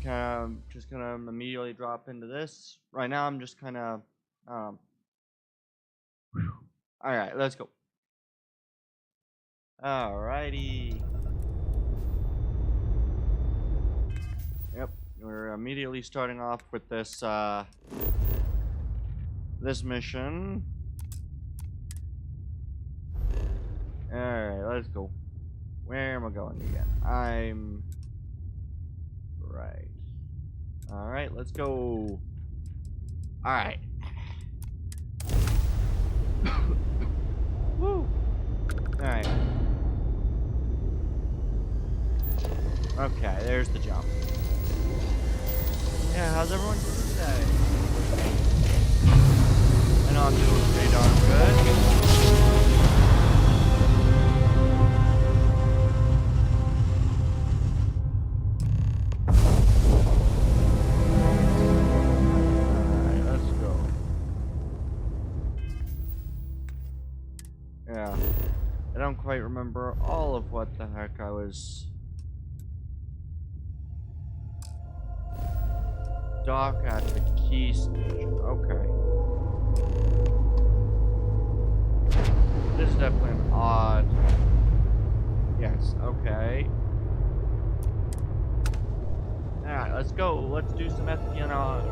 just gonna immediately drop into this. Right now, I'm just kind of. All right, let's go. Alrighty. Yep, we're immediately starting off with this this mission. Alright, let's go. Where am I going again? I'm right. Alright, let's go. Alright. Woo! Alright. Okay, there's the jump. Yeah, how's everyone doing today? I know I'm doing pretty darn good. Alright, let's go. Yeah. I don't quite remember all of what the heck I was... Dock at the key station. Okay. This is definitely an odd... Yes, okay. Alright, let's go. Let's do some espionage.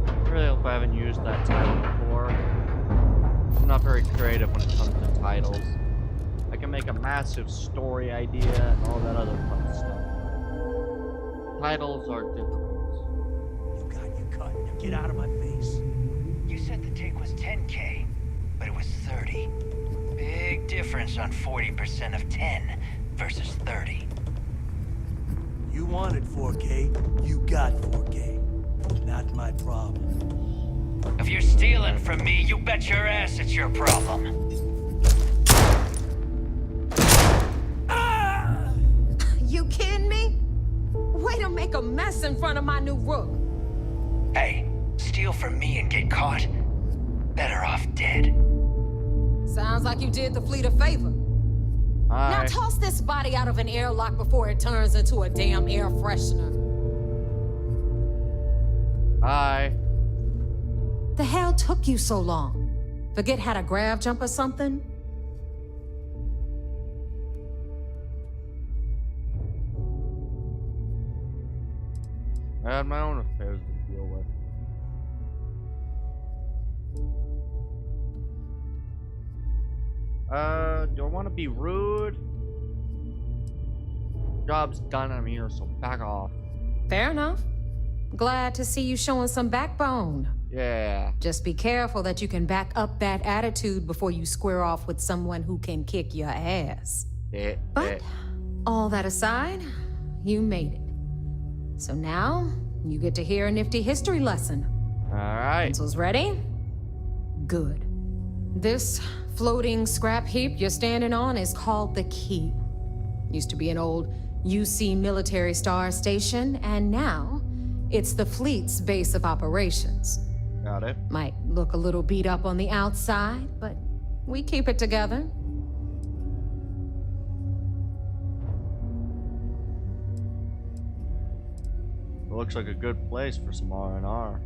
I really hope I haven't used that title before. I'm not very creative when it comes to titles. I can make a massive story idea and all that other fun stuff. Titles are difficult. You got your cut. Now get out of my face. You said the take was 10K, but it was 30. Big difference on 40% of 10 versus 30. You wanted 4K, you got 4K. Not my problem. If you're stealing from me, you bet your ass it's your problem. You kidding me? Way to make a mess in front of my new rook. Hey, steal from me and get caught? Better off dead. Sounds like you did the fleet a favor. Now toss this body out of an airlock before it turns into a damn air freshener. Hi. The hell took you so long? Forget how to grav jump or something? I had my own affairs to deal with. Do I want to be rude? Job's done, I'm here, so back off. Fair enough. Glad to see you showing some backbone. Yeah. Just be careful that you can back up that attitude before you square off with someone who can kick your ass. But all that aside, you made it. So now, you get to hear a nifty history lesson. Alright. Pencils ready? Good. This floating scrap heap you're standing on is called the Key. Used to be an old UC military star station, and now it's the fleet's base of operations. Got it. Might look a little beat up on the outside, but we keep it together. It looks like a good place for some R&R.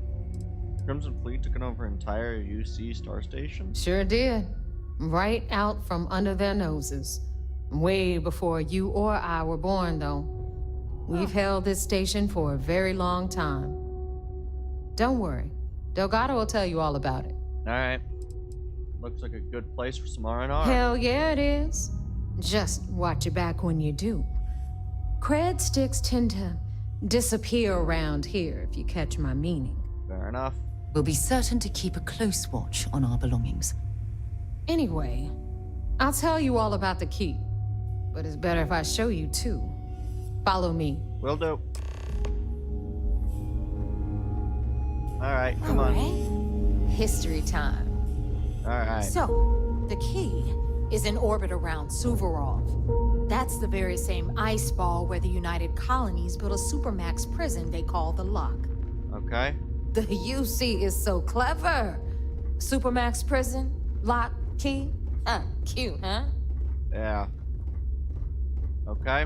Crimson Fleet took over entire UC Star Station? Sure did. Right out from under their noses. Way before you or I were born, though. We've held this station for a very long time. Don't worry. Delgado will tell you all about it. Alright. Looks like a good place for some R&R. Hell yeah, it is. Just watch your back when you do. Cred sticks tend to disappear around here, if you catch my meaning. Fair enough. We'll be certain to keep a close watch on our belongings. Anyway, I'll tell you all about the Key. But it's better if I show you, too. Follow me. Will do. Alright, come on. History time. Alright. So, the Key is in orbit around Suvorov. That's the very same ice ball where the United Colonies built a supermax prison they call the Lock. Okay. The UC is so clever. Supermax prison, Lock, Key. Cute, huh? Yeah. Okay.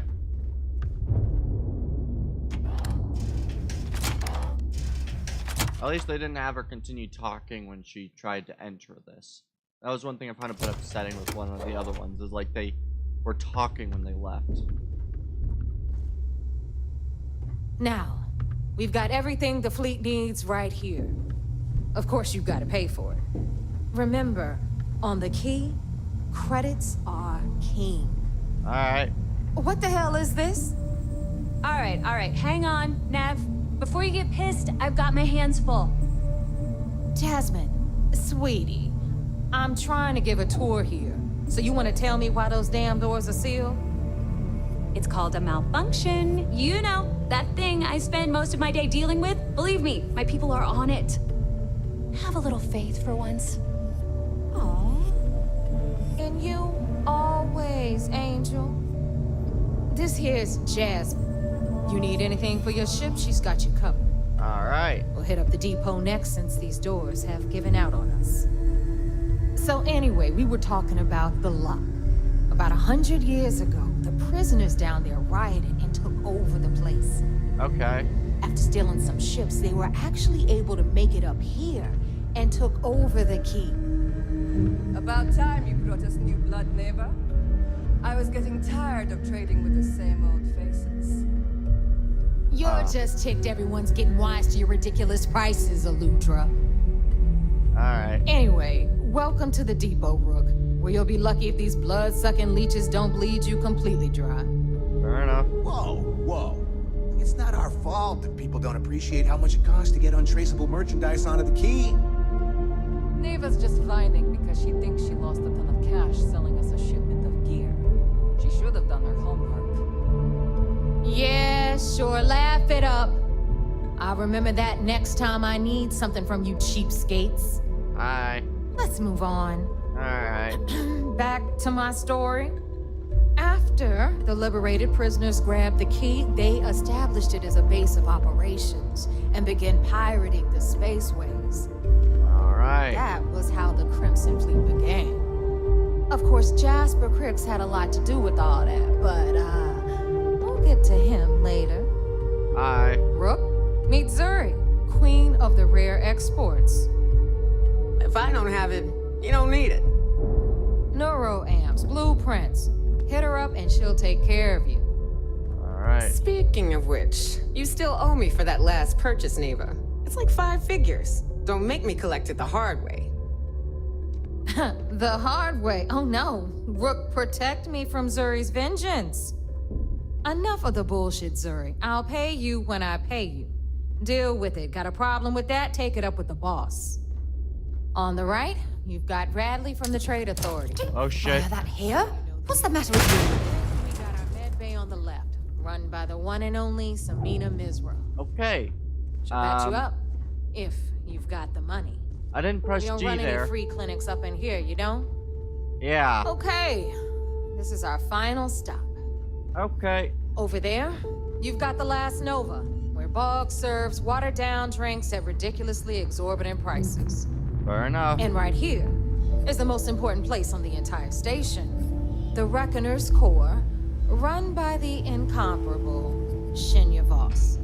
At least they didn't have her continue talking when she tried to enter this. That was one thing I found a bit upsetting with one of the other ones, is like they were talking when they left. Now, we've got everything the fleet needs right here. Of course, you've got to pay for it. Remember, on the key, credits are king. Alright. What the hell is this? All right, hang on, Nev. Before you get pissed, I've got my hands full. Jasmine, sweetie, I'm trying to give a tour here. So you want to tell me why those damn doors are sealed? It's called a malfunction. You know, that thing I spend most of my day dealing with. Believe me, my people are on it. Have a little faith for once. Aww. And you always, Angel. This here's Jasmine. You need anything for your ship, she's got you covered. Alright. We'll hit up the depot next since these doors have given out on us. So anyway, we were talking about the lock. About 100 years ago, the prisoners down there rioted and took over the place. Okay. After stealing some ships, they were actually able to make it up here and took over the key. About time you brought us new blood, neighbor. I was getting tired of trading with the same old faces. You're just ticked everyone's getting wise to your ridiculous prices, Aludra. Alright. Anyway, welcome to the depot, Rook, where you'll be lucky if these blood-sucking leeches don't bleed you completely dry. Fair enough. Whoa. It's not our fault that people don't appreciate how much it costs to get untraceable merchandise onto the key. Neva's just whining because she thinks she lost a ton of cash selling us a shipment of gear. She should have done her homework. Yeah, sure, laugh it up. I'll remember that next time I need something from you cheapskates. Alright. Let's move on. Alright. Back to my story. After the liberated prisoners grabbed the key, they established it as a base of operations and began pirating the spaceways. Alright. That was how the Crimson Fleet began. Of course, Jasper Cricks had a lot to do with all that, but, we'll get to him later. Alright. Rook, meet Zuri, queen of the rare exports. If I don't have it, you don't need it. Neuroamps, blueprints. Hit her up and she'll take care of you. Alright. Speaking of which, you still owe me for that last purchase, Neva. It's like 5 figures. Don't make me collect it the hard way. The hard way? Oh no. Rook, protect me from Zuri's vengeance. Enough of the bullshit, Zuri. I'll pay you when I pay you. Deal with it. Got a problem with that? Take it up with the boss. On the right, you've got Radley from the Trade Authority. Oh shit. That here? What's the matter with you? We got our med bay on the left, run by the one and only Samina Mizra. Okay. She'll patch you up, if you've got the money. I didn't press We don't G run there. any free clinics up in here, you don't? Yeah. Okay, this is our final stop. Okay. Over there, you've got the Last Nova, where Bog serves watered-down drinks at ridiculously exorbitant prices. Fair enough. And right here is the most important place on the entire station, the Reckoner's Core, run by the incomparable Shinya Voss.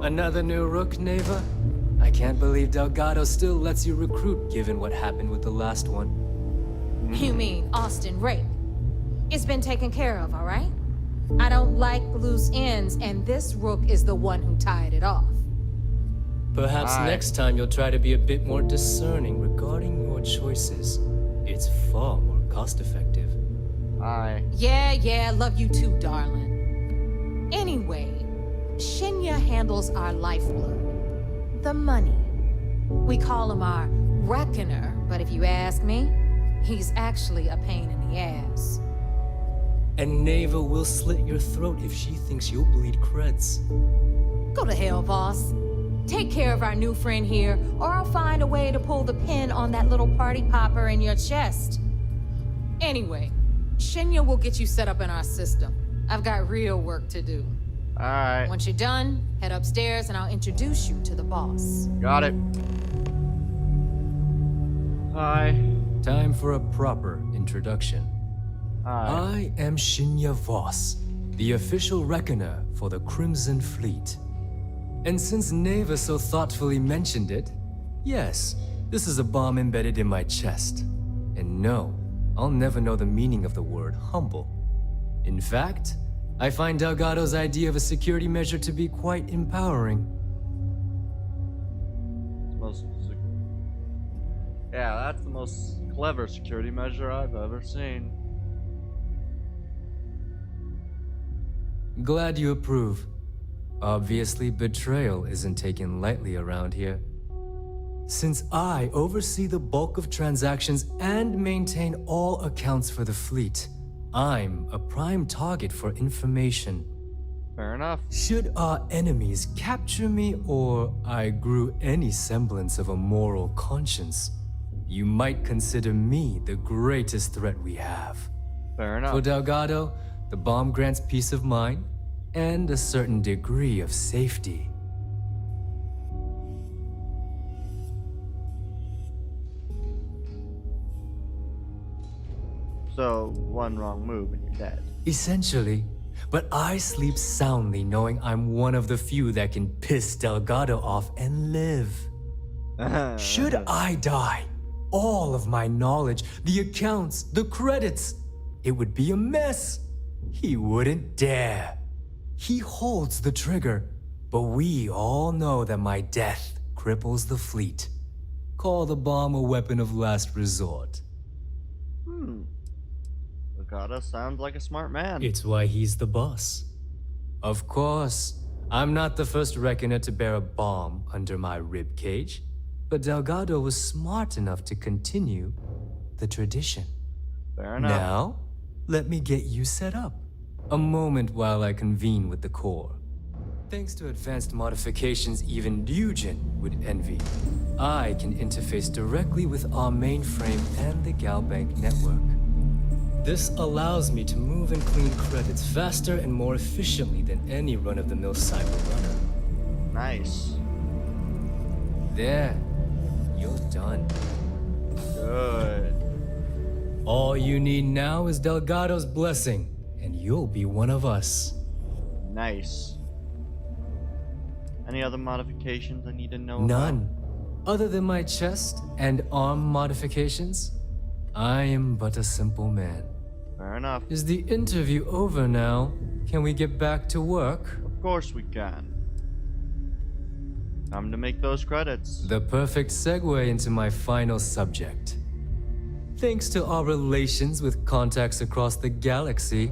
Another new rook, Neva? I can't believe Delgado still lets you recruit given what happened with the last one. You mean Austin Rape? It's been taken care of, all right? I don't like loose ends, and this rook is the one who tied it off. Perhaps Aye. next time you'll try to be a bit more discerning regarding your choices. It's far more cost-effective. Aye. Yeah, love you too, darling. Anyway, Shinya handles our lifeblood, the money. We call him our Reckoner, but if you ask me, he's actually a pain in the ass. And Neva will slit your throat if she thinks you'll bleed creds. Go to hell, boss. Take care of our new friend here, or I'll find a way to pull the pin on that little party popper in your chest. Anyway, Shinya will get you set up in our system. I've got real work to do. Alright. Once you're done, head upstairs and I'll introduce you to the boss. Got it. Hi. Time for a proper introduction. Hi. I am Shinya Voss, the official reckoner for the Crimson Fleet. And since Neva so thoughtfully mentioned it, yes, this is a bomb embedded in my chest. And no, I'll never know the meaning of the word humble. In fact, I find Delgado's idea of a security measure to be quite empowering. Yeah, that's the most clever security measure I've ever seen. Glad you approve. Obviously, betrayal isn't taken lightly around here. Since I oversee the bulk of transactions and maintain all accounts for the fleet, I'm a prime target for information. Fair enough. Should our enemies capture me or I grew any semblance of a moral conscience, you might consider me the greatest threat we have. Fair enough. For Delgado, the bomb grants peace of mind and a certain degree of safety. So, one wrong move and you're dead. Essentially, but I sleep soundly knowing I'm one of the few that can piss Delgado off and live. Should I die, all of my knowledge, the accounts, the credits, it would be a mess. He wouldn't dare. He holds the trigger, but we all know that my death cripples the fleet. Call the bomb a weapon of last resort. Delgado sounds like a smart man. It's why he's the boss. Of course, I'm not the first reckoner to bear a bomb under my ribcage, but Delgado was smart enough to continue the tradition. Fair enough. Now, let me get you set up. A moment while I convene with the core. Thanks to advanced modifications even Ryujin would envy, I can interface directly with our mainframe and the Galbank network. This allows me to move and clean credits faster and more efficiently than any run-of-the-mill cyber runner. Nice. There, you're done. Good. All you need now is Delgado's blessing, and you'll be one of us. Nice. Any other modifications I need to know about? None. Other than my chest and arm modifications, I am but a simple man. Fair enough. Is the interview over now? Can we get back to work? Of course we can. Time to make those credits. The perfect segue into my final subject. Thanks to our relations with contacts across the galaxy,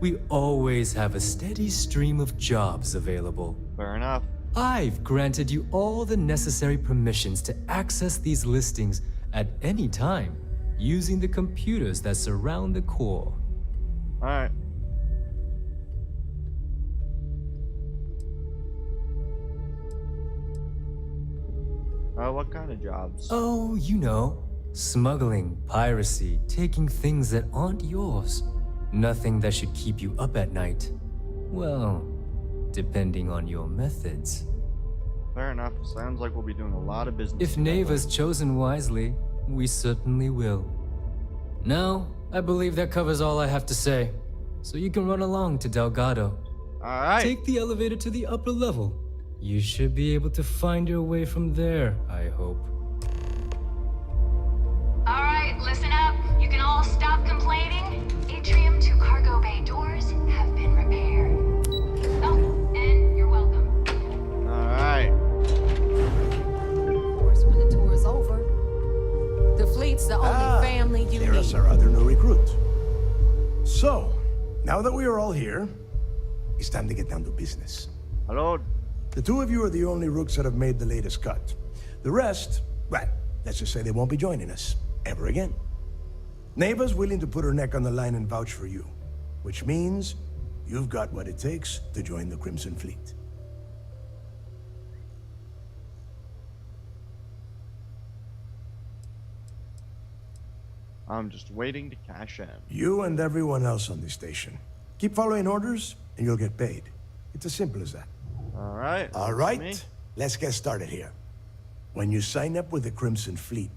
we always have a steady stream of jobs available. Fair enough. I've granted you all the necessary permissions to access these listings at any time, using the computers that surround the core. Alright. What kind of jobs? Oh, you know, smuggling, piracy, taking things that aren't yours. Nothing that should keep you up at night. Well, depending on your methods. Fair enough. Sounds like we'll be doing a lot of business. If Neva's chosen wisely, we certainly will. Now, I believe that covers all I have to say. So you can run along to Delgado. Alright. Take the elevator to the upper level. You should be able to find your way from there, I hope. All right, listen up. You can all stop complaining. Atrium to cargo bay doors have been repaired. Oh, and you're welcome. Alright. Of course, when the tour is over. The fleet's the only family you There need. is our other new recruit. So, now that we are all here, it's time to get down to business. Hello. The two of you are the only rooks that have made the latest cut. The rest, well, let's just say they won't be joining us ever again. Neva's willing to put her neck on the line and vouch for you, which means you've got what it takes to join the Crimson Fleet. I'm just waiting to cash in. You and everyone else on this station. Keep following orders, and you'll get paid. It's as simple as that. Alright. All Me? right, let's get started here. When you sign up with the Crimson Fleet,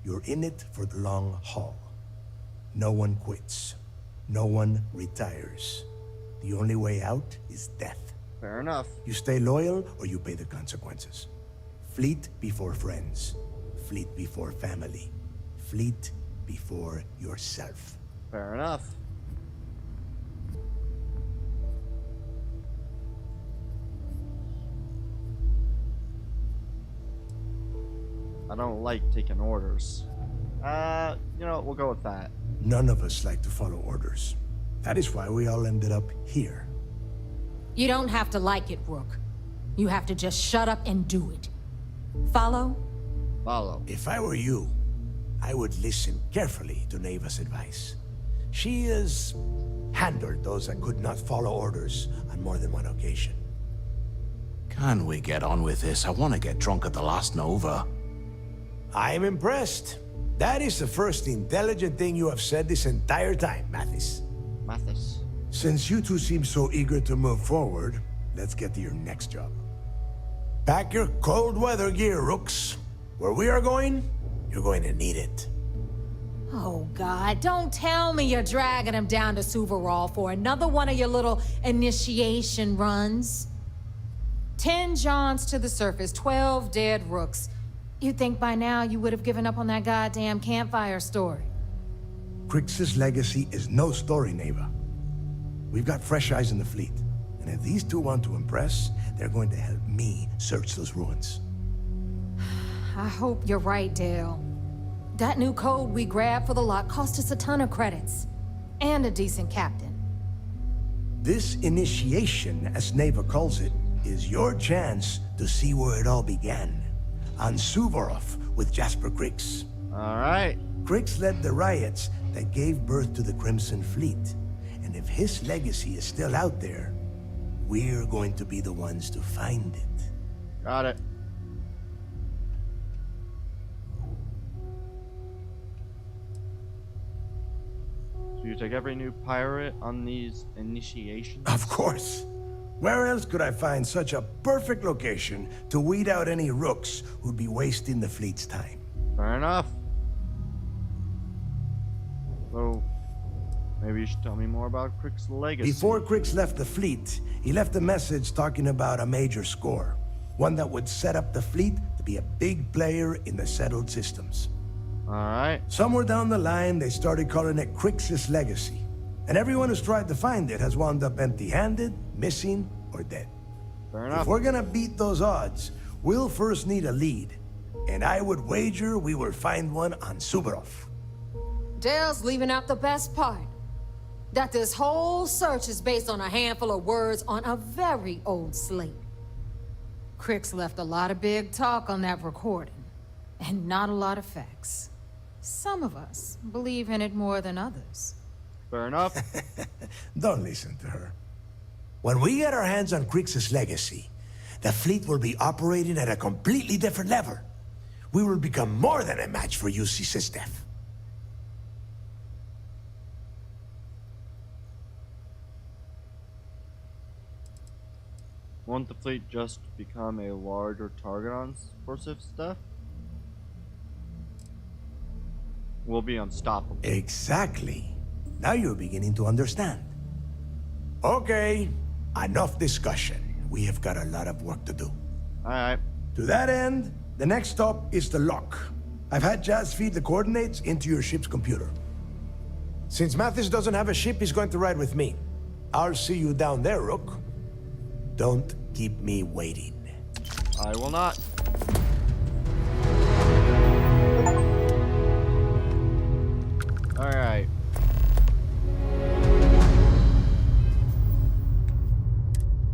you're in it for the long haul. No one quits. No one retires. The only way out is death. Fair enough. You stay loyal or you pay the consequences. Fleet before friends. Fleet before family. Fleet before yourself. Fair enough. I don't like taking orders. You know, we'll go with that. None of us like to follow orders. That is why we all ended up here. You don't have to like it, Rook. You have to just shut up and do it. Follow? Follow. If I were you, I would listen carefully to Neva's advice. She has handled those that could not follow orders on more than one occasion. Can we get on with this? I want to get drunk at the last Nova. I am impressed. That is the first intelligent thing you have said this entire time, Mathis. Mathis. Since you two seem so eager to move forward, let's get to your next job. Pack your cold weather gear, Rooks. Where we are going, you're going to need it. Oh, God, don't tell me you're dragging him down to Suvarol for another one of your little initiation runs. 10 Johns to the surface, 12 dead Rooks. You'd think by now you would have given up on that goddamn campfire story. Crix's legacy is no story, Neva. We've got fresh eyes in the fleet. And if these two want to impress, they're going to help me search those ruins. I hope you're right, Dale. That new code we grabbed for the lot cost us a ton of credits. And a decent captain. This initiation, as Neva calls it, is your chance to see where it all began. On Suvorov with Jasper Crix. Alright. Crix led the riots that gave birth to the Crimson Fleet. And if his legacy is still out there, we're going to be the ones to find it. Got it. So you take every new pirate on these initiations? Of course. Where else could I find such a perfect location to weed out any rooks who'd be wasting the fleet's time? Fair enough. So, maybe you should tell me more about Crick's legacy. Before Crix left the fleet, he left a message talking about a major score. One that would set up the fleet to be a big player in the settled systems. Alright. Somewhere down the line, they started calling it Crix's legacy. And everyone who's tried to find it has wound up empty-handed, missing, or dead. Fair enough. If we're gonna beat those odds, we'll first need a lead. And I would wager we will find one on Suvorov. Dale's leaving out the best part. That this whole search is based on a handful of words on a very old slate. Crix left a lot of big talk on that recording, and not a lot of facts. Some of us believe in it more than others. Fair enough. Don't listen to her. When we get our hands on Crix's legacy, the fleet will be operating at a completely different level. We will become more than a match for UC System. Won't the fleet just become a larger target on subversive stuff? We'll be unstoppable. Exactly. Now you're beginning to understand. Okay, enough discussion. We have got a lot of work to do. Alright. To that end, the next stop is the lock. I've had Jazz feed the coordinates into your ship's computer. Since Mathis doesn't have a ship, he's going to ride with me. I'll see you down there, Rook. Don't keep me waiting. I will not. Alright.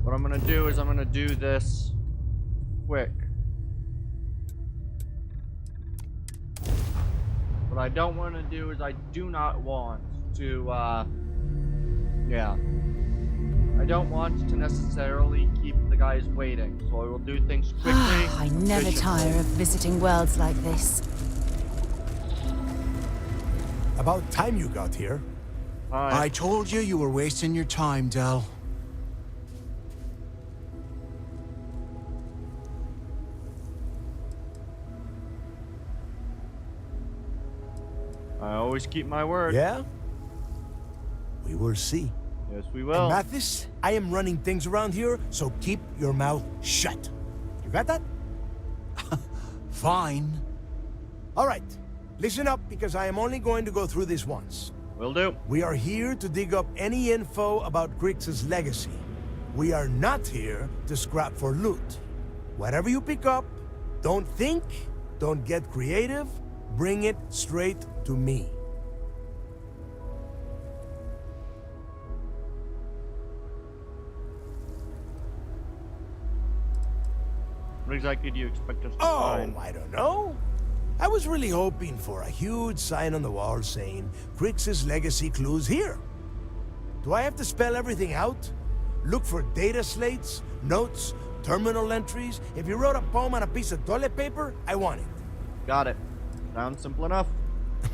What I'm gonna do is I'm gonna do this quick. What I don't want to do is I do not want to, yeah. I don't want to necessarily keep the guys waiting, so I will do things quickly. I never efficiently. tire of visiting worlds like this. About time you got here. I told you you were wasting your time, Del. I always keep my word. Yeah? We will see. Yes, we will. Mathis, I am running things around here, so keep your mouth shut. You got that? Fine. All right. Listen up, because I am only going to go through this once. Will do. We are here to dig up any info about Grix's legacy. We are not here to scrap for loot. Whatever you pick up, don't think, don't get creative, bring it straight to me. What exactly do you expect us to Oh, find? I don't know. I was really hoping for a huge sign on the wall saying, Grix's legacy clues here. Do I have to spell everything out? Look for data slates, notes, terminal entries? If you wrote a poem on a piece of toilet paper, I want it. Got it. Sounds simple enough.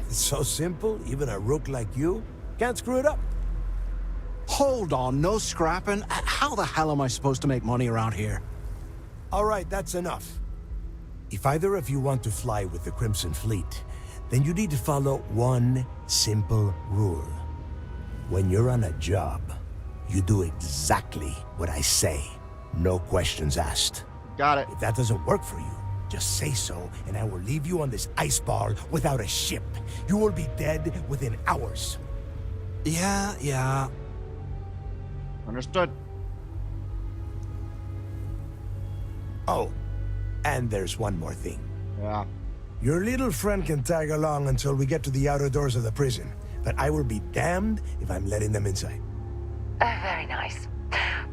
It's so simple, even a rook like you can't screw it up. Hold on, no scrapping. How the hell am I supposed to make money around here? All right, that's enough. If either of you want to fly with the Crimson Fleet, then you need to follow one simple rule. When you're on a job, you do exactly what I say. No questions asked. Got it. If that doesn't work for you, just say so, and I will leave you on this ice ball without a ship. You will be dead within hours. Yeah. Understood. Oh, and there's one more thing. Yeah. Your little friend can tag along until we get to the outer doors of the prison, but I will be damned if I'm letting them inside. Oh, very nice.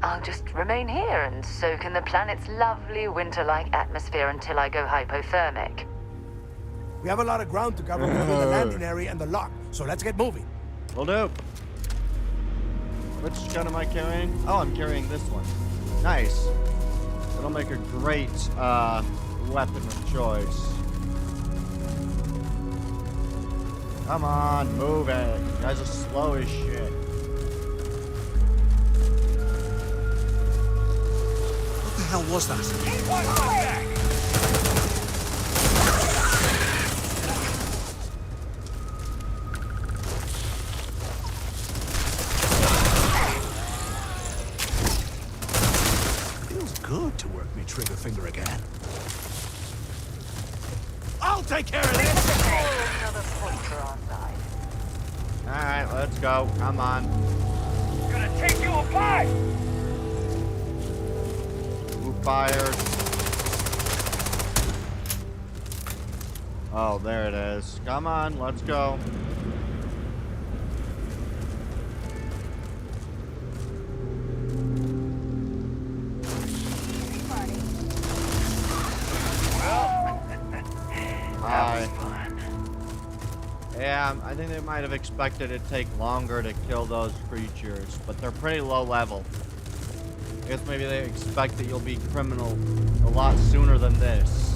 I'll just remain here and soak in the planet's lovely winter-like atmosphere until I go hypothermic. We have a lot of ground to cover between the landing area and the lock, so let's get moving. Will do. Which gun am I carrying? Oh, I'm carrying this one. Nice. It'll make a great weapon of choice. Come on, move it. You guys are slow as shit. What the hell was that? Feels good to work me trigger finger again. I'll take care of this! Another point for our side. Alright, let's go. Come on. Gonna take you apart! Who fired? Oh, there it is. Come on, let's go. Yeah, I think they might have expected it to take longer to kill those creatures, but they're pretty low level. I guess maybe they expect that you'll be criminal a lot sooner than this.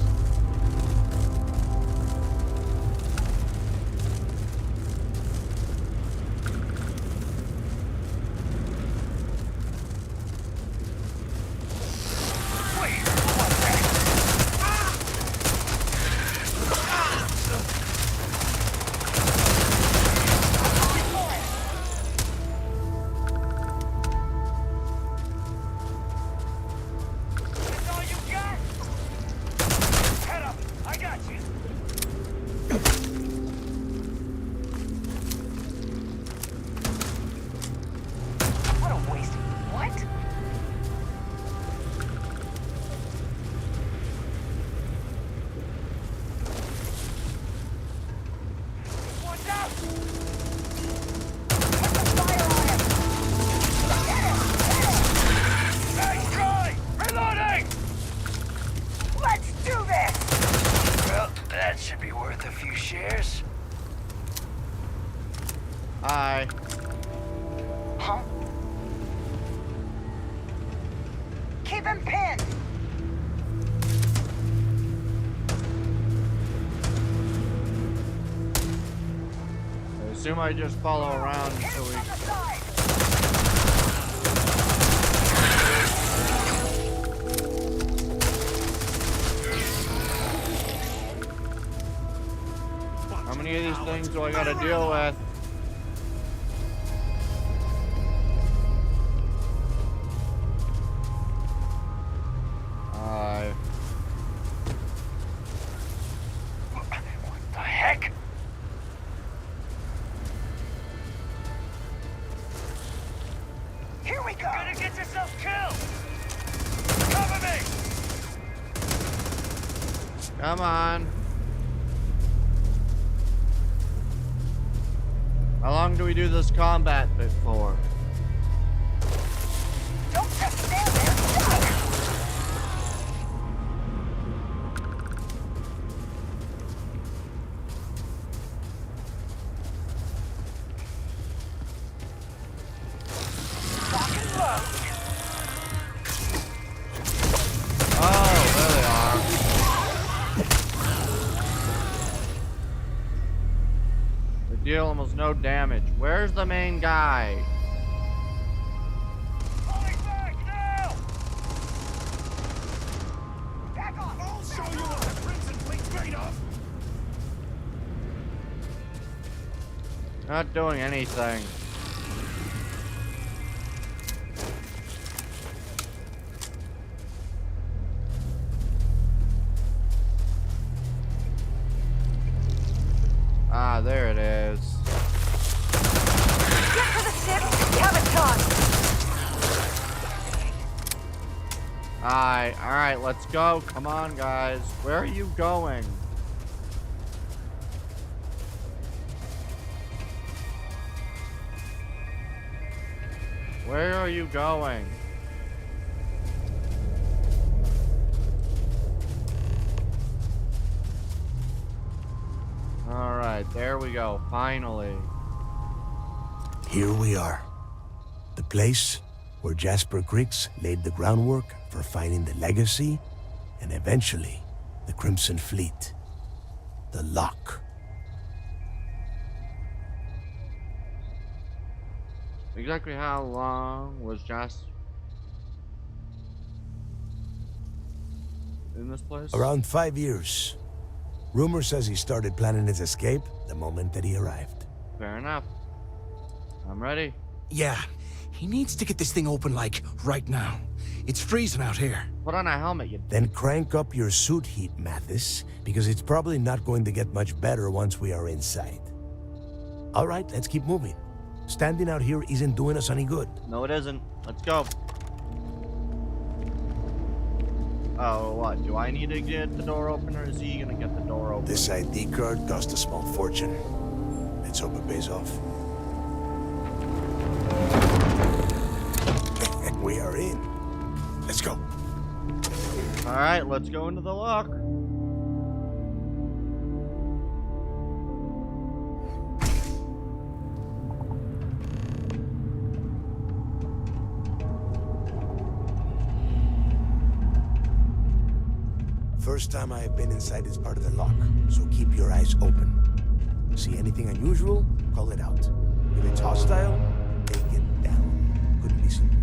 Hi. Huh? Keep him pinned! I assume I just follow around until we... How many of these things do I gotta deal with? Wake up! You're gonna get yourself killed! Cover me! Come on. How long do we do this combat bit for? Don't just stand there! Die! Lock and load! Oh, there they are. They deal almost no damage. Where's the main guy? Falling back now! Back off! I'll show you what the Crimson Fleet's made of! Not doing anything. Ah, there it is. Get to the ship! You haven't time! Alright, let's go. Come on, guys. Where are you going? Where are you going? Alright, there we go. Finally. Here we are. The place where Jasper Griggs laid the groundwork for finding the legacy and eventually the Crimson Fleet. The Lock. Exactly how long was Jasper in this place? Around 5 years. Rumor says he started planning his escape the moment that he arrived. Fair enough. I'm ready. Yeah, he needs to get this thing open, like, right now. It's freezing out here. Put on a helmet, you... Then crank up your suit heat, Mathis, because it's probably not going to get much better once we are inside. All right, let's keep moving. Standing out here isn't doing us any good. No, it isn't. Let's go. Oh, what? Do I need to get the door open, or is he gonna get the door open? This ID card cost a small fortune. Let's hope it pays off. We are in. Let's go. Alright, let's go into the lock. First time I have been inside this part of the lock, so keep your eyes open. See anything unusual? Call it out. If it's hostile, take it down. Couldn't be simpler.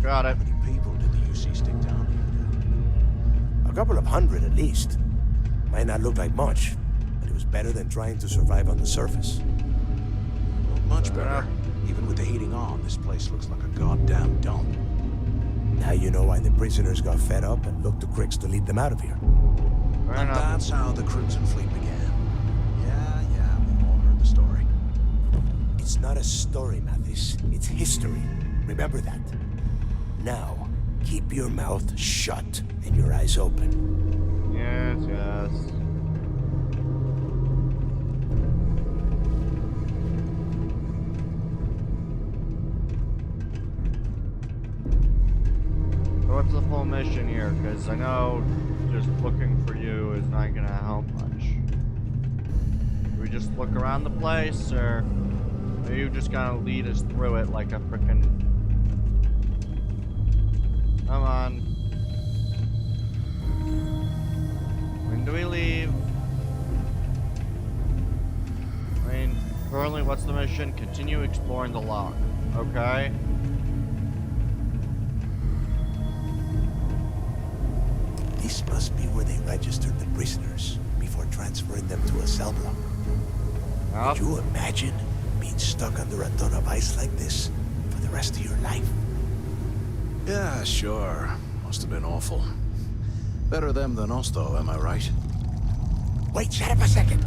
Got it. How many people did the UC stick down here? A couple of hundred at least. Might not look like much, but it was better than trying to survive on the surface. Well, much better. Even with the heating on, this place looks like a goddamn dump. Now you know why the prisoners got fed up and looked to Griggs to lead them out of here. Fair And enough. that's how the Crimson Fleet began. Yeah, we've all heard the story. It's not a story, Mathis. It's history. Remember that. Now, keep your mouth shut and your eyes open. Yes, yes. So what's the full mission here? Because I know just looking for you is not gonna help much. Do we just look around the place, or are you just gonna lead us through it like a frickin'... Come on. When do we leave? I mean, currently, what's the mission? Continue exploring the lock. Okay? This must be where they registered the prisoners before transferring them to a cell block. Yup. Could you imagine being stuck under a ton of ice like this for the rest of your life? Yeah, sure. Must have been awful. Better them than us, though, am I right? Wait, shut up a second.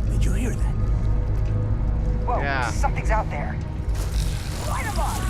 Did you hear that? Whoa, Yeah. something's out there. Light 'em up!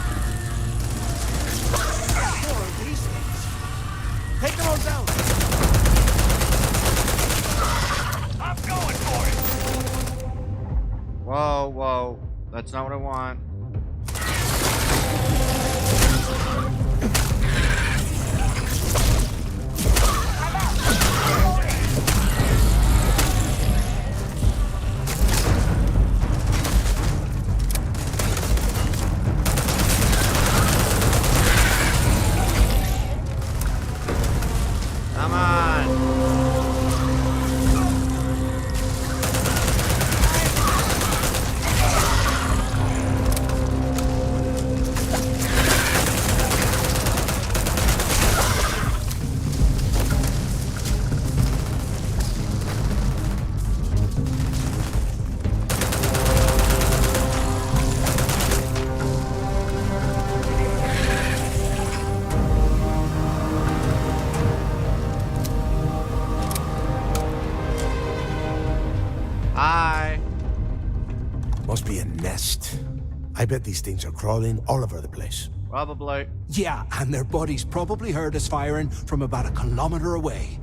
I bet these things are crawling all over the place. Probably. Yeah, and their buddies probably heard us firing from about 1 kilometer away.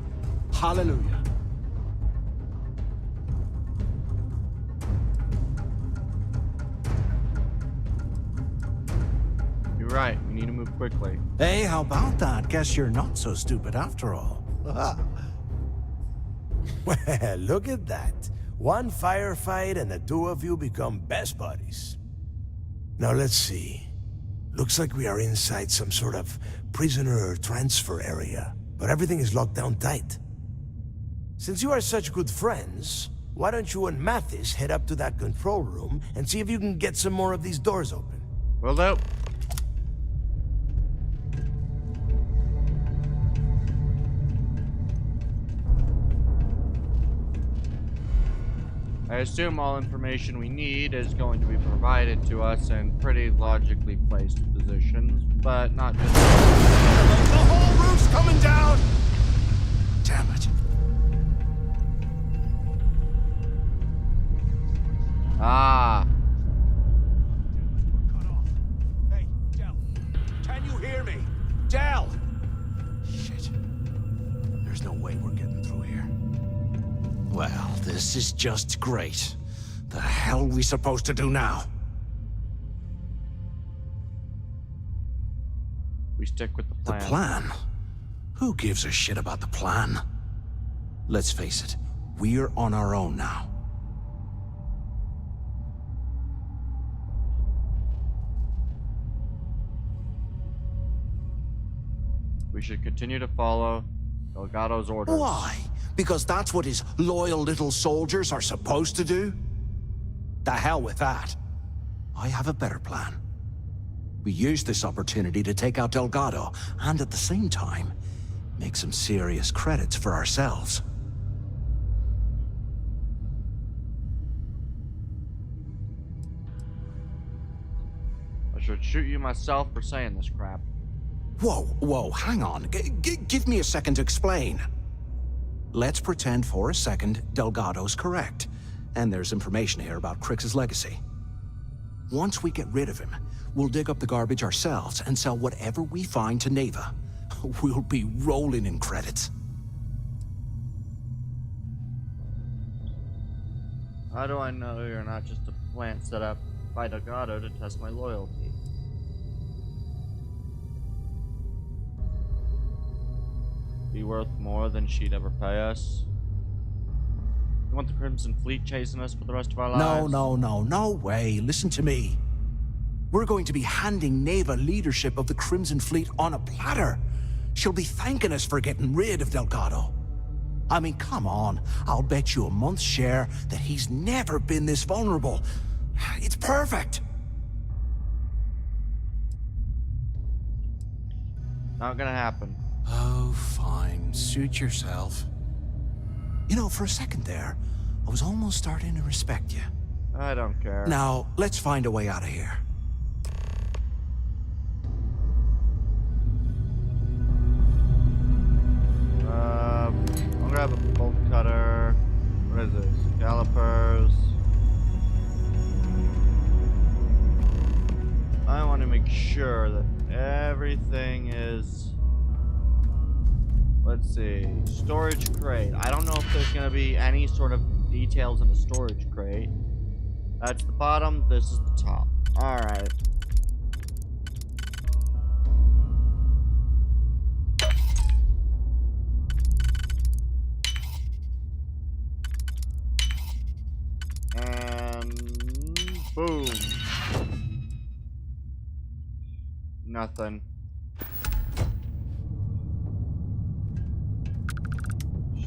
Hallelujah. You're right. We need to move quickly. Hey, how about that? Guess you're not so stupid after all. Well, look at that. One firefight and the two of you become best buddies. Now let's see. Looks like we are inside some sort of prisoner transfer area, but everything is locked down tight. Since you are such good friends, why don't you and Mathis head up to that control room and see if you can get some more of these doors open? Will do. I assume all information we need is going to be provided to us in pretty logically placed positions, but not just... The whole roof's coming down! Damn it. Ah. Hey, Del. Can you hear me? Del! Shit. There's no way we're getting through here. Well, this is just great. The hell are we supposed to do now? We stick with the plan. The plan? Who gives a shit about the plan? Let's face it, we're on our own now. We should continue to follow Delgado's orders. Why? Because that's what his loyal little soldiers are supposed to do? The hell with that. I have a better plan. We use this opportunity to take out Delgado, and at the same time, make some serious credits for ourselves. I should shoot you myself for saying this crap. Whoa, hang on. Give me a second to explain. Let's pretend for a second Delgado's correct, and there's information here about Crix's legacy. Once we get rid of him, we'll dig up the garbage ourselves and sell whatever we find to Neva. We'll be rolling in credits. How do I know you're not just a plant set up by Delgado to test my loyalty? Be worth more than she'd ever pay us? You want the Crimson Fleet chasing us for the rest of our lives? No way. Listen to me. We're going to be handing Neva leadership of the Crimson Fleet on a platter. She'll be thanking us for getting rid of Delgado. I mean, come on. I'll bet you a month's share that he's never been this vulnerable. It's perfect. Not gonna happen. Oh, fine. Suit yourself. You know, for a second there, I was almost starting to respect you. I don't care. Now, let's find a way out of here. I'll grab a bolt cutter. What is this? Calipers. I want to make sure that everything is... Let's see. Storage crate. I don't know if there's going to be any sort of details in the storage crate. That's the bottom. This is the top. Alright. And... boom. Nothing.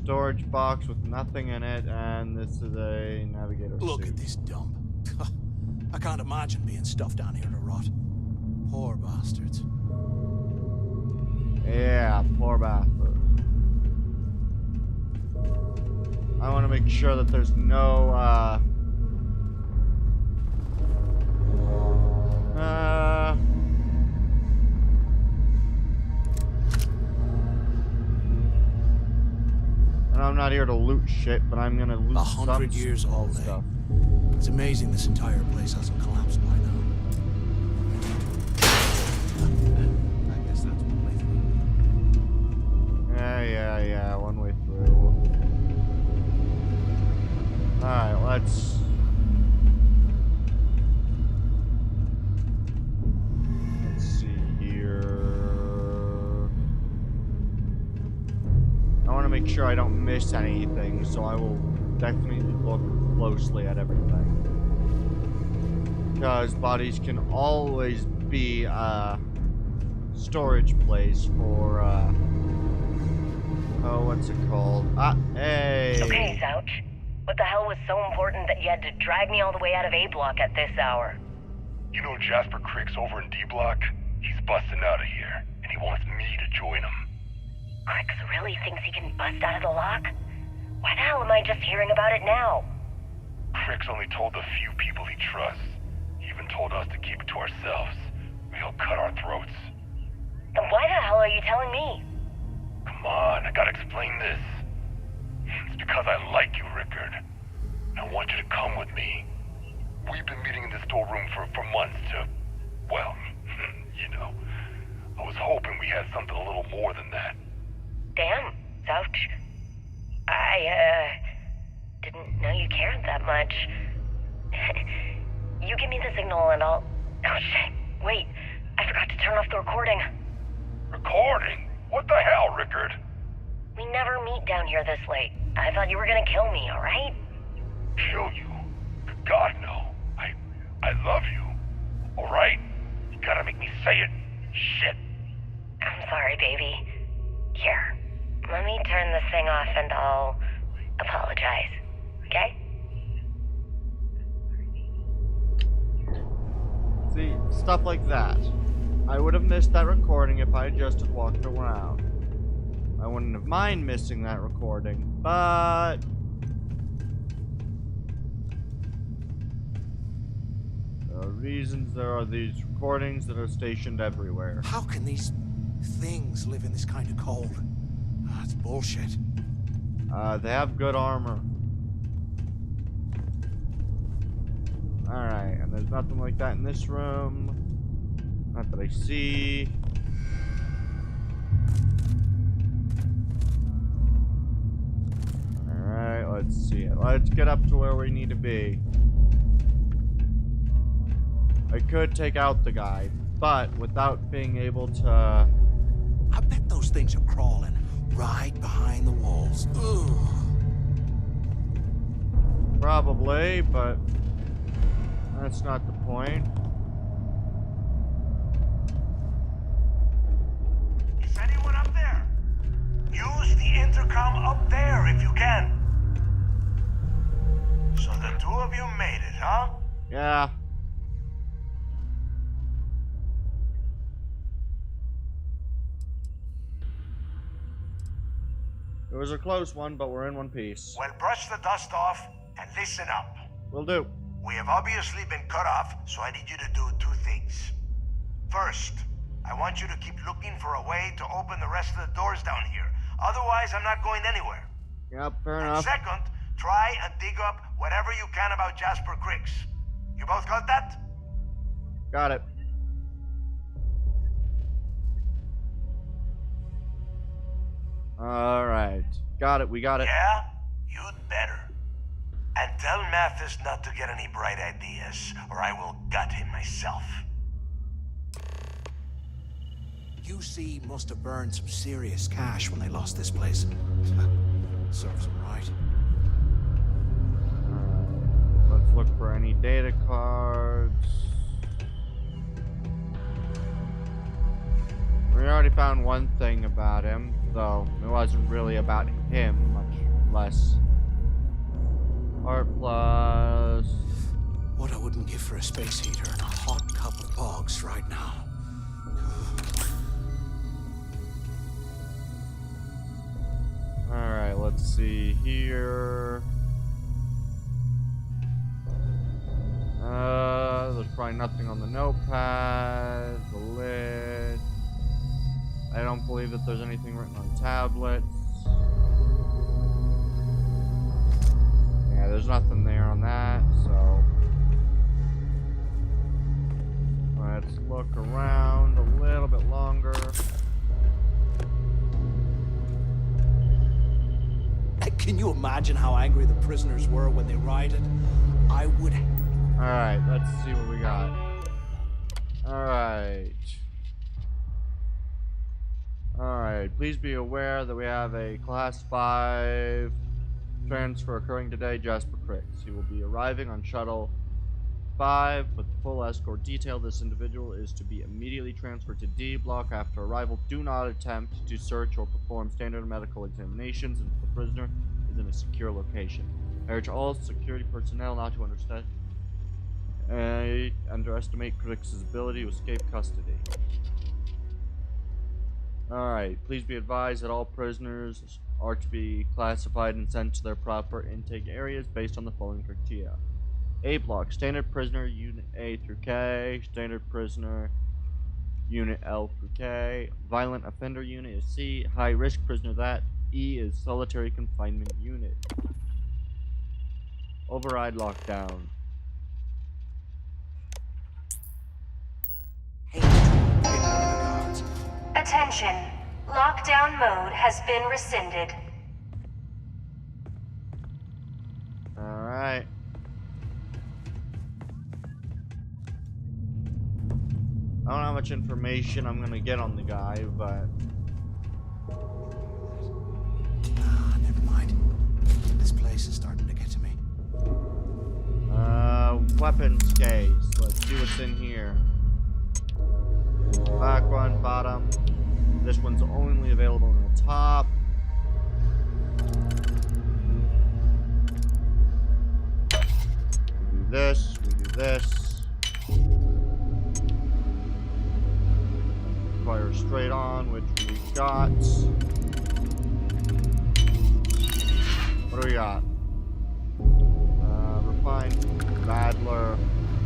Storage box with nothing in it, and this is a navigator Look suit. at this dump. I can't imagine being stuffed down here to rot. Poor bastards. Yeah, poor bastard. I want to make sure that there's no, and I'm not here to loot shit, but I'm gonna loot 100 years all day. stuff. It's amazing this entire place hasn't collapsed by now. let's see here. I want to make sure I don't miss anything, so I will definitely look closely at everything. Because bodies can always be a storage place for, oh, what's it called? Hey! Okay, Zouch. What the hell was so important that you had to drag me all the way out of A Block at this hour? You know Jasper Crick's over in D Block? He's busting out of here, and he wants me to join him. Crix really thinks he can bust out of the lock? Why the hell am I just hearing about it now? Crick's only told the few people he trusts. He even told us to keep it to ourselves, or he'll cut our throats. Then why the hell are you telling me? Come on, I gotta explain this. It's because I like you, Rickard. I want you to come with me. We've been meeting in the storeroom for months to, well, you know. I was hoping we had something a little more than that. Damn, Zouch. I, didn't know you cared that much. You give me the signal and I'll... Oh, shit. Wait, I forgot to turn off the recording. Recording? What the hell, Rickard? We never meet down here this late. I thought you were gonna kill me, alright? Kill you? God, no. I love you. Alright? You gotta make me say it. Shit. I'm sorry, baby. Here, let me turn this thing off and I'll apologize, okay? See, stuff like that. I would have missed that recording if I just had walked around. I wouldn't have mind missing that recording, but... there are these recordings that are stationed everywhere. How can these things live in this kind of cold? That's bullshit. They have good armor. Alright, and there's nothing like that in this room. Not that I see. Alright, let's see it. Let's get up to where we need to be. I could take out the guy, but without being able to... I bet those things are crawling right behind the walls. Ugh. Probably, but that's not the point. Is anyone up there? Use the intercom up there if you can. So the two of you made it, huh? Yeah. It was a close one, but we're in one piece. Well, brush the dust off and listen up. Will do. We have obviously been cut off, so I need you to do two things. First, I want you to keep looking for a way to open the rest of the doors down here. Otherwise, I'm not going anywhere. Yep, fair And enough. second, try and dig up whatever you can about Jasper Cricks. You both got that? Got it. Alright. Got it, we got it. Yeah? You'd better. And tell Mathis not to get any bright ideas, or I will gut him myself. UC must have burned some serious cash when they lost this place. Serves them right. Let's look for any data cards. We already found one thing about him, though it wasn't really about him, much less. Art plus. What I wouldn't give for a space heater and a hot cup of bogs right now. Alright, let's see here. There's probably nothing on the notepad, the lid. I don't believe that there's anything written on tablets. Yeah, there's nothing there on that, so let's look around a little bit longer. Can you imagine how angry the prisoners were when they rioted? I would... Alright, let's see what we got. Alright. Alright, please be aware that we have a Class 5 transfer occurring today, Jasper Cricks. He will be arriving on Shuttle 5 with full escort detail. This individual is to be immediately transferred to D Block after arrival. Do not attempt to search or perform standard medical examinations until the prisoner is in a secure location. I urge all security personnel not to underestimate Cricks' ability to escape custody. Alright, please be advised that all prisoners are to be classified and sent to their proper intake areas based on the following criteria. A Block, Standard Prisoner, Unit A through K. Standard Prisoner, Unit L through K. Violent Offender Unit is C. High Risk Prisoner, that. E is Solitary Confinement Unit. Override Lockdown. Attention. Lockdown mode has been rescinded. Alright. I don't know how much information I'm gonna get on the guy, but... never mind. This place is starting to get to me. Weapons case. Let's see what's in here. Back one, bottom. This one's only available on the top. We do this, we do this. Fire straight on, which we got. What do we got? Refined Badler.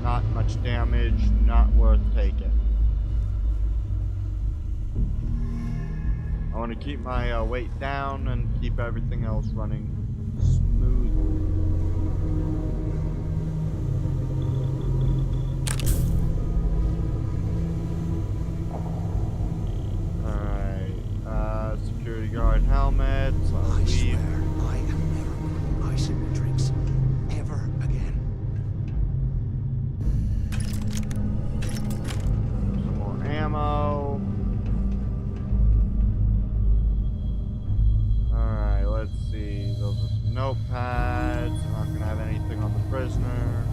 Not much damage, not worth taking. I want to keep my weight down and keep everything else running smoothly. Alright, security guard helmet. I swear, I am never putting ice in my drinks. Ever again. Some more ammo. Alright, let's see. Those are some notepads. I'm not gonna have anything on the prisoner.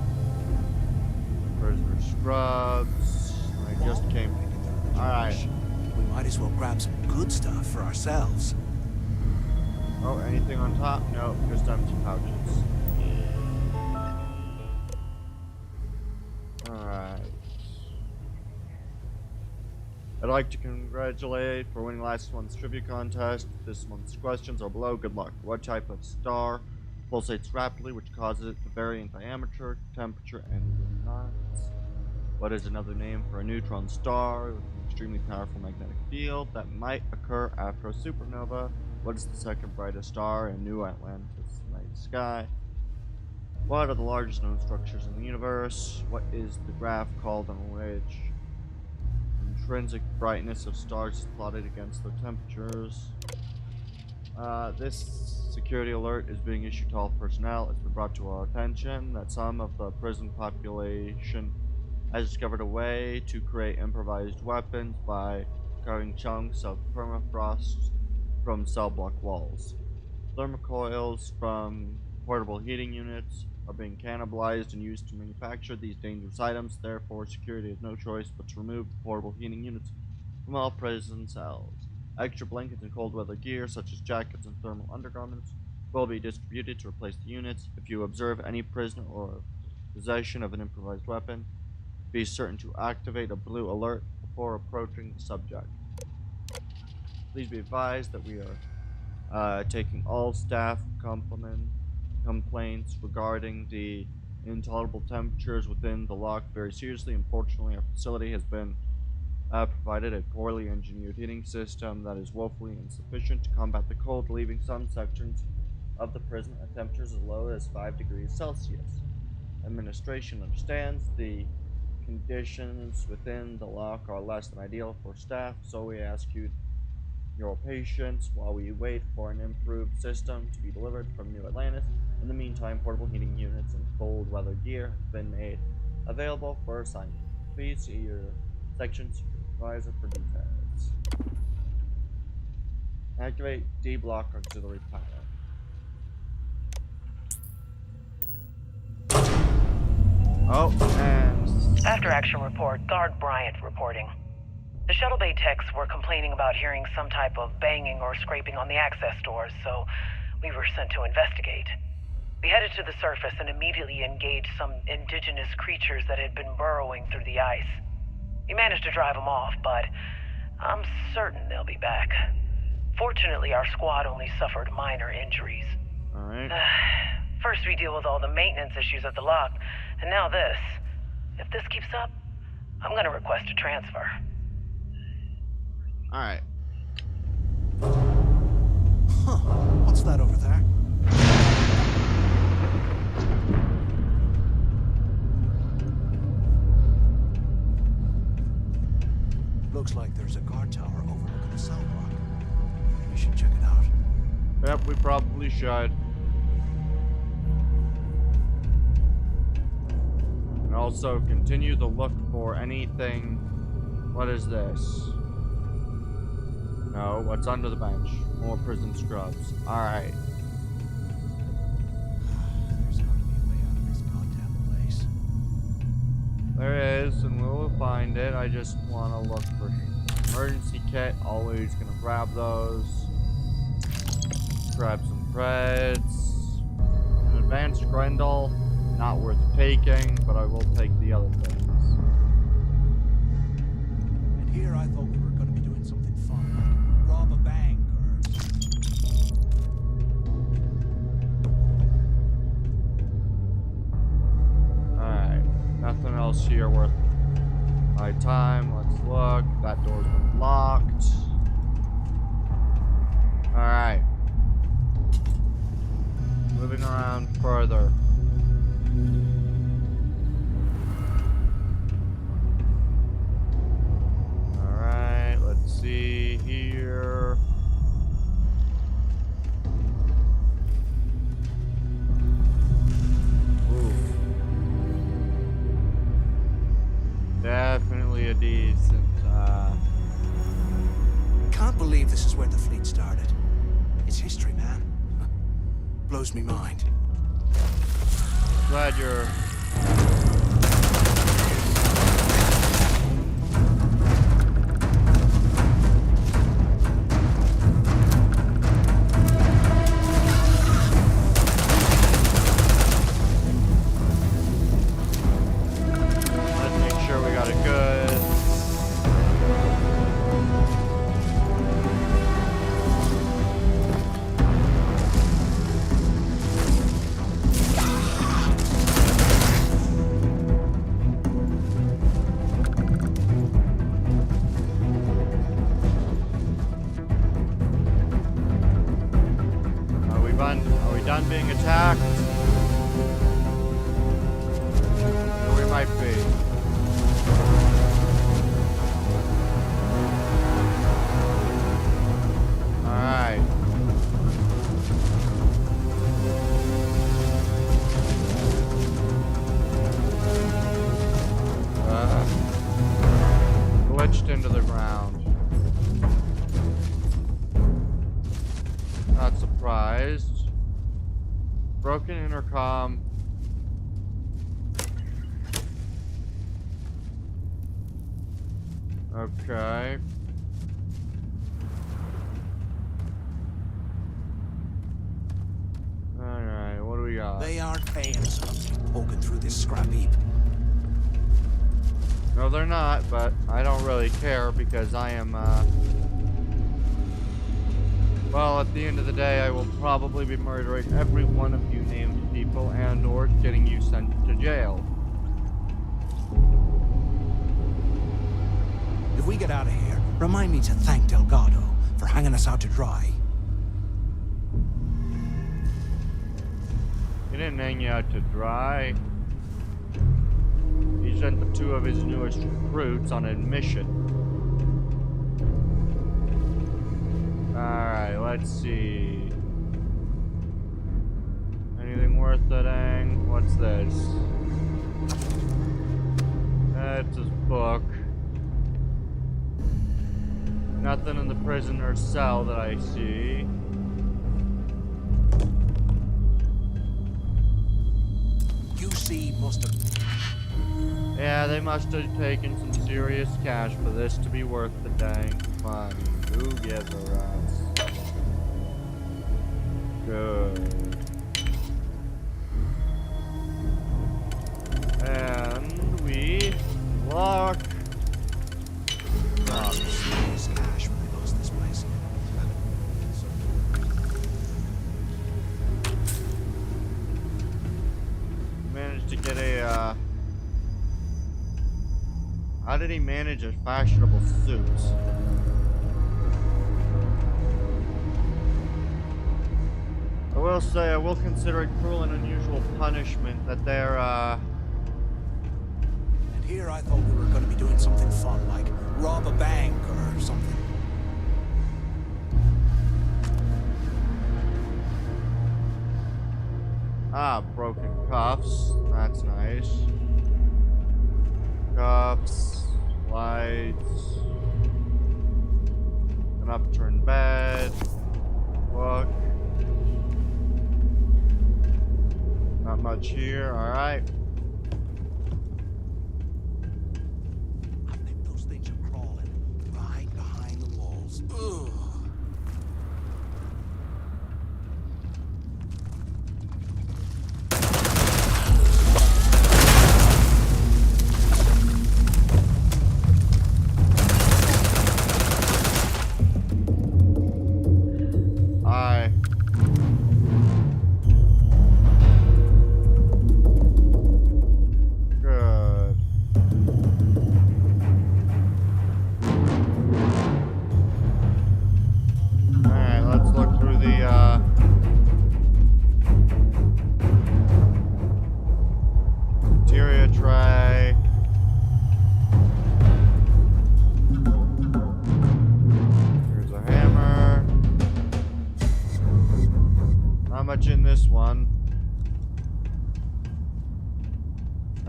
Prisoner scrubs. I just came. Alright. We might as well grab some good stuff for ourselves. Oh, anything on top? No, just empty pouches. Alright. I'd like to congratulate for winning last month's trivia contest. This month's questions are below. Good luck. What type of star pulsates rapidly, which causes it to vary in diameter, temperature, and luminosity? What is another name for a neutron star with an extremely powerful magnetic field that might occur after a supernova? What is the second brightest star in New Atlantis night sky? What are the largest known structures in the universe? What is the graph called on which intrinsic brightness of stars is plotted against their temperatures? This security alert is being issued to all personnel. It's been brought to our attention that some of the prison population has discovered a way to create improvised weapons by carving chunks of permafrost from cell block walls. Thermocoils from portable heating units are being cannibalized and used to manufacture these dangerous items. Therefore, security has no choice but to remove the portable heating units from all prison cells. Extra blankets and cold weather gear, such as jackets and thermal undergarments, will be distributed to replace the units. If you observe any prisoner or possession of an improvised weapon, be certain to activate a blue alert before approaching the subject. Please be advised that we are taking all staff complaints regarding the intolerable temperatures within the lock very seriously. Unfortunately, our facility has been provided a poorly engineered heating system that is woefully insufficient to combat the cold, leaving some sections of the prison at temperatures as low as 5 degrees Celsius. Administration understands the conditions within the lock are less than ideal for staff, so we ask you your patience while we wait for an improved system to be delivered from New Atlantis. In the meantime, portable heating units and cold weather gear have been made available for assignment. Please see your section supervisor for details. Activate D-block auxiliary power. Oh, and... After action report, Guard Bryant reporting. The shuttle bay techs were complaining about hearing some type of banging or scraping on the access doors, so we were sent to investigate. We headed to the surface and immediately engaged some indigenous creatures that had been burrowing through the ice. We managed to drive them off, but I'm certain they'll be back. Fortunately, our squad only suffered minor injuries. Alright. First we deal with all the maintenance issues at the lock, and now this. If this keeps up, I'm gonna request a transfer. Alright. Huh. What's that over there? Looks like there's a guard tower overlooking the cell block. We should check it out. Yep, we probably should. And also continue to look for anything. What is this? No, what's under the bench? More prison scrubs. Alright. There's got to be a way out of this goddamn place. There is, and we'll find it. I just want to look for emergency kit. Always gonna grab those. Grab some creds. An advanced Grendel. Not worth taking, but I will take the other things. And here I thought we were going to be doing something fun, like rob a bank or... Alright, nothing else here worth my time. Let's look. That door's been locked. Alright. Moving around further. Alright, let's see here. Ooh. Definitely a decent, Can't believe this is where the fleet started. It's history, man. Blows me mind. Glad you're... Let's make sure we got it good. Are we done being attacked? Or we might be. Alright. Glitched into the ground. Not surprised. Broken intercom. Okay. Alright, what do we got? They aren't paying something poking through this scrap heap. No, they're not, but I don't really care because I am, well, at the end of the day, I will probably be murdering every one of you named people and or getting you sent to jail. If we get out of here, remind me to thank Delgado for hanging us out to dry. He didn't hang you out to dry. He sent the two of his newest recruits on a mission. Alright, let's see. Anything worth the dang. What's this? That's his book. Nothing in the prisoner's cell that I see. UC must have... Yeah, they must have taken some serious cash for this to be worth the dang money. Who gives a rat's? Good. And we lock. Serious cash when we lost this place. Managed to get a, how did he manage a fashionable suit? I will say, I will consider it cruel and unusual punishment that they're, And here I thought we were going to be doing something fun, like rob a bank or something. Ah, broken cuffs. That's nice. Cuffs, lights, an upturned bed, book. Not much here, alright. I think those things are crawling right behind the walls. Ugh.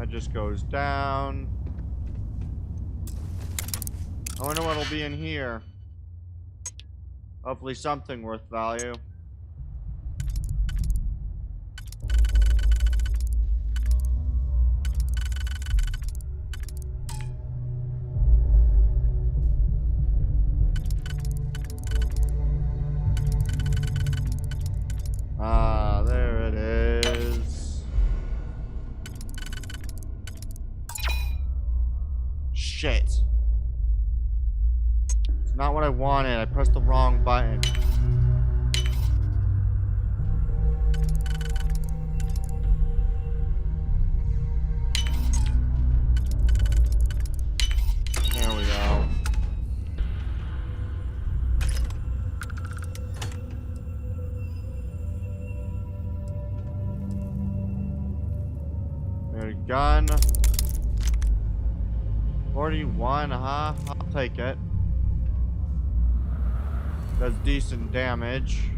Just goes down. I wonder what'll be in here. Hopefully something worth value. Ah, there it is. Shit. It's not what I wanted. I pressed the wrong button. There we go. There's a gun. 41, huh? I'll take it. Does decent damage.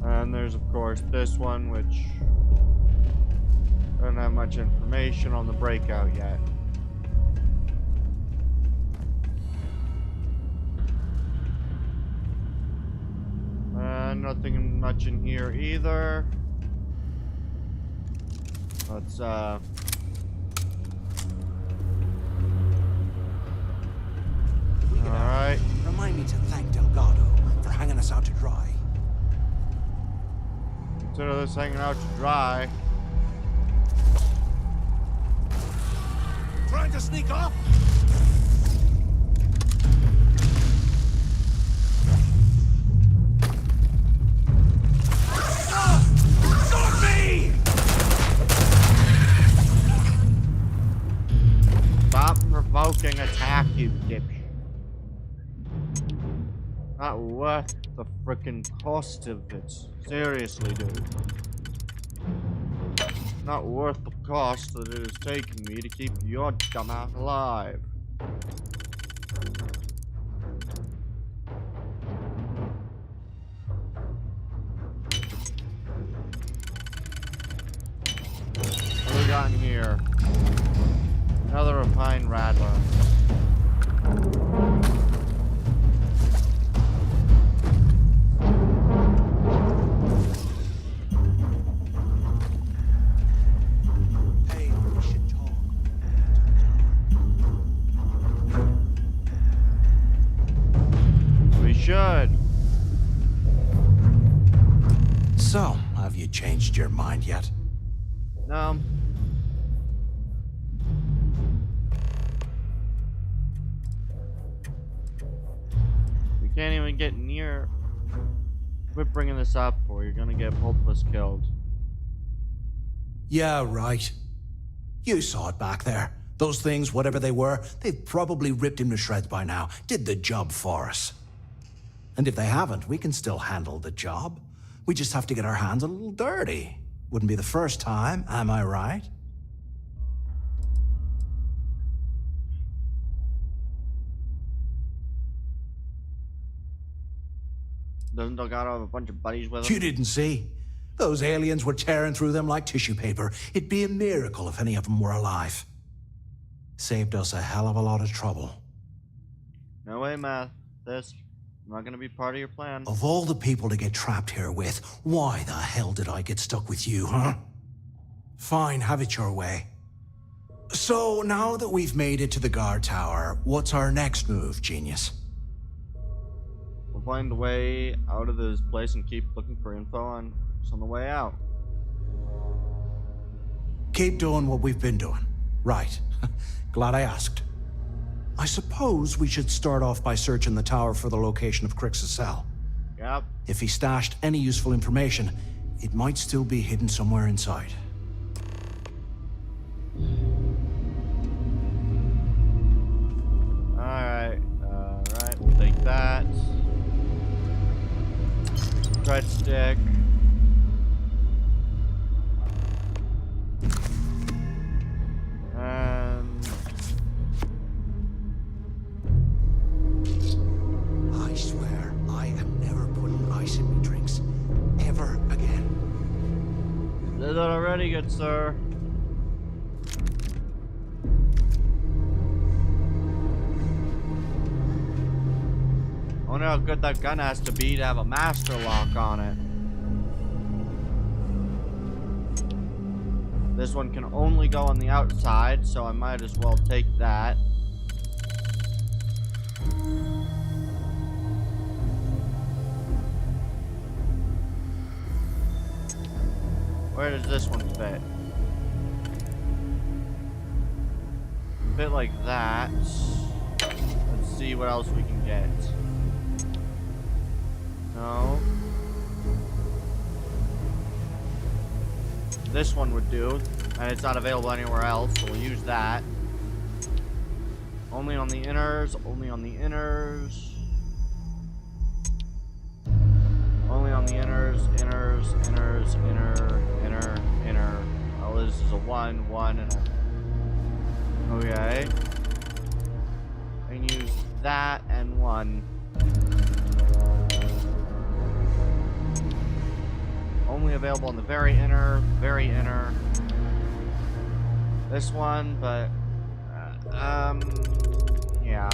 And there's, of course, this one, which doesn't have much information on the breakout yet. Nothing much in here either. Let's, alright. Remind me to thank Delgado for hanging us out to dry. Consider this hanging out to dry. Trying to sneak off? Not me! Stop provoking attack, you dipshit. Not worth the frickin' cost of it. Seriously, dude. Not worth the cost that it has taken me to keep your dumbass alive. got in here? Another refined rattler. Hey, we should talk. We should. So, have you changed your mind yet? No. We can't even get near. Quit bringing this up, or you're gonna get both of us killed. Yeah, right. You saw it back there. Those things, whatever they were, they've probably ripped him to shreds by now. Did the job for us. And if they haven't, we can still handle the job. We just have to get our hands a little dirty. Wouldn't be the first time, am I right? Doesn't Delgado have a bunch of buddies with him? You didn't see. Those aliens were tearing through them like tissue paper. It'd be a miracle if any of them were alive. Saved us a hell of a lot of trouble. No way, Matt. This, I'm not gonna be part of your plan. Of all the people to get trapped here with, why the hell did I get stuck with you, huh? Fine, have it your way. So, now that we've made it to the guard tower, what's our next move, genius? We'll find a way out of this place and keep looking for info on the way out. Keep doing what we've been doing. Right. Glad I asked. I suppose we should start off by searching the tower for the location of Crix's cell. Yep. If he stashed any useful information, it might still be hidden somewhere inside. Alright, we'll take that. Tread stick. I swear, I am never putting ice in my drinks. Ever again. Did that already, good sir. I wonder how good that gun has to be to have a master lock on it. This one can only go on the outside, so I might as well take that. Where does this one fit? Fit like that. Let's see what else we can get. No. This one would do, and it's not available anywhere else, so we'll use that. Only on the inners, only on the inners. Only on the inners, inner. Oh, this is a 1, 1, and a... Okay. And use that and 1. Only available in the very inner. This one, but yeah.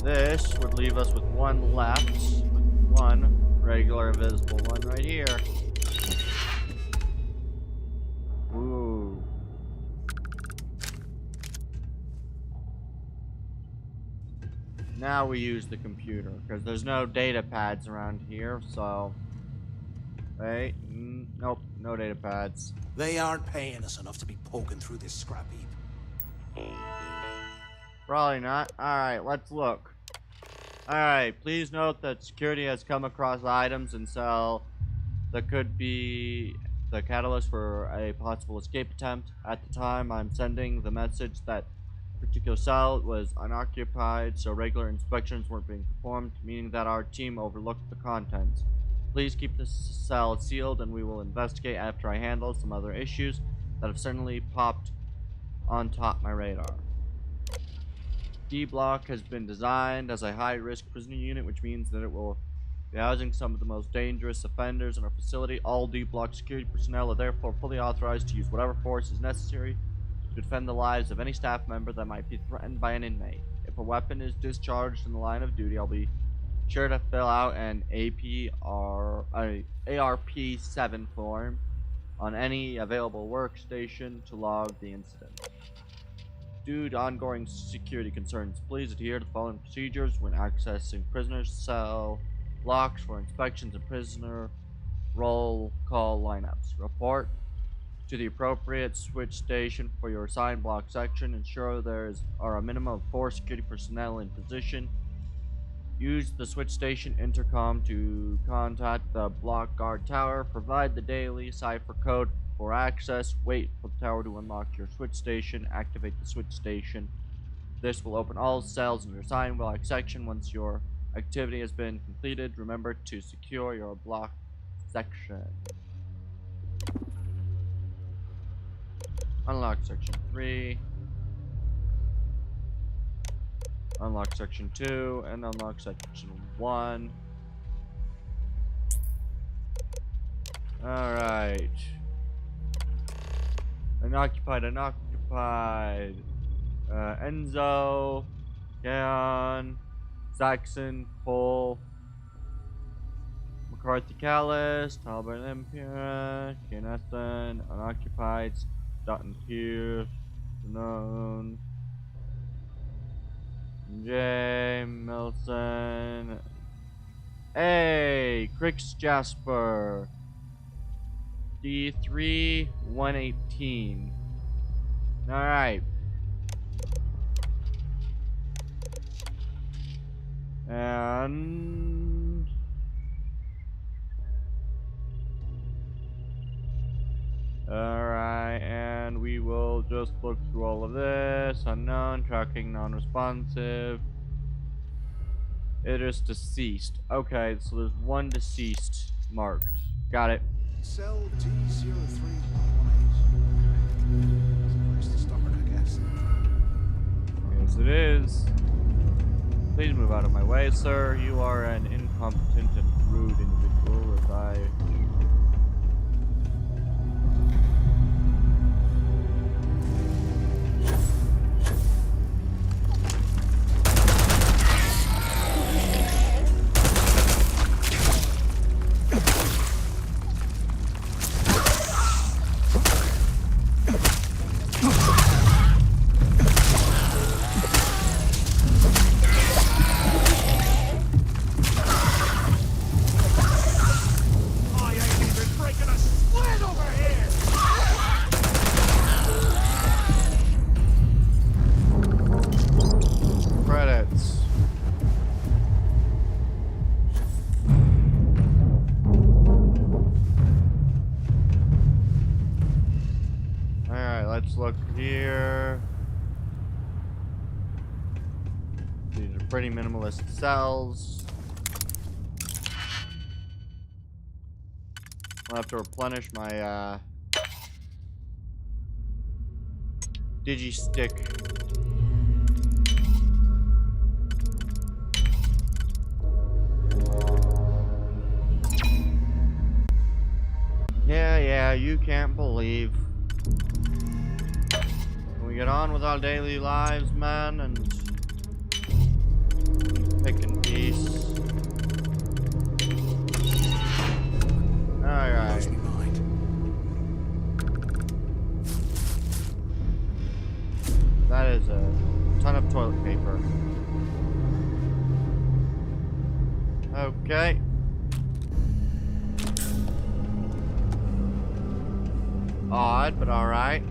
This would leave us with one left, with one regular invisible one right here. Ooh. Now we use the computer, because there's no data pads around here, so... Wait, nope, no data pads. They aren't paying us enough to be poking through this scrap heap. Probably not. Alright, let's look. Alright, please note that security has come across items in cell that could be the catalyst for a possible escape attempt. At the time, I'm sending the message that particular cell was unoccupied, so regular inspections weren't being performed, meaning that our team overlooked the contents. Please keep this cell sealed, and we will investigate after I handle some other issues that have certainly popped on top my radar. D block has been designed as a high-risk prisoner unit, which means that it will be housing some of the most dangerous offenders in our facility. All D block security personnel are therefore fully authorized to use whatever force is necessary to defend the lives of any staff member that might be threatened by an inmate. If a weapon is discharged in the line of duty, I'll be sure to fill out an ARP-7 form on any available workstation to log the incident. Due to ongoing security concerns, please adhere to the following procedures when accessing prisoners' cell blocks for inspections and prisoner roll call lineups. Report to the appropriate switch station for your assigned block section. Ensure there are a minimum of 4 security personnel in position. Use the switch station intercom to contact the block guard tower. Provide the daily cipher code for access. Wait for the tower to unlock your switch station. Activate the switch station. This will open all cells in your assigned block section. Once your activity has been completed, remember to secure your block section. Unlock section 3. Unlock section 2 and unlock section 1. Alright. Unoccupied. Enzo, Gaon, Saxon, Cole, McCarthy Callis, Talbot Olympia, Kineston, Unoccupied, Dutton Pierce, Known, Jay Milson. Hey, Crix Jasper. D3 118. Alright. And alright, and we will just look through all of this. Unknown, tracking non-responsive. It is deceased. Okay, so there's one deceased marked. Got it. Cell D0318. Place to start, I guess. Yes, it is. Please move out of my way, sir. You are an incompetent and rude individual, as I... Look here. These are pretty minimalist cells. I'll have to replenish my digi-stick. Yeah, you can't believe. We get on with our daily lives, man, and pick and piece. Alright. That is a ton of toilet paper. Okay. Odd, but alright.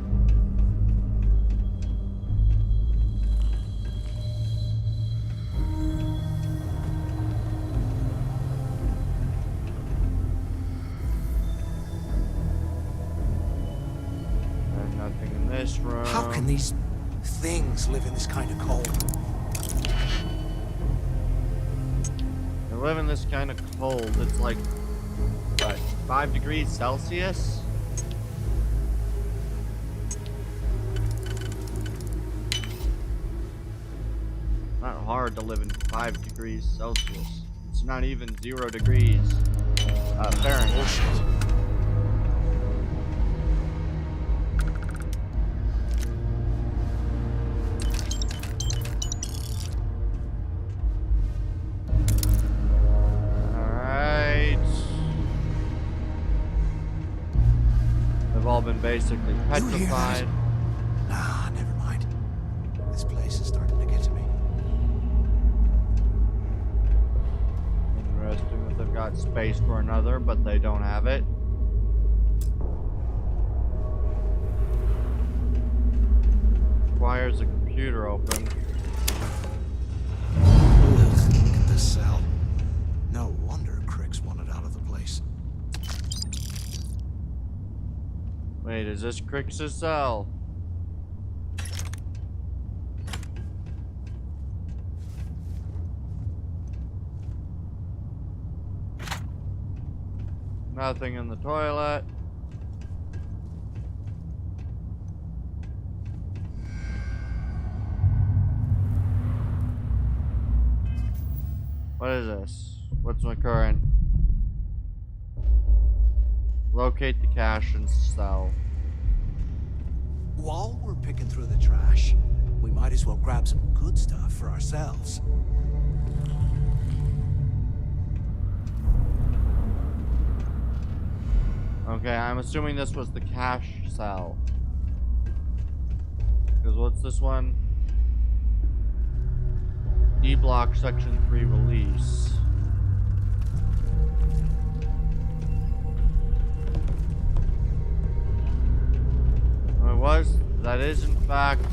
Room. How can these things live in this kind of cold? They live in this kind of cold. It's like, what, 5 degrees Celsius? hard to live in 5 degrees Celsius. It's not even 0 degrees Fahrenheit. All been basically petrified. Nah, never mind. This place is starting to get to me. Interesting that they've got space for another, but they don't have it. Requires a computer open. Ugh, look at this cell. No wonder Cricks wanted out of the place. Wait, is this Crix's cell? Nothing in the toilet. What is this? What's my current? Locate the cache and cell. While we're picking through the trash, we might as well grab some good stuff for ourselves. Okay, I'm assuming this was the cache cell. Because what's this one? D-block section 3 release. That is in fact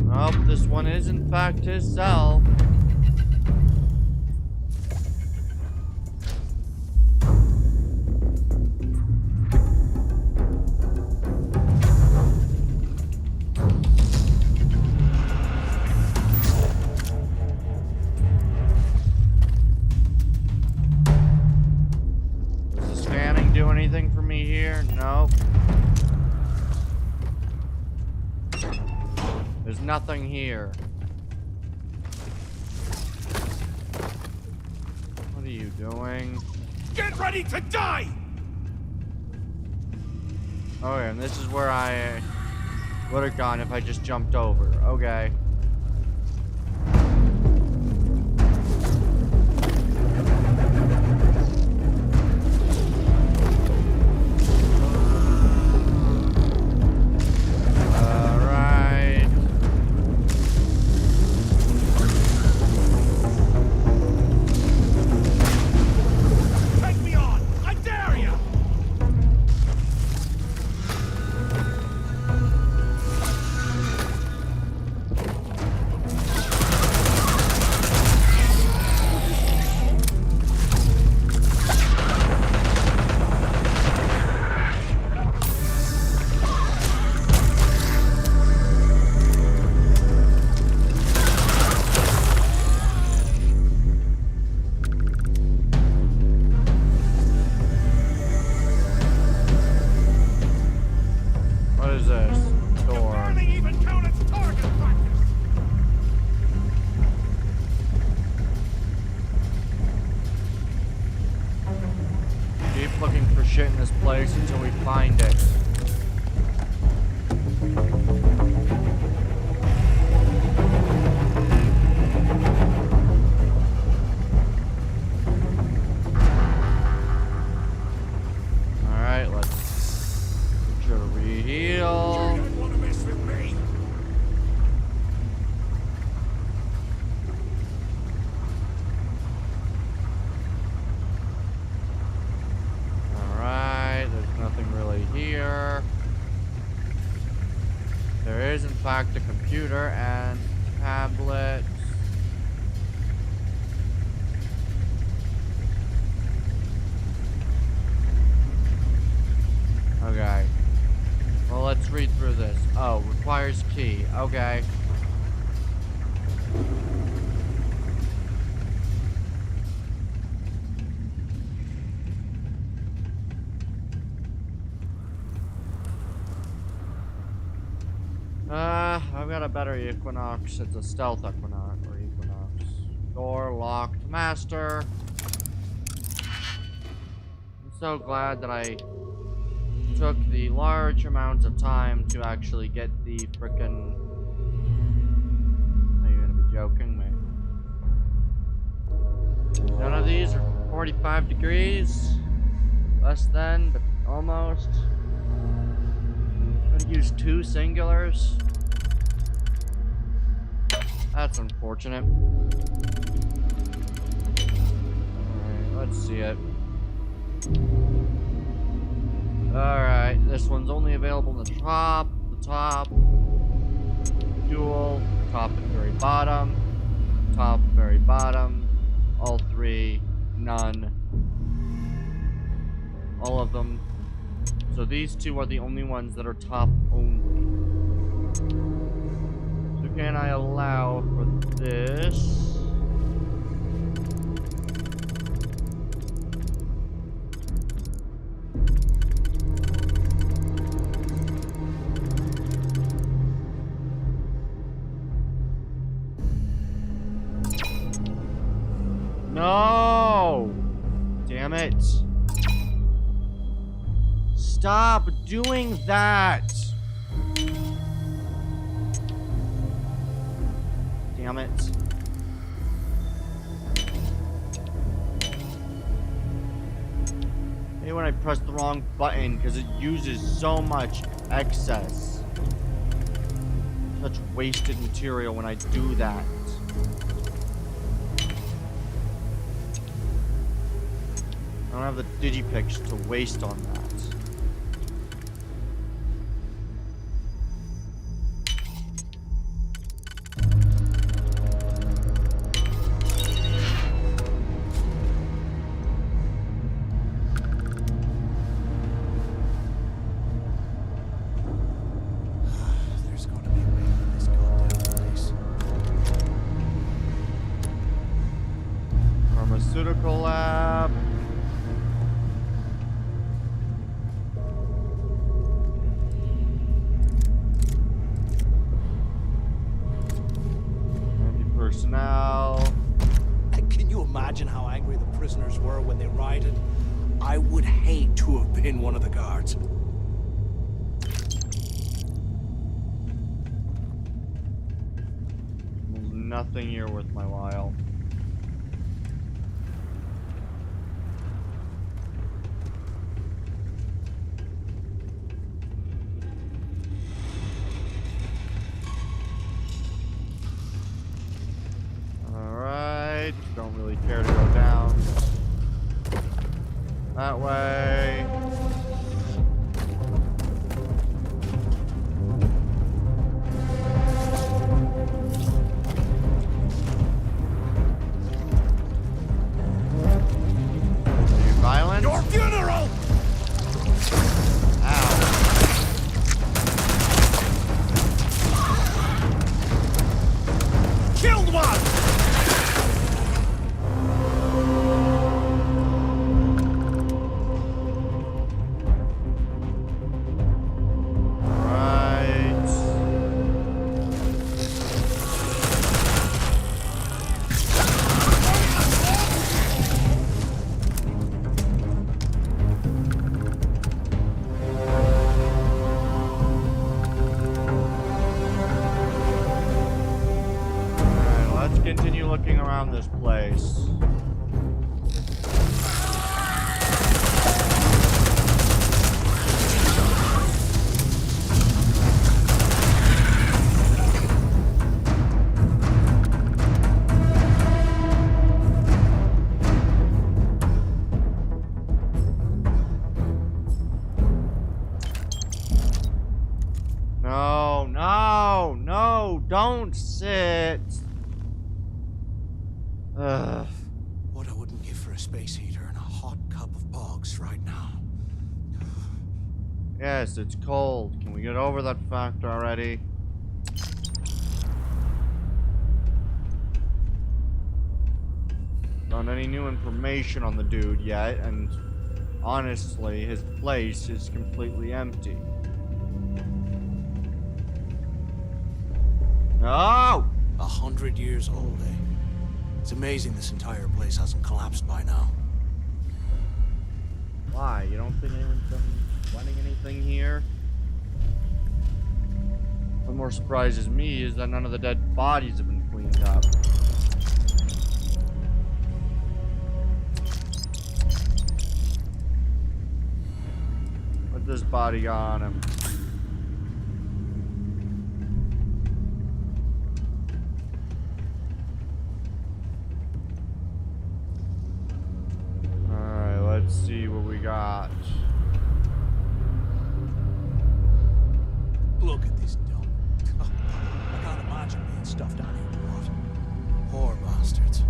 nope, this one is in fact his cell. Anything for me here? Nope. There's nothing here. What are you doing? Get ready to die! Oh yeah, and this is where I would have gone if I just jumped over. Okay. Looking for shit in this place until we find it. Alright, let's get you to re-heal. You don't want to mess with me. Here. There is in fact a computer and tablet. Okay. Well, let's read through this. Oh, requires key. Okay. better Equinox. It's a stealth Equinox or Equinox. Door locked. Master. I'm so glad that I took the large amount of time to actually get the frickin'... Are you gonna be joking me? None of these are 45 degrees. Less than, but almost. I'm gonna use 2 singulars. That's unfortunate. Alright, let's see it. Alright, this one's only available in the top, dual, top and very bottom, top, very bottom, all 3, none, all of them. So these 2 are the only ones that are top only. So can I allow for this? No! Damn it. Stop doing that! Damn it. Maybe when I press the wrong button because it uses so much excess. Such wasted material when I do that. I don't have the digipicks to waste on that. There's got to be a way out of this goddamn place. Pharmaceutical lab. Personnel. Can you imagine how angry the prisoners were when they rioted? I would hate to have been one of the guards. Nothing here worth my while. Don't really care to go down that way. Are you violent? Your funeral! Ow. Killed one! Continue looking around this place. No, no, no, don't sit. What I wouldn't give for a space heater and a hot cup of bogs right now. Yes, it's cold. Can we get over that fact already? Found any new information on the dude yet, and honestly, his place is completely empty. No! 100 years old, eh? It's amazing this entire place hasn't collapsed by now. Why? You don't think anyone's been running anything here? What more surprises me is that none of the dead bodies have been cleaned up. What's this body got on him? Alright, let's see what we got. Look at this dump. I can't imagine being stuffed down here to rot. Poor bastards.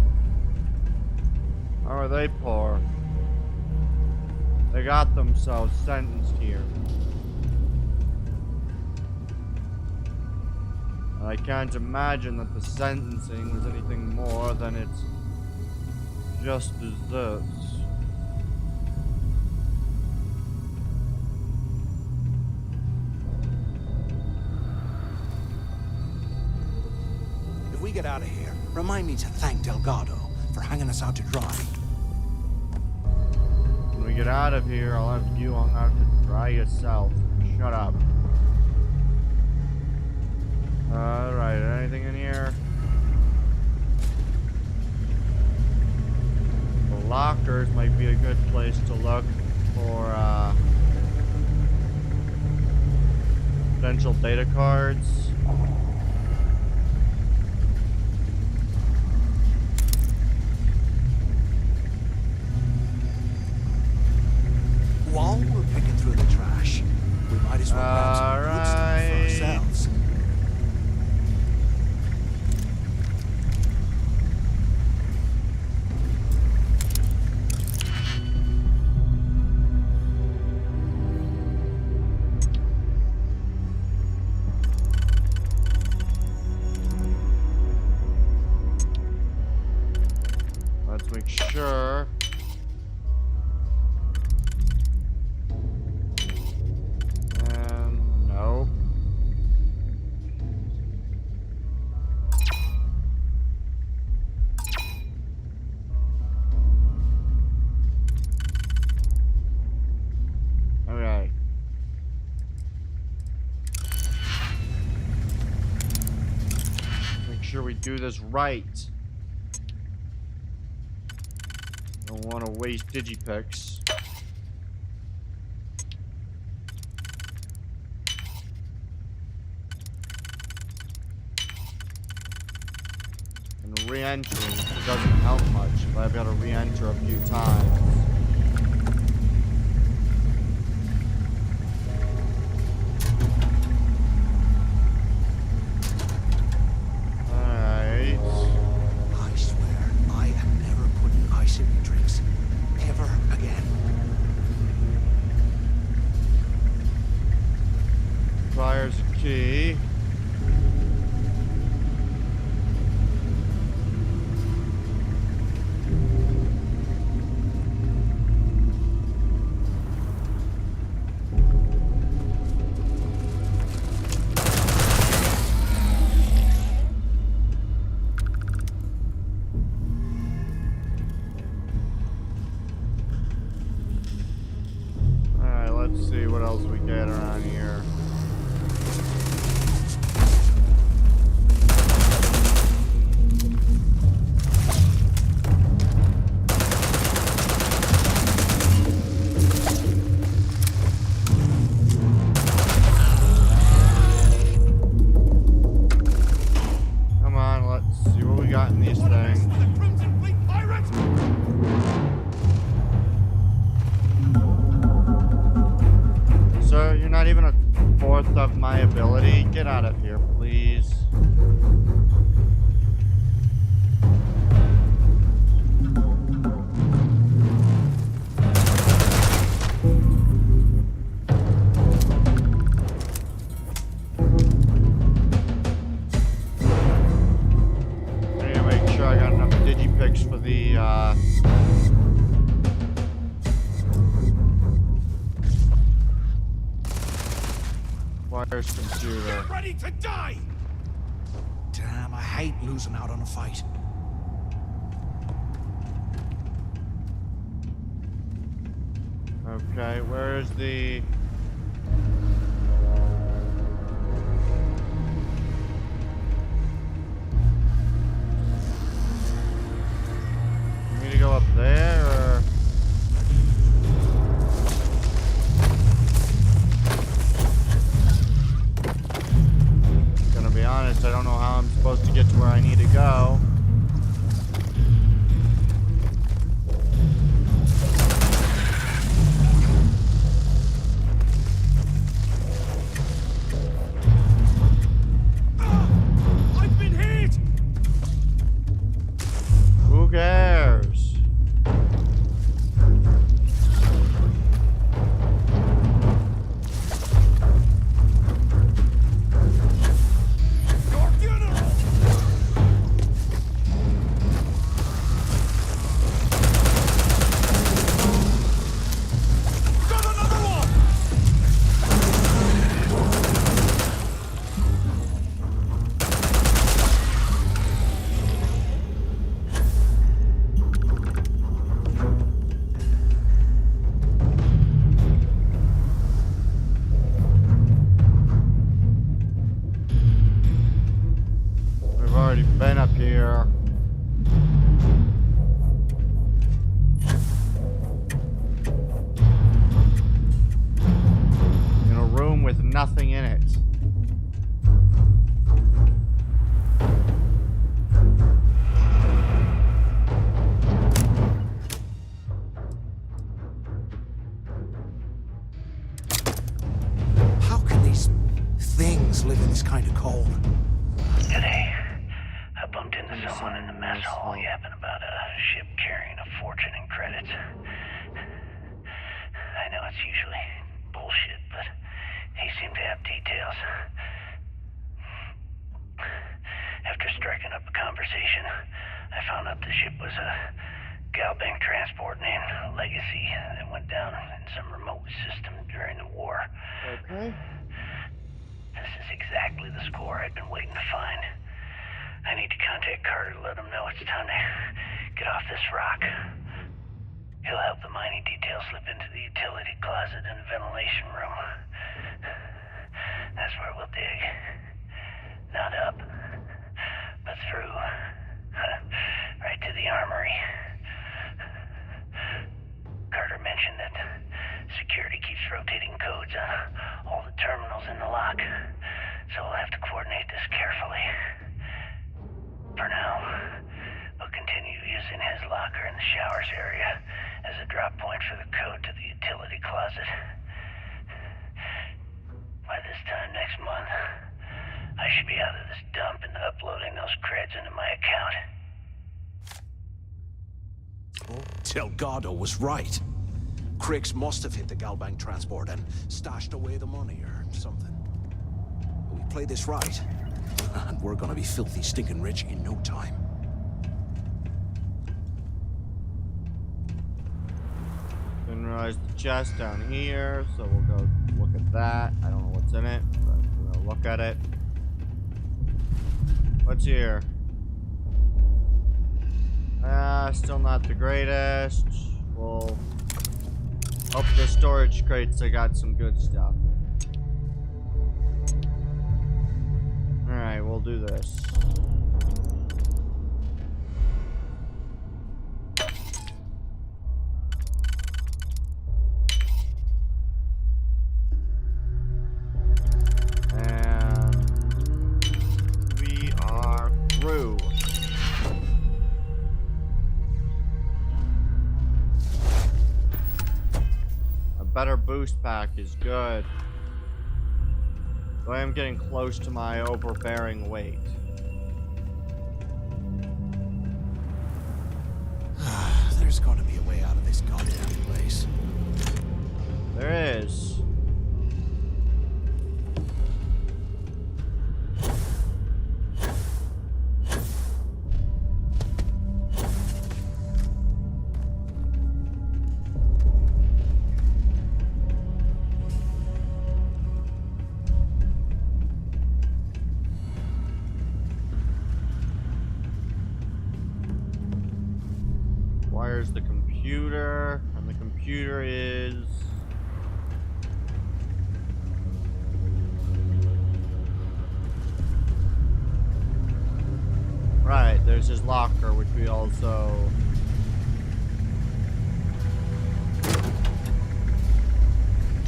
How are they poor? They got themselves sentenced here. And I can't imagine that the sentencing was anything more than it's just desserts. If we get out of here, remind me to thank Delgado for hanging us out to dry. When we get out of here, I'll have to dry yourself. Shut up. Alright, anything in here? The lockers might be a good place to look for potential data cards. While we're picking through the trash, we might as well grab some good stuff for ourselves. Let's make sure. Nope. Okay. Make sure we do this right. Don't want to waste digipicks. And re-entering doesn't help much, but I've got to re-enter a few times. Alright. I swear, I am never putting ice in my drinks. Ever again. Requires a key. Let's see what else we get around here. Come on, let's see what we got in these things. Sir, you're not even a fourth of my ability. Get out of here, please. I need to make sure I got enough digipicks for the Wires computer. Get ready to die! Damn, I hate losing out on a fight. Okay, where's the... You need to go up there, or... Gonna be honest, I don't know how I'm supposed to get to where I need to go. I've been hit! Who cares? We've already been up here. In a room with nothing in it. How can these things live in this kind of cold? Today, I bumped into someone in the mess hall yapping about a ship carrying a fortune in credits. I know it's usually bullshit, but he seemed to have details. After striking up a conversation, I found out the ship was a Galbank transport named Legacy that went down in some remote system during the war. Okay. This is exactly the score I'd been waiting to find. I need to contact Carter to let him know it's time to get off this rock. He'll help the mining details slip into the utility closet in the ventilation room. That's where we'll dig. Not up, but through. Right to the armory. Carter mentioned that security keeps rotating codes on all the terminals in the lock, so we'll have to coordinate this carefully. For now, we'll continue using his locker in the showers area as a drop point for the code to the utility closet. By this time next month, I should be out of this dump and uploading those creds into my account. Delgado was right. Cricks must have hit the Galbank transport and stashed away the money or something. We play this right, and we're gonna be filthy stinking rich in no time. Didn't realize the chest down here, so we'll go look at that. I don't know what's in it, but we're gonna look at it. What's here? Still not the greatest. We'll hope the storage crates, they got some good stuff. Alright, we'll do this. And we are through. A better boost pack is good. So I am getting close to my overbearing weight. There's gotta be a way out of this goddamn place. There is. there's the computer, and the computer is... Right, there's his locker, which we also...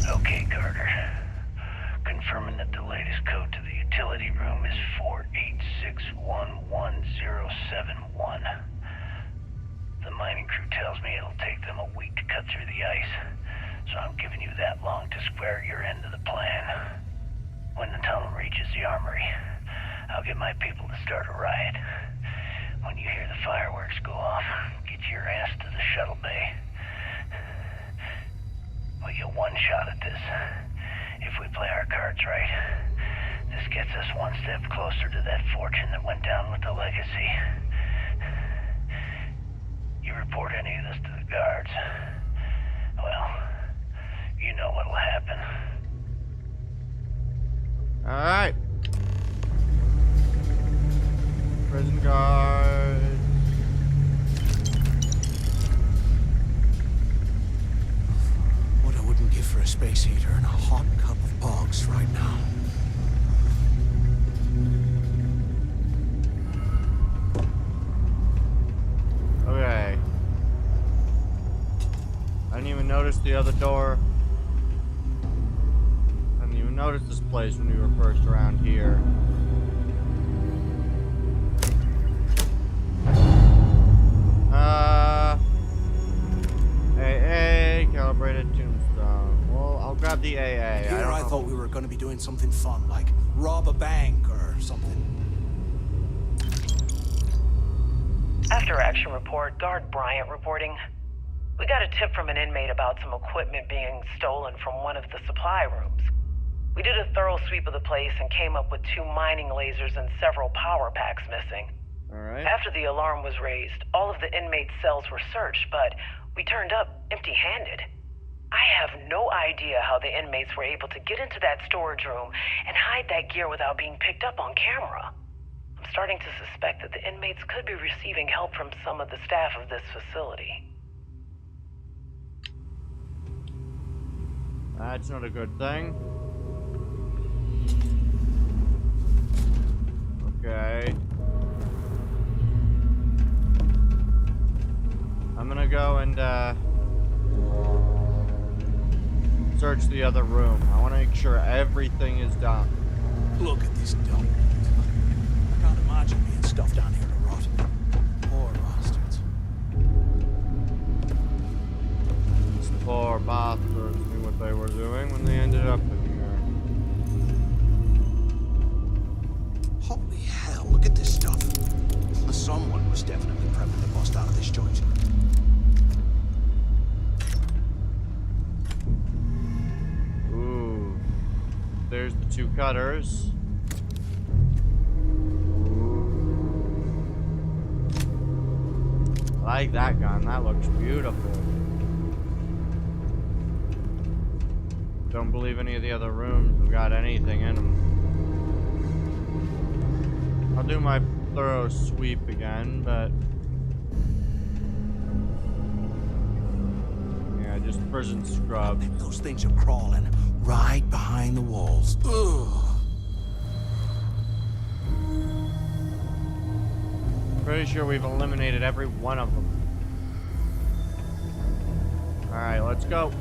Okay, Carter. Confirming that the latest code to the utility room is 486111071. The mining crew tells me it'll take them a week to cut through the ice, so I'm giving you that long to square your end of the plan. When the tunnel reaches the armory, I'll get my people to start a riot. When you hear the fireworks go off, get your ass to the shuttle bay. We get one shot at this. If we play our cards right, this gets us one step closer to that fortune that went down with the legacy. You report any of this to the guards, well, you know what'll happen. Alright. Prison guard. What I wouldn't give for a space heater and a hot cup of bogs right now. Okay. I didn't even notice the other door. I didn't even notice this place when we were first around here. AA, calibrated tombstone. Well, I'll grab the AA. Here I thought we were going to be doing something fun, like rob a bank or something. After action report, Guard Bryant reporting. We got a tip from an inmate about some equipment being stolen from one of the supply rooms. We did a thorough sweep of the place and came up with 2 mining lasers and several power packs missing. Alright. After the alarm was raised, all of the inmates' cells were searched, but we turned up empty-handed. I have no idea how the inmates were able to get into that storage room and hide that gear without being picked up on camera. I'm starting to suspect that the inmates could be receiving help from some of the staff of this facility. That's not a good thing. Okay. I'm gonna go and search the other room. I want to make sure everything is done. Look at this dump. I can't imagine being stuffed down here to rot. Poor bastards. These poor bastards knew what they were doing when they ended up in here. Holy hell, look at this stuff. Someone was definitely prepping to bust out of this joint. Ooh. There's the 2 cutters. I like that gun. That looks beautiful. Don't believe any of the other rooms have got anything in them. I'll do my thorough sweep again, but yeah, just prison scrub. Those things are crawling right behind the walls. Ugh. Pretty sure we've eliminated every one of them. Alright, let's go.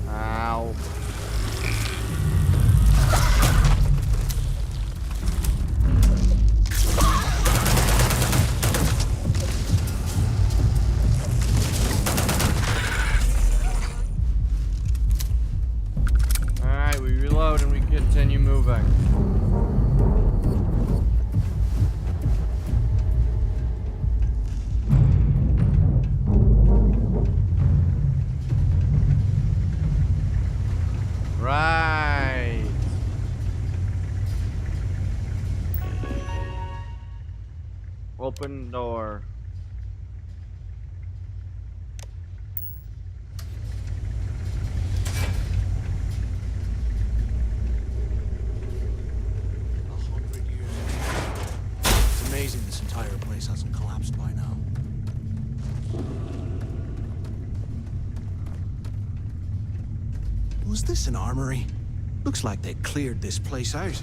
Ow. Alright, we reload and we continue moving. Right. Open door. amazing this entire place hasn't collapsed by now. Was this an armory? Looks like they cleared this place out.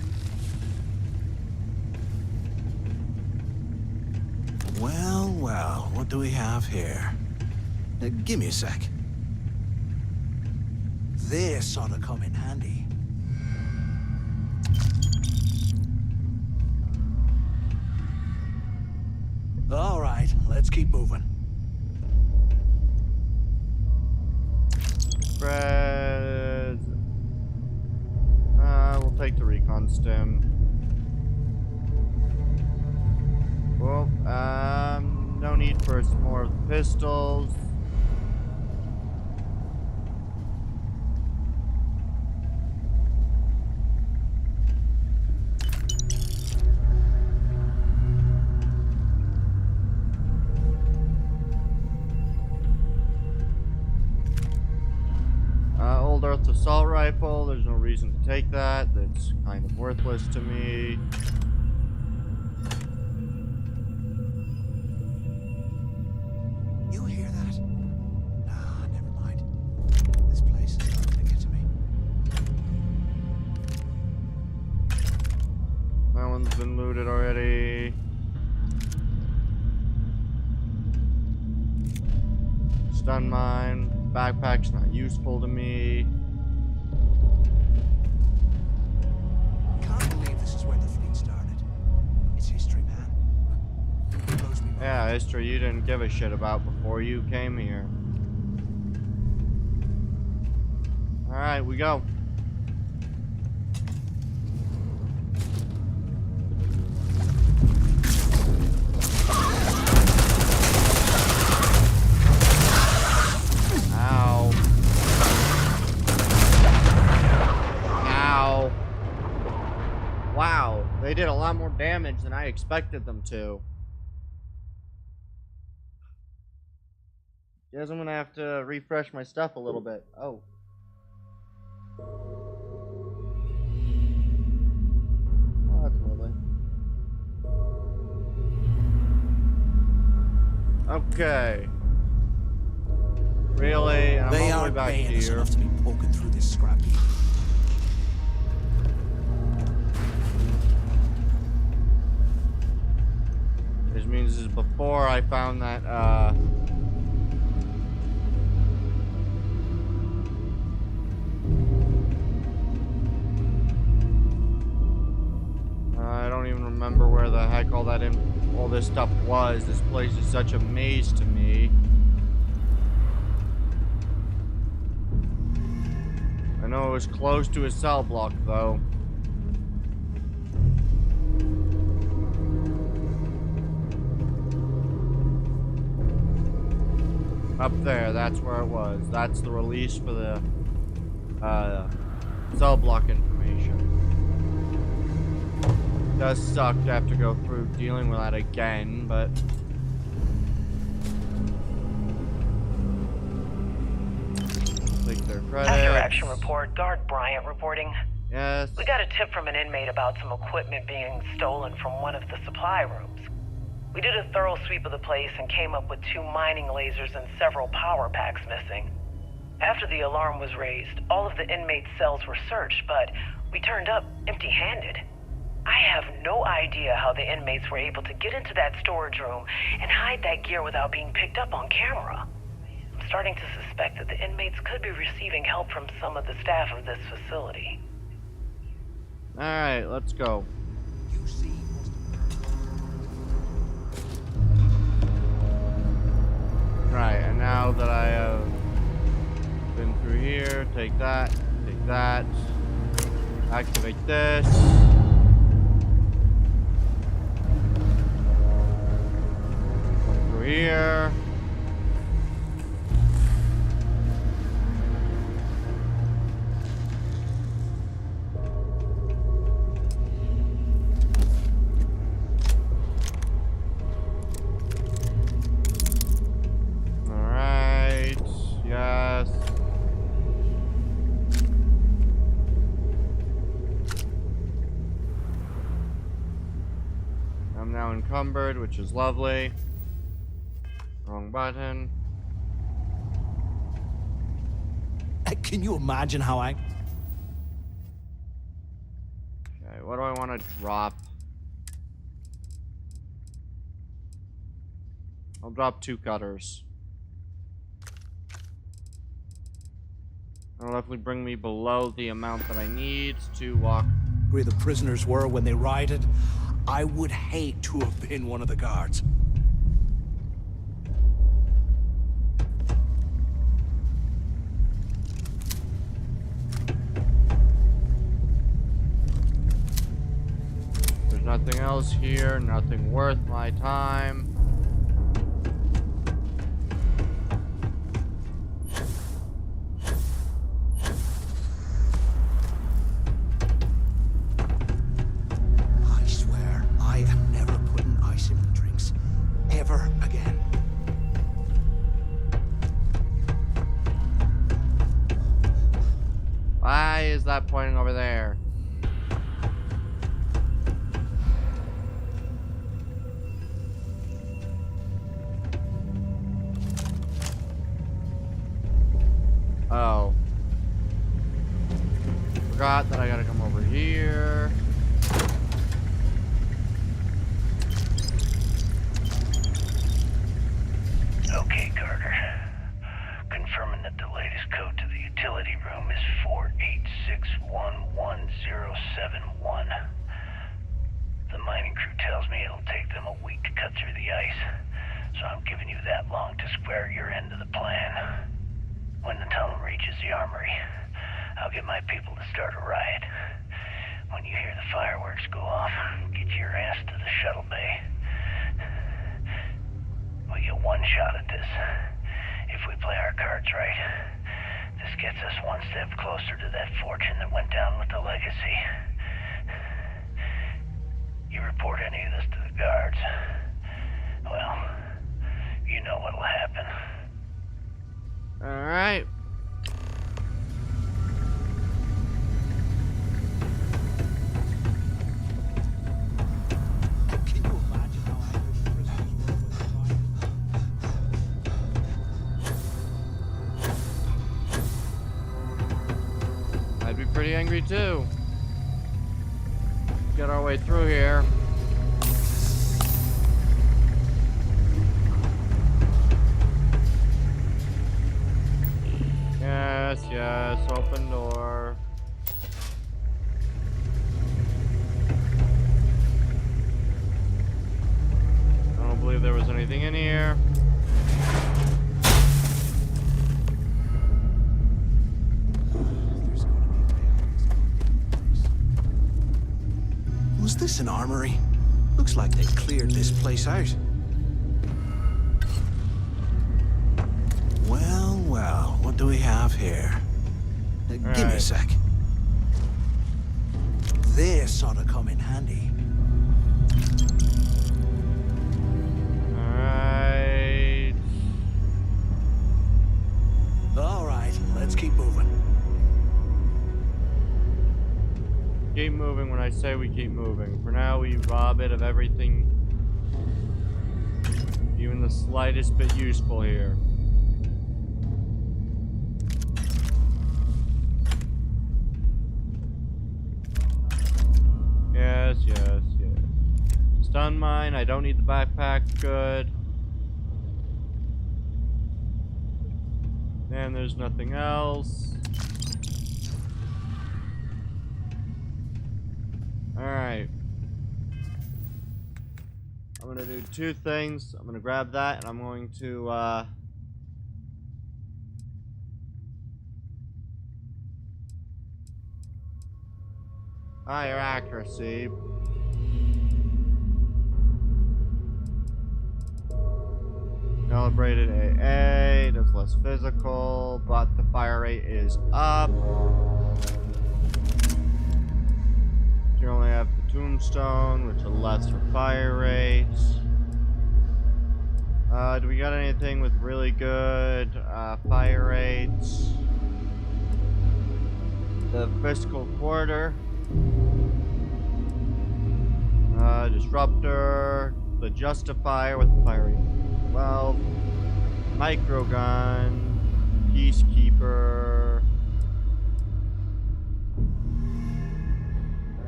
Well, well, what do we have here? Give me a sec. This ought to come in handy. All right, let's keep moving. Fred. We'll take the recon stim. Well, no need for some more of the pistols. Old Earth assault rifle. There's no reason to take that. That's kind of worthless to me. You hear that? Ah, never mind. This place is not gonna get to me. That one's been looted already. Stun mine. Backpack's not useful to me. Can't believe this is where the fleet started. It's history, man. Blows me mind. Yeah, history you didn't give a shit about before you came here. Alright, we go. They did a lot more damage than I expected them to. Guess I'm gonna have to refresh my stuff a little bit. Oh. Oh, that's lovely. Okay. Really? I'm They all the way aren't back paying us here. enough to be poking through this scrap heap. Which means this is before I found that, I don't even remember where the heck all this stuff was. This place is such a maze to me. I know it was close to a cell block, though. Up there, that's where it was. That's the release for the cell block information. Does suck to have to go through dealing with that again, but take their credits. After action report, Guard Bryant reporting. Yes. We got a tip from an inmate about some equipment being stolen from one of the supply rooms. We did a thorough sweep of the place and came up with 2 mining lasers and several power packs missing. After the alarm was raised, all of the inmates' cells were searched, but we turned up empty-handed. I have no idea how the inmates were able to get into that storage room and hide that gear without being picked up on camera. I'm starting to suspect that the inmates could be receiving help from some of the staff of this facility. Alright, let's go. You see. Right, and now that I have been through here, take that, activate this. Come through here. Yes. now encumbered, which is lovely. Wrong button. Can you imagine how I... Okay, what do I want to drop? I'll drop 2 cutters. That'll definitely bring me below the amount that I need to walk. Where the prisoners were when they rioted, I would hate to have been one of the guards. There's nothing else here, nothing worth my time. I swear, I am never putting ice in my drinks. Ever again. Why is that pointing over there? Oh. Forgot that I gotta come over here. Okay, Carter. Confirming that the latest code to the utility room is 486111071. The mining crew tells me it'll take them a week to cut through the ice, so I'm giving you that long to square your end of the plan. When the tunnel reaches the armory, I'll get my people to start a riot. When you hear the fireworks go off, get your ass to the shuttle bay. We get one shot at this. If we play our cards right, this gets us one step closer to that fortune that went down with the legacy. You report any of this to the guards, well, you know what'll happen. Alright. Can you imagine how angry the prisoners were when they rioted? I'd be pretty angry too. Get our way through here. Yes, yes, open door. I don't believe there was anything in here. Was this an armory? Looks like they cleared this place out. Well, well, what do we have here? Give me a right. sec. This ought to come in handy. Alright. All right, let's keep moving. Keep moving when I say we keep moving. For now, we rob it of everything, even the slightest bit useful here. Yes, yes, yes. Stun mine. I don't need the backpack. Good. And there's nothing else. Alright. I'm gonna do 2 things. I'm gonna grab that and I'm going to higher accuracy. Calibrated AA, does less physical, but the fire rate is up. You only have the tombstone, which are less for fire rates. Do we got anything with really good fire rates? The fiscal quarter. Disruptor. Justifier with firing 12. Microgun. Peacekeeper.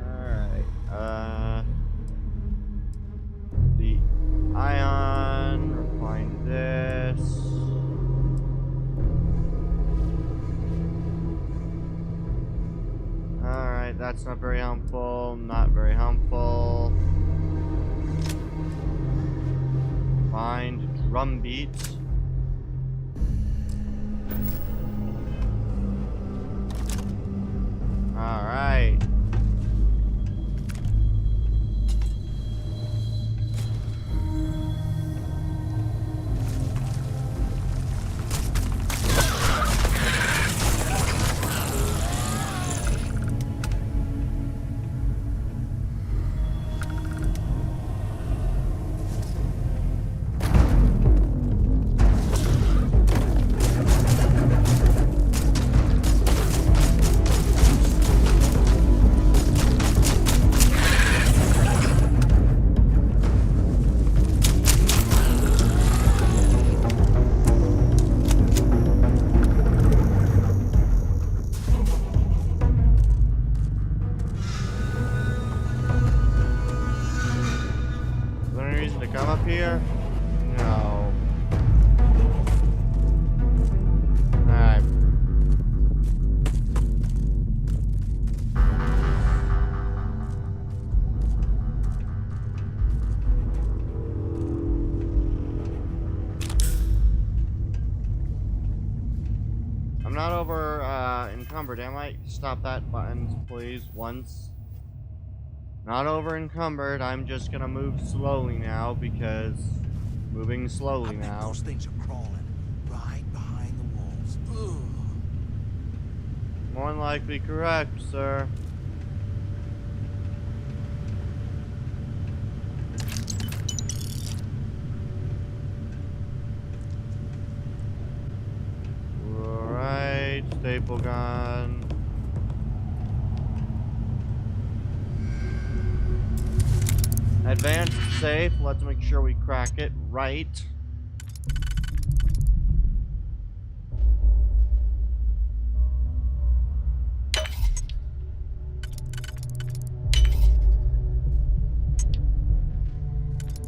Alright. The ion. Refine this. Alright, that's not very helpful. Not very helpful. Find drum beats. Alright. Come up here? No. Alright. I'm not over encumbered, am I? Stop that button, please, once. Not over encumbered, I'm just gonna move slowly now because moving slowly now. Those things are crawling right behind the walls. Ugh. More than likely correct, sir. Alright, staple gun. Advanced safe. Let's make sure we crack it right.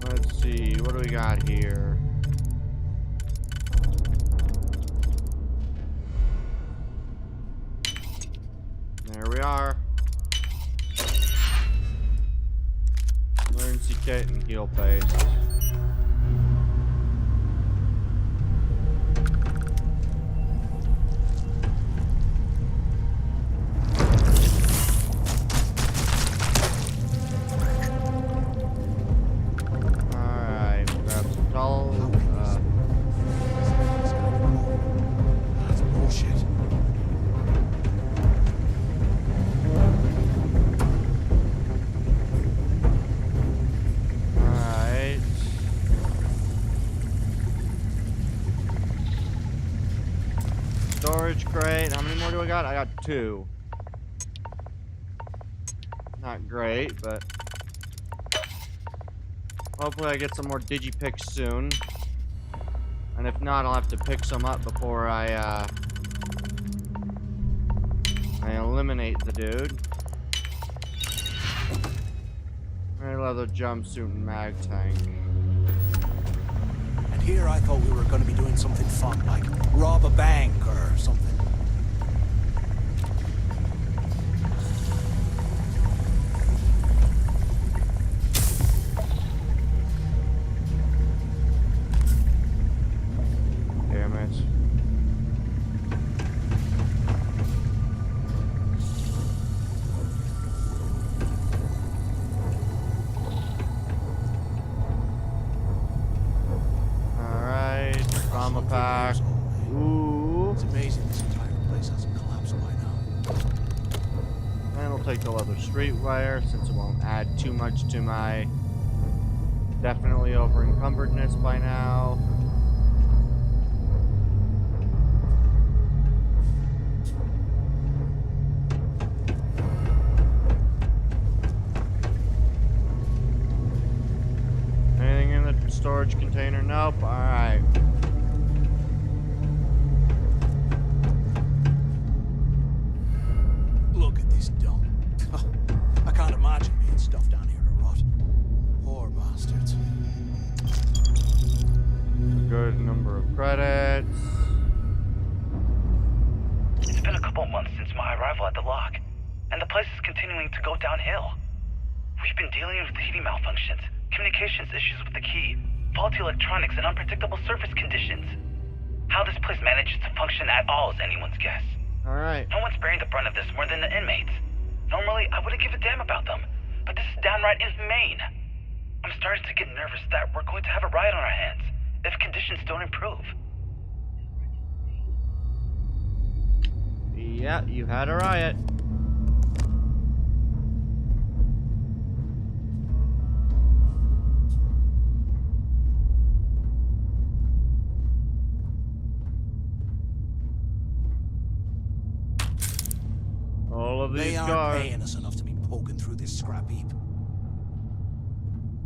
Let's see. What do we got here? There we are. Emergency kit and heal paste. Alright, grab some towels. That's bullshit. Storage crate. How many more do I got? I got 2. Not great, but hopefully I get some more digipicks soon. And if not, I'll have to pick some up before I eliminate the dude. Red leather jumpsuit and mag tank. And here I thought we were going to be doing something fun, like rob a bank or something. Damn it. Trauma pack. Ooh. It's amazing this entire place hasn't collapsed by now. And we'll take the leather streetwear since it won't add too much to my definitely over encumberdness by now. Anything in storage container? Nope. Alright. Look at this dump. I can't imagine being stuffed down here to rot. Poor bastards. A good number of credits. It's been a couple months since my arrival at the lock, and the place is continuing to go downhill. We've been dealing with heating malfunctions, communications issues with the key, faulty electronics, and unpredictable surface conditions. How this place manages to function at all is anyone's guess. Alright. No one's bearing the brunt of this more than the inmates. Normally, I wouldn't give a damn about them, but this is downright inhumane. I'm starting to get nervous that we're going to have a riot on our hands if conditions don't improve. Yeah, you had a riot. All of these They aren't guards. paying us enough to be poking through this scrap heap.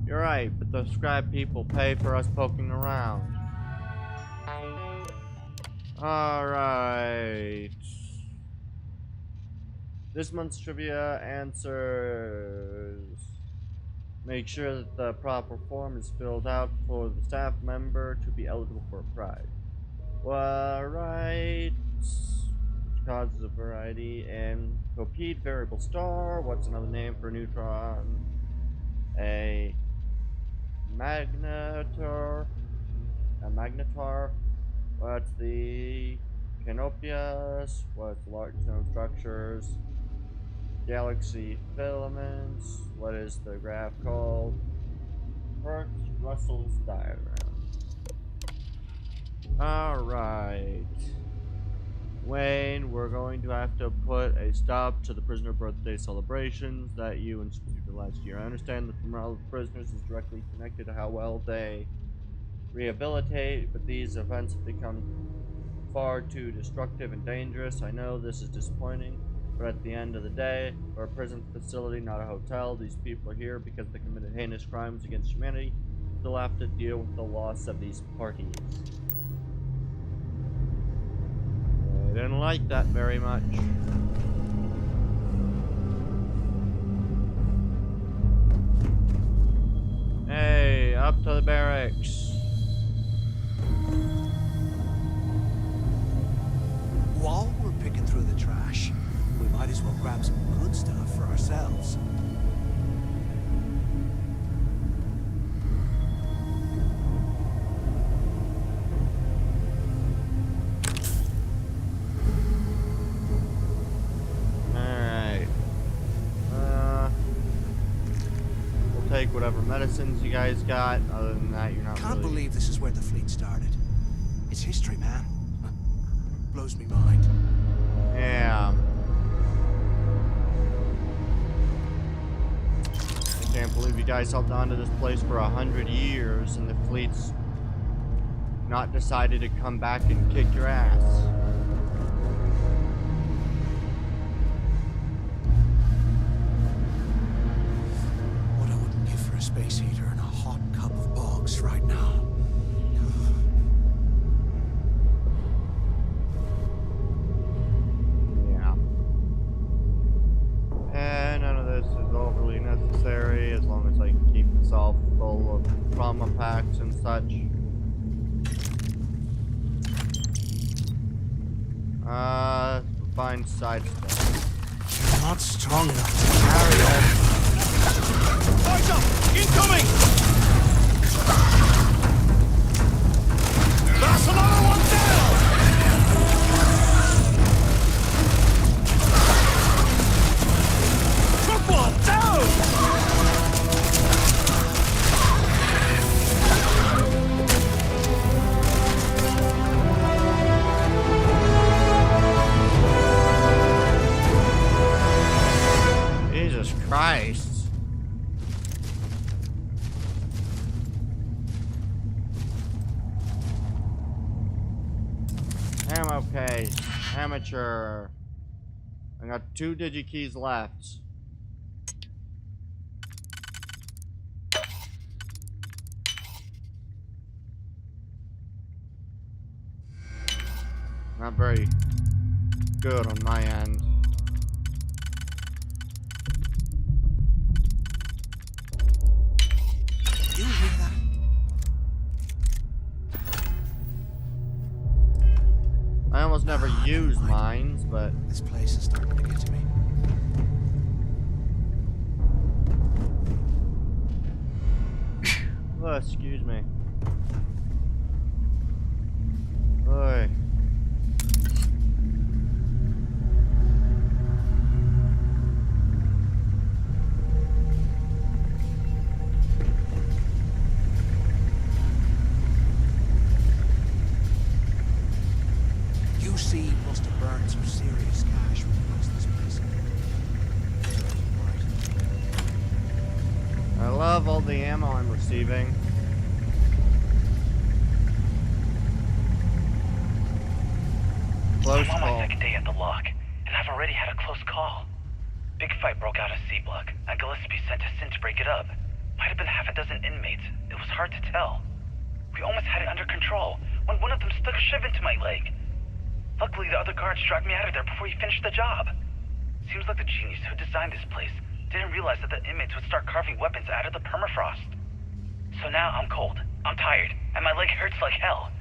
You're right, but the scrap people pay for us poking around. Alright. This month's trivia answers. Make sure that the proper form is filled out for the staff member to be eligible for a prize. Alright. Causes a variety and copied variable star. What's another name for a neutron? A magnetar. A magnetar. What's the canopias? What's large known structures? Galaxy filaments. What is the graph called? Hertz-Russell's diagram. Alright. Wayne, we're going to have to put a stop to the prisoner birthday celebrations that you instituted last year. I understand that the morale of the prisoners is directly connected to how well they rehabilitate, but these events have become far too destructive and dangerous. I know this is disappointing, but at the end of the day, we're a prison facility, not a hotel. These people are here because they committed heinous crimes against humanity. They'll have to deal with the loss of these parties. They didn't like that very much. Hey, up to the barracks. While we're picking through the trash, we might as well grab some good stuff for ourselves. Take whatever medicines you guys got. Other than that, you're not Can't really... believe this is where the fleet started. It's history, man. Blows me mind. Yeah. I can't believe you guys held on to this place for 100 years and the fleet's not decided to come back and kick your ass. Space heater and a hot cup of bogs right now. Yeah. And none of this is overly necessary as long as I can keep myself full of trauma packs and such. Find side stuff. You're not strong enough to carry on. Eyes up! Incoming! That's another one down! Took one down! Jesus Christ. Ammo case. Amateur. I got 2 digikeys left. Not very good on my end. You hear that? I almost never use mines, but this place is starting to get to me. Oh, excuse me. Oi. UC must have burned some serious cash when he lost this place. I love all the ammo I'm receiving. Close I'm on call. my second day at the lock, and I've already had a close call. Big fight broke out at C Block, and Gillespie sent us in to break it up. Might have been half a dozen inmates. It was hard to tell. We almost had it under control when one of them stuck a shiv into my leg. Luckily, the other guards dragged me out of there before he finished the job. Seems like the genius who designed this place didn't realize that the inmates would start carving weapons out of the permafrost. So now I'm cold, I'm tired, and my leg hurts like hell.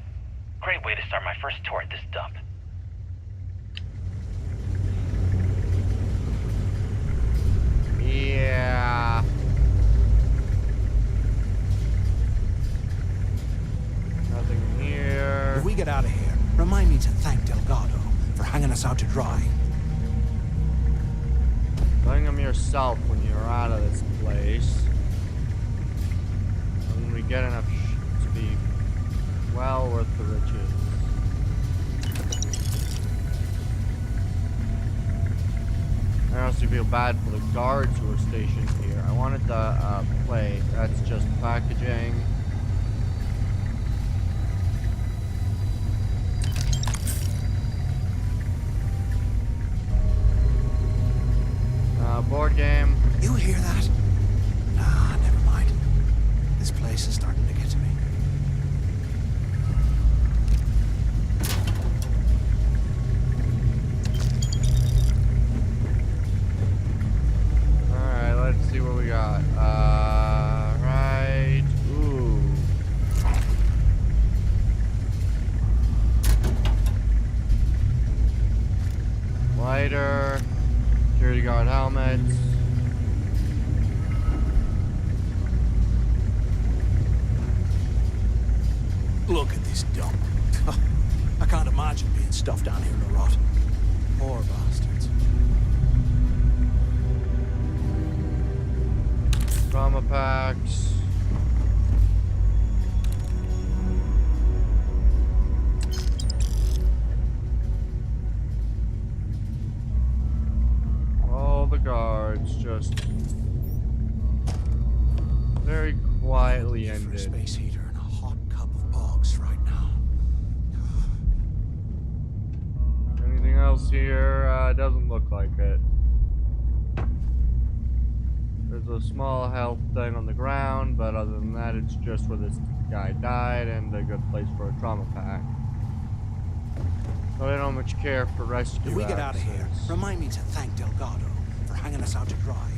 Great way to start my first tour at this dump. Yeah. Nothing here. If we get out of here, remind me to thank Delgado for hanging us out to dry. Thank him yourself when you're out of this place. When we get enough to be well worth the riches. I honestly feel bad for the guards who are stationed here. I wanted the plate. That's just packaging. Board game. You hear that? Ah, never mind. This place is starting to get to me. Alright, let's see what we got. Right. Ooh. Lighter. Security guard helmets. Look at this dump. I can't imagine being stuffed down here in the rot. Poor bastards. Trauma packs. All the guards just very quietly ended. For a space heater and a hot cup of bogs right now. Anything else here? Doesn't look like it. There's a small health thing on the ground, but other than that, it's just where this guy died and a good place for a trauma pack. So I don't much care for rescue. If we get out of here, access. remind me to thank Delgado for hanging us out to dry.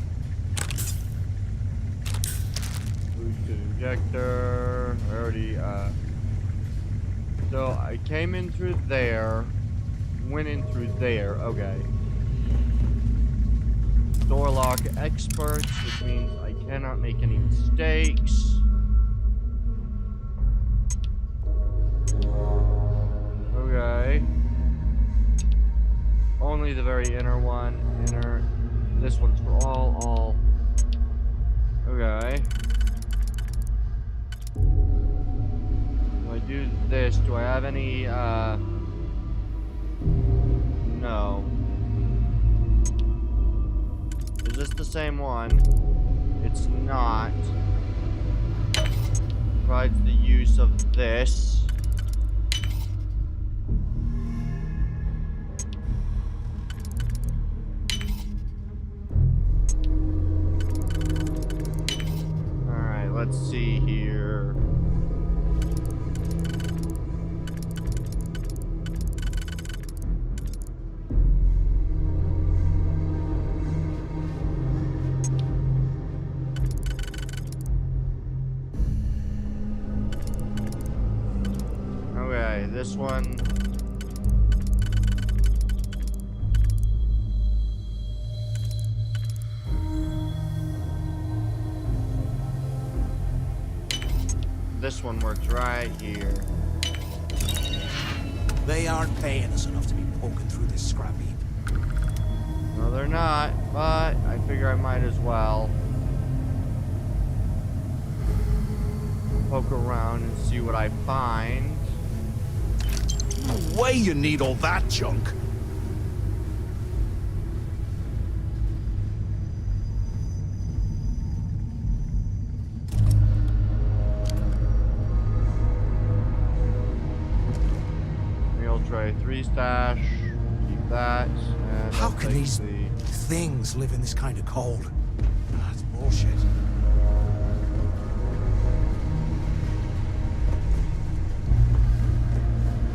Boosted injector. I already, So I came in through there, went in through there. Okay. Door lock experts, which means I cannot make any mistakes. Okay. Only the very inner one. Inner. This one's for all. Okay. Do I do this? Do I have any, No. Is this the same one? It's not. Provides the use of this. Alright, let's see here. Okay, this one. This one works right here. They aren't paying us enough to be poking through this scrap heap. No, they're not, but I figure I might as well poke around and see what I find. No way you need all that junk. Meal tray, 3 stash. Keep that. And How I'll can take these things live in this kind of cold? That's bullshit.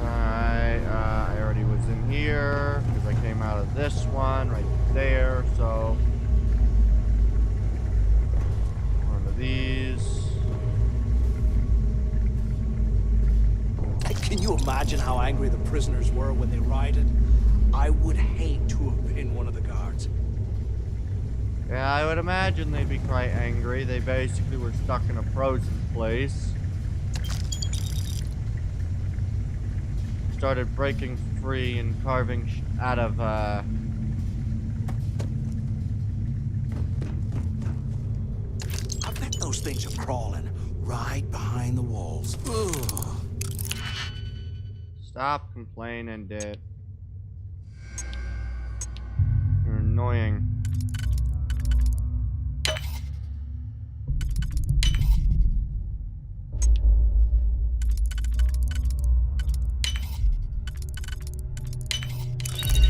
I already was in here because I came out of this one right there. So one of these. Can you imagine how angry the prisoners were when they rioted? I would hate to have been one of the guards. Yeah, I would imagine they'd be quite angry. They basically were stuck in a frozen place. Started breaking free and carving out of, I bet those things are crawling right behind the walls. Ugh. Stop complaining, dude. You're annoying.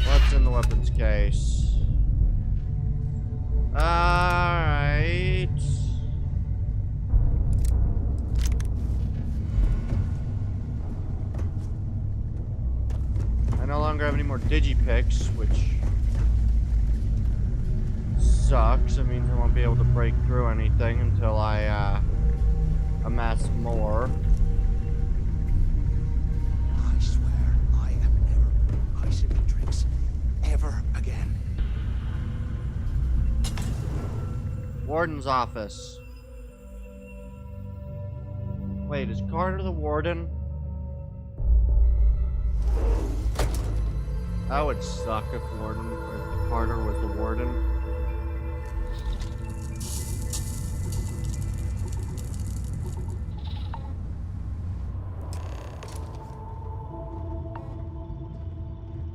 What's in the weapons case? Alright. I no longer have any more digipicks, which sucks. It means I won't be able to break through anything until I amass more. I swear, I am never icing my drinks ever again. Warden's office. Wait, is Carter the warden? That would suck if Carter was the warden.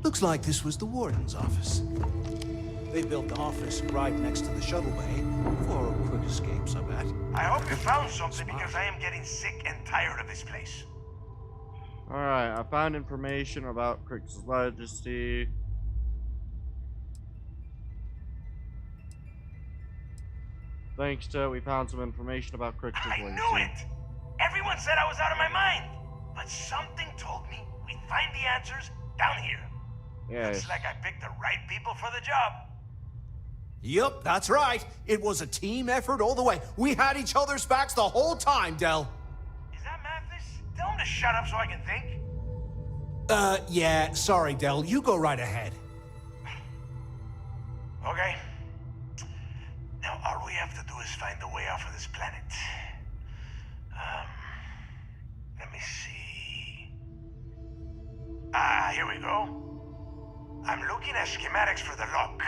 Looks like this was the warden's office. They built the office right next to the shuttle bay for quick escapes, I bet. I hope you found something because I am getting sick and tired of this place. Alright, I found information about Crick's legacy. Thanks to it, we found some information about Crick's legacy. I knew it! Everyone said I was out of my mind. But something told me we'd find the answers down here. Yes. Looks like I picked the right people for the job. Yup, that's right. It was a team effort all the way. We had each other's backs the whole time, Del. Is that Mathis? Tell him to shut up so I can think. Yeah, sorry, Del. You go right ahead. Okay. Now, all we have to do is find a way off of this planet. Let me see. Here we go. I'm looking at schematics for the lock,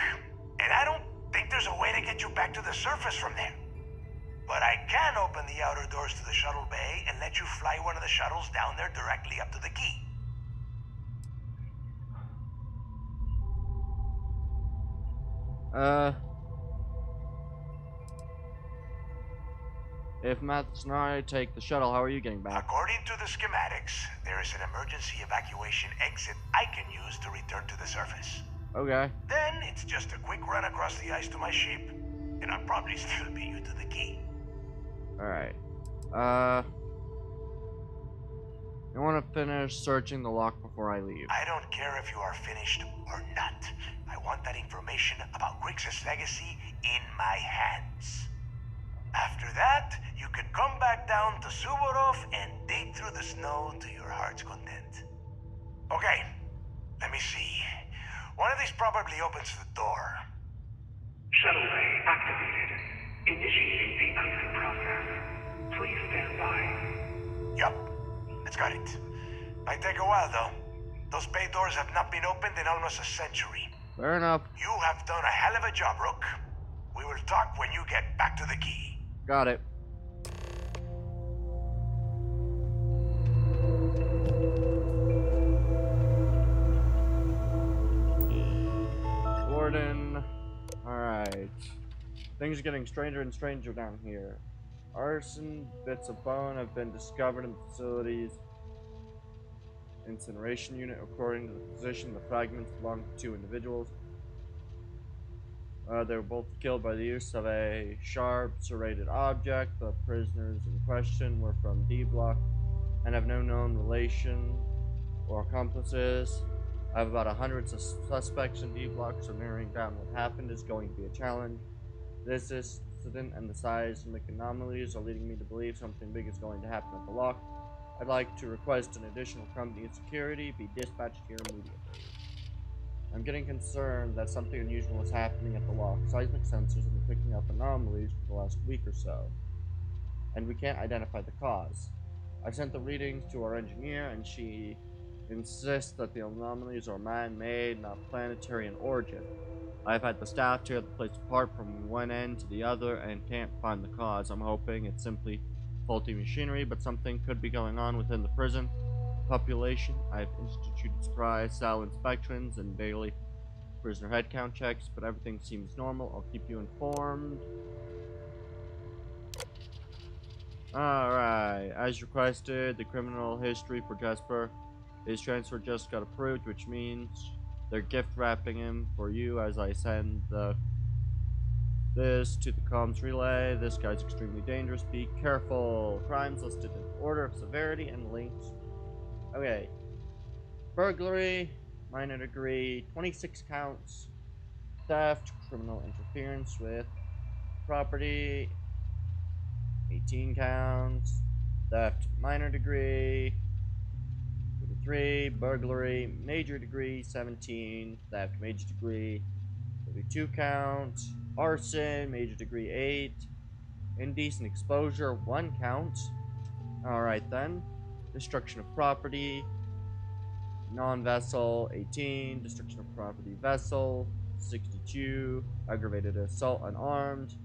and I don't think there's a way to get you back to the surface from there. But I can open the outer doors to the shuttle bay and let you fly one of the shuttles down there directly up to the key. If Mathis and I take the shuttle, how are you getting back? According to the schematics, there is an emergency evacuation exit I can use to return to the surface. Okay. Then it's just a quick run across the ice to my ship, and I'll probably still beat you to the key. Alright. I want to finish searching the lock before I leave. I don't care if you are finished or not. I want that information about Grixis' legacy in my hands. After that, you can come back down to Suvorov and dig through the the snow to your heart's content. Okay, let me see. One of these probably opens the door. Shuttle bay activated. Initiating decreasing process. Please stand by. Yup, it's got it. Might take a while, though. Those bay doors have not been opened in almost a century. Fair enough. You have done a hell of a job, Rook. We will talk when you get back to the key. Got it. Warden. Alright. Things are getting stranger and stranger down here. Arson, bits of bone have been discovered in the facility's incineration unit. According to the physician, the fragments belong to 2 individuals. They were both killed by the use of a sharp, serrated object. The prisoners in question were from D Block and have no known relation or accomplices. I have about 100 suspects in D Block, so narrowing down what happened is going to be a challenge. This incident and the seismic anomalies are leading me to believe something big is going to happen at the lock. I'd like to request an additional company of security be dispatched here immediately. I'm getting concerned that something unusual is happening at the lock. Seismic sensors have been picking up anomalies for the last week or so, and we can't identify the cause. I sent the readings to our engineer, and she insists that the anomalies are man-made, not planetary in origin. I've had the staff tear the place apart from one end to the other and can't find the cause. I'm hoping it's simply faulty machinery, but something could be going on within the prison population. I've instituted surprise cell inspections and daily prisoner headcount checks, but everything seems normal. I'll keep you informed. Alright, as requested, the criminal history for Jasper. His transfer just got approved, which means they're gift wrapping him for you as I send this to the comms relay. This guy's extremely dangerous. Be careful. Crimes listed in order of severity and links. Okay. Burglary, minor degree, 26 counts. Theft, criminal interference with property, 18 counts. Theft, minor degree, 33. Burglary, major degree, 17. Theft, major degree, 32 counts. Arson, major degree, 8. Indecent exposure, 1 count. Alright then. Destruction of property, non-vessel, 18. Destruction of property vessel, 62. Aggravated assault unarmed,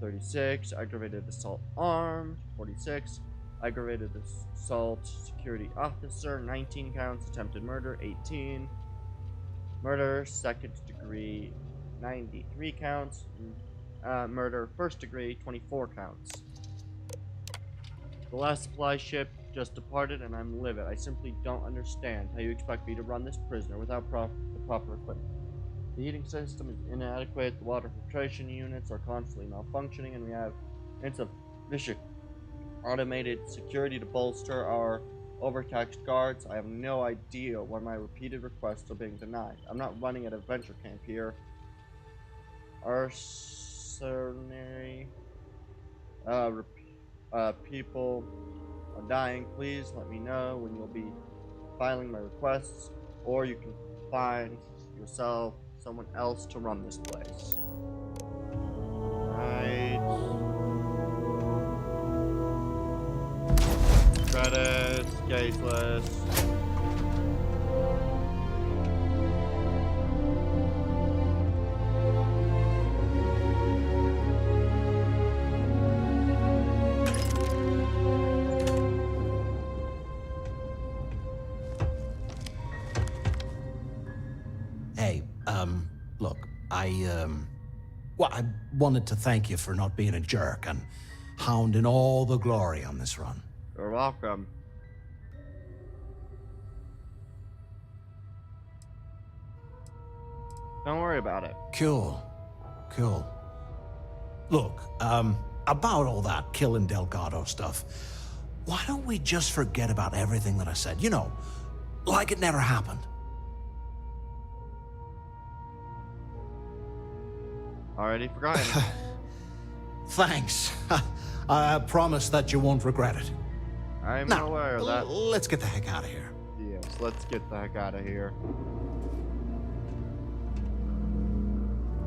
36. Aggravated assault armed, 46. Aggravated assault security officer, 19 counts. Attempted murder, 18. Murder, second degree, 93 counts. Murder, first degree, 24 counts. The last supply ship just departed and I'm livid. I simply don't understand how you expect me to run this prisoner without the proper equipment. The heating system is inadequate, the water filtration units are constantly malfunctioning, and we have insufficient automated security to bolster our overtaxed guards. I have no idea why my repeated requests are being denied. I'm not running an adventure camp here. Arsonary people are dying. Please let me know when you'll be filing my requests, or you can find yourself someone else to run this place. Right. Credits, case list. Look, well, I wanted to thank you for not being a jerk and hounding all the glory on this run. You're welcome. Don't worry about it. Cool. Look, about all that killing Delgado stuff, why don't we just forget about everything that I said? You know, like it never happened. Already forgotten. Thanks. I promise that you won't regret it. I'm Now, aware of that. let's get the heck out of here. Yes, let's get the heck out of here.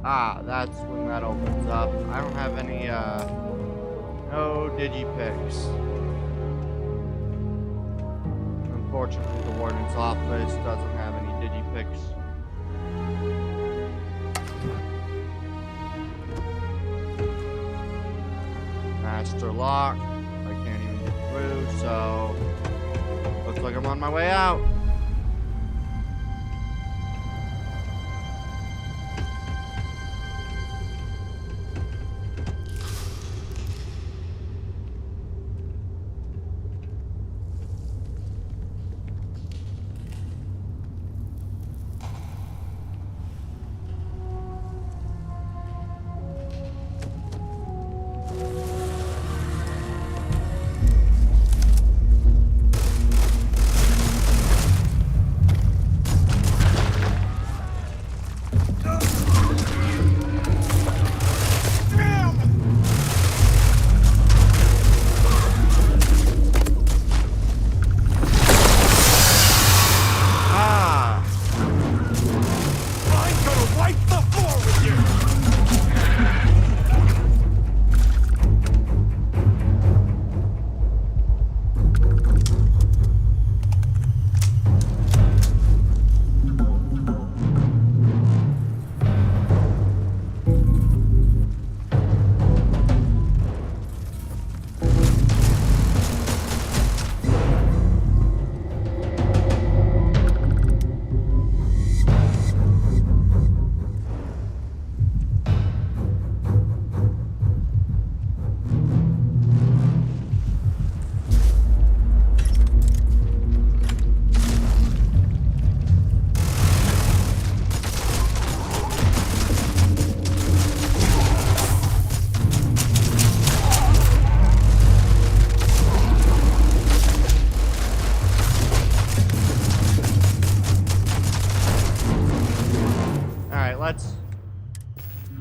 Ah, that's when that opens up. I don't have any, no digipics. Unfortunately, the warden's office doesn't have any digipics. Master lock. I can't even get through, so looks like I'm on my way out.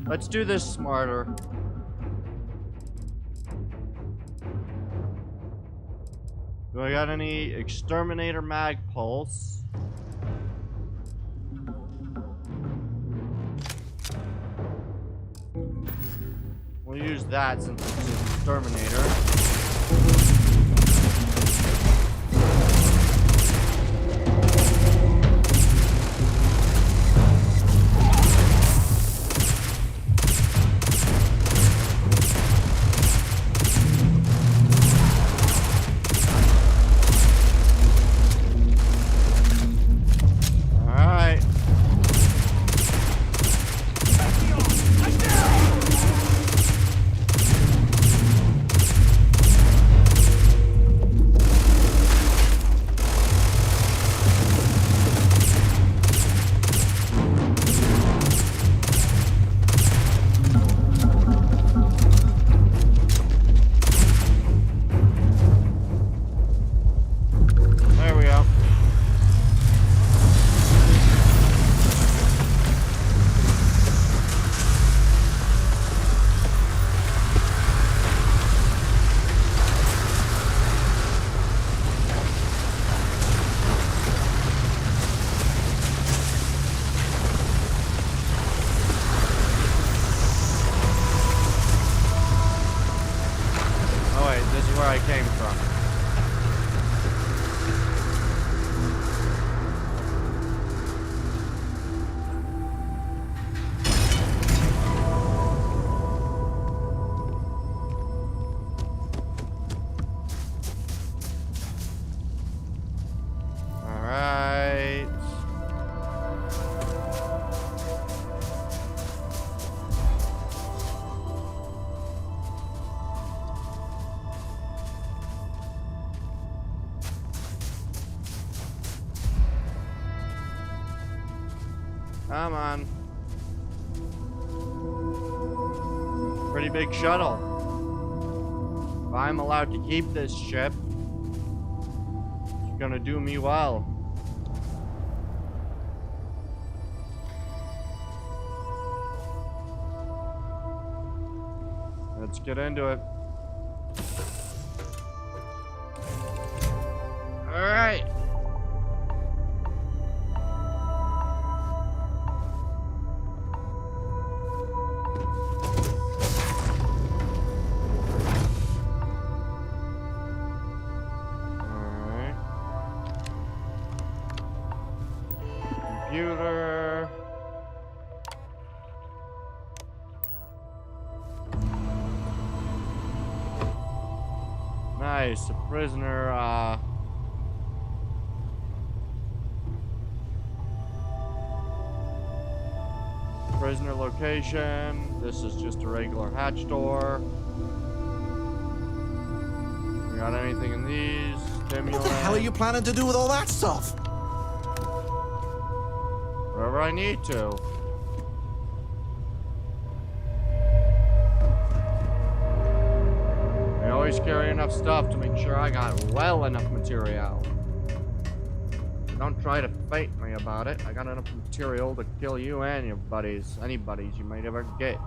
Let's do this smarter. Do I got any exterminator mag pulse? We'll use that since it's an exterminator. Where I came from. All right. Come on. Pretty big shuttle. If I'm allowed to keep this ship, it's gonna do me well. Let's get into it. computer. Nice, a prisoner, prisoner location. This is just a regular hatch door. We got anything in these? Stimulant. What the hell are you planning to do with all that stuff? Wherever I need to. I always carry enough stuff to make sure I got well enough material. Don't try to fight me about it. I got enough material to kill you and your buddies. Any buddies you might ever get.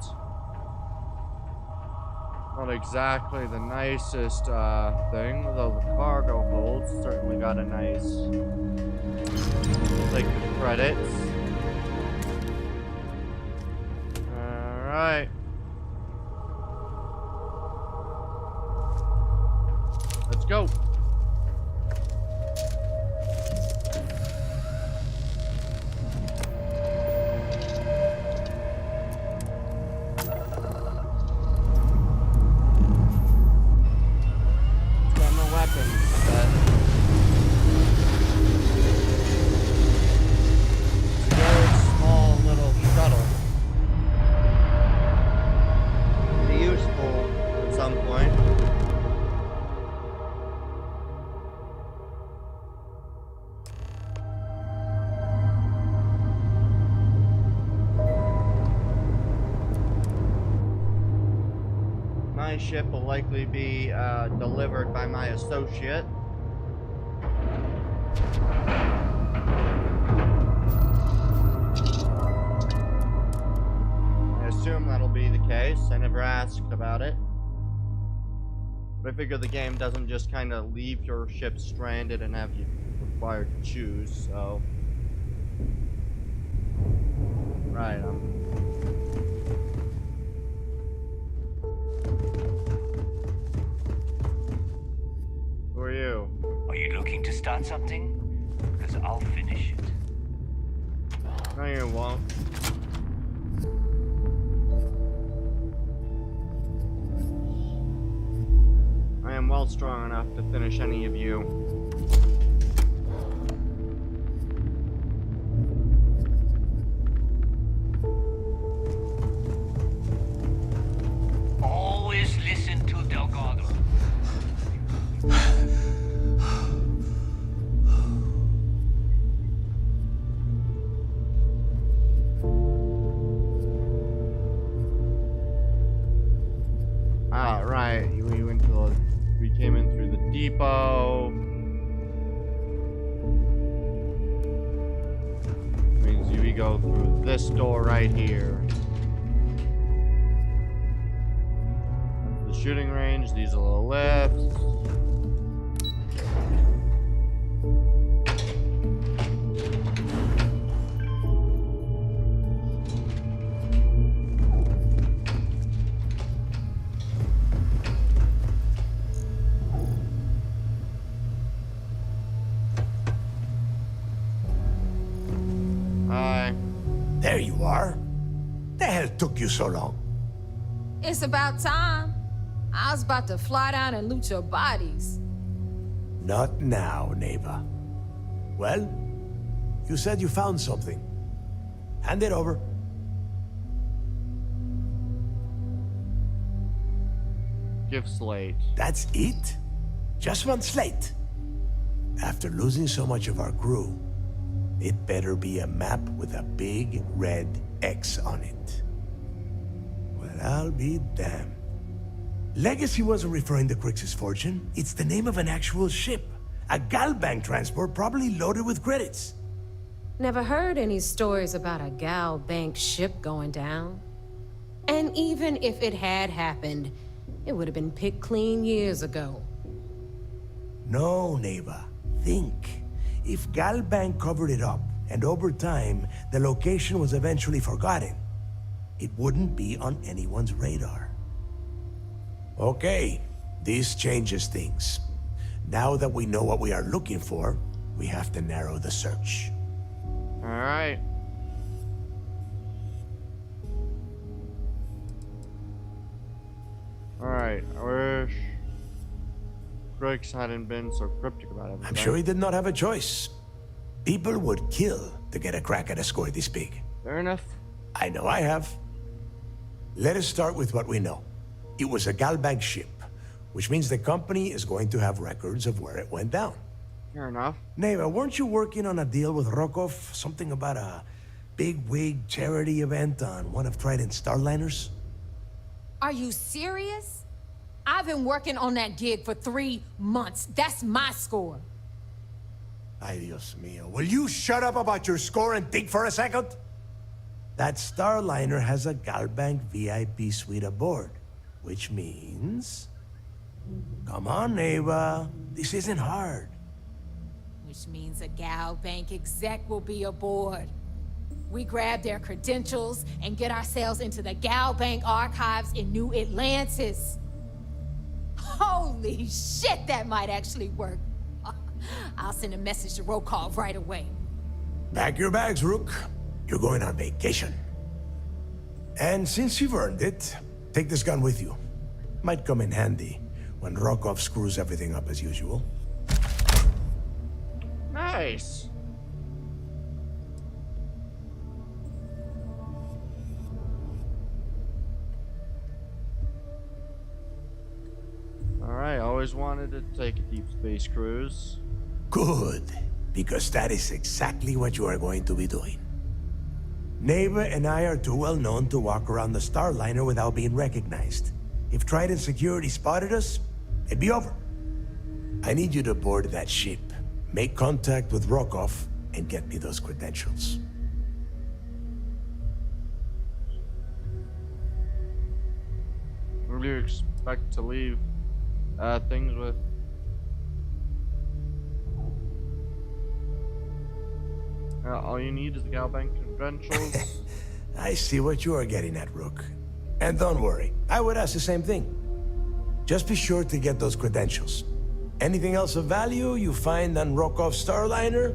Not exactly the nicest thing, although the cargo holds certainly got a nice... Take the credits. Alright. Let's go. My ship will likely be delivered by my associate. I assume that'll be the case. I never asked about it. But I figure the game doesn't just kind of leave your ship stranded and have you required to choose, so... Right, Who are you? Are you looking to start something? Because I'll finish it. No, you won't. I am well strong enough to finish any of you. Always listen to Delgado. Right, we came in through the depot. Means we go through this door right here. That's the shooting range. These are the lifts. There you are. The hell took you so long? It's about time. I was about to fly down and loot your bodies. Not now, Neva. Well, you said you found something. Hand it over. Gift slate. That's it? Just one slate? After losing so much of our crew, it better be a map with a big red X on it. Well, I'll be damned. Legacy wasn't referring to Crix's fortune. It's the name of an actual ship. A Galbank transport probably loaded with credits. Never heard any stories about a Gal Bank ship going down. And even if it had happened, it would have been picked clean years ago. No, Neva. Think. If Galbank covered it up, and over time, the location was eventually forgotten, it wouldn't be on anyone's radar. Okay, this changes things. Now that we know what we are looking for, we have to narrow the search. Alright. Alright, I wish Griggs hadn't been so cryptic about everything. I'm sure he did not have a choice. People would kill to get a crack at a score this big. Fair enough. I know I have. Let us start with what we know. It was a Galbank ship, which means the company is going to have records of where it went down. Fair enough. Neva, weren't you working on a deal with Rokov? Something about a big wig charity event on one of Trident's starliners? Are you serious? I've been working on that gig for 3 months. That's my score. Ay, Dios mío. Will you shut up about your score and think for a second? That starliner has a Galbank VIP suite aboard, which means... Come on, Neva. This isn't hard. Which means a Galbank exec will be aboard. We grab their credentials and get ourselves into the Galbank archives in New Atlantis. Holy shit, that might actually work. I'll send a message to Rokov right away. Pack your bags, Rook. You're going on vacation. And since you've earned it, take this gun with you. Might come in handy when Rokov screws everything up as usual. Nice. Alright, always wanted to take a deep space cruise. Good, because that is exactly what you are going to be doing. Neva and I are too well known to walk around the Starliner without being recognized. If Trident security spotted us, it'd be over. I need you to board that ship, make contact with Rokov, and get me those credentials. Who do you expect to leave things with? All you need is the Galbank credentials. I see what you are getting at, Rook. And don't worry, I would ask the same thing. Just be sure to get those credentials. Anything else of value you find on Rokov's Starliner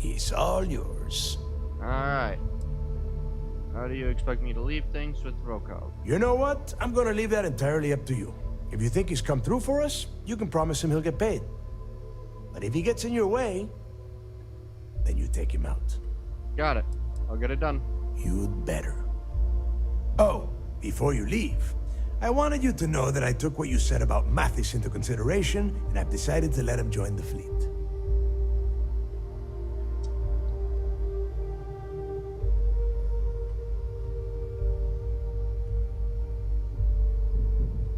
is all yours. Alright. How do you expect me to leave things with Rokov? You know what? I'm gonna leave that entirely up to you. If you think he's come through for us, you can promise him he'll get paid. But if he gets in your way, then you take him out. Got it. I'll get it done. You'd better. Oh, before you leave, I wanted you to know that I took what you said about Mathis into consideration, and I've decided to let him join the fleet.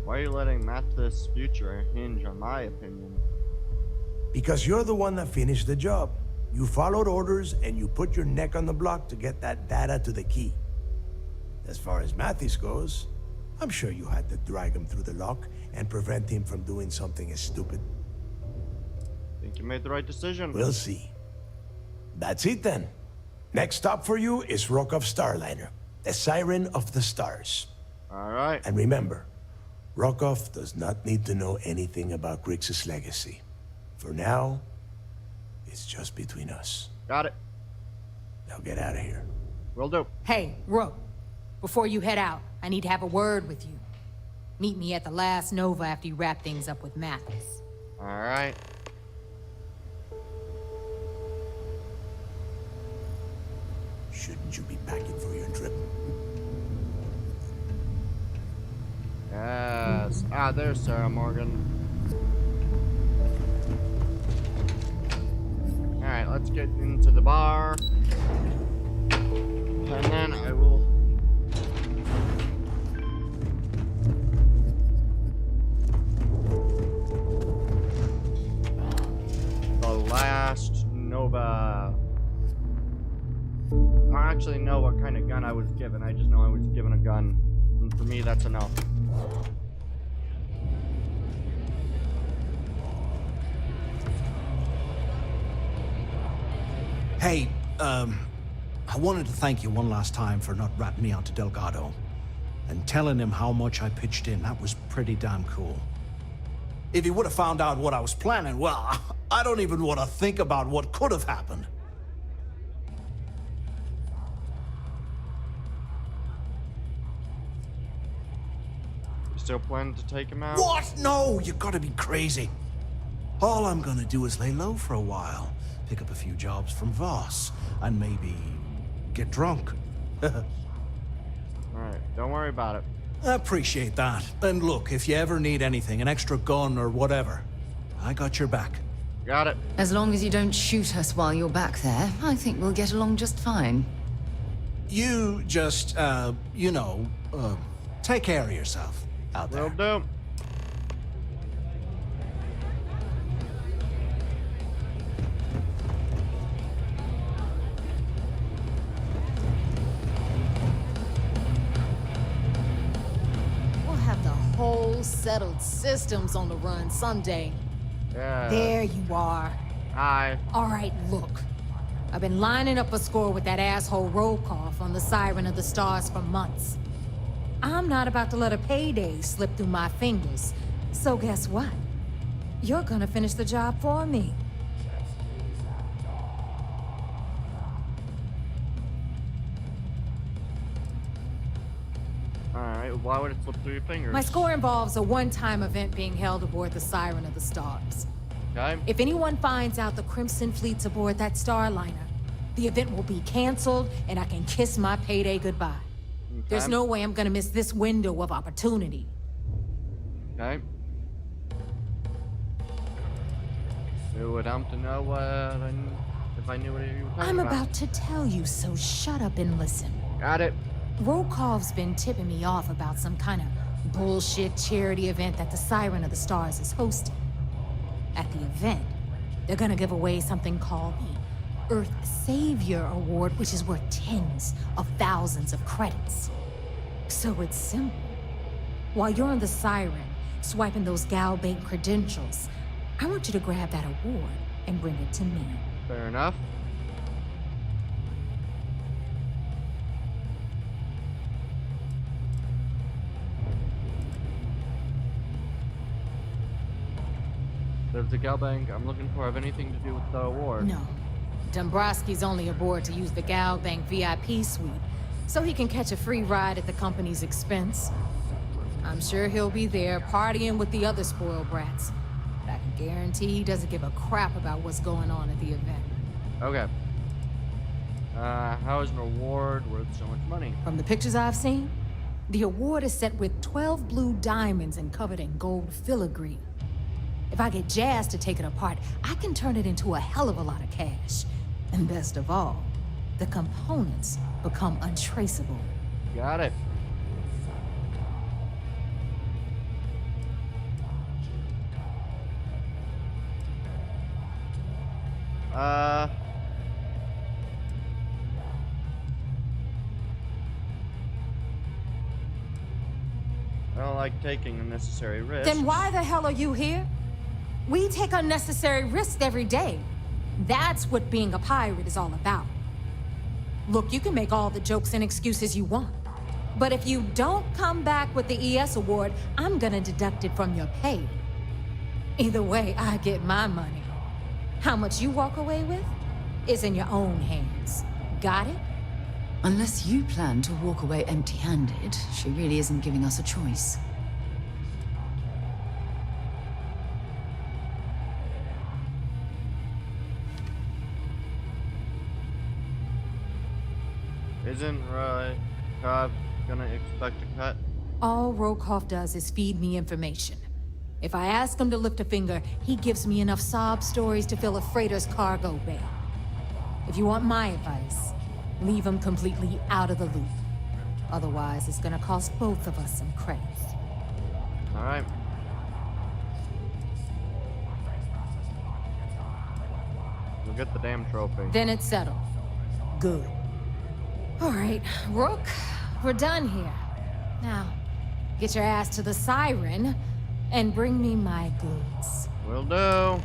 Why are you letting Mathis' future hinge on my opinion? Because you're the one that finished the job. You followed orders, and you put your neck on the block to get that data to the key. As far as Mathis goes, I'm sure you had to drag him through the lock and prevent him from doing something as stupid. Think you made the right decision. We'll see. That's it then. Next stop for you is Rokov's Starliner, the Siren of the Stars. Alright. And remember, Rokov does not need to know anything about Griggs' legacy. For now, it's just between us. Got it. Now get out of here. Will do. Hey, Rook. Before you head out, I need to have a word with you. Meet me at the last Nova after you wrap things up with Mathis. Alright. Shouldn't you be packing for your trip? Yes. Ah, there's Sarah Morgan. Alright, let's get into the bar. And then I will... The last Nova... I don't actually know what kind of gun I was given. I just know I was given a gun. And for me, that's enough. Hey, I wanted to thank you one last time for not ratting me onto Delgado and telling him how much I pitched in. That was pretty damn cool. If he would have found out what I was planning, well, I don't even want to think about what could have happened. still planning to take him out? What? No, you gotta be crazy. All I'm gonna do is lay low for a while, pick up a few jobs from Voss, and maybe get drunk. Alright, don't worry about it. I appreciate that. And look, if you ever need anything, an extra gun or whatever, I got your back. Got it. As long as you don't shoot us while you're back there, I think we'll get along just fine. You just, take care of yourself out there. Will do. We'll have the whole settled systems on the run someday. Yeah. There you are. Hi. All right, look. I've been lining up a score with that asshole Rokoff on the Siren of the Stars for months. I'm not about to let a payday slip through my fingers. So guess what? You're gonna finish the job for me. Alright, why would it slip through your fingers? My score involves a one-time event being held aboard the Siren of the Stars. Okay. If anyone finds out the Crimson Fleet's aboard that Starliner, the event will be canceled and I can kiss my payday goodbye. Okay. There's no way I'm gonna miss this window of opportunity. Okay. It would help to know if I knew what you were talking I'm about. about to tell you, so shut up and listen. Got it. Rokov's been tipping me off about some kind of bullshit charity event that the Siren of the Stars is hosting. At the event, they're gonna give away something called the Earth Savior Award, which is worth tens of thousands of credits. So it's simple. While you're on the Siren, swiping those Galbank credentials, I want you to grab that award and bring it to me. Fair enough. Does the Galbank I'm looking for have anything to do with the award? No. Dombrowski's only aboard to use the Galbank VIP suite, so he can catch a free ride at the company's expense. I'm sure he'll be there partying with the other spoiled brats. But I can guarantee he doesn't give a crap about what's going on at the event. Okay. How is an award worth so much money? From the pictures I've seen, the award is set with 12 blue diamonds and covered in gold filigree. If I get Jazz to take it apart, I can turn it into a hell of a lot of cash. And best of all, the components become untraceable. Got it. I don't like taking unnecessary risks. Then why the hell are you here? We take unnecessary risks every day. That's what being a pirate is all about. Look, you can make all the jokes and excuses you want. But if you don't come back with the ES award, I'm gonna deduct it from your pay. Either way, I get my money. How much you walk away with is in your own hands. Got it? Unless you plan to walk away empty-handed, she really isn't giving us a choice. Isn't Cobb gonna expect a cut? All Rokoff does is feed me information. If I ask him to lift a finger, he gives me enough sob stories to fill a freighter's cargo bay. If you want my advice, leave him completely out of the loop. Otherwise, it's gonna cost both of us some credits. All right. We'll get the damn trophy. Then it's settled. Good. All right, Rook, we're done here. Now, get your ass to the Siren and bring me my goods. Will do.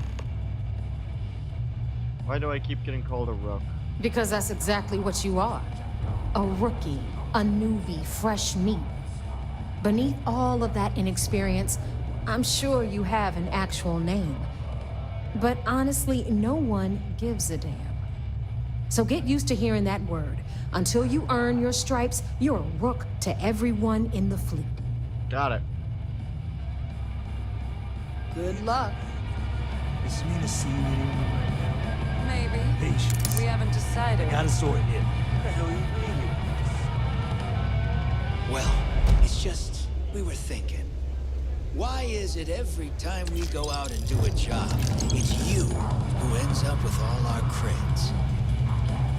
Why do I keep getting called a rook? Because that's exactly what you are. A rookie, a newbie, fresh meat. Beneath all of that inexperience, I'm sure you have an actual name. But honestly, no one gives a damn. So get used to hearing that word. Until you earn your stripes, you're a rook to everyone in the fleet. Got it. Good luck. Does this mean to see you anyone right now? Maybe. Patience. We haven't decided. I gotta sort it. What the hell are you reading? Well, it's just, we were thinking. Why is it every time we go out and do a job, it's you who ends up with all our creds?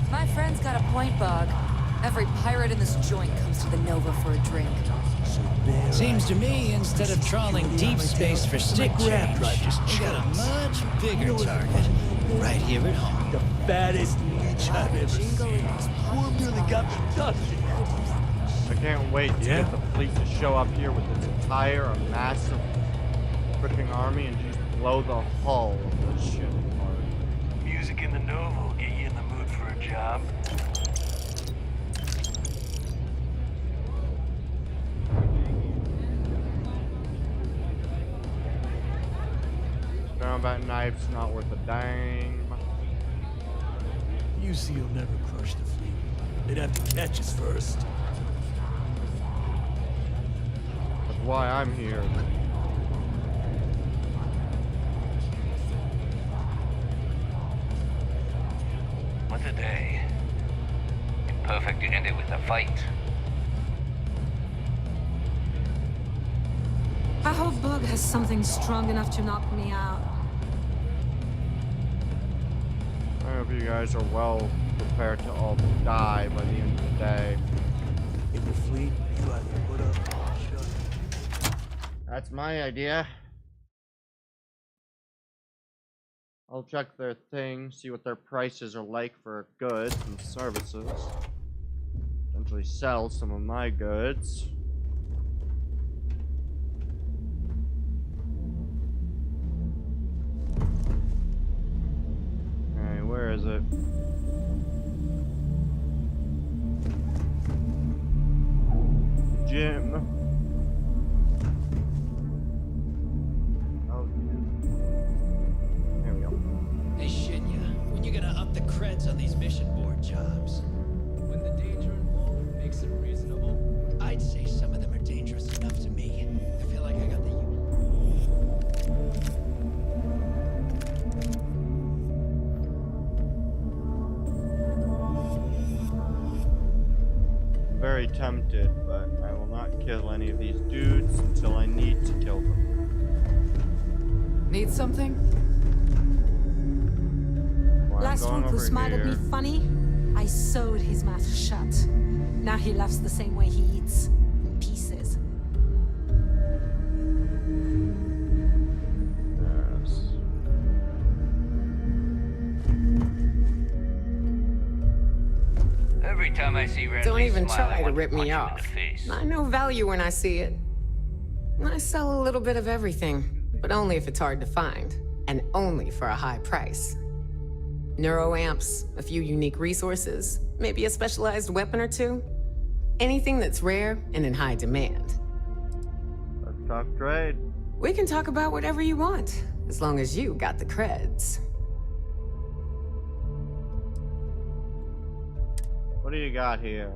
My friend's got a point, Bug. Every pirate in this joint comes to the Nova for a drink. Seems to me, instead of trawling deep space for stick change, we got a much bigger target right here at home. The fattest leech I've ever seen. One really got me touching. I can't wait to get the fleet to show up here with its entire massive freaking army and just blow the hull of the ship apart. Music in the Nova will get you in the mood for a job. Combat knife's not worth a dime. UC will never crush the fleet. They'd have to catch us first. That's why I'm here. What a day. Perfect to end it with a fight. I hope Bug has something strong enough to knock me out. I hope you guys are well prepared to all die by the end of the day. In the fleet, you either put up or shut up. That's my idea. I'll check their thing, see what their prices are like for goods and services. Potentially sell some of my goods. Alright, where is it? Jim. Hey, Shinya, when you gonna up the creds on these mission board jobs? When the danger involved makes it reasonable. I'd say some of them are dangerous enough to me. I feel like I got the... Very tempted, but I will not kill any of these dudes until I need to kill them. Need something? Well, Last one who smiled at me funny, I sewed his mouth shut. Now he laughs the same way he eats. In pieces. Yes. Every time I see Red Don't even smile, try I to want rip punch me him in off. the face. I know value when I see it. I sell a little bit of everything, but only if it's hard to find, and only for a high price. Neuroamps, a few unique resources, maybe a specialized weapon or two. Anything that's rare and in high demand. Let's talk trade. We can talk about whatever you want, as long as you got the creds. What do you got here?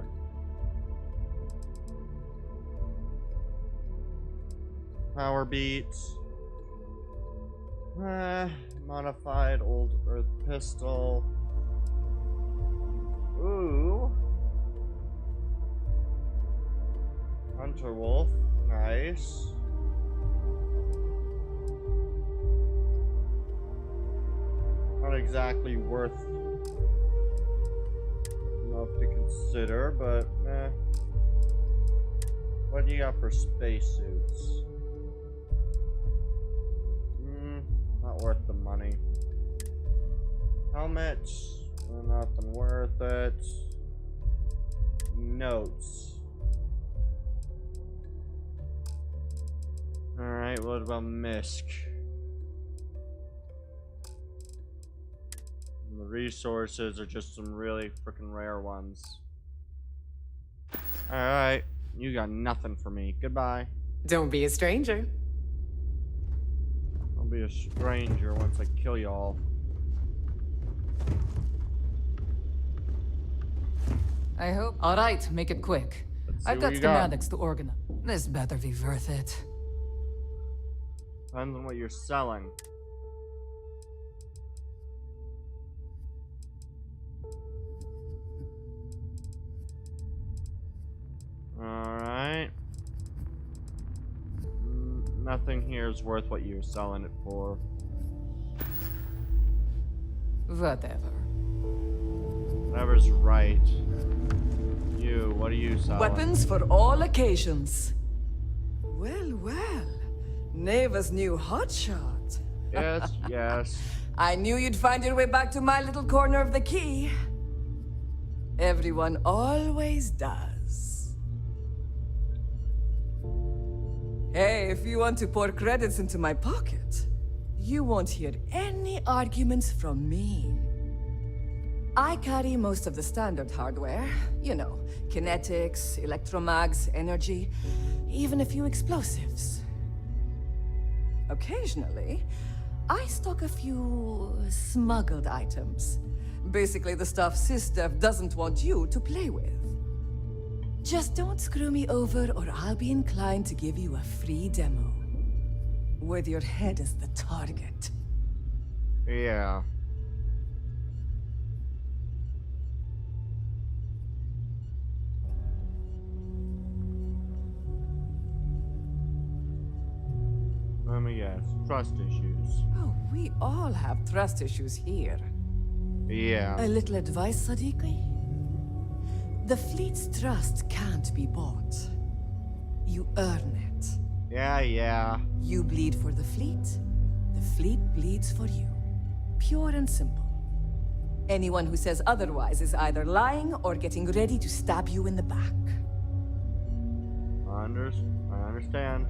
Power beats. Modified old earth pistol. Ooh. Hunter wolf. Nice. Not exactly worth enough to consider, but what do you got for spacesuits? Not worth the money. Helmet, nothing worth it. Notes. Alright, what about Misk? And the resources are just some really freaking rare ones. Alright, you got nothing for me. Goodbye. Don't be a stranger. I'll be a stranger once I kill y'all. I hope. All right, make it quick. Let's see I've what got you got. schematics to organize. This better be worth it. Depends on what you're selling. Alright. Nothing here is worth what you're selling it for. Whatever. Whatever's right. You, what are you selling? Weapons for all occasions. Well, well. Neva's new hotshot. Yes, yes. I knew you'd find your way back to my little corner of the key. Everyone always does. Hey, if you want to pour credits into my pocket, you won't hear any arguments from me. I carry most of the standard hardware. You know, kinetics, electromags, energy, even a few explosives. Occasionally, I stock a few smuggled items. Basically the stuff SysDev doesn't want you to play with. Just don't screw me over or I'll be inclined to give you a free demo. With your head as the target. Yeah. Let me guess. Trust issues. Oh, we all have trust issues here. Yeah. A little advice, Sadiqi? The fleet's trust can't be bought. You earn it. Yeah, yeah. You bleed for the fleet bleeds for you. Pure and simple. Anyone who says otherwise is either lying or getting ready to stab you in the back. I understand.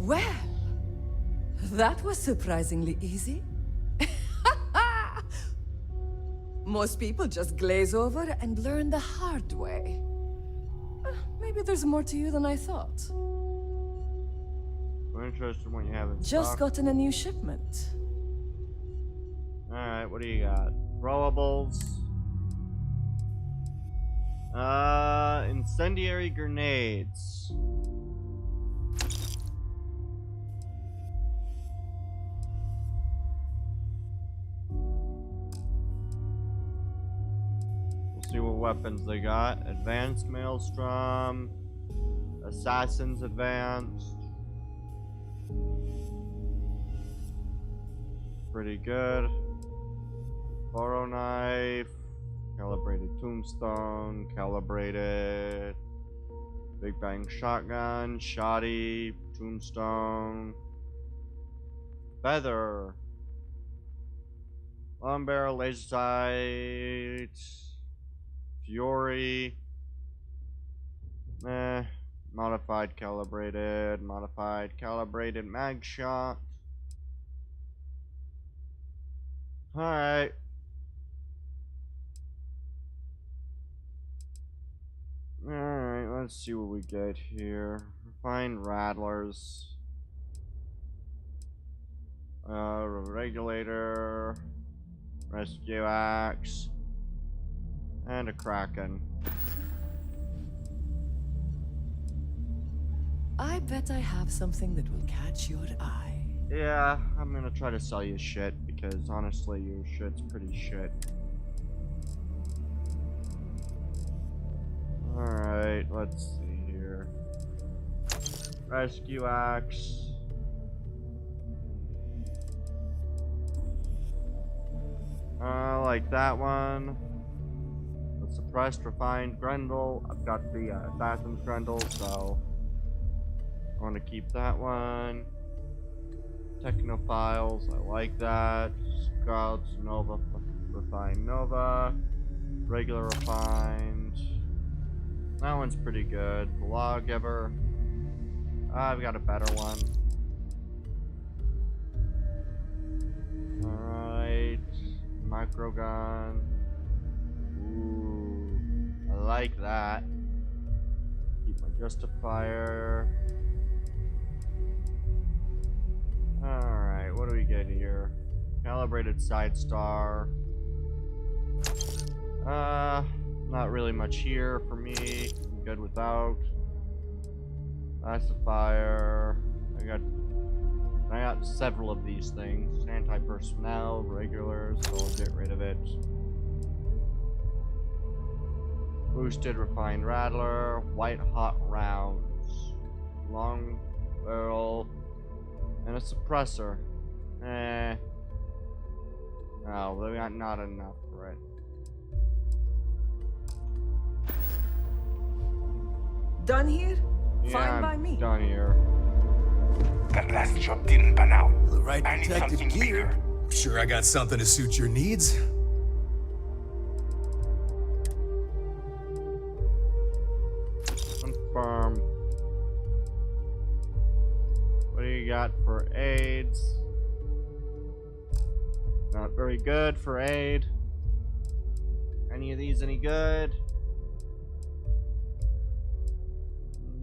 Well, that was surprisingly easy. Most people just glaze over and learn the hard way. Maybe there's more to you than I thought. I'm interested in what you have in Just stock. gotten a new shipment. Alright, what do you got? Throwables. Incendiary grenades. We'll see what weapons they got. Advanced Maelstrom. Assassin's Advanced. Pretty good. Borrow knife. Calibrated tombstone. Calibrated. Big bang shotgun. Shoddy. Tombstone. Feather. Long barrel laser sight. Fury. Modified calibrated mag shot. Alright. Alright, let's see what we get here. Refined rattlers. Regulator. Rescue axe. And a kraken. I bet I have something that will catch your eye. Yeah, I'm gonna try to sell you shit because honestly, your shit's pretty shit. Alright, let's see here. Rescue axe. I like that one. The suppressed refined Grendel. I've got the Assassin's Grendel, so I want to keep that one. Technophiles, I like that. Scouts, Nova, refined Nova. Regular refined. That one's pretty good. Lawgiver. I've got a better one. Alright. Microgun. Ooh. I like that. Keep my Justifier. Alright, what do we get here? Calibrated side star. Not really much here for me. I'm good without. Pacifier. I got several of these things. Anti-personnel, regular, so I'll get rid of it. Boosted refined rattler, white hot rounds, long barrel, and a suppressor. Oh, we got not enough for it. Done here? Yeah, Fine by me. Done here. That last job didn't pan out. The right I need detective something gear. bigger. Sure I got something to suit your needs? Confirm. What do you got for AIDS? Not very good for aid. Any of these any good?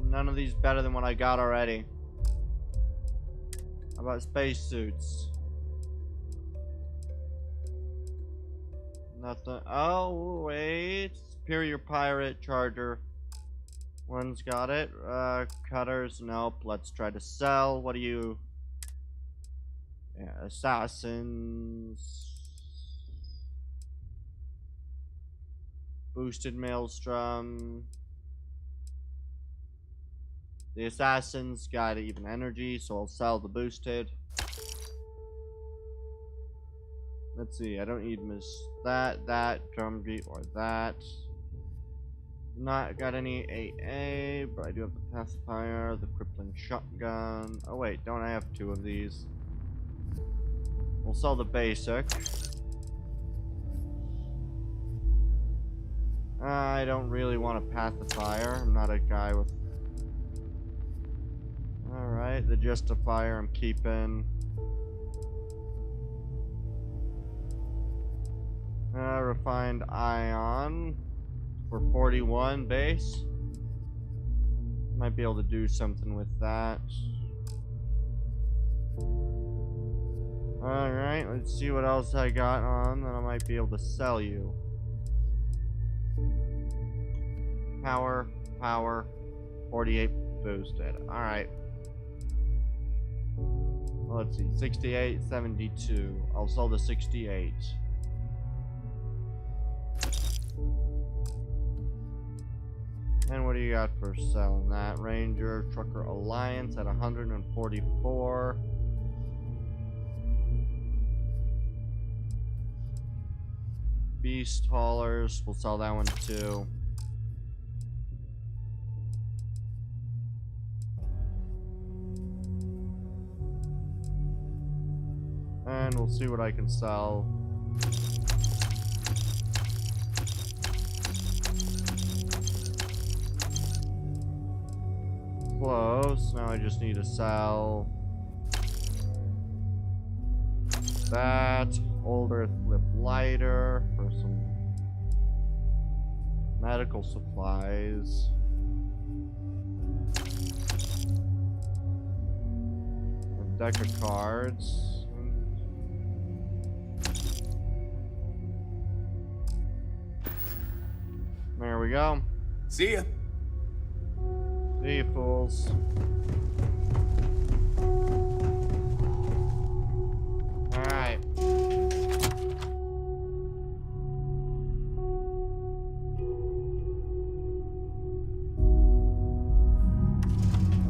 None of these better than what I got already. How about spacesuits? Nothing. Oh, wait. Superior pirate charger. One's got it. Cutters. Nope. Let's try to sell. What do you... Yeah, assassins. Boosted maelstrom. The assassins got even energy, so I'll sell the boosted. Let's see, I don't need that, drumbeat, or that. Not got any AA, but I do have the pacifier, the crippling shotgun. Oh wait, don't I have two of these? We'll sell the basic. I don't really want a pacifier. I'm not a guy with... Alright, the justifier I'm keeping. Refined ion for 41 base. Might be able to do something with that. Alright, let's see what else I got on that I might be able to sell you. Power, 48 boosted. Alright. Well, let's see, 68, 72. I'll sell the 68. And what do you got for selling that? Ranger, Trucker Alliance at 144. Beast haulers, we'll sell that one too. And we'll see what I can sell. Close. Now I just need to sell that. Older flip lighter for some medical supplies. A deck of cards. There we go. See ya. See you, fools. Alright.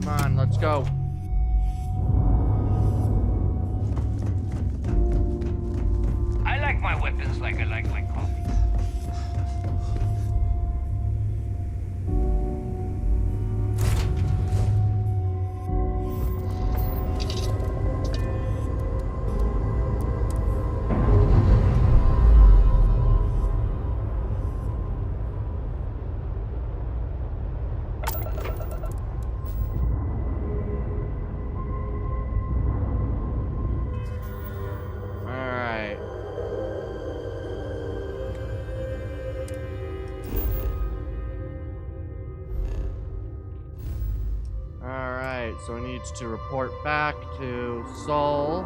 Come on, let's go. I like my weapons like I like my coffee. So he needs to report back to Seoul.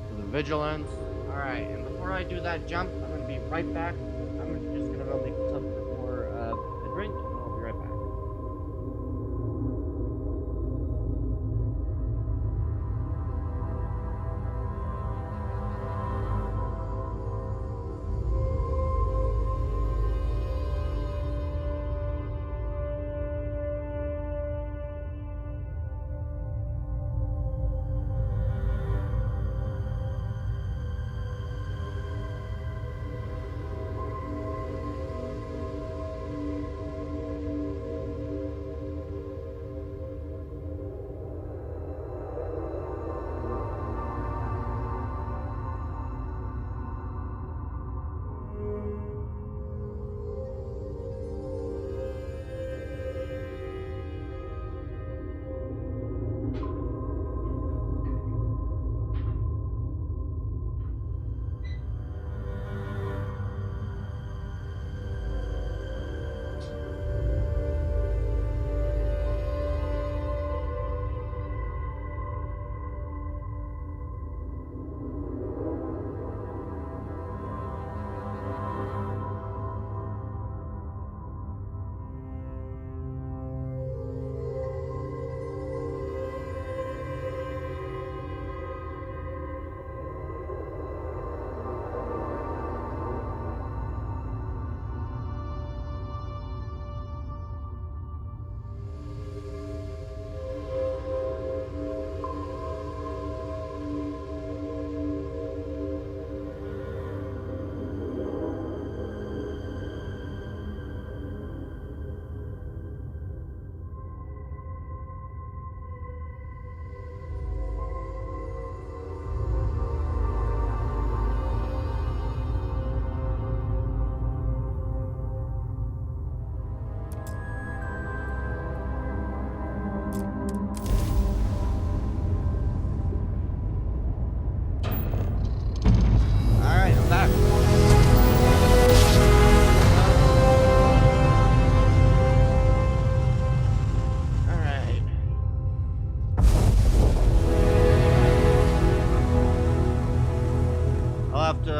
To the vigilance. Alright, and before I do that jump, I'm gonna be right back. I'm just gonna go make some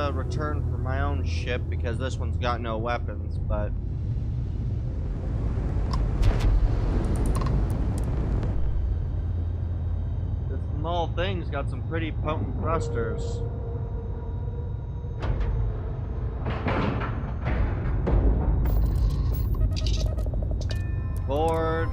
to return for my own ship because this one's got no weapons, but this small thing's got some pretty potent thrusters. Board.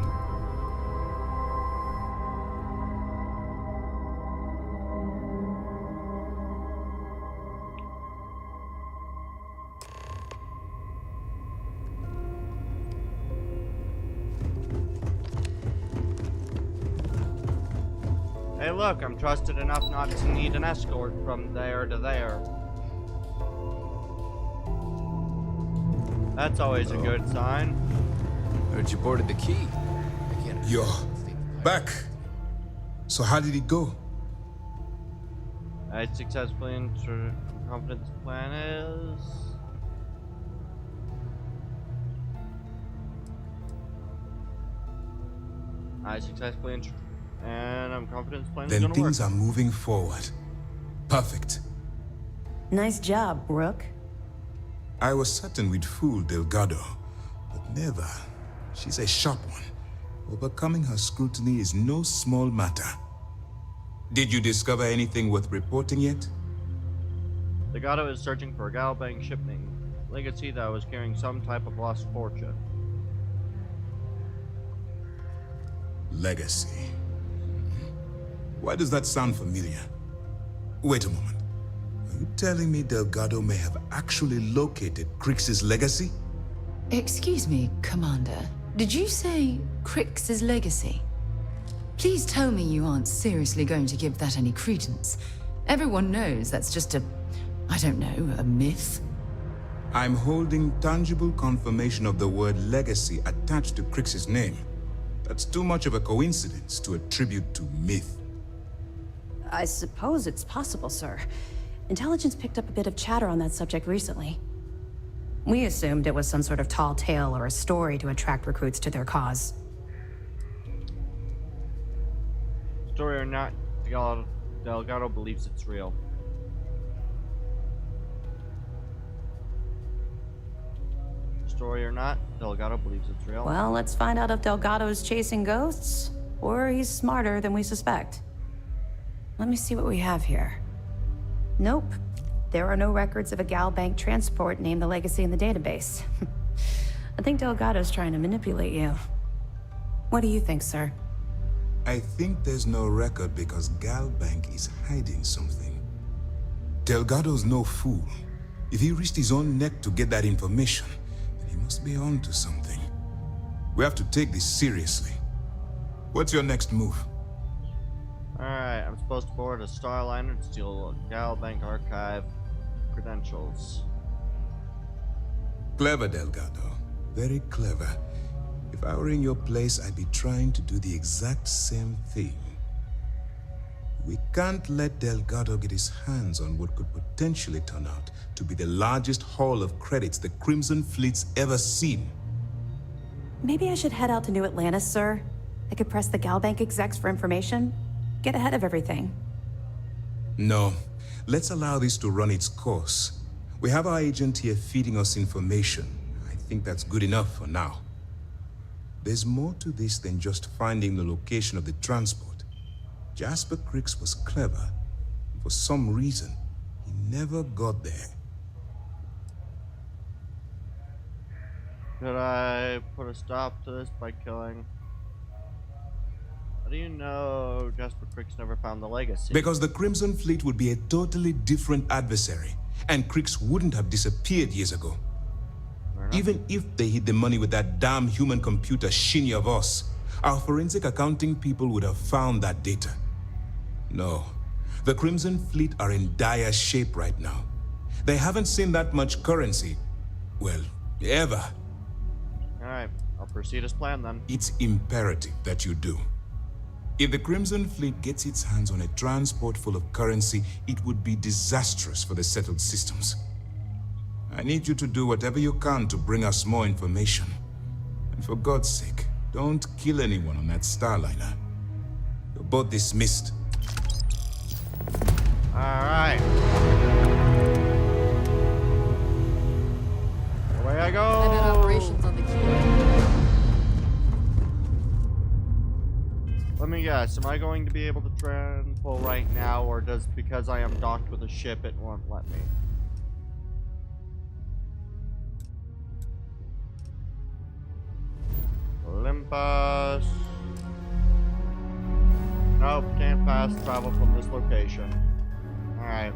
Hey look, I'm trusted enough not to need an escort from there to there. That's always a good sign. Heard you boarded the key. Yo, back. So how did it go? I successfully entered confidence plan is... I successfully entered and I'm confident this plan is Then gonna work. things are moving forward. Perfect. Nice job, Rook. I was certain we'd fool Delgado, but never. She's a sharp one. Overcoming her scrutiny is no small matter. Did you discover anything worth reporting yet? Delgado is searching for a Galbank shipment legacy that was carrying some type of lost fortune. Legacy. Why does that sound familiar? Wait a moment. Are you telling me Delgado may have actually located Crix's legacy? Excuse me, Commander. Did you say Crix's legacy? Please tell me you aren't seriously going to give that any credence. Everyone knows that's just I don't know, a myth. I'm holding tangible confirmation of the word legacy attached to Crix's name. That's too much of a coincidence to attribute to myth. I suppose it's possible, sir. Intelligence picked up a bit of chatter on that subject recently. We assumed it was some sort of tall tale or a story to attract recruits to their cause. Story or not, Delgado believes it's real. Story or not, Delgado believes it's real. Well, let's find out if Delgado's chasing ghosts, or he's smarter than we suspect. Let me see what we have here. Nope. There are no records of a Galbank transport named the Legacy in the database. I think Delgado's trying to manipulate you. What do you think, sir? I think there's no record because Galbank is hiding something. Delgado's no fool. If he risked his own neck to get that information, then he must be on to something. We have to take this seriously. What's your next move? Alright, I'm supposed to board a Starliner to steal Galbank archive credentials. Clever, Delgado. Very clever. If I were in your place, I'd be trying to do the exact same thing. We can't let Delgado get his hands on what could potentially turn out to be the largest haul of credits the Crimson Fleet's ever seen. Maybe I should head out to New Atlantis, sir. I could press the Galbank execs for information. Get ahead of everything. No. Let's allow this to run its course. We have our agent here feeding us information. I think that's good enough for now. There's more to this than just finding the location of the transport. Jasper Crix was clever. For some reason, he never got there. Could I put a stop to this by killing? How do you know Jasper Crix never found the legacy? Because the Crimson Fleet would be a totally different adversary, and Crix wouldn't have disappeared years ago. Even if they hid the money with that damn human computer Shinya Voss, our forensic accounting people would have found that data. No, the Crimson Fleet are in dire shape right now. They haven't seen that much currency, well, ever. Alright, I'll proceed as planned then. It's imperative that you do. If the Crimson Fleet gets its hands on a transport full of currency, it would be disastrous for the settled systems. I need you to do whatever you can to bring us more information. And for God's sake, don't kill anyone on that Starliner. You're both dismissed. Alright. I go. I'm at operations on the key. Let me guess, am I going to be able to trample right now, or does, because I am docked with a ship, it won't let me? Olympus. Nope, can't fast travel from this location. Alright.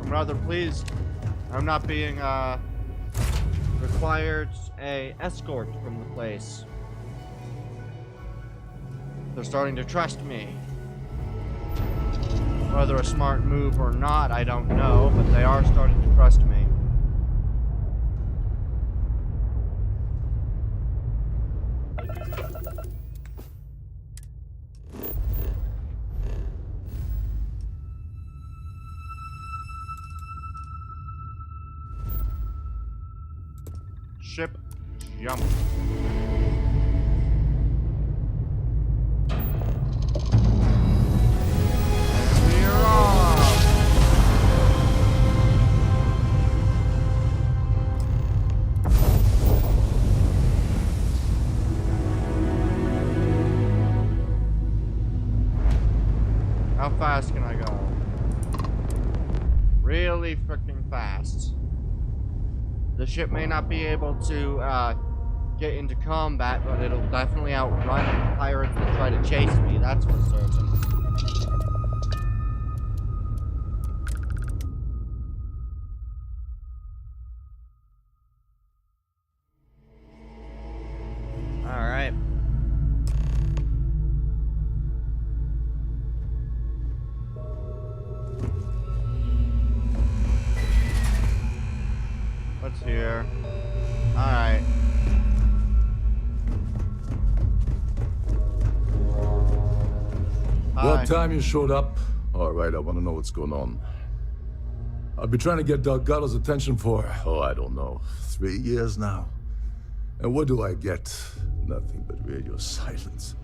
I'm rather pleased I'm not being required a escort from the place. They're starting to trust me. Whether a smart move or not, I don't know, but they are starting to trust me. Ship jump. How fast can I go? Really freaking fast. The ship may not be able to get into combat, but it'll definitely outrun pirates that try to chase me, that's for certain. Alright. What's here? Alright. About time you showed up. Alright, I want to know what's going on. I've been trying to get Delgado's attention for, I don't know, 3 years now. And what do I get? Nothing but radio silence.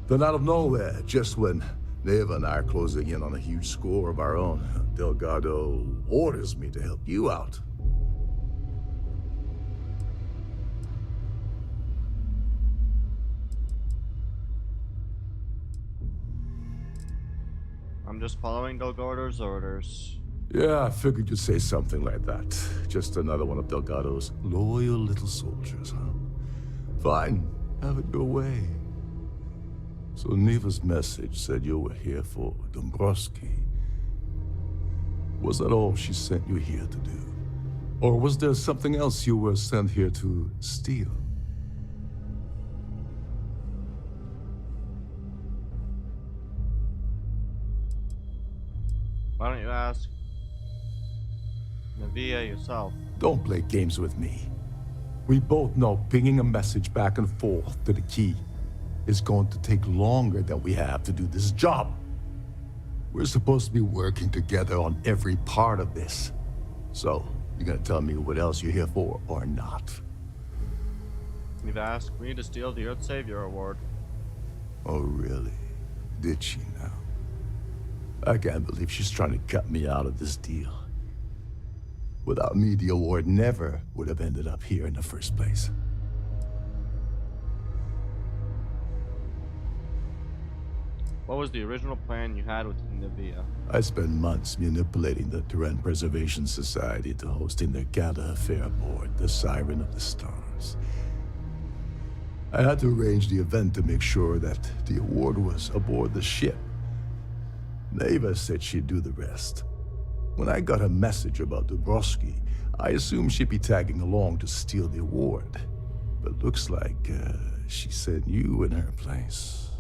Then out of nowhere, just when Neva and I are closing in on a huge score of our own, Delgado orders me to help you out. I'm just following Delgado's orders. Yeah, I figured you'd say something like that. Just another one of Delgado's loyal little soldiers, huh? Fine, have it your way. So Neva's message said you were here for Dombrowski. Was that all she sent you here to do? Or was there something else you were sent here to steal? Why don't you ask Navia yourself? Don't play games with me. We both know pinging a message back and forth to the key is going to take longer than we have to do this job. We're supposed to be working together on every part of this. So, you gonna tell me what else you're here for or not? You've asked me to steal the Earth Savior Award. Oh, really? Did she now? I can't believe she's trying to cut me out of this deal. Without me, the award never would have ended up here in the first place. What was the original plan you had with Navia? I spent months manipulating the Terran Preservation Society to hosting their gala affair aboard the Siren of the Stars. I had to arrange the event to make sure that the award was aboard the ship. Neva said she'd do the rest. When I got a message about Dombrowski, I assumed she'd be tagging along to steal the award. But looks like she sent you in her place.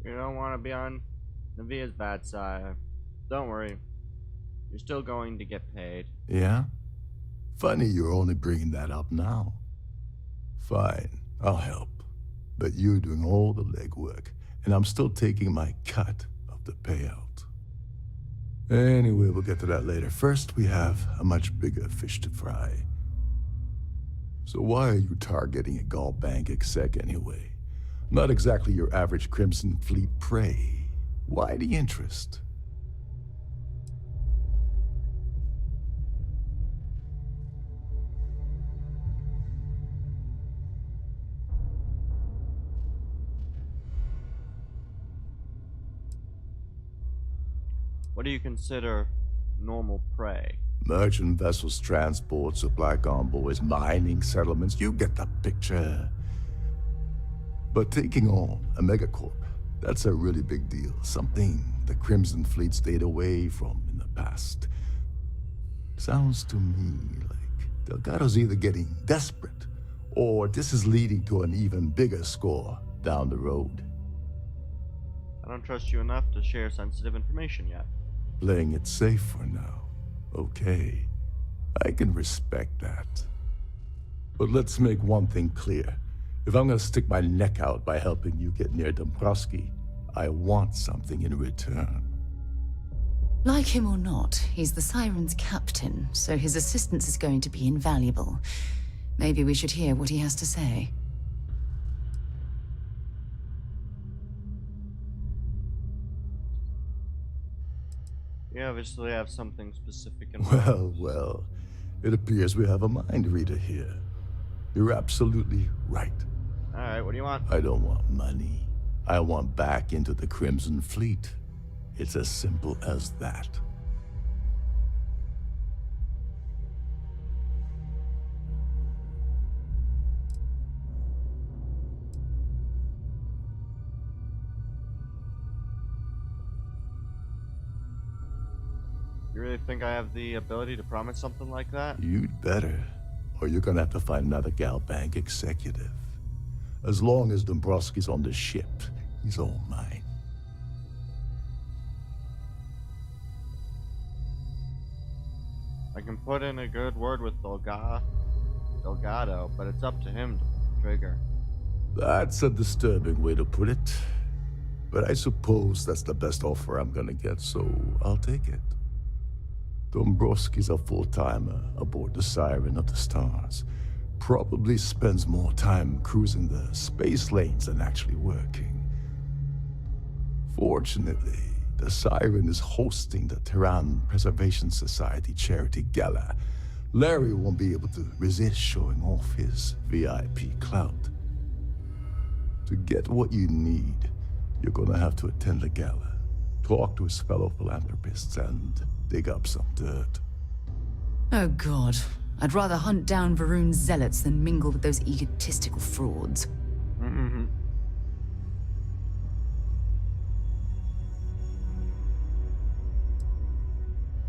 You don't want to be on Navia's bad side. Don't worry. You're still going to get paid. Yeah? Funny you're only bringing that up now. Fine, I'll help. But you're doing all the legwork, and I'm still taking my cut of the payout. Anyway, we'll get to that later. First, we have a much bigger fish to fry. So why are you targeting a Gall Bank exec anyway? Not exactly your average Crimson Fleet prey. Why the interest? What do you consider normal prey? Merchant vessels, transport, supply convoys, mining settlements, you get the picture. But taking on a megacorp, that's a really big deal. Something the Crimson Fleet stayed away from in the past. Sounds to me like Delgado's either getting desperate, or this is leading to an even bigger score down the road. I don't trust you enough to share sensitive information yet. Playing it safe for now. Okay, I can respect that. But let's make one thing clear. If I'm gonna stick my neck out by helping you get near Dombrowski, I want something in return. Like him or not, he's the Siren's captain, so his assistance is going to be invaluable. Maybe we should hear what he has to say. You obviously have something specific in mind. Well, it appears we have a mind reader here. You're absolutely right. Alright, what do you want? I don't want money. I want back into the Crimson Fleet. It's as simple as that. You really think I have the ability to promise something like that? You'd better, or you're gonna have to find another Gal Bank executive. As long as Dombrowski's on the ship, he's all mine. I can put in a good word with Delgado, but it's up to him to pull the trigger. That's a disturbing way to put it. But I suppose that's the best offer I'm gonna get, so I'll take it. Dombrowski's a full-timer aboard the Siren of the Stars. Probably spends more time cruising the space lanes than actually working. Fortunately, the Siren is hosting the Terran Preservation Society charity gala. Larry won't be able to resist showing off his VIP clout. To get what you need, you're gonna have to attend the gala, talk to his fellow philanthropists, and dig up some dirt. Oh god, I'd rather hunt down Varun's zealots than mingle with those egotistical frauds. Mm-hmm.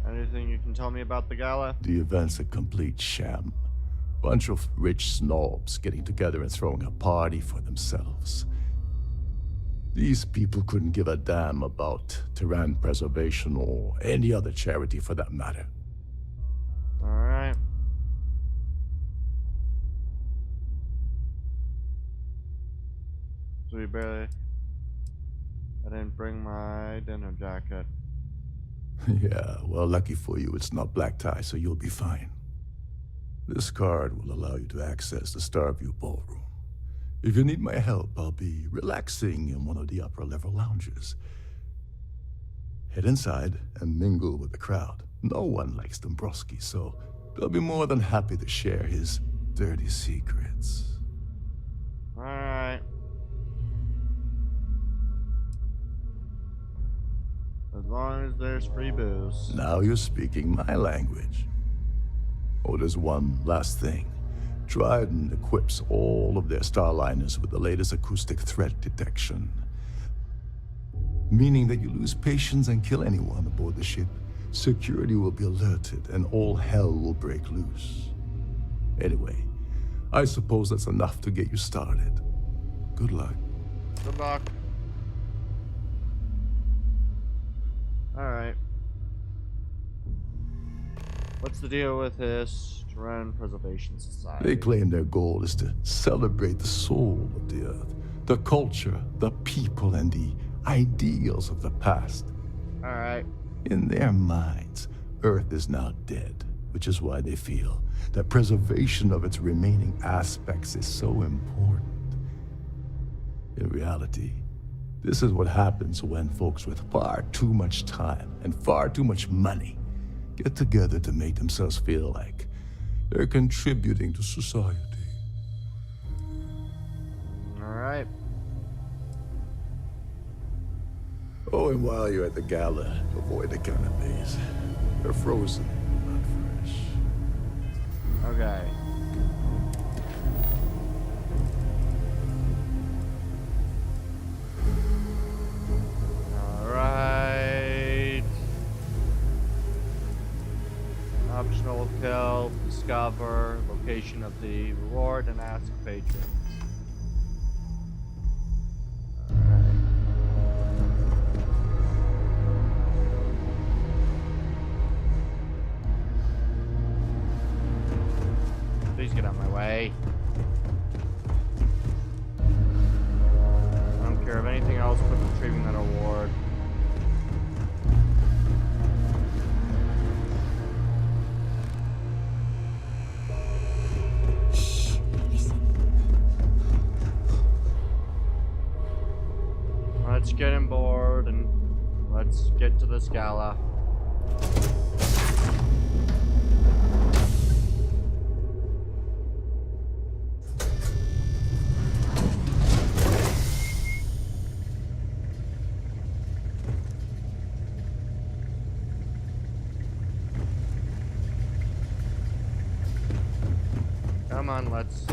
Anything you can tell me about the gala? The event's a complete sham. Bunch of rich snobs getting together and throwing a party for themselves. These people couldn't give a damn about Terran preservation or any other charity for that matter. Alright. So you barely... I didn't bring my dinner jacket. Yeah, well, lucky for you, it's not black tie, so you'll be fine. This card will allow you to access the Starfield ballroom. If you need my help, I'll be relaxing in one of the upper-level lounges. Head inside and mingle with the crowd. No one likes Dombrowski, so they'll be more than happy to share his dirty secrets. Alright. As long as there's free booze. Now you're speaking my language. Oh, there's one last thing. Trident equips all of their starliners with the latest acoustic threat detection. Meaning that you lose patience and kill anyone aboard the ship, security will be alerted and all hell will break loose. Anyway, I suppose that's enough to get you started. Good luck. Good luck. Alright. What's the deal with this Terran Preservation Society? They claim their goal is to celebrate the soul of the Earth, The culture, the people, and the ideals of the past. Alright. In their minds, Earth is now dead, which is why they feel that preservation of its remaining aspects is so important. In reality, this is what happens when folks with far too much time and far too much money get together to make themselves feel like they're contributing to society. Alright. Oh, and while you're at the gala, avoid the canapes. They're frozen, not fresh. Okay. Alright. Optional kill, discover, location of the reward, and ask patrons. Please get out of my way. I don't care of anything else but retrieving that award. Shh, listen. Let's get on board and let's get to this gala. Come on, let's...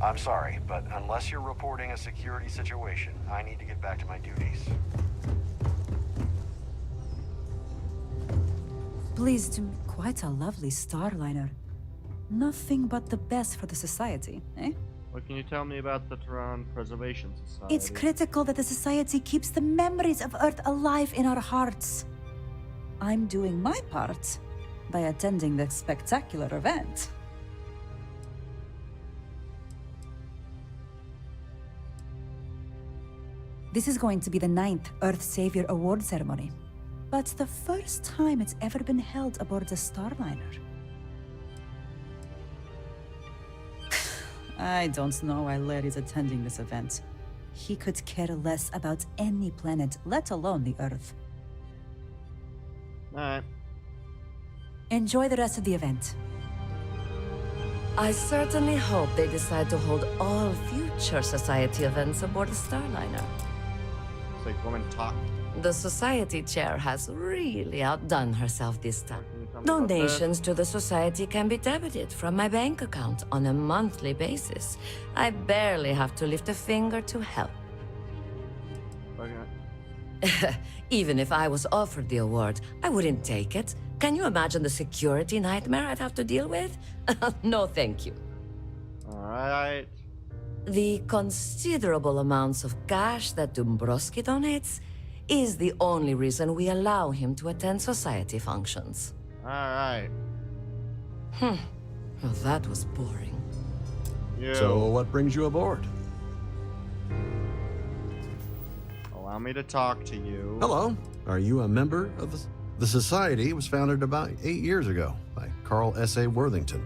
I'm sorry, but unless you're reporting a security situation, I need to get back to my duties. Pleased to meet quite a lovely starliner. Nothing but the best for the society, eh? What can you tell me about the Tehran Preservation Society? It's critical that the society keeps the memories of Earth alive in our hearts. I'm doing my part by attending the spectacular event. This is going to be the 9th Earth Savior Award ceremony, but the first time it's ever been held aboard a starliner. I don't know why Larry's attending this event. He could care less about any planet, let alone the Earth. Alright. Enjoy the rest of the event. I certainly hope they decide to hold all future society events aboard the Starliner. It's like woman talk. The society chair has really outdone herself this time. Donations to the society can be debited from my bank account on a monthly basis. I barely have to lift a finger to help. Okay. Even if I was offered the award, I wouldn't take it. Can you imagine the security nightmare I'd have to deal with? No, thank you. Alright. The considerable amounts of cash that Dombrowski donates is the only reason we allow him to attend society functions. Alright. Well, that was boring. So what brings you aboard? Allow me to talk to you. Hello. Are you a member of the society? Was founded about 8 years ago by Carl S.A. Worthington,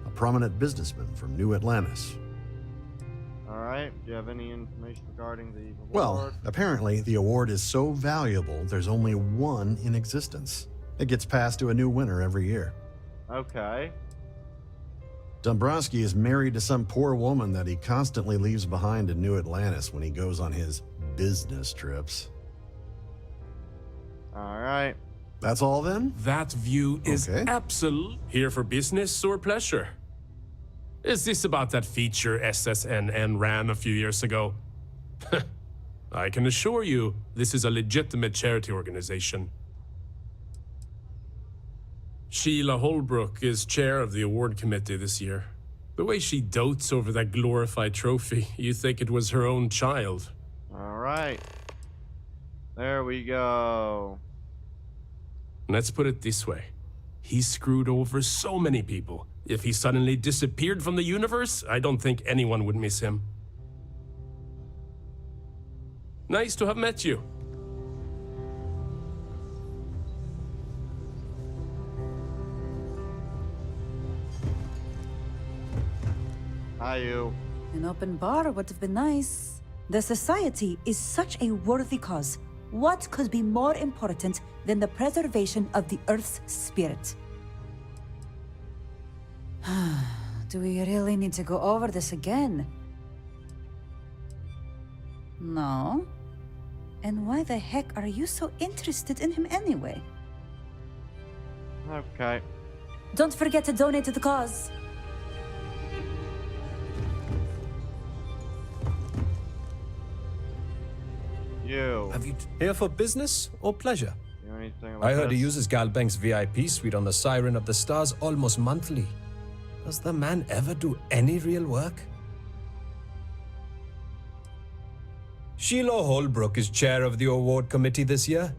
a prominent businessman from New Atlantis. Alright, do you have any information regarding the award? Well, apparently the award is so valuable there's only one in existence. It gets passed to a new winner every year. Okay. Dombrowski is married to some poor woman that he constantly leaves behind in New Atlantis when he goes on his business trips. Alright. That's all then? That view is absolute. Here for business or pleasure? Is this about that feature SSNN ran a few years ago? I can assure you, this is a legitimate charity organization. Sheila Holbrook is chair of the award committee this year. The way she dotes over that glorified trophy, you think it was her own child. Alright. There we go. Let's put it this way. He screwed over so many people. If he suddenly disappeared from the universe, I don't think anyone would miss him. Nice to have met you. Hi, you. An open bar would have been nice. The Society is such a worthy cause. What could be more important than the preservation of the Earth's spirit? Do we really need to go over this again? No. And why the heck are you so interested in him anyway? Okay. Don't forget to donate to the cause. You. Have you here for business or pleasure? You know anything about I heard this? he uses Galbank's VIP suite on the Siren of the Stars almost monthly. Does the man ever do any real work? Sheila Holbrook is chair of the award committee this year.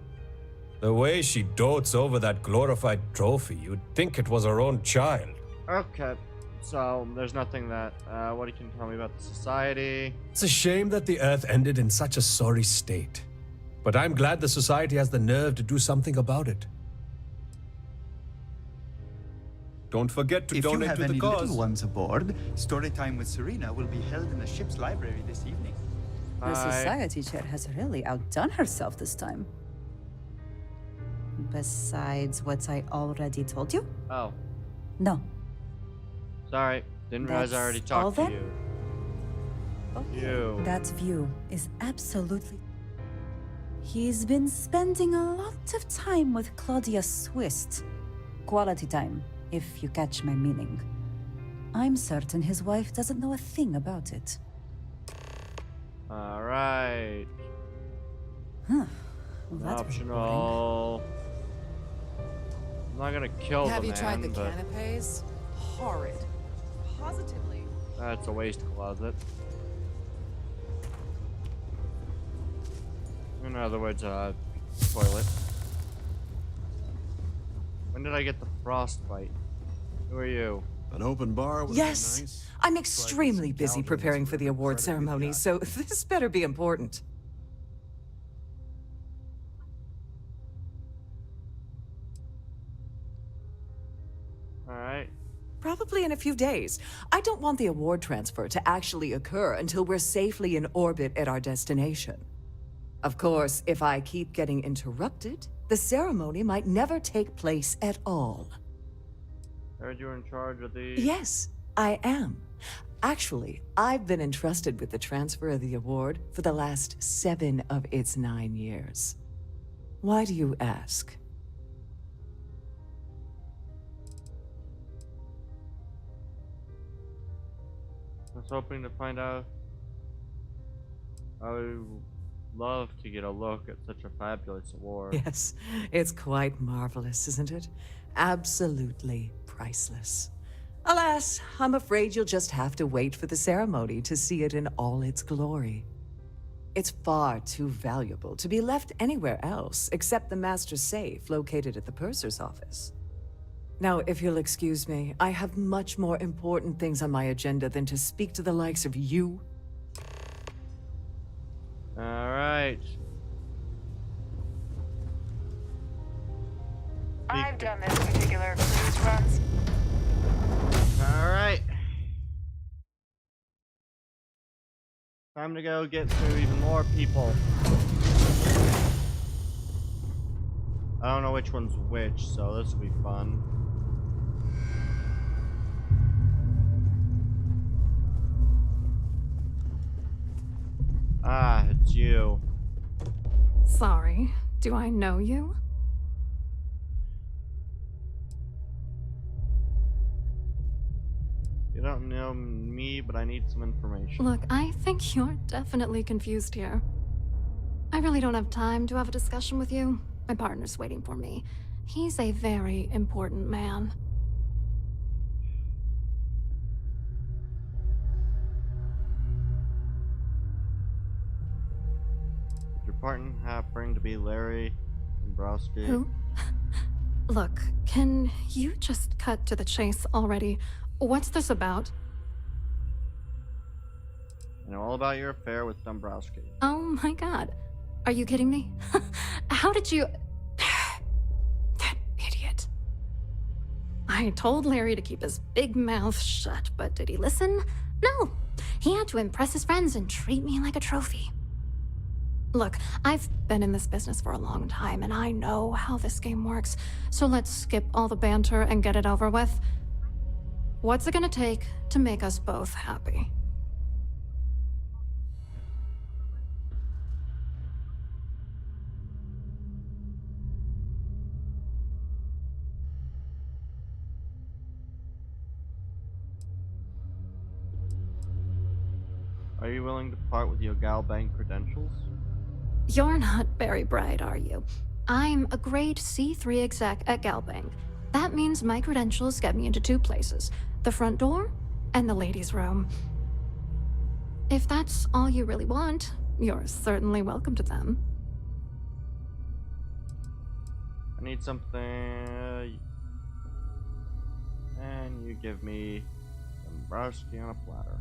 The way she dotes over that glorified trophy, you'd think it was her own child. Okay. So, there's nothing that, what you can tell me about the Society? It's a shame that the Earth ended in such a sorry state. But I'm glad the Society has the nerve to do something about it. Don't forget to donate to the cause. If you have any little ones aboard, story time with Serena will be held in the ship's library this evening. The Society chair has really outdone herself this time. Besides what I already told you? Oh. No. Sorry. Didn't realize I already That's all talked to then? you. Okay. You. That view is absolutely... He's been spending a lot of time with Claudia Swist. Quality time, if you catch my meaning. I'm certain his wife doesn't know a thing about it. Alright. Huh. Well, that's optional. I'm not gonna kill Have the you man, tried the but canapes? Horrid. Positively. that's a waste closet. In other words, toilet. When did I get the frostbite? Who are you? An open bar would Yes. be nice. I'm extremely busy preparing for the award ceremony, so this better be important. Alright. Probably in a few days. I don't want the award transfer to actually occur until we're safely in orbit at our destination. Of course, if I keep getting interrupted, the ceremony might never take place at all. Heard you were in charge of the... Yes, I am. Actually, I've been entrusted with the transfer of the award for the last 7 of its 9 years. Why do you ask? I was hoping to find out. I would love to get a look at such a fabulous award. Yes, it's quite marvelous, isn't it? Absolutely priceless. Alas, I'm afraid you'll just have to wait for the ceremony to see it in all its glory. It's far too valuable to be left anywhere else except the master's safe located at the purser's office. Now, if you'll excuse me, I have much more important things on my agenda than to speak to the likes of you. Alright. I've done this particular cruise runs. Alright. Time to go get through even more people. I don't know which one's which, so this will be fun. Ah, it's you. Sorry, do I know you? You don't know me, but I need some information. Look, I think you're definitely confused here. I really don't have time to have a discussion with you. My partner's waiting for me. He's a very important man. Your partner happened to be Larry Dombrowski. Who? Look, can you just cut to the chase already? What's this about? I know all about your affair with Dombrowski. Oh my god. Are you kidding me? How did you... That idiot. I told Larry to keep his big mouth shut, but did he listen? No. He had to impress his friends and treat me like a trophy. Look, I've been in this business for a long time, and I know how this game works, so let's skip all the banter and get it over with. What's it gonna take to make us both happy? Are you willing to part with your Gal Bank credentials? You're not very bright, are you? I'm a grade C3 exec at Galbank. That means my credentials get me into 2 places, the front door and the ladies' room. If that's all you really want, you're certainly welcome to them. I need something... And you give me Dombrowski on a platter.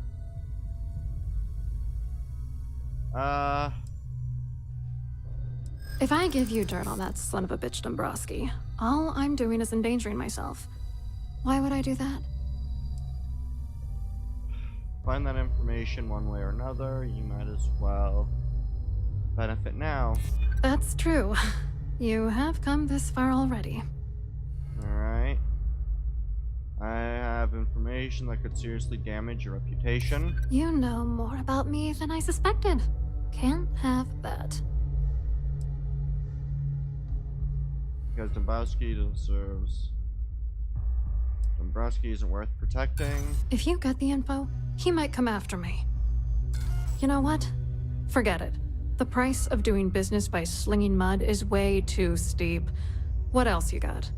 If I give you dirt on that son of a bitch Dombrowski, all I'm doing is endangering myself. Why would I do that? Find that information one way or another, you might as well benefit now. That's true. You have come this far already. Alright. I have information that could seriously damage your reputation. You know more about me than I suspected. Can't have that. Because Dombrowski deserves... Dombrowski isn't worth protecting. If you get the info, he might come after me. You know what? Forget it. The price of doing business by slinging mud is way too steep. What else you got?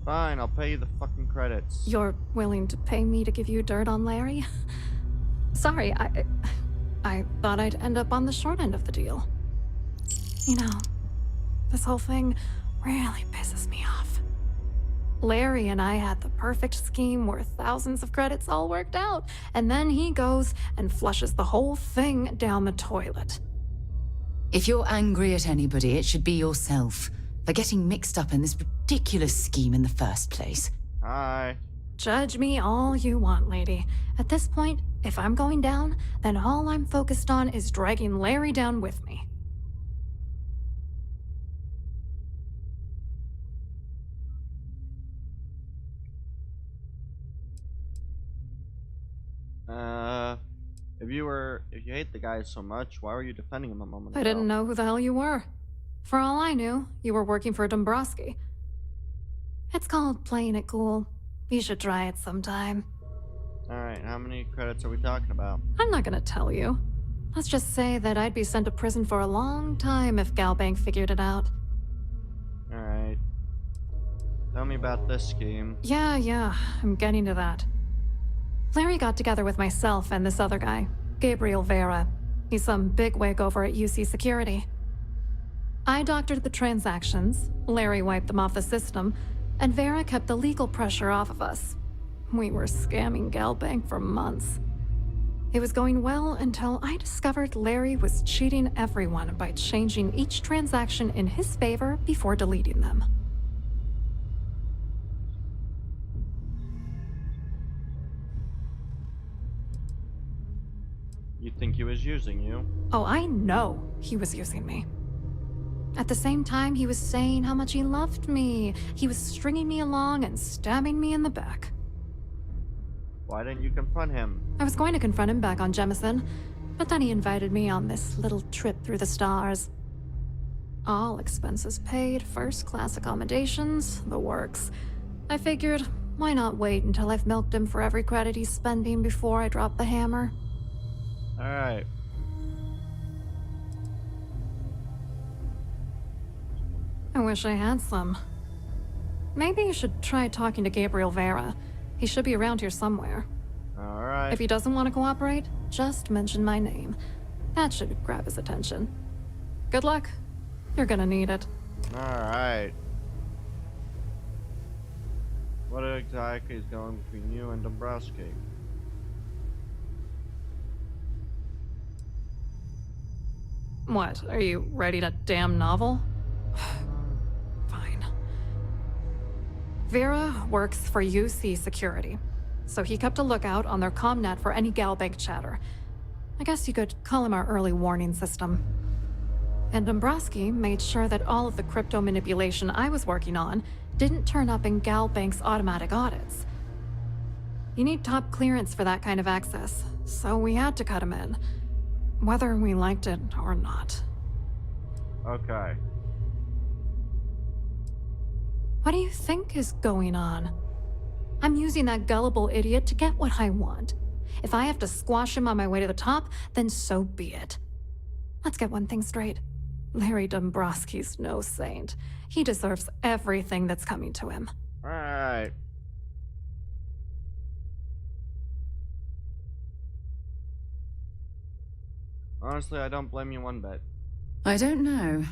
Fine, I'll pay you the fucking credits. You're willing to pay me to give you dirt on Larry? Sorry, I thought I'd end up on the short end of the deal. You know, this whole thing really pisses me off. Larry and I had the perfect scheme worth thousands of credits all worked out, and then he goes and flushes the whole thing down the toilet. If you're angry at anybody, it should be yourself for getting mixed up in this ridiculous scheme in the first place. Hi. Judge me all you want, lady. At this point, if I'm going down, then all I'm focused on is dragging Larry down with me. If you hate the guy so much, why were you defending him a moment ago? I didn't know who the hell you were. For all I knew, you were working for Dombrowski. It's called playing it cool. You should try it sometime. Alright, how many credits are we talking about? I'm not gonna tell you. Let's just say that I'd be sent to prison for a long time if Galbank figured it out. Alright. Tell me about this scheme. Yeah, I'm getting to that. Larry got together with myself and this other guy, Gabriel Vera. He's some bigwig over at UC Security. I doctored the transactions, Larry wiped them off the system, and Vera kept the legal pressure off of us. We were scamming Galbank for months. It was going well until I discovered Larry was cheating everyone by changing each transaction in his favor before deleting them. You think he was using you? Oh, I know he was using me. At the same time, he was saying how much he loved me. He was stringing me along and stabbing me in the back. Why didn't you confront him? I was going to confront him back on Jemison, but then he invited me on this little trip through the stars. All expenses paid, first-class accommodations, the works. I figured, why not wait until I've milked him for every credit he's spending before I drop the hammer? Alright. I wish I had some. Maybe you should try talking to Gabriel Vera. He should be around here somewhere. Alright. If he doesn't want to cooperate, just mention my name. That should grab his attention. Good luck. You're gonna need it. Alright. What exactly is going between you and Dombrowski? What, are you writing a damn novel? Fine. Vera works for UC Security, so he kept a lookout on their comnet for any Galbank chatter. I guess you could call him our early warning system. And Dombrowski made sure that all of the crypto manipulation I was working on didn't turn up in Galbank's automatic audits. You need top clearance for that kind of access, so we had to cut him in, whether we liked it or not. Okay. What do you think is going on? I'm using that gullible idiot to get what I want. If I have to squash him on my way to the top, then so be it. Let's get one thing straight. Larry Dombrowski's no saint. He deserves everything that's coming to him. Alright. Honestly, I don't blame you one bit. I don't know.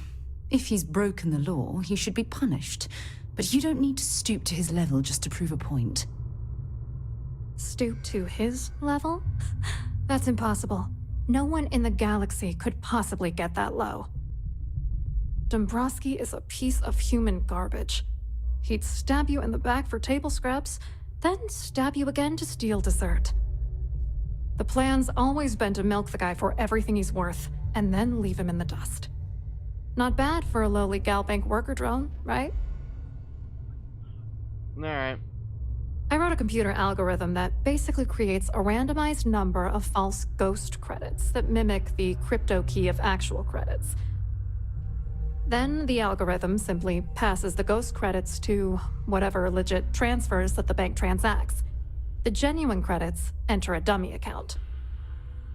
If he's broken the law, he should be punished. But you don't need to stoop to his level just to prove a point. Stoop to his level? That's impossible. No one in the galaxy could possibly get that low. Dombrowski is a piece of human garbage. He'd stab you in the back for table scraps, then stab you again to steal dessert. The plan's always been to milk the guy for everything he's worth, and then leave him in the dust. Not bad for a lowly Galbank worker drone, right? Alright. I wrote a computer algorithm that basically creates a randomized number of false ghost credits that mimic the crypto key of actual credits. Then the algorithm simply passes the ghost credits to whatever legit transfers that the bank transacts. The genuine credits enter a dummy account.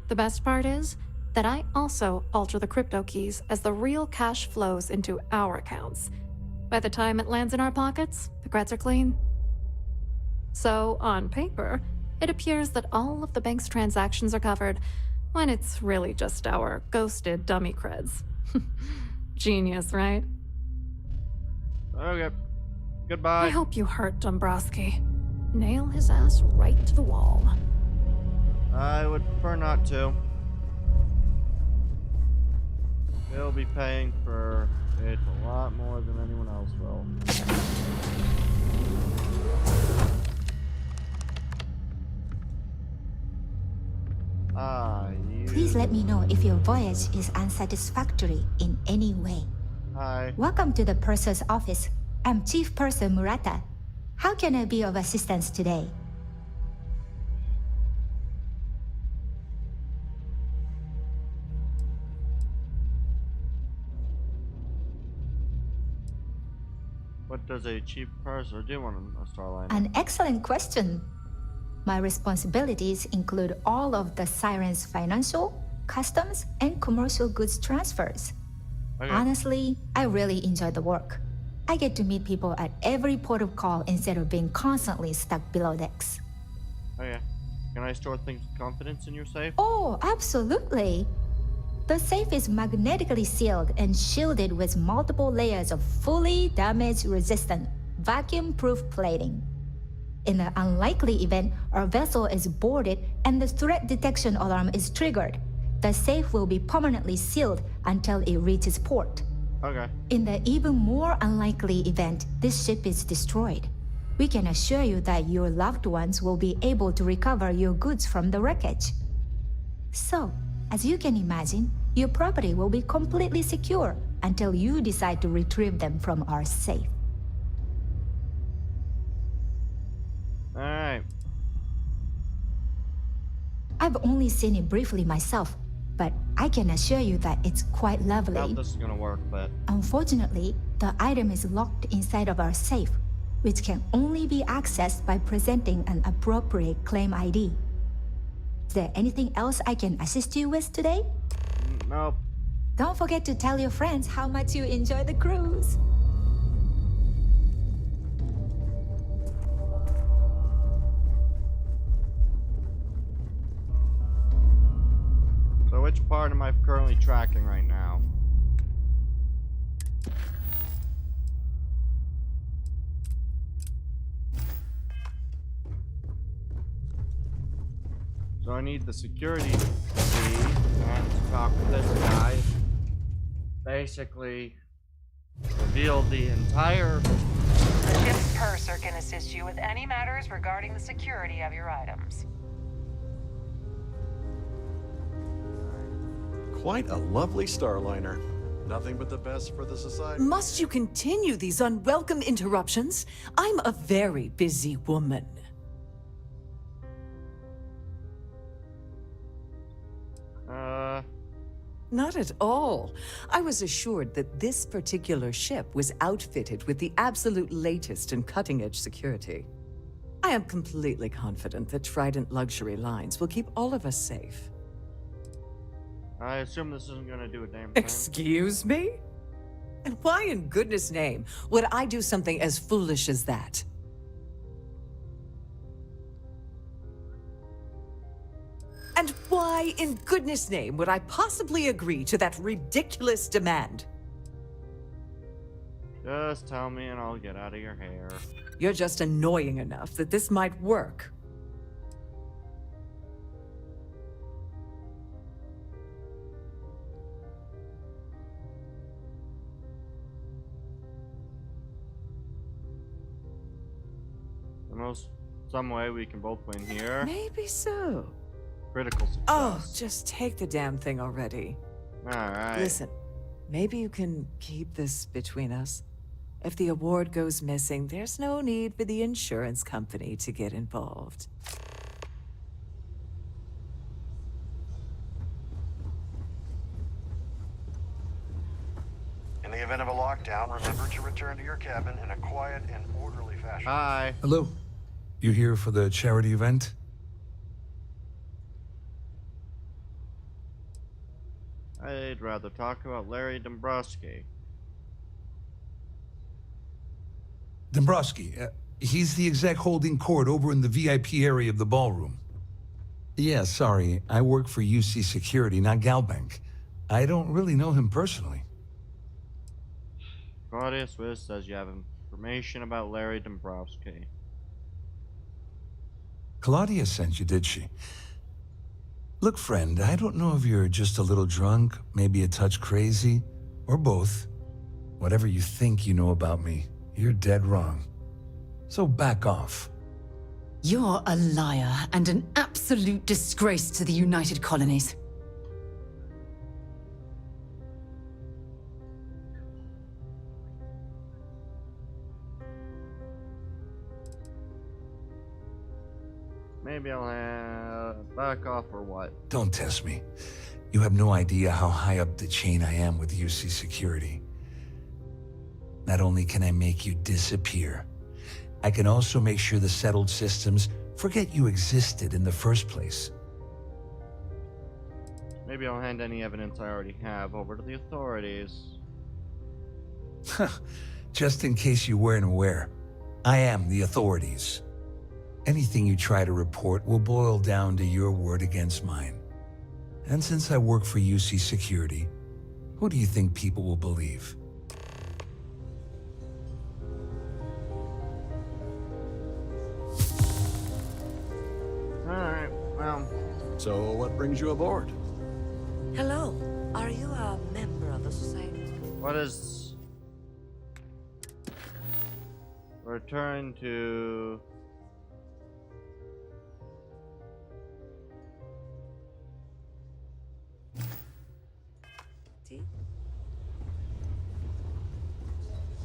The best part is that I also alter the crypto keys as the real cash flows into our accounts. By the time it lands in our pockets, the creds are clean. So, on paper, it appears that all of the bank's transactions are covered, when it's really just our ghosted dummy creds. Genius, right? Okay. Goodbye. I hope you hurt Dombrowski. Nail his ass right to the wall. I would prefer not to. He'll be paying for it a lot more than anyone else will. Please let me know if your voyage is unsatisfactory in any way. Hi. Welcome to the purser's office. I'm Chief Purser Murata. How can I be of assistance today? What does a chief purser do on a Starliner? An excellent question. My responsibilities include all of the Siren's financial, customs, and commercial goods transfers. Okay. Honestly, I really enjoy the work. I get to meet people at every port of call instead of being constantly stuck below decks. Oh yeah. Can I store things with confidence in your safe? Oh, absolutely. The safe is magnetically sealed and shielded with multiple layers of fully damage-resistant, vacuum-proof plating. In the unlikely event our vessel is boarded and the threat detection alarm is triggered, the safe will be permanently sealed until it reaches port. Okay. In the even more unlikely event this ship is destroyed, we can assure you that your loved ones will be able to recover your goods from the wreckage. So, as you can imagine, your property will be completely secure until you decide to retrieve them from our safe. Alright. I've only seen it briefly myself, but I can assure you that it's quite lovely. I doubt this is gonna work, but... Unfortunately, the item is locked inside of our safe, which can only be accessed by presenting an appropriate claim ID. Is there anything else I can assist you with today? Nope. Don't forget to tell your friends how much you enjoy the cruise. So which part am I currently tracking right now? So I need the security key and to talk to this guy. Basically, reveal the entire... The ship's purser can assist you with any matters regarding the security of your items. Quite a lovely starliner. Nothing but the best for the society. Must you continue these unwelcome interruptions? I'm a very busy woman. Not at all. I was assured that this particular ship was outfitted with the absolute latest and cutting-edge security. I am completely confident that Trident Luxury Lines will keep all of us safe. I assume this isn't gonna do a damn thing. Excuse me? And why in goodness name would I do something as foolish as that? And why in goodness name would I possibly agree to that ridiculous demand? Just tell me and I'll get out of your hair. You're just annoying enough that this might work. Some way we can both win here. Maybe so. Critical success. Oh, just take the damn thing already. Alright. Listen, maybe you can keep this between us. If the award goes missing, there's no need for the insurance company to get involved. In the event of a lockdown, remember to return to your cabin in a quiet and orderly fashion. Hi. Hello. You here for the charity event? I'd rather talk about Larry Dombrowski. Dombrowski, he's the exec holding court over in the VIP area of the ballroom. Yeah, sorry, I work for UC Security, not Galbank. I don't really know him personally. Claudia Swiss says you have information about Larry Dombrowski. Claudia sent you, did she? Look, friend, I don't know if you're just a little drunk, maybe a touch crazy, or both. Whatever you think you know about me, you're dead wrong. So back off. You're a liar and an absolute disgrace to the United Colonies. Maybe I'll back off or what? Don't test me. You have no idea how high up the chain I am with UC Security. Not only can I make you disappear, I can also make sure the settled systems forget you existed in the first place. Maybe I'll hand any evidence I already have over to the authorities. Just in case you weren't aware, I am the authorities. Anything you try to report will boil down to your word against mine. And since I work for UC Security, who do you think people will believe? Alright, well. So what brings you aboard? Hello. Are you a member of the society? What is... Return to...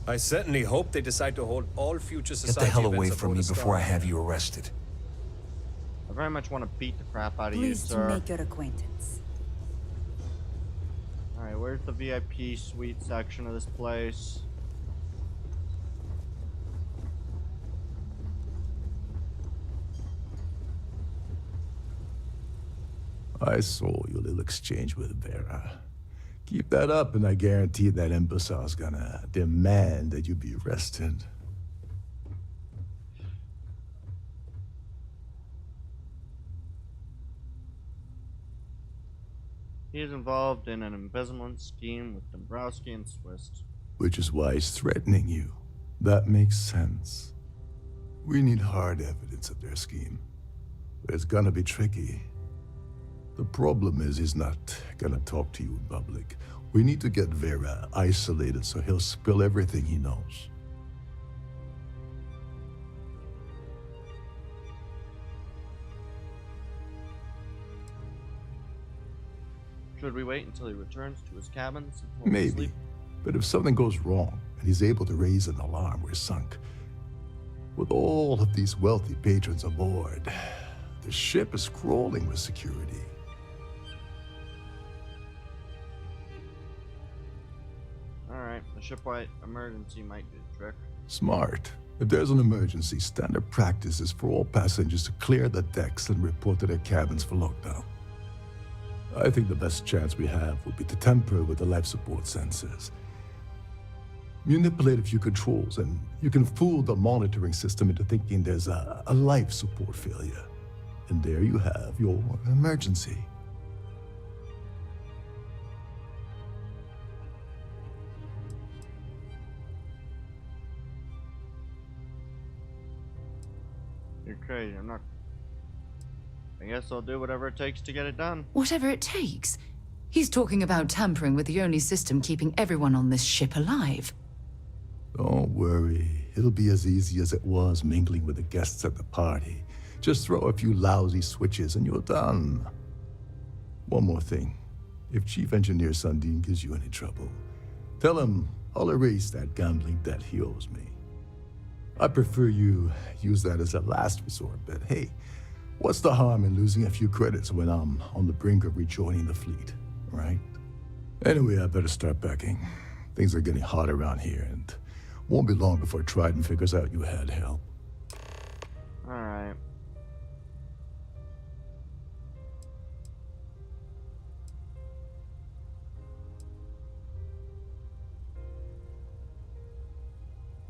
I certainly hope they decide to hold all future Get society the hell events away aboard from me a before I Starfield. have you arrested. I very much want to beat the crap out of you, Pleased to sir. make your acquaintance. Alright, where's the VIP suite section of this place? I saw your little exchange with Vera. Keep that up, and I guarantee that imbecile's gonna demand that you be arrested. He is involved in an embezzlement scheme with Dombrowski and Swiss. Which is why he's threatening you. That makes sense. We need hard evidence of their scheme. But it's gonna be tricky. The problem is he's not gonna talk to you in public. We need to get Vera isolated so he'll spill everything he knows. Should we wait until he returns to his cabins? And fall Maybe. asleep? But if something goes wrong and he's able to raise an alarm, we're sunk. With all of these wealthy patrons aboard, the ship is crawling with security. Alright, a shipwide emergency might do the trick. Smart. If there's an emergency, standard practice is for all passengers to clear the decks and report to their cabins for lockdown. I think the best chance we have would be to tamper with the life support sensors. Manipulate a few controls, and you can fool the monitoring system into thinking there's a life support failure. And there you have your emergency. You're crazy, I'm not... I guess I'll do whatever it takes to get it done. Whatever it takes? He's talking about tampering with the only system keeping everyone on this ship alive. Don't worry. It'll be as easy as it was mingling with the guests at the party. Just throw a few lousy switches and you're done. One more thing. If Chief Engineer Sundin gives you any trouble, tell him I'll erase that gambling debt he owes me. I prefer you use that as a last resort, but hey, what's the harm in losing a few credits when I'm on the brink of rejoining the fleet, right? Anyway, I better start packing. Things are getting hot around here, and won't be long before Trident figures out you had help. Alright.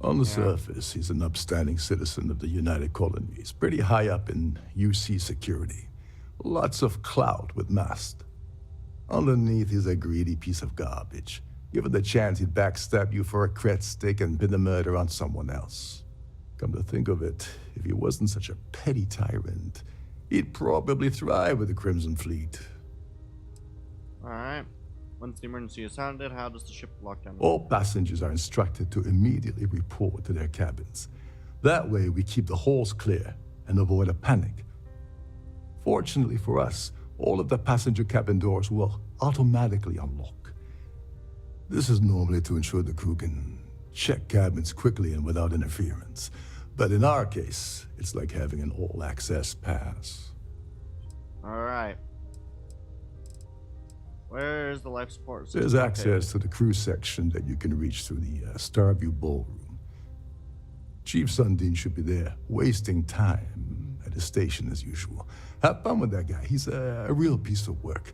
On the surface, he's an upstanding citizen of the United Colonies, pretty high up in UC security. Lots of clout with Mast. Underneath, he's a greedy piece of garbage. Given the chance, he'd backstab you for a cret stick and pin the murder on someone else. Come to think of it, if he wasn't such a petty tyrant, he'd probably thrive with the Crimson Fleet. Alright. Once the emergency is sounded, how does the ship lock down? All passengers are instructed to immediately report to their cabins. That way, we keep the halls clear and avoid a panic. Fortunately for us, all of the passenger cabin doors will automatically unlock. This is normally to ensure the crew can check cabins quickly and without interference. But in our case, it's like having an all-access pass. Alright. Where's the life support system? There's access to the crew section that you can reach through the Starview Ballroom. Chief Sundin should be there, wasting time at his station as usual. Have fun with that guy. He's a real piece of work.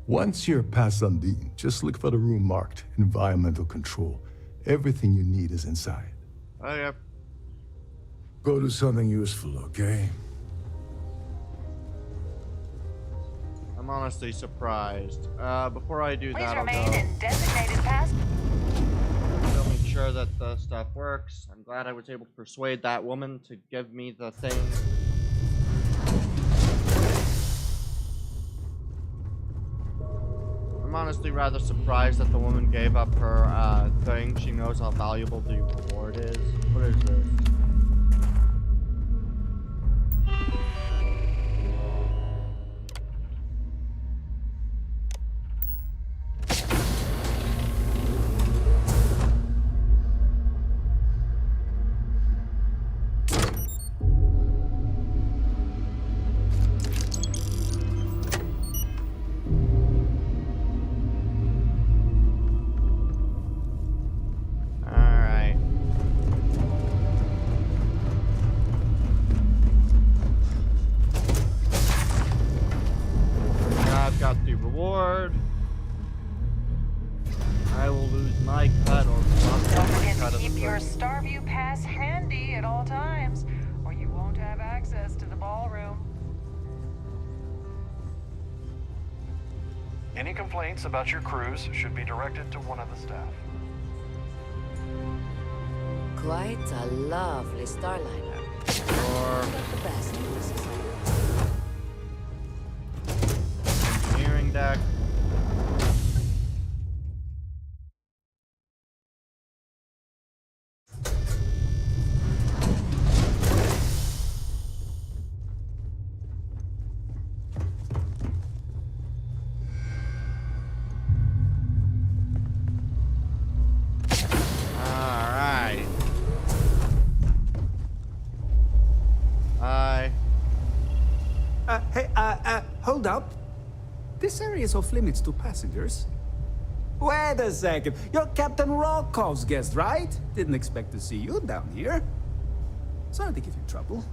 Once you're past Sundin, just look for the room marked Environmental Control. Everything you need is inside. Oh, yeah. Go do something useful, okay? I'm honestly surprised. Before I do Please that, I'll remain go. in designated pass. I'll make sure that the stuff works. I'm glad I was able to persuade that woman to give me the thing. I'm honestly rather surprised that the woman gave up her thing. She knows how valuable the reward is. What is this? I will lose my cut or Don't forget cut to of keep the your thing. Starview pass handy at all times, or you won't have access to the ballroom. Any complaints about your cruise should be directed to one of the staff. Quite a lovely starliner. Or The best in the society. loading deck. Alright. Hold up. This area is off limits to passengers. Wait a second. You're Captain Rockov's guest, right? Didn't expect to see you down here. Sorry to give you trouble.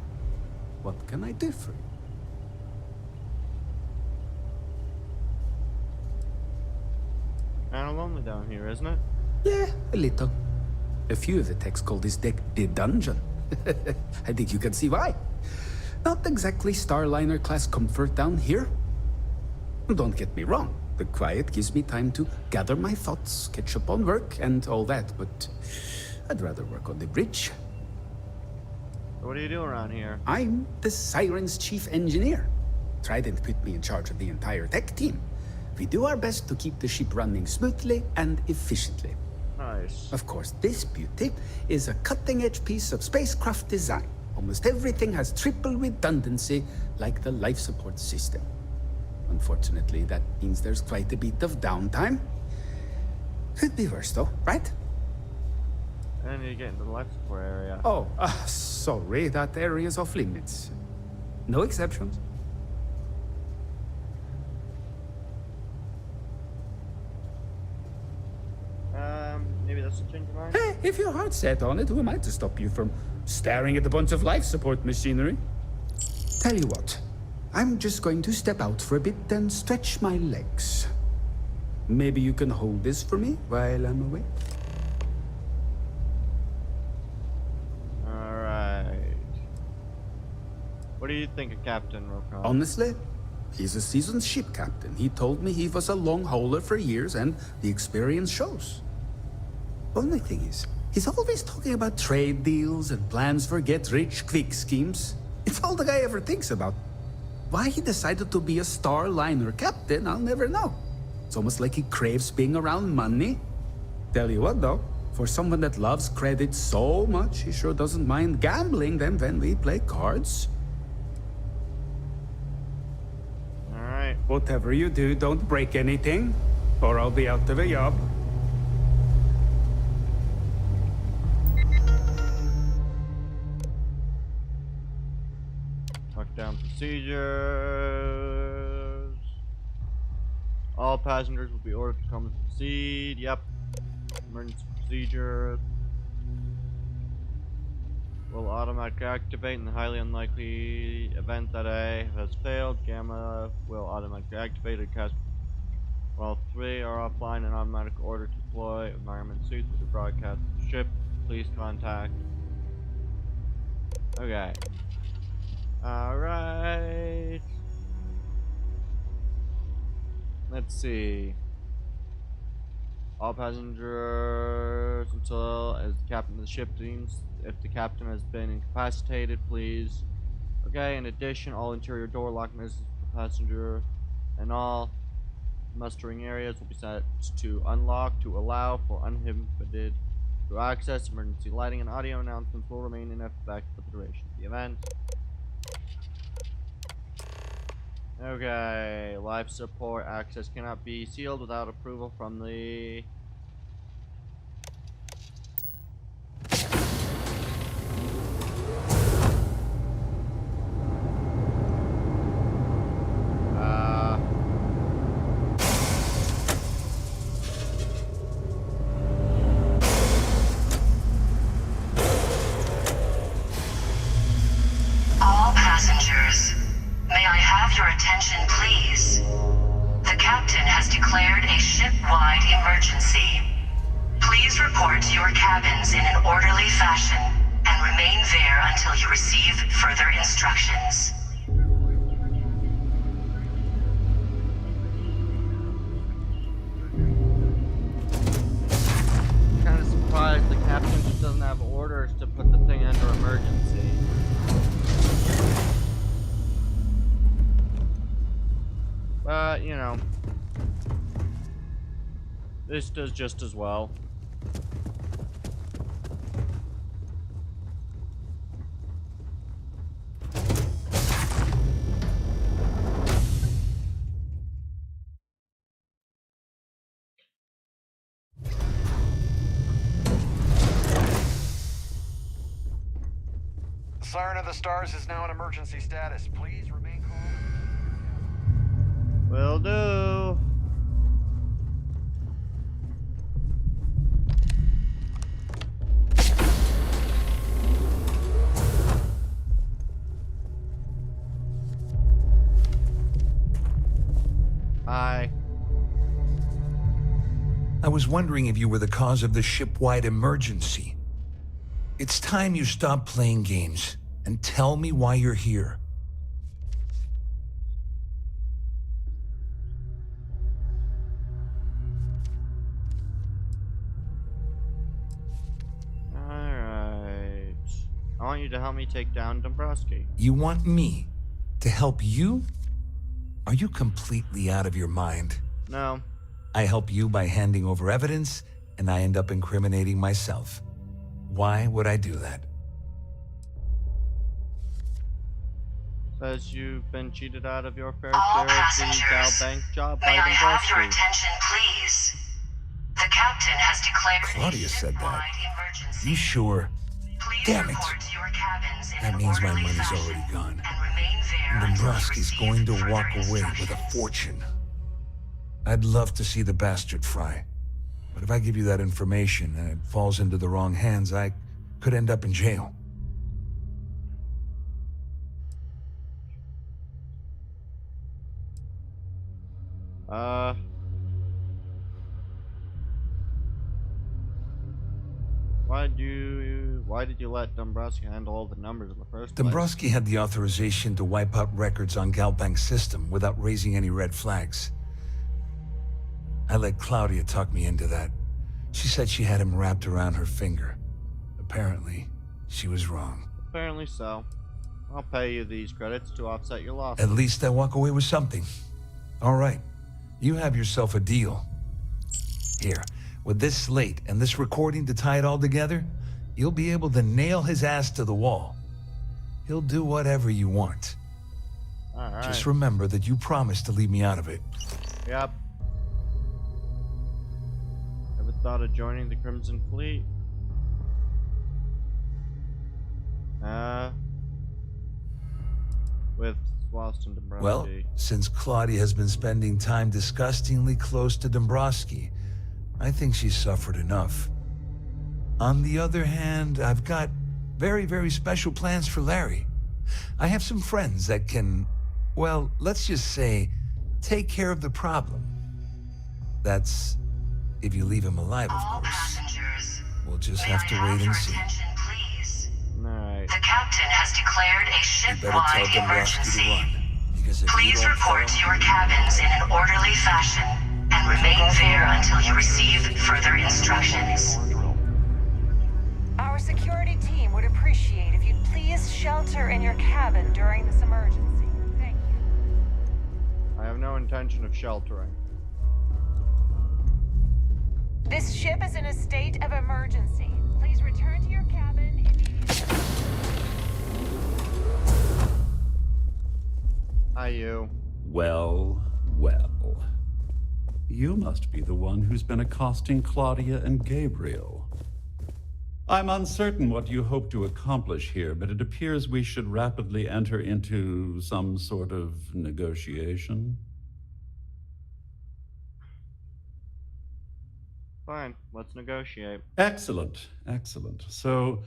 What can I do for you? Kinda lonely down here, isn't it? Yeah, a little. A few of the techs call this deck the dungeon. I think you can see why. Not exactly Starliner class comfort down here. Don't get me wrong. The quiet gives me time to gather my thoughts, catch up on work, and all that, but I'd rather work on the bridge. What do you do around here? I'm the Siren's chief engineer. Trident put me in charge of the entire tech team. We do our best to keep the ship running smoothly and efficiently. Nice. Of course, this beauty is a cutting-edge piece of spacecraft design. Almost everything has triple redundancy, like the life support system. Unfortunately, that means there's quite a bit of downtime. Could be worse, though, right? And you get into the life support area. Oh, sorry, that area's off limits. No exceptions. Maybe that's a change of mind? Hey, if your heart's set on it, who am I to stop you from staring at a bunch of life support machinery? Tell you what, I'm just going to step out for a bit and stretch my legs. Maybe you can hold this for me while I'm away? Alright. What do you think of Captain Rokon? Honestly, he's a seasoned ship captain. He told me he was a long hauler for years, and the experience shows. Only thing is, he's always talking about trade deals and plans for get-rich-quick schemes. It's all the guy ever thinks about. Why he decided to be a Starliner captain, I'll never know. It's almost like he craves being around money. Tell you what, though, for someone that loves credit so much, he sure doesn't mind gambling them when we play cards. Alright. Whatever you do, don't break anything, or I'll be out of a job. Lockdown procedures. All passengers will be ordered to come and proceed. Yep. Emergency procedure. Will automatically activate in the highly unlikely event that A has failed. Gamma will automatically activate and cast while 3 are offline and automatic order to deploy environment suits with the broadcast ship. Please contact. Okay. Alright. Let's see. All passengers until as the captain of the ship deems if the captain has been incapacitated, please. Okay, in addition, all interior door lock mechanisms for the passenger and all mustering areas will be set to unlock to allow for uninhibited through access. Emergency lighting and audio announcements will remain in effect for the duration of the event. Okay, life support access cannot be sealed without approval from the All passengers, may I have your attention, please? The captain has declared a ship-wide emergency. Please report to your cabins in an orderly fashion and remain there until you receive further instructions. kind of surprised the captain just doesn't have orders to put the thing under emergency. But you know, this does just as well. The Siren of the Stars is now in emergency status. Please remain calm. Will do. Hi. I was wondering if you were the cause of the ship-wide emergency. It's time you stop playing games and tell me why you're here. Alright. I want you to help me take down Dombrowski. You want me to help you? Are you completely out of your mind? No. I help you by handing over evidence, and I end up incriminating myself. Why would I do that? Says you've been cheated out of your fair All share of the passengers, Gal Bank job by may I have your Dombrowski. attention, please? The captain has declared Claudia said that. emergency. You sure? Please Damn it. report to your cabins in That an means my orderly money's fashion already gone. and remain there And until you Dombrowski's receive going to further walk away with a instructions. fortune. I'd love to see the bastard fry. But if I give you that information and it falls into the wrong hands, I could end up in jail. Why did you let Dombrowski handle all the numbers in the first place? Dombrowski had the authorization to wipe out records on Galbank's system without raising any red flags. I let Claudia talk me into that. She said she had him wrapped around her finger. Apparently, she was wrong. Apparently so. I'll pay you these credits to offset your loss. At least I walk away with something. All right, you have yourself a deal. Here, with this slate and this recording to tie it all together, you'll be able to nail his ass to the wall. He'll do whatever you want. All right. Just remember that you promised to leave me out of it. Yep. Ever thought of joining the Crimson Fleet? With Swast and Dombrowski. Well, since Claudia has been spending time disgustingly close to Dombrowski, I think she's suffered enough. On the other hand, I've got very, very special plans for Larry. I have some friends that can, well, let's just say, take care of the problem. That's if you leave him alive, of All course. passengers, We'll just may have I to have wait your and see. attention, please? Alright. The captain has declared a You better tell ship-wide Dombrowski to emergency. run. Because if Please you don't report tell to him, your cabins in an orderly fashion and remain there until you receive further instructions. Our security team would appreciate if you'd please shelter in your cabin during this emergency. Thank you. I have no intention of sheltering. This ship is in a state of emergency. Please return to your cabin immediately. Hi, you. Well, well. You must be the one who's been accosting Claudia and Gabriel. I'm uncertain what you hope to accomplish here, but it appears we should rapidly enter into some sort of negotiation. Fine, let's negotiate. Excellent, excellent. So,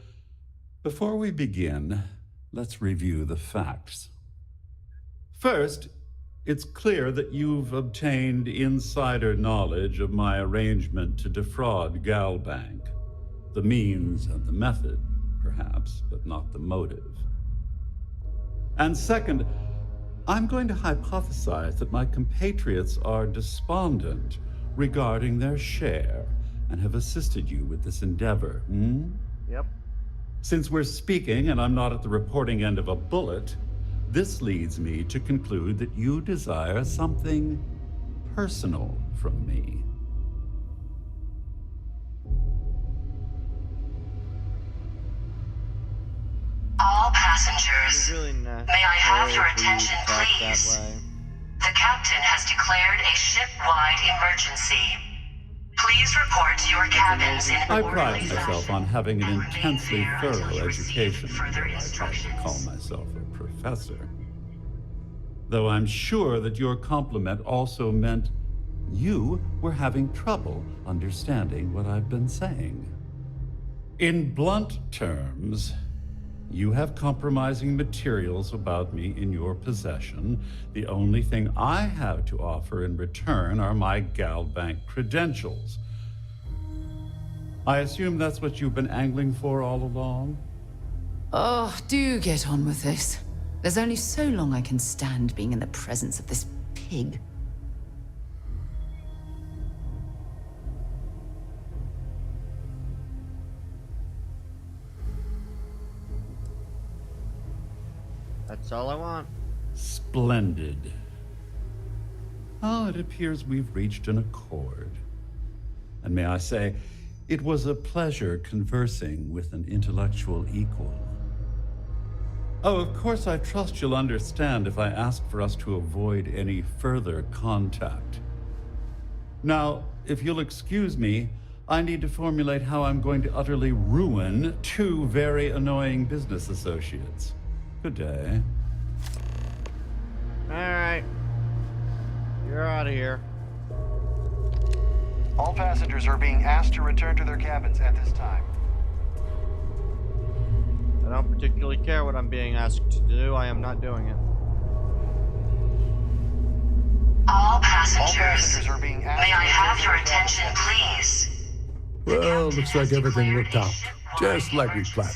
before we begin, let's review the facts. First, it's clear that you've obtained insider knowledge of my arrangement to defraud Galbank. The means and the method, perhaps, but not the motive. And second, I'm going to hypothesize that my compatriots are despondent regarding their share and have assisted you with this endeavor, Yep. Since we're speaking and I'm not at the reporting end of a bullet, this leads me to conclude that you desire something personal from me. All passengers, Really may I have your necessary for you attention, to talk please? that way. The captain has declared a ship-wide emergency. Please report to your cabins in I an pride orderly myself fashion. on having an intensely until thorough you receive education. further I like to instructions. call myself a professor. Though I'm sure that your compliment also meant you were having trouble understanding what I've been saying. In blunt terms, you have compromising materials about me in your possession. The only thing I have to offer in return are my GalBank credentials. I assume that's what you've been angling for all along? Oh, do get on with this. There's only so long I can stand being in the presence of this pig. That's all I want. Splendid. Oh, it appears we've reached an accord. And may I say, it was a pleasure conversing with an intellectual equal. Oh, of course, I trust you'll understand if I ask for us to avoid any further contact. Now, if you'll excuse me, I need to formulate how I'm going to utterly ruin two very annoying business associates. Good day. Alright. You're out of here. All passengers are being asked to return to their cabins at this time. I don't particularly care what I'm being asked to do. I am not doing it. All passengers, are being asked may I have your attention, please? Well, looks like everything worked out, just like we planned.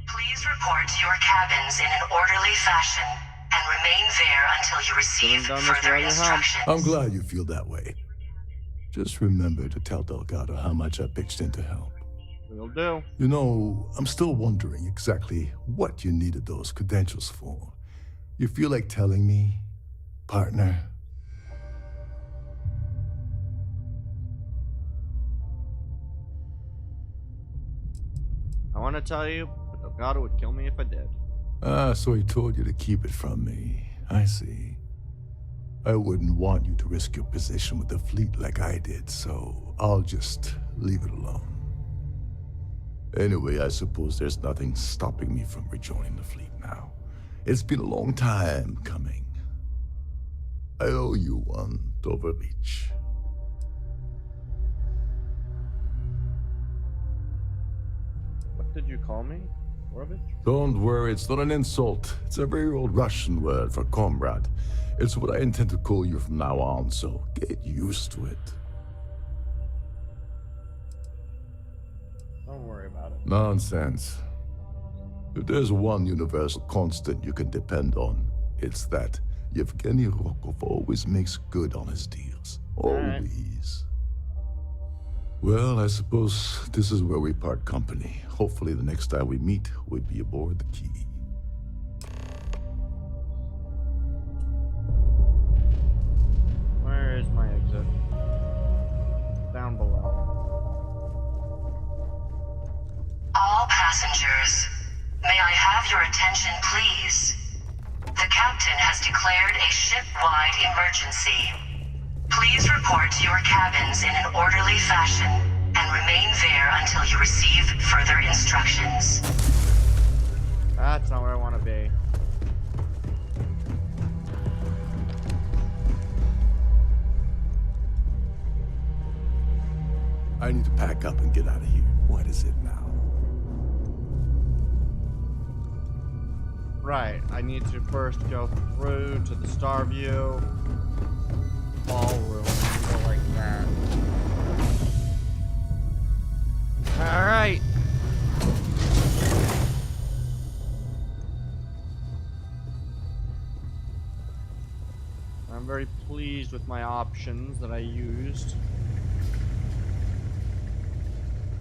Please report to your cabins in an orderly fashion and remain there until you receive done this further while you help. instructions. I'm glad you feel that way. Just remember to tell Delgado how much I pitched in to help. Will do. You know, I'm still wondering exactly what you needed those credentials for. You feel like telling me, partner? I want to tell you, but Delgado would kill me if I did. Ah, so he told you to keep it from me. I see. I wouldn't want you to risk your position with the fleet like I did, so I'll just leave it alone. Anyway, I suppose there's nothing stopping me from rejoining the fleet now. It's been a long time coming. I owe you one, Overreach. What did you call me? Orovich? Don't worry, it's not an insult. It's a very old Russian word for comrade. It's what I intend to call you from now on, so get used to it. Don't worry about it. Nonsense. If there's one universal constant you can depend on, it's that Yevgeny Rokov always makes good on his deals. Always. Well, I suppose this is where we part company. Hopefully the next time we meet, we'll be aboard the Key. Where is my exit? Down below. All passengers, may I have your attention, please? The captain has declared a ship-wide emergency. Please report to your cabins in an orderly fashion and remain there until you receive further instructions. That's not where I want to be. I need to pack up and get out of here. What is it now? Right, I need to first go through to the Starview ballroom and go like that. Alright. I'm very pleased with my options that I used.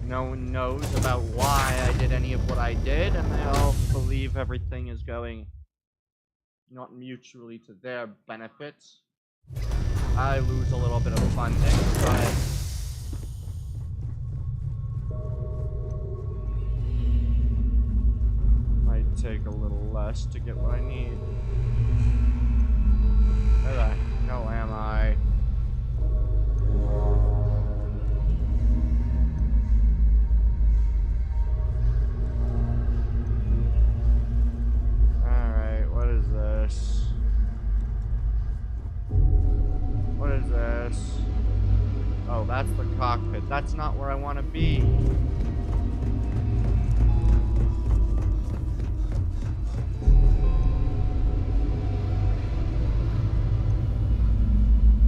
No one knows about why I did any of what I did, and they all believe everything is going not mutually to their benefit. I lose a little bit of funding, but might take a little less to get what I need. Where the hell am I? Alright, what is this? What is this? Oh, that's the cockpit. That's not where I want to be.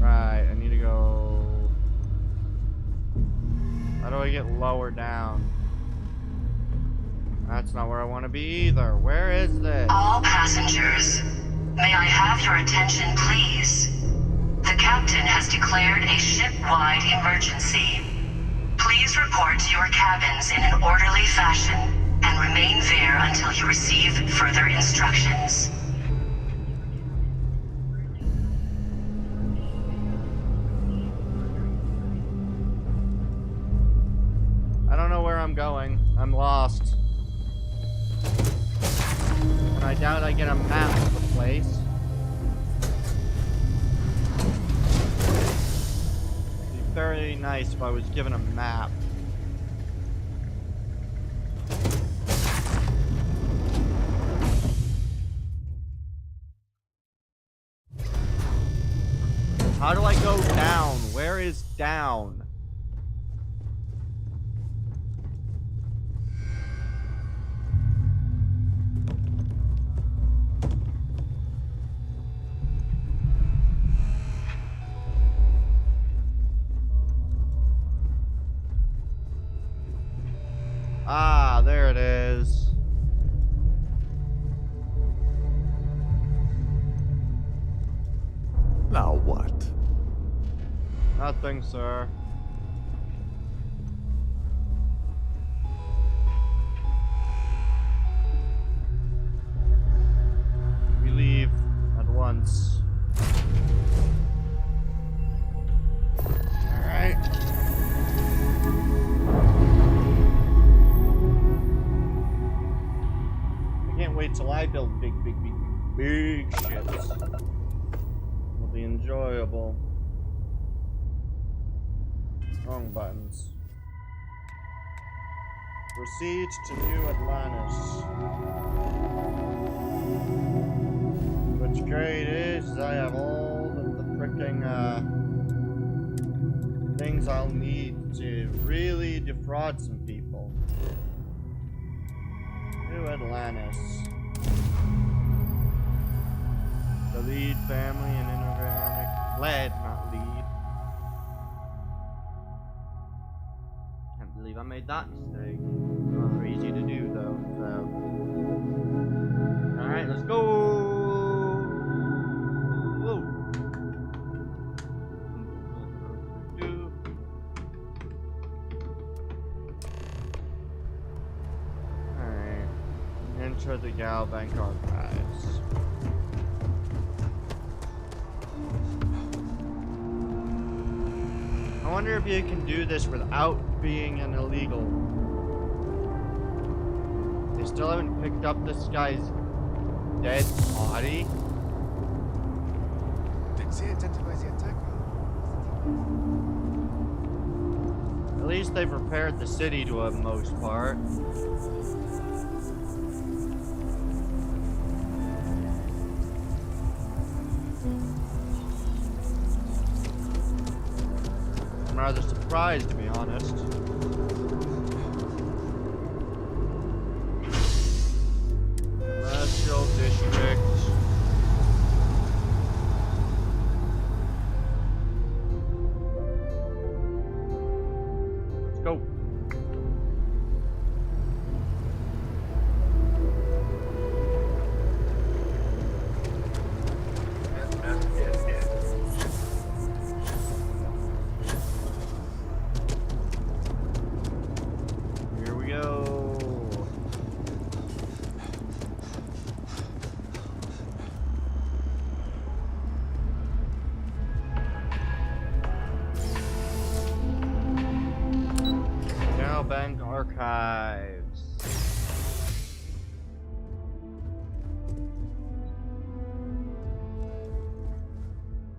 Right, I need to go... How do I get lower down? That's not where I want to be either. Where is this? All passengers, may I have your attention, please? The captain has declared a ship-wide emergency. Please report to your cabins in an orderly fashion and remain there until you receive further instructions. I don't know where I'm going. I'm lost. And I doubt I get a map of the place. It'd be very nice if I was given a map. How do I go down? Where is down? Ah, there it is. Now what? Nothing, sir. We leave at once. Alright. I can't wait till I build big ships. It'll be enjoyable. Wrong buttons. Proceed to New Atlantis. What's great is I have all of the freaking things I'll need to really defraud some people. New Atlantis. The lead family and inorganic lead, not lead. Can't believe I made that mistake. Rather easy to do though, so. Alright, let's go! Whoa! Alright. Enter the Galbank archives. I wonder if you can do this without being an illegal. They still haven't picked up this guy's dead body. At least they've repaired the city to a most part. I'm rather surprised, to be honest. Commercial district. Let's go.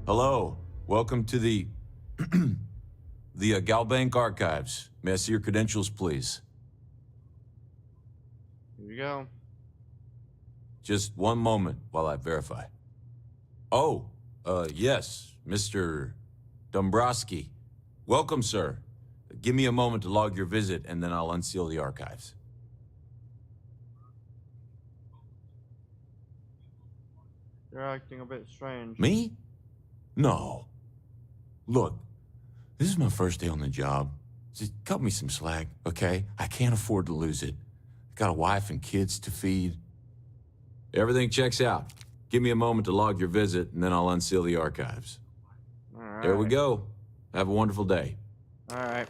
Hello. Welcome to the Galbank Archives. May I see your credentials, please? Here you go. Just one moment while I verify. Oh, yes, Mr. Dombrowski. Welcome, sir. Give me a moment to log your visit, and then I'll unseal the archives. You're acting a bit strange. Me? No. Look, this is my first day on the job. Just cut me some slack, okay? I can't afford to lose it. Got a wife and kids to feed. Everything checks out. Give me a moment to log your visit, and then I'll unseal the archives. All right. There we go. Have a wonderful day. All right.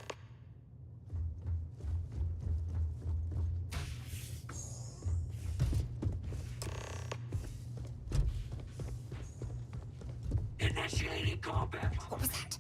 Initiating combat. What was that?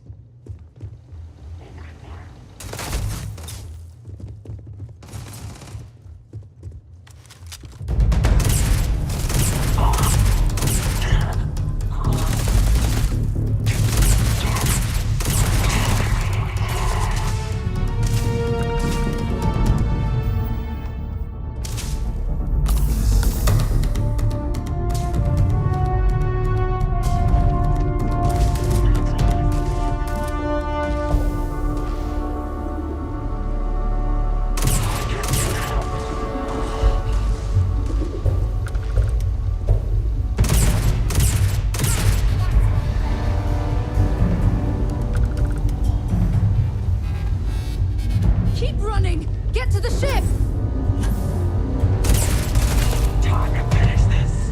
Keep running! Get to the ship! Time to finish this.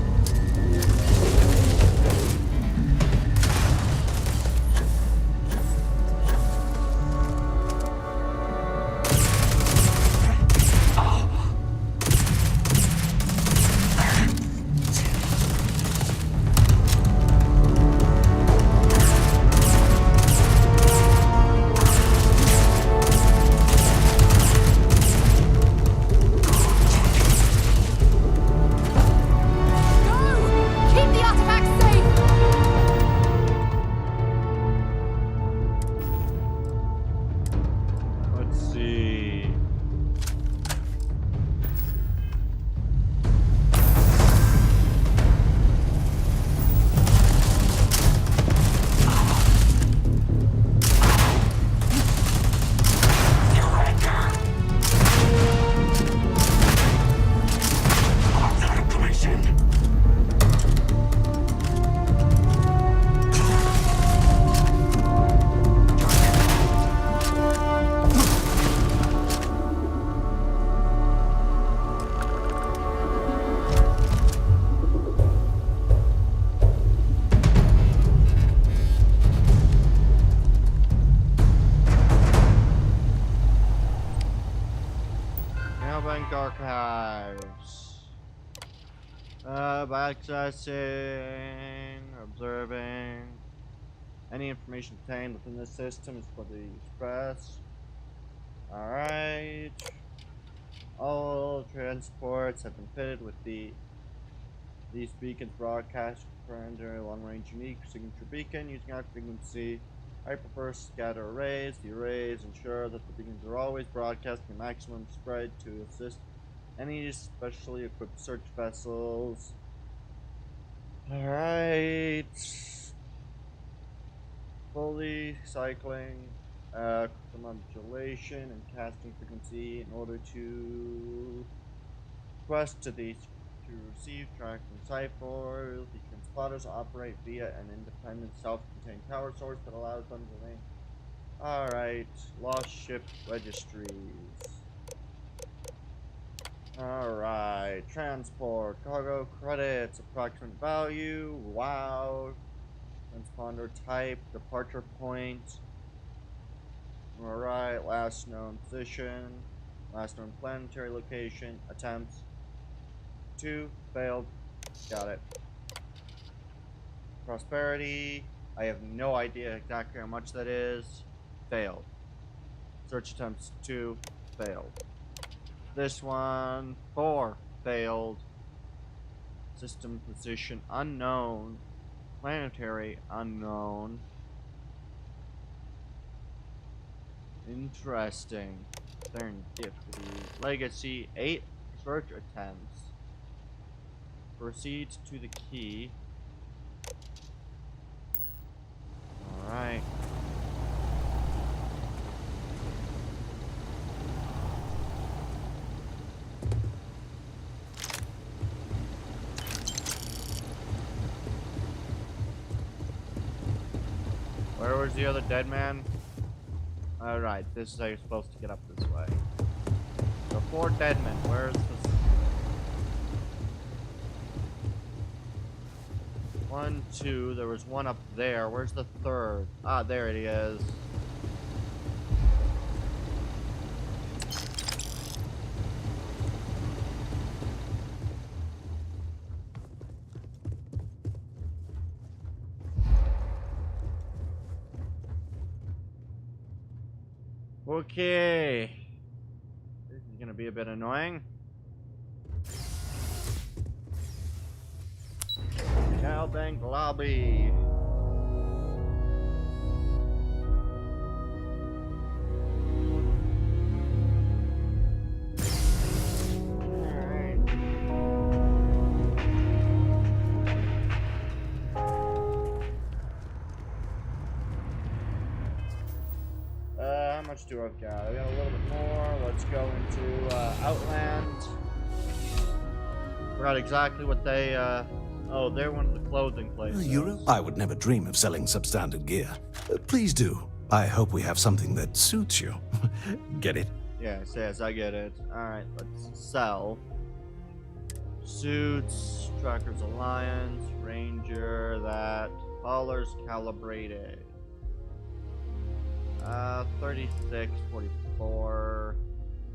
Keep the artifact safe! Let's see. Galbank Archives. By accessing, observing. Any information contained within this system is for the express. Alright. All transports have been fitted with these beacons broadcast under long-range unique signature beacon using high frequency hyperburst scatter arrays. The arrays ensure that the beacons are always broadcasting a maximum spread to assist any specially equipped search vessels. Alright. Fully cycling modulation and casting frequency in order to request to receive, track, and cipher. The transponders operate via an independent self-contained power source that allows them to link. Alright, lost ship registries. Alright, transport, cargo credits, approximate value, wow. Transponder type, departure point. Alright, last known position, last known planetary location, attempts. 2, failed, got it. Prosperity, I have no idea exactly how much that is, failed. Search attempts 2, failed. This one, 4, failed. System position unknown. Planetary unknown. Interesting. Serendipity. Legacy 8 search attempts. Proceed to the key. Alright. Where was the other dead man? Alright, this is how you're supposed to get up this way. So 4 dead men. Where's the... 1, 2, there was one up there. Where's the third? Ah, there it is. Okay. This is gonna be a bit annoying. Bank lobby. How much do I've got? I got a little bit more. Let's go into Outland. Forgot exactly what they oh, they're one of the clothing places. Europe? I would never dream of selling substandard gear. Please do. I hope we have something that suits you. Get it? Yes, yes, I get it. Alright, let's sell. Suits, Trackers Alliance, Ranger, that. Haulers Calibrated. 36, 44.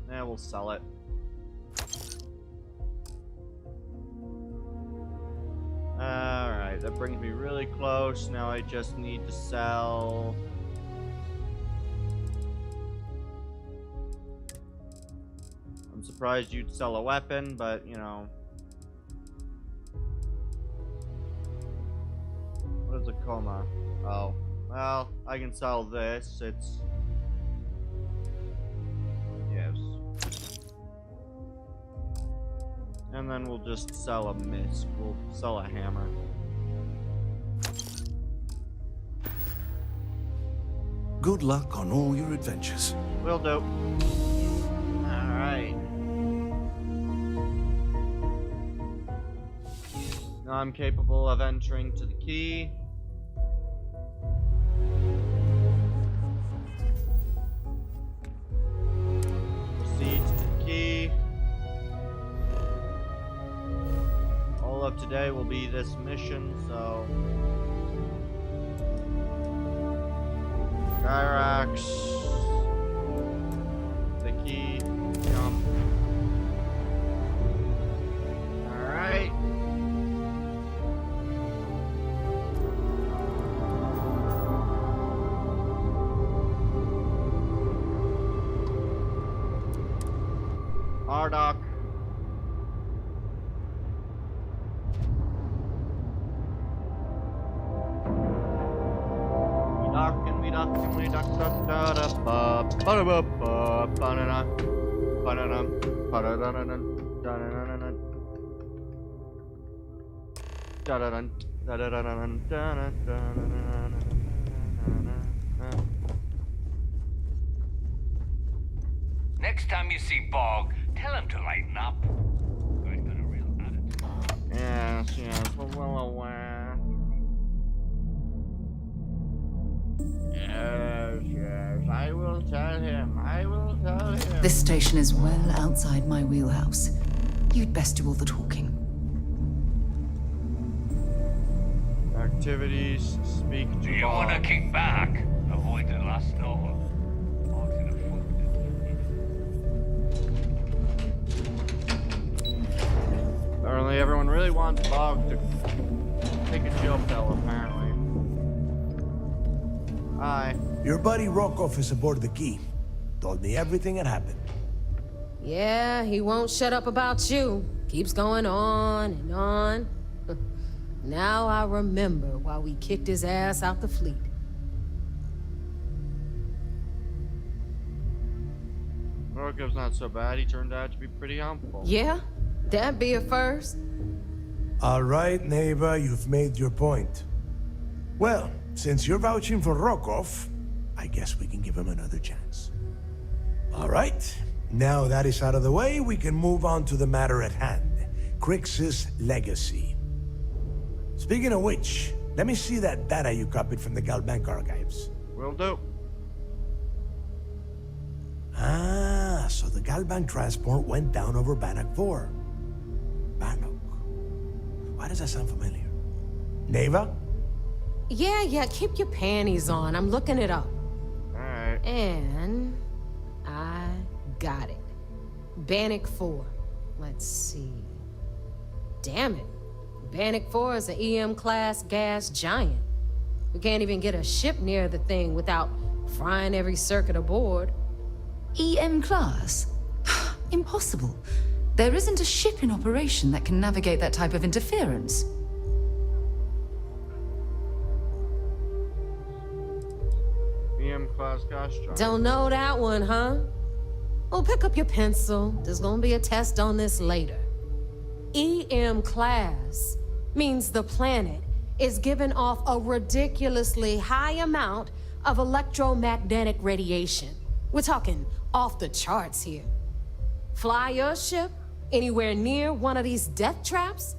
Yeah, we'll sell it. Alright, that brings me really close. Now I just need to sell... I'm surprised you'd sell a weapon, but, you know... What is a coma? Oh. Well, I can sell this. It's... Yes. And then we'll just sell a misc. We'll sell a hammer. Good luck on all your adventures. Will do. Alright. Now I'm capable of entering to the key. Proceed to the key. All of today will be this mission, so... Gyrax. The key. Jump. Alright. Hardock. We duck da da ba ba ba ba ba na na ba na na ba da da da da da da da da da da da da da da da. Next time you see Bog, tell him to lighten up. He's got a real attitude. Yes, yes, we're well aware. Yes, yes, I will tell him. I will tell him. This station is well outside my wheelhouse. You'd best do all the talking. Activities, speak to You Bob. want to kick back? Avoid the last door. Apparently everyone really wants Bog to take a chill pill, apparently. Hi. Your buddy Rokov is aboard the key. Told me everything that happened. Yeah, he won't shut up about you. Keeps going on and on. Now I remember why we kicked his ass out the fleet. Rokov's not so bad. He turned out to be pretty helpful. Yeah? That'd be a first. All right, Neva, you've made your point. Well, since you're vouching for Rokov, I guess we can give him another chance. All right, now that is out of the way, we can move on to the matter at hand. Crix's legacy. Speaking of which, let me see that data you copied from the Galbank archives. Will do. Ah, so the Galbank transport went down over Bannock 4. Bannock. Why does that sound familiar? Neva? Yeah, keep your panties on. I'm looking it up. Alright. And I got it. Bannock 4. Let's see. Damn it. Bannock 4 is an EM-class gas giant. We can't even get a ship near the thing without frying every circuit aboard. EM class? Impossible. There isn't a ship in operation that can navigate that type of interference. EM-class gas giant. Don't know that one, huh? Well, pick up your pencil. There's gonna be a test on this later. EM class means the planet is giving off a ridiculously high amount of electromagnetic radiation. We're talking off the charts here. Fly your ship anywhere near one of these death traps,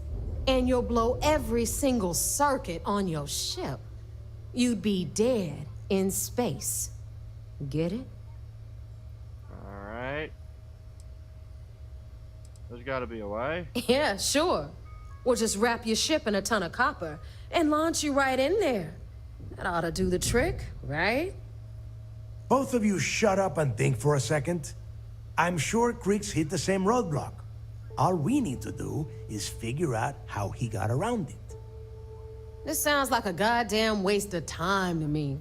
and you'll blow every single circuit on your ship. You'd be dead in space. Get it? Alright. There's gotta be a way. Yeah, sure. We'll just wrap your ship in a ton of copper and launch you right in there. That ought to do the trick, right? Both of you shut up and think for a second. I'm sure Crix hit the same roadblock. All we need to do is figure out how he got around it. This sounds like a goddamn waste of time to me.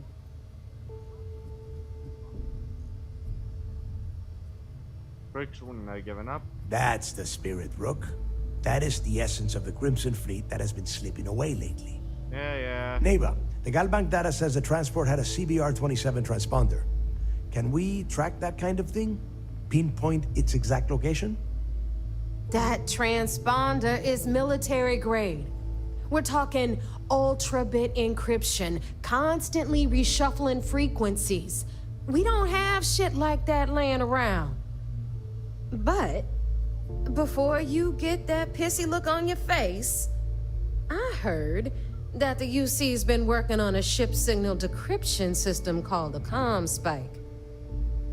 Crix wouldn't have given up. That's the spirit, Rook. That is the essence of the Crimson Fleet that has been slipping away lately. Yeah. Neva, the Galbank data says the transport had a CBR-27 transponder. Can we track that kind of thing? Pinpoint its exact location? That transponder is military grade. We're talking ultra-bit encryption, constantly reshuffling frequencies. We don't have shit like that laying around. But before you get that pissy look on your face, I heard that the UC's been working on a ship signal decryption system called the CommSpike.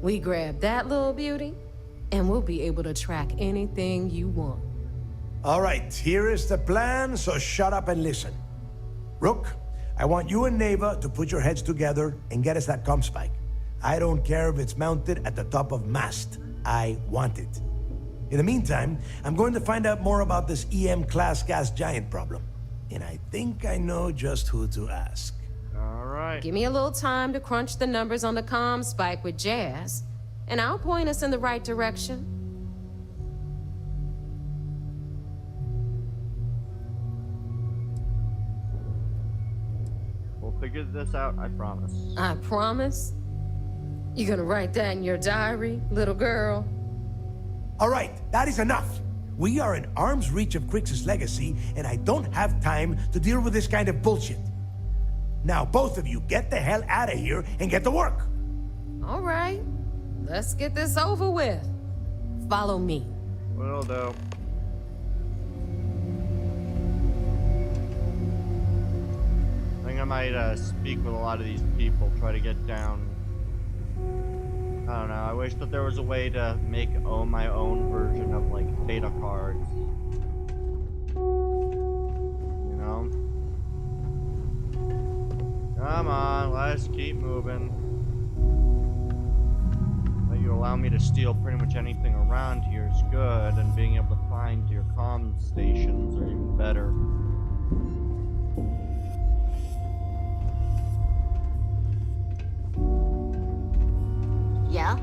We grab that little beauty, and we'll be able to track anything you want. All right, here is the plan, so shut up and listen. Rook, I want you and Neva to put your heads together and get us that CommSpike. I don't care if it's mounted at the top of mast. I want it. In the meantime, I'm going to find out more about this EM-class gas giant problem. And I think I know just who to ask. All right. Give me a little time to crunch the numbers on the CommSpike with Jazz, and I'll point us in the right direction. We'll figure this out, I promise. I promise? You gonna write that in your diary, little girl? All right, that is enough. We are in arm's reach of Crix's legacy, and I don't have time to deal with this kind of bullshit. Now, both of you, get the hell out of here and get to work. All right, let's get this over with. Follow me. Will do. I think I might speak with a lot of these people, try to get down. I don't know, I wish that there was a way to make my own version of, like, data cards. You know? Come on, let's keep moving. Let you allow me to steal pretty much anything around here is good, and being able to find your comm stations are even better. Yeah?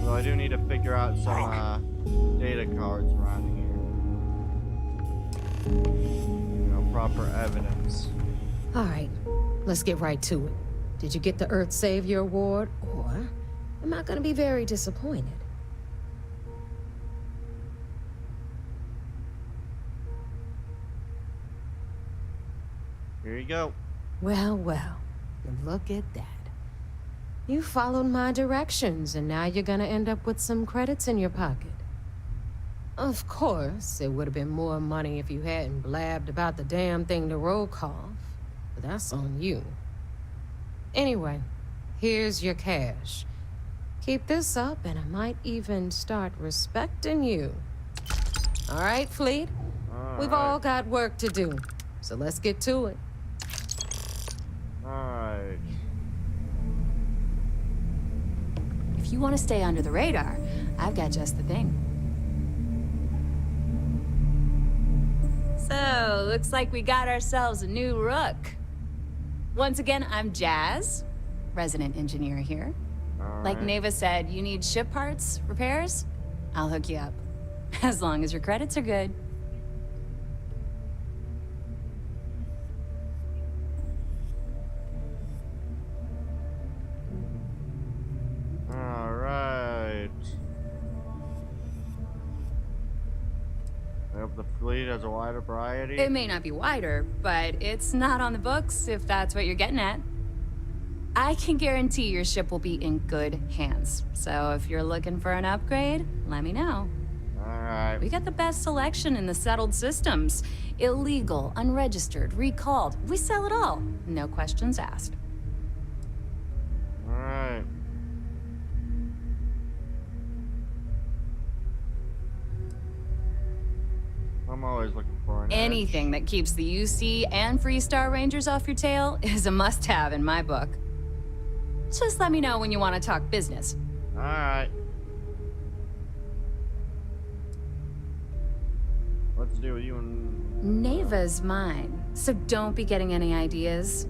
So I do need to figure out some data cards around here. proper evidence. All right, let's get right to it. Did you get the Earth Savior Award, or am I gonna be very disappointed? Here you go. Well, look at that. You followed my directions, and now you're gonna end up with some credits in your pocket. Of course, it would have been more money if you hadn't blabbed about the damn thing to Rokoff, but that's on you. Anyway, here's your cash. Keep this up, and I might even start respecting you. All right, Fleet? We've all got work to do, so let's get to it. Alright. If you want to stay under the radar, I've got just the thing. So, looks like we got ourselves a new rook. Once again, I'm Jazz, resident engineer here. Like Neva said, you need ship parts, repairs? I'll hook you up. As long as your credits are good. Alright. I hope the fleet has a wider variety. It may not be wider, but it's not on the books, if that's what you're getting at. I can guarantee your ship will be in good hands. So if you're looking for an upgrade, let me know. Alright. We got the best selection in the settled systems. Illegal, unregistered, recalled. We sell it all. No questions asked. Alright. I'm always looking for an Anything that keeps the UC and Freestar Rangers off your tail is a must-have in my book. Just let me know when you want to talk business. Alright. Let's do with you and... Neva's mine, so don't be getting any ideas.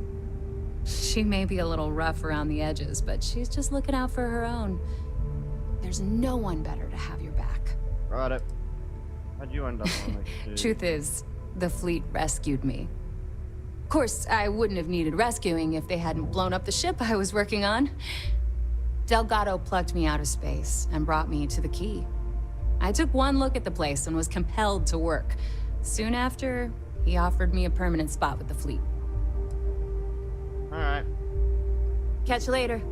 She may be a little rough around the edges, but she's just looking out for her own. There's no one better to have your back. Got it. How'd you end up on the Truth is, the fleet rescued me. Of course, I wouldn't have needed rescuing if they hadn't blown up the ship I was working on. Delgado plucked me out of space and brought me to the Key. I took one look at the place and was compelled to work. Soon after, he offered me a permanent spot with the fleet. Alright. Catch you later.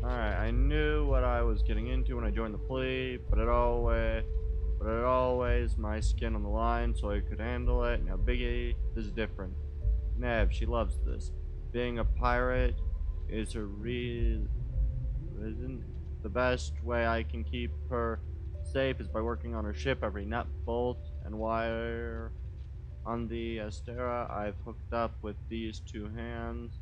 Alright, I knew what I was getting into when I joined the fleet, but it always my skin on the line so I could handle it. Now Biggie, this is different. Nev, she loves this. Being a pirate is her isn't the best way I can keep her safe is by working on her ship every nut, bolt, and wire. On the Astera, I've hooked up with these two hands,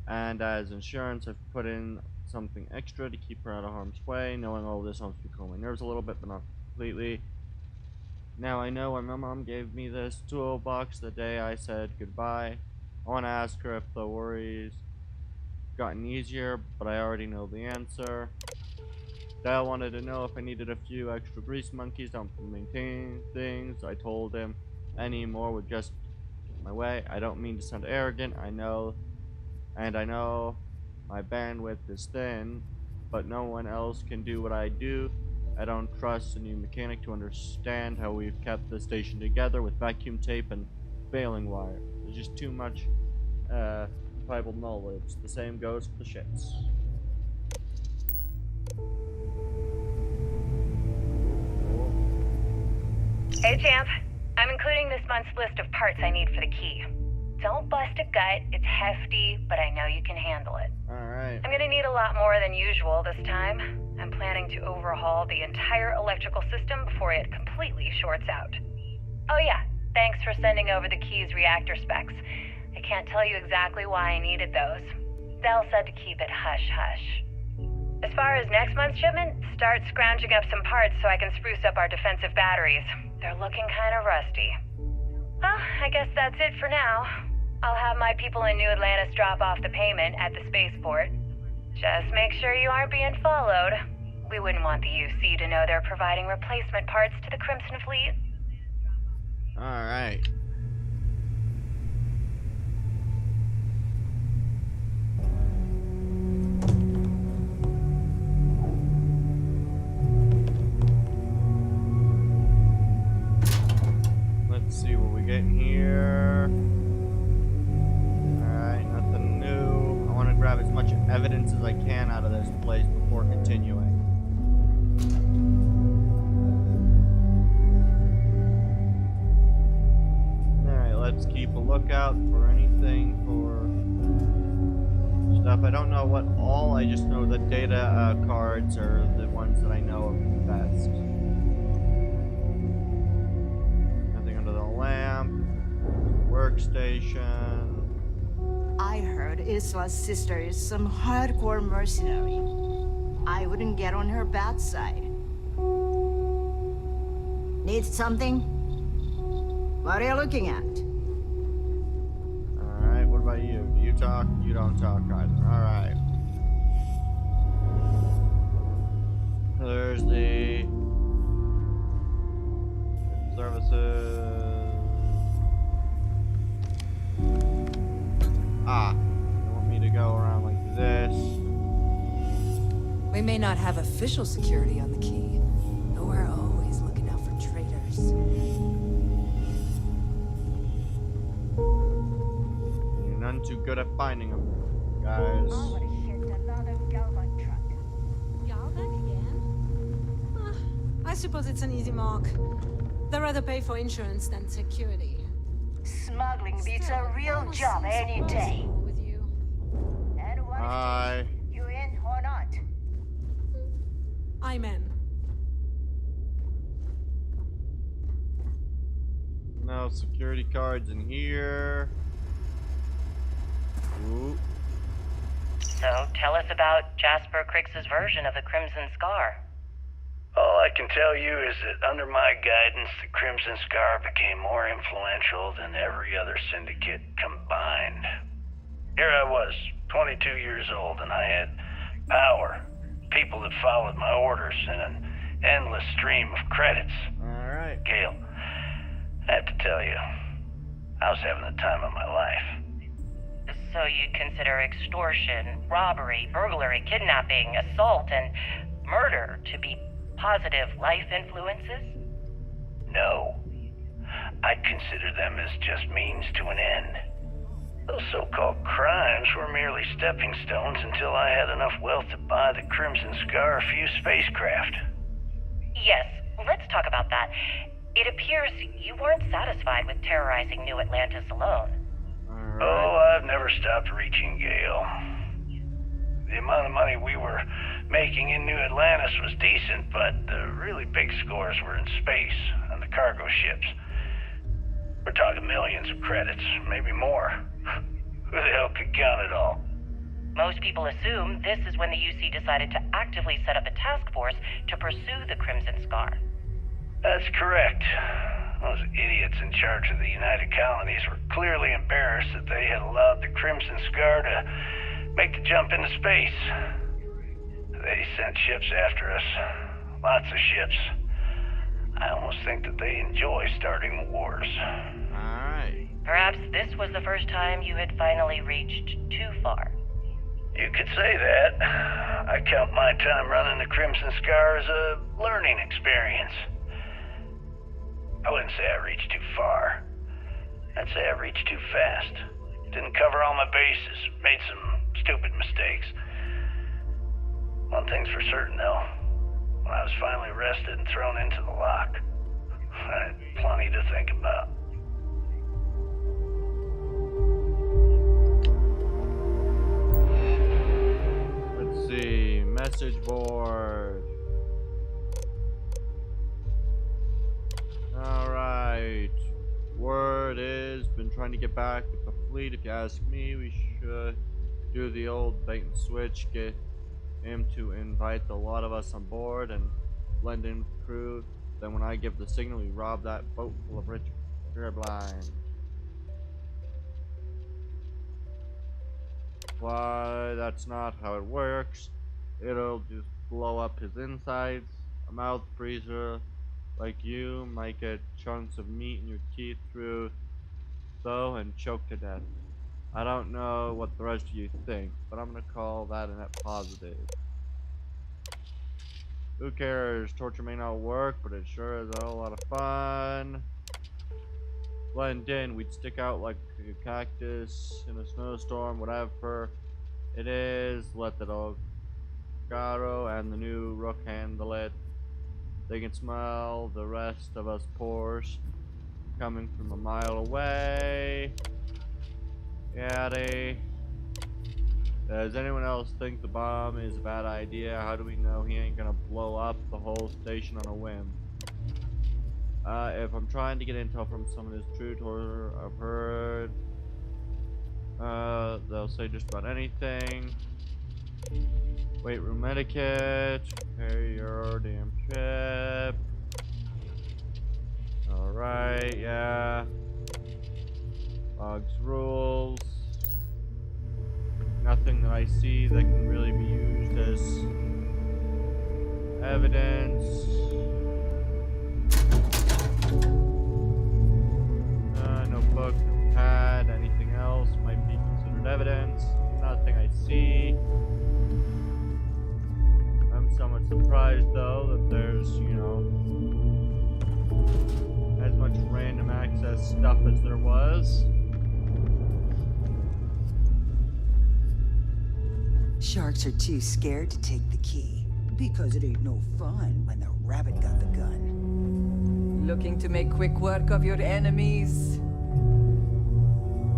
and as insurance, I've put in something extra to keep her out of harm's way. Knowing all this helps me calm my nerves a little bit, but not completely. Now I know why my mom gave me this toolbox the day I said goodbye. I want to ask her if the worries gotten easier, but I already know the answer. Dad wanted to know if I needed a few extra grease monkeys to help maintain things. I told him any more would just get in my way. I don't mean to sound arrogant, I know my bandwidth is thin, but no one else can do what I do. I don't trust a new mechanic to understand how we've kept the station together with vacuum tape and baling wire. There's just too much tribal knowledge. The same goes for the ships. Hey, Champ. I'm including this month's list of parts I need for the Key. Don't bust a gut, it's hefty, but I know you can handle it. Alright. I'm gonna need a lot more than usual this time. I'm planning to overhaul the entire electrical system before it completely shorts out. Oh yeah, thanks for sending over the Key's reactor specs. I can't tell you exactly why I needed those. Del said to keep it hush-hush. As far as next month's shipment, start scrounging up some parts so I can spruce up our defensive batteries. They're looking kind of rusty. Well, I guess that's it for now. I'll have my people in New Atlantis drop off the payment at the spaceport. Just make sure you aren't being followed. We wouldn't want the UC to know they're providing replacement parts to the Crimson Fleet. Alright. Let's see what we get in here. Alright, nothing new. I want to grab as much evidence as I can out of this place before continuing. Alright, let's keep a lookout for anything for stuff. I don't know what all, I just know the data cards are the ones that I know of the best. Nothing under the lamp. Workstation. I heard Isla's sister is some hardcore mercenary. I wouldn't get on her bad side. Need something? What are you looking at? Alright, what about you? Do you talk? You don't talk either. Alright. There's the services. Ah, they want me to go around like this. We may not have official security on the key, but we're always looking out for traitors. You're none too good at finding them, guys. I suppose it's an easy mark. They'd rather pay for insurance than security. Smuggling beats a real job any day. And what Hi. you in or not? I'm in. No security cards in here. Ooh. So, tell us about Jasper Cricks's version of the Crimson Scar. All I can tell you is that under my guidance, the Crimson Scar became more influential than every other syndicate combined. Here I was, 22 years old, and I had power, people that followed my orders, and an endless stream of credits. Alright. Gale, I have to tell you, I was having the time of my life. So you'd consider extortion, robbery, burglary, kidnapping, assault, and murder to be positive life influences? No. I'd consider them as just means to an end. Those so-called crimes were merely stepping stones until I had enough wealth to buy the Crimson Scar a few spacecraft. Yes, let's talk about that. It appears you weren't satisfied with terrorizing New Atlantis alone. Oh, I've never stopped reaching, Gale. The amount of money we were making in New Atlantis was decent, but the really big scores were in space, on the cargo ships. We're talking millions of credits, maybe more. Who the hell could count it all? Most people assume this is when the UC decided to actively set up a task force to pursue the Crimson Scar. That's correct. Those idiots in charge of the United Colonies were clearly embarrassed that they had allowed the Crimson Scar to make the jump into space. They sent ships after us. Lots of ships. I almost think that they enjoy starting wars. Alright. Perhaps this was the first time you had finally reached too far. You could say that. I count my time running the Crimson Scar as a learning experience. I wouldn't say I reached too far. I'd say I reached too fast. Didn't cover all my bases. Made some stupid mistakes. One thing's for certain, though. When I was finally arrested and thrown into the lock, I had plenty to think about. Let's see. Message board. Alright. Word is, been trying to get back with the fleet. If you ask me, we should do the old bait and switch. Get him to invite a lot of us on board and blend in with the crew. Then when I give the signal, we rob that boat full of rich blind. Why, that's not how it works. It'll just blow up his insides. A mouth breather like you might get chunks of meat in your teeth through though and choke to death. I don't know what the rest of you think, but I'm gonna call that a net positive. Who cares? Torture may not work, but it sure is a whole lot of fun. Blend in, we'd stick out like a cactus in a snowstorm, whatever it is. Let the Delgado and the new rook handle it. They can smell the rest of us pores coming from a mile away. Yaddy. Does anyone else think the bomb is a bad idea? How do we know he ain't gonna blow up the whole station on a whim? If I'm trying to get intel from someone who's true to her, I've heard they'll say just about anything. Weight room etiquette, repair your damn ship. Alright, yeah. Boggs rules. Nothing that I see that can really be used as evidence. No book, no pad, anything else might be considered evidence. Nothing I see. I'm somewhat surprised though that there's, you know, as much random access stuff as there was. Sharks are too scared to take the key, because it ain't no fun when the rabbit got the gun. Looking to make quick work of your enemies?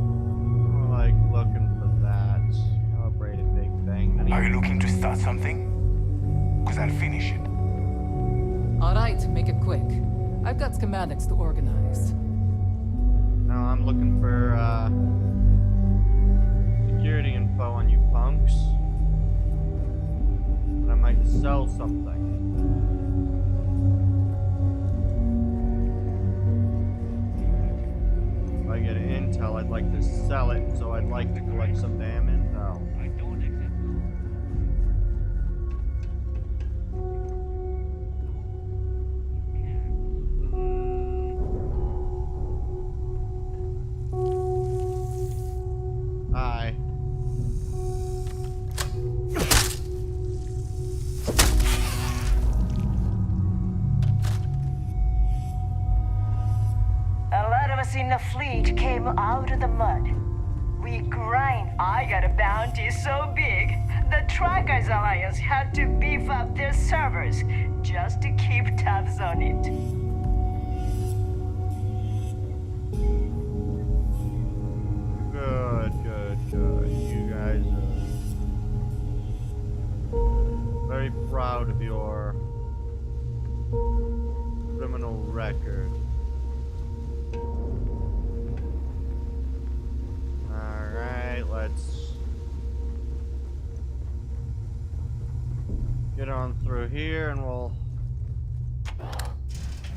I'm like looking for that. Celebrate a big thing. Are you looking to start something? Because I'll finish it. Alright, make it quick. I've got schematics to organize. No, I'm looking for security info on you punks. I might sell something. If I get intel, I'd like to sell it, so I'd like to collect some damn intel. I don't accept. Hi. In the fleet came out of the mud. We grind. I got a bounty so big, the Trackers Alliance had to beef up their servers just to keep tabs on it. Good. You guys are very proud of your criminal record. Let's get on through here and we'll... I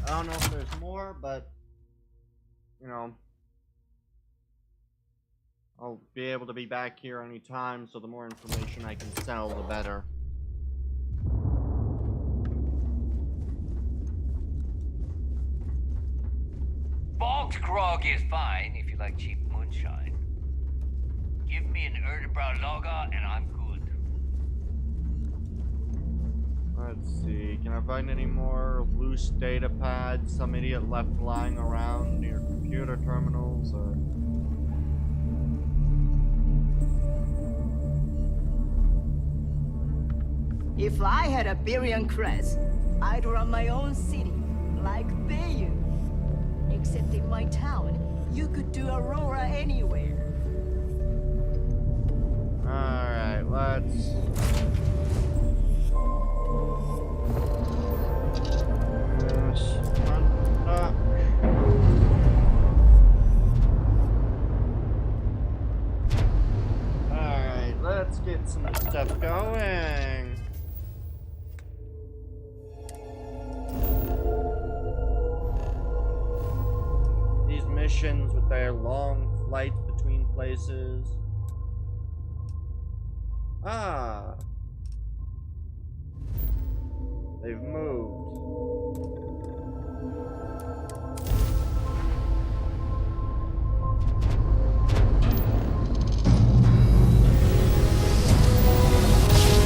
don't know if there's more, but you know, I'll be able to be back here anytime, so the more information I can sell, the better. Boggs grog is fine if you like cheap moonshine. Give me an Erdebrow lager and I'm good. Let's see, can I find any more loose data pads some idiot left lying around near computer terminals, or... If I had a Berian crest, I'd run my own city, like Bayou. Except in my town, you could do Aurora anywhere. Alright, let's... Alright, let's get some stuff going. These missions with their long flights between places. Ah. They've moved.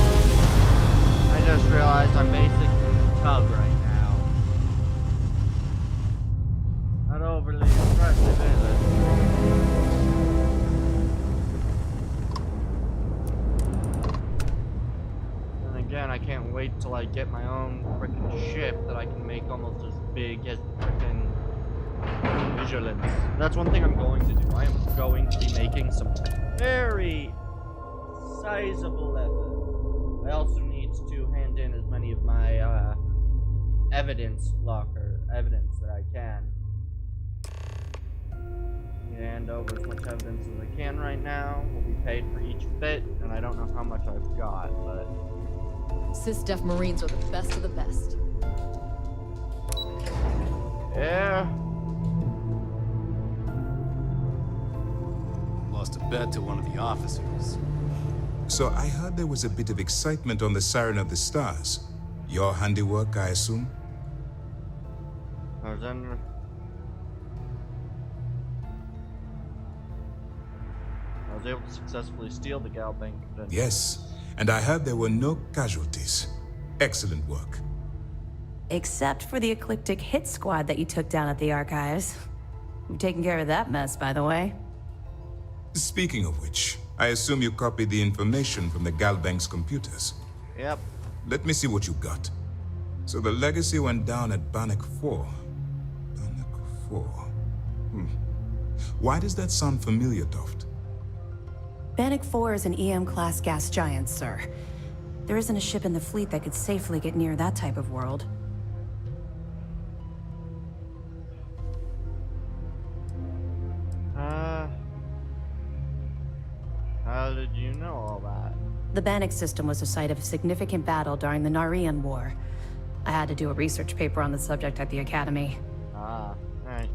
I just realized I'm basically a tug right now. Not overly impressive, is it? And again, I can't wait till I get my own frickin' ship that I can make almost as big as frickin' Vigilance. That's one thing I'm going to do. I am going to be making some very sizable weapons. I also need to hand in as many of my evidence that I can. Hand over as much evidence as I can right now. We'll be paid for each bit, and I don't know how much I've got, but Sys-Def Marines are the best of the best. yeah. Lost a bet to one of the officers. So I heard there was a bit of excitement on the Siren of the Stars. Your handiwork, I assume? I was able to successfully steal the Gal Bank. Yes, and I heard there were no casualties. Excellent work. Except for the eclectic hit squad that you took down at the archives. You've taken care of that mess, by the way. Speaking of which, I assume you copied the information from the Galbank's computers. Yep. Let me see what you got. So the legacy went down at Bannock 4. Bannock 4. Why does that sound familiar, Toft? Bannock 4 is an EM-class gas giant, sir. There isn't a ship in the fleet that could safely get near that type of world. How did you know all that? The Bannock system was the site of a significant battle during the Narian War. I had to do a research paper on the subject at the Academy. Ah, right.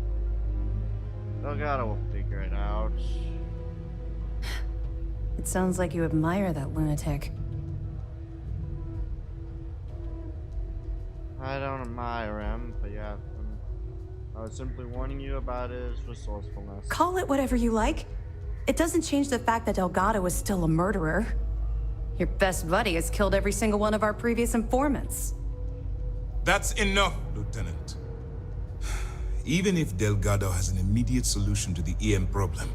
Delgado will figure it out. It sounds like you admire that lunatic. I don't admire him, but yeah. I was simply warning you about his resourcefulness. Call it whatever you like. It doesn't change the fact that Delgado is still a murderer. Your best buddy has killed every single one of our previous informants. That's enough, Lieutenant. Even if Delgado has an immediate solution to the EM problem,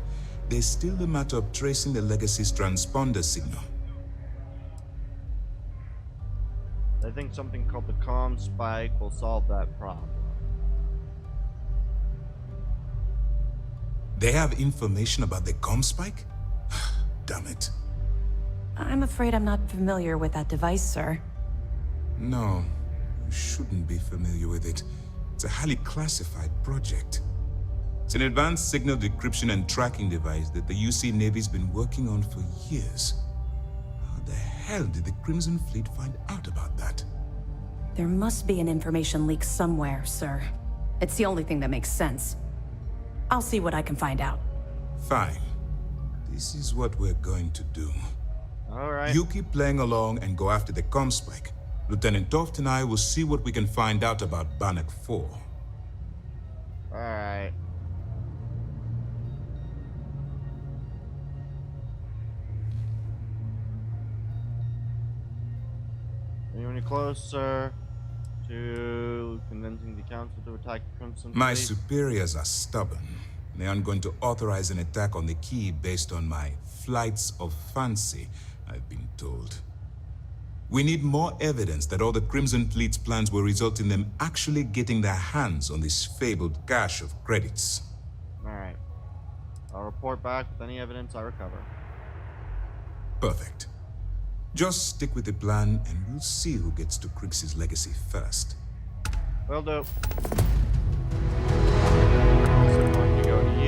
there's still the matter of tracing the Legacy's transponder signal. I think something called the comm spike will solve that problem. They have information about the comm spike? Damn it. I'm afraid I'm not familiar with that device, sir. No, you shouldn't be familiar with it. It's a highly classified project. It's an advanced signal decryption and tracking device that the UC Navy's been working on for years. How the hell did the Crimson Fleet find out about that? There must be an information leak somewhere, sir. It's the only thing that makes sense. I'll see what I can find out. Fine. This is what we're going to do. All right. You keep playing along and go after the comm spike. Lieutenant Toft and I will see what we can find out about Bannock 4. All right. Are you any closer to convincing the council to attack the Crimson My Fleet? superiors are stubborn. They aren't going to authorize an attack on the key based on my flights of fancy, I've been told. We need more evidence that all the Crimson Fleet's plans will result in them actually getting their hands on this fabled cache of credits. Alright. I'll report back with any evidence I recover. Perfect. Just stick with the plan and we'll see who gets to Krix's legacy first. Will do.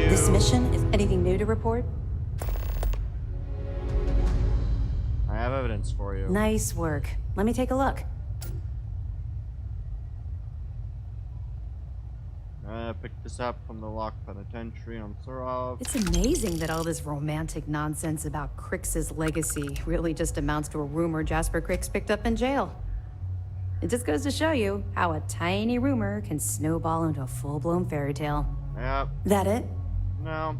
This mission, is anything new to report? I have evidence for you. Nice work. Let me take a look. gonna pick this up from the locked penitentiary on Surov. It's amazing that all this romantic nonsense about Crix's legacy really just amounts to a rumor Jasper Crix picked up in jail. It just goes to show you how a tiny rumor can snowball into a full-blown fairy tale. Yep. That it? No.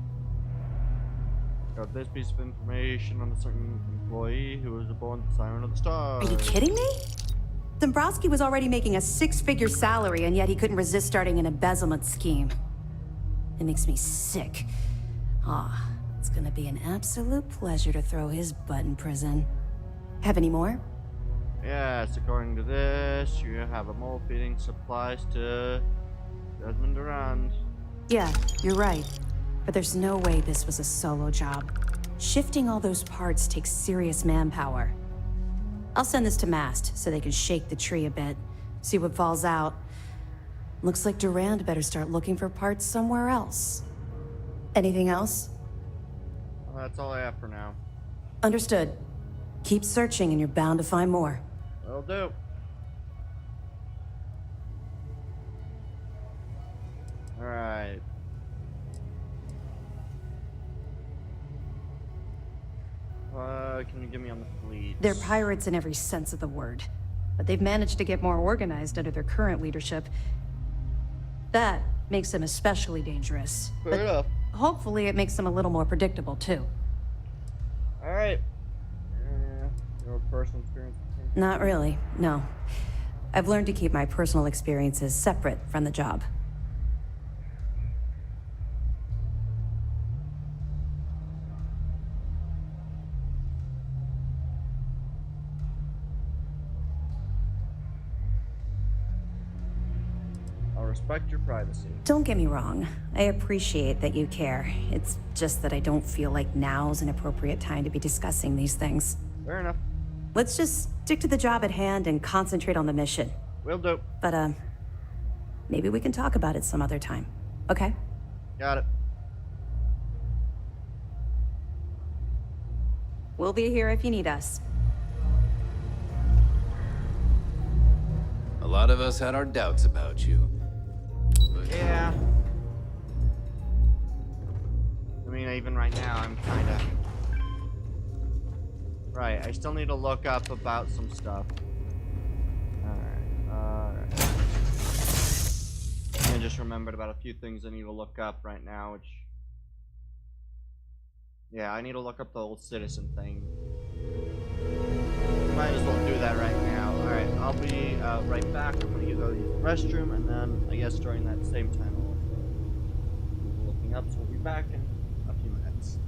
Got this piece of information on a certain employee who was born the Siren of the Stars. Are you kidding me? Dombrowski was already making a six-figure salary, and yet he couldn't resist starting an embezzlement scheme. It makes me sick. It's gonna be an absolute pleasure to throw his butt in prison. Have any more? Yes, according to this, you have a mole feeding supplies to Desmond Durand. Yeah, you're right. But there's no way this was a solo job. Shifting all those parts takes serious manpower. I'll send this to Mast so they can shake the tree a bit, see what falls out. Looks like Durand better start looking for parts somewhere else. Anything else? Well, that's all I have for now. Understood. Keep searching and you're bound to find more. Will do. Alright. Can you give me on the fleet? They're pirates in every sense of the word, but they've managed to get more organized under their current leadership. That makes them especially dangerous. Fair enough. Hopefully it makes them a little more predictable, too. Alright. Your personal experience? Not really, no. I've learned to keep my personal experiences separate from the job. Respect your privacy. Don't get me wrong. I appreciate that you care. It's just that I don't feel like now's an appropriate time to be discussing these things. Fair enough. Let's just stick to the job at hand and concentrate on the mission. Will do. But, maybe we can talk about it some other time. Okay? Got it. We'll be here if you need us. A lot of us had our doubts about you. Yeah. I mean, even right now, I'm kinda... Right, I still need to look up about some stuff. Alright. I just remembered about a few things I need to look up right now, which... Yeah, I need to look up the old citizen thing. Might as well do that right now. Alright, I'll be right back. I'm gonna go use the restroom, and then I guess during that same time I'll be looking up, so we'll be back in a few minutes.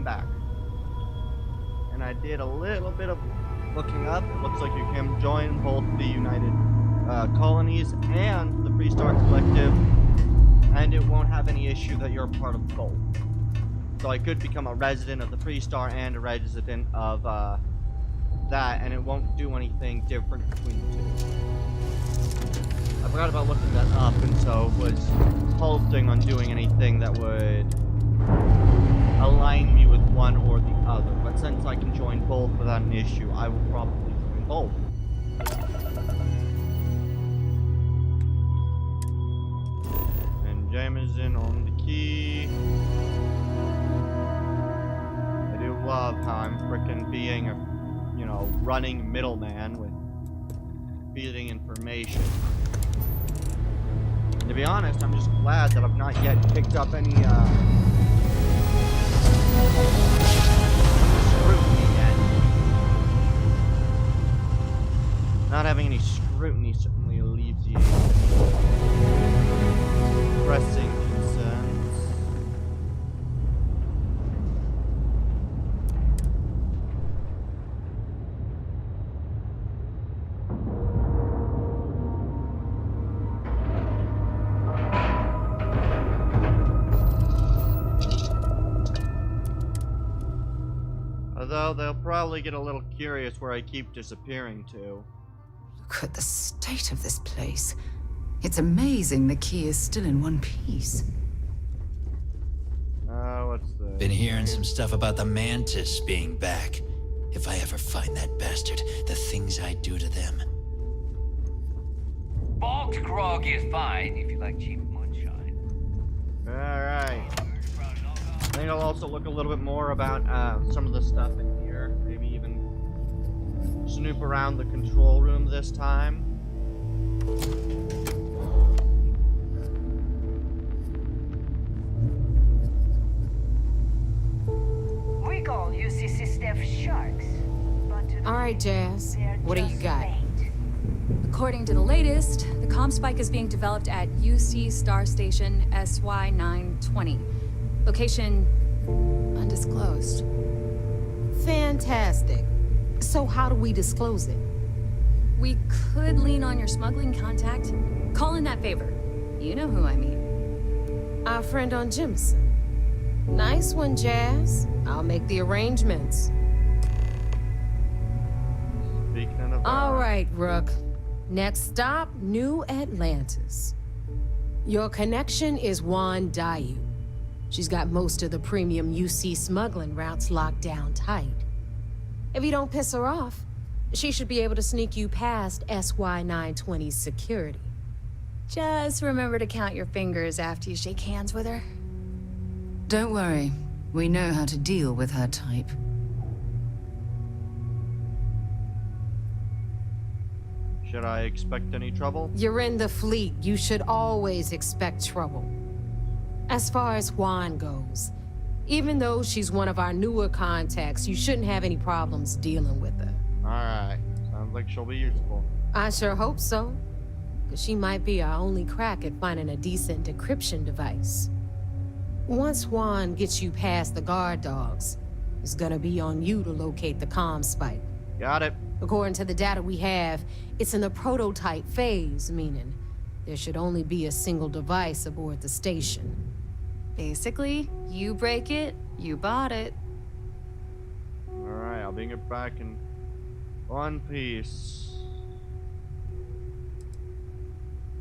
come back. And I did a little bit of looking up. It looks like you can join both the United Colonies and the Freestar Collective, and it won't have any issue that you're part of both. So I could become a resident of the Freestar and a resident of that, and it won't do anything different between the two. I forgot about looking that up, and so was halting on doing anything that would align me with one or the other. But since I can join both without an issue, I will probably join both. And Jameson on the key. I do love how I'm frickin' being a, you know, running middleman with feeding information. And to be honest, I'm just glad that I've not yet picked up any scrutiny yet. Not having any scrutiny certainly alleviates pressing concerns. Although they'll probably get a little curious where I keep disappearing to. Look at the state of this place. It's amazing the key is still in one piece. What's this? Been hearing some stuff about the Mantis being back. If I ever find that bastard, the things I do to them. Bulk grog is fine if you like cheap moonshine. Alright. I think I'll also look a little bit more about some of the stuff in here. Maybe even snoop around the control room this time. We call UCC staff sharks. All right, Jazz. What do you got? According to the latest, the comm spike is being developed at UC Star Station SY920. Location undisclosed. Fantastic. So how do we disclose it? We could lean on your smuggling contact. Call in that favor. You know who I mean. Our friend on Jimson. Nice one, Jazz. I'll make the arrangements. Speaking of All right, Rook. Next stop, New Atlantis. Your connection is Juan Dayu. She's got most of the premium UC smuggling routes locked down tight. If you don't piss her off, she should be able to sneak you past SY920's security. Just remember to count your fingers after you shake hands with her. Don't worry. We know how to deal with her type. Should I expect any trouble? You're in the fleet. You should always expect trouble. As far as Juan goes, even though she's one of our newer contacts, you shouldn't have any problems dealing with her. Alright. Sounds like she'll be useful. I sure hope so. Because she might be our only crack at finding a decent decryption device. Once Juan gets you past the guard dogs, it's gonna be on you to locate the comm spike. Got it. According to the data we have, it's in the prototype phase, meaning there should only be a single device aboard the station. Basically, you break it, you bought it. Alright, I'll bring it back in one piece.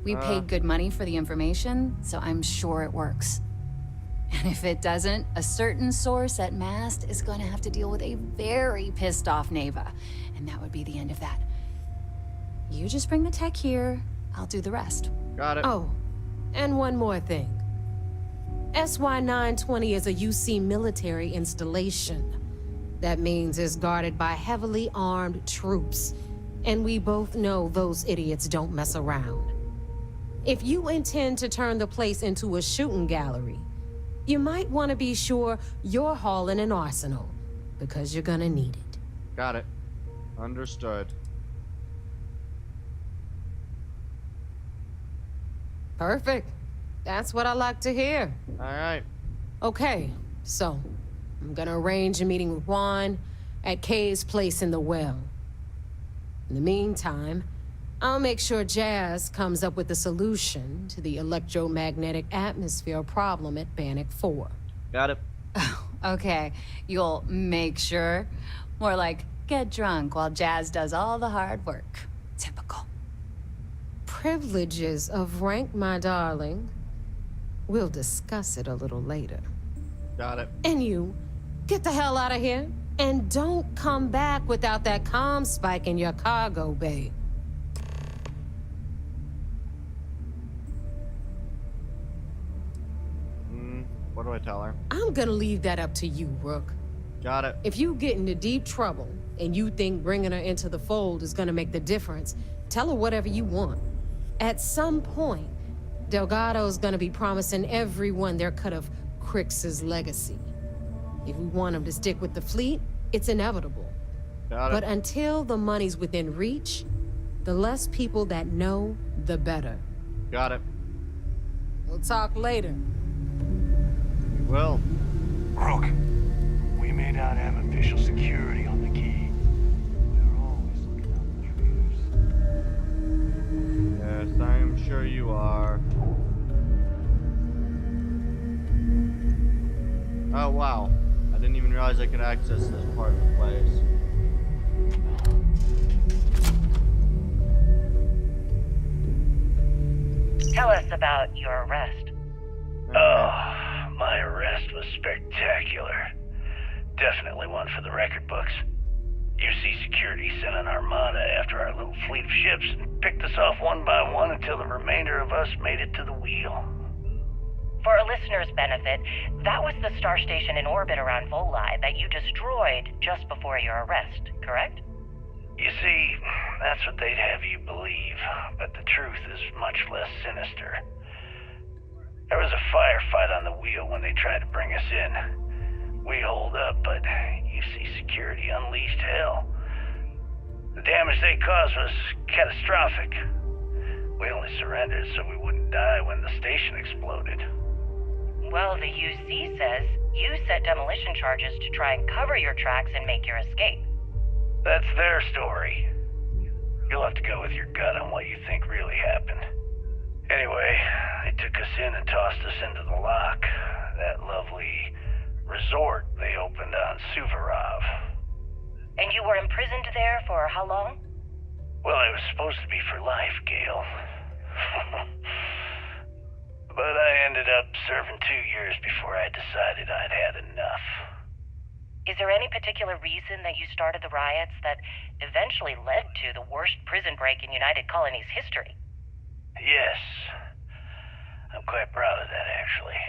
We paid good money for the information, so I'm sure it works. And if it doesn't, a certain source at Mast is going to have to deal with a very pissed off Neva. And that would be the end of that. You just bring the tech here, I'll do the rest. Got it. Oh, and one more thing. SY920 is a UC military installation. That means it's guarded by heavily armed troops. And we both know those idiots don't mess around. If you intend to turn the place into a shooting gallery, you might want to be sure you're hauling an arsenal, because you're gonna need it. Got it. Understood. Perfect. That's what I like to hear. Alright. Okay, so, I'm gonna arrange a meeting with Juan at Kay's place in the well. In the meantime, I'll make sure Jazz comes up with a solution to the electromagnetic atmosphere problem at Bannock 4. Got it. Okay, you'll make sure. More like get drunk while Jazz does all the hard work. Typical. Privileges of rank, my darling. We'll discuss it a little later. Got it. And you, get the hell out of here. And don't come back without that comm spike in your cargo bay. What do I tell her? I'm gonna leave that up to you, Rook. Got it. If you get into deep trouble and you think bringing her into the fold is gonna make the difference, tell her whatever you want. At some point, Delgado's gonna be promising everyone their cut of Crix's legacy. If we want him to stick with the fleet, it's inevitable. Got it. But until the money's within reach, the less people that know, the better. Got it. We'll talk later. We will. Rook, we may not have official security on the key. We're always looking out for intruders. Yes, I am sure you are. Oh, wow. I didn't even realize I could access this part of the place. Tell us about your arrest. Oh, my arrest was spectacular. Definitely one for the record books. UC Security sent an armada after our little fleet of ships and picked us off one by one until the remainder of us made it to the wheel. For a listener's benefit, that was the star station in orbit around Voli that you destroyed just before your arrest, correct? You see, that's what they'd have you believe, but the truth is much less sinister. There was a firefight on the wheel when they tried to bring us in. We holed up, but UC Security unleashed hell. The damage they caused was catastrophic. We only surrendered so we wouldn't die when the station exploded. Well, the UC says you set demolition charges to try and cover your tracks and make your escape. That's their story. You'll have to go with your gut on what you think really happened. Anyway, they took us in and tossed us into the lock. That lovely resort they opened on Suvorov. And you were imprisoned there for how long? Well, it was supposed to be for life, Gale. But I ended up serving 2 years before I decided I'd had enough. Is there any particular reason that you started the riots that eventually led to the worst prison break in United Colonies history? Yes. I'm quite proud of that, actually.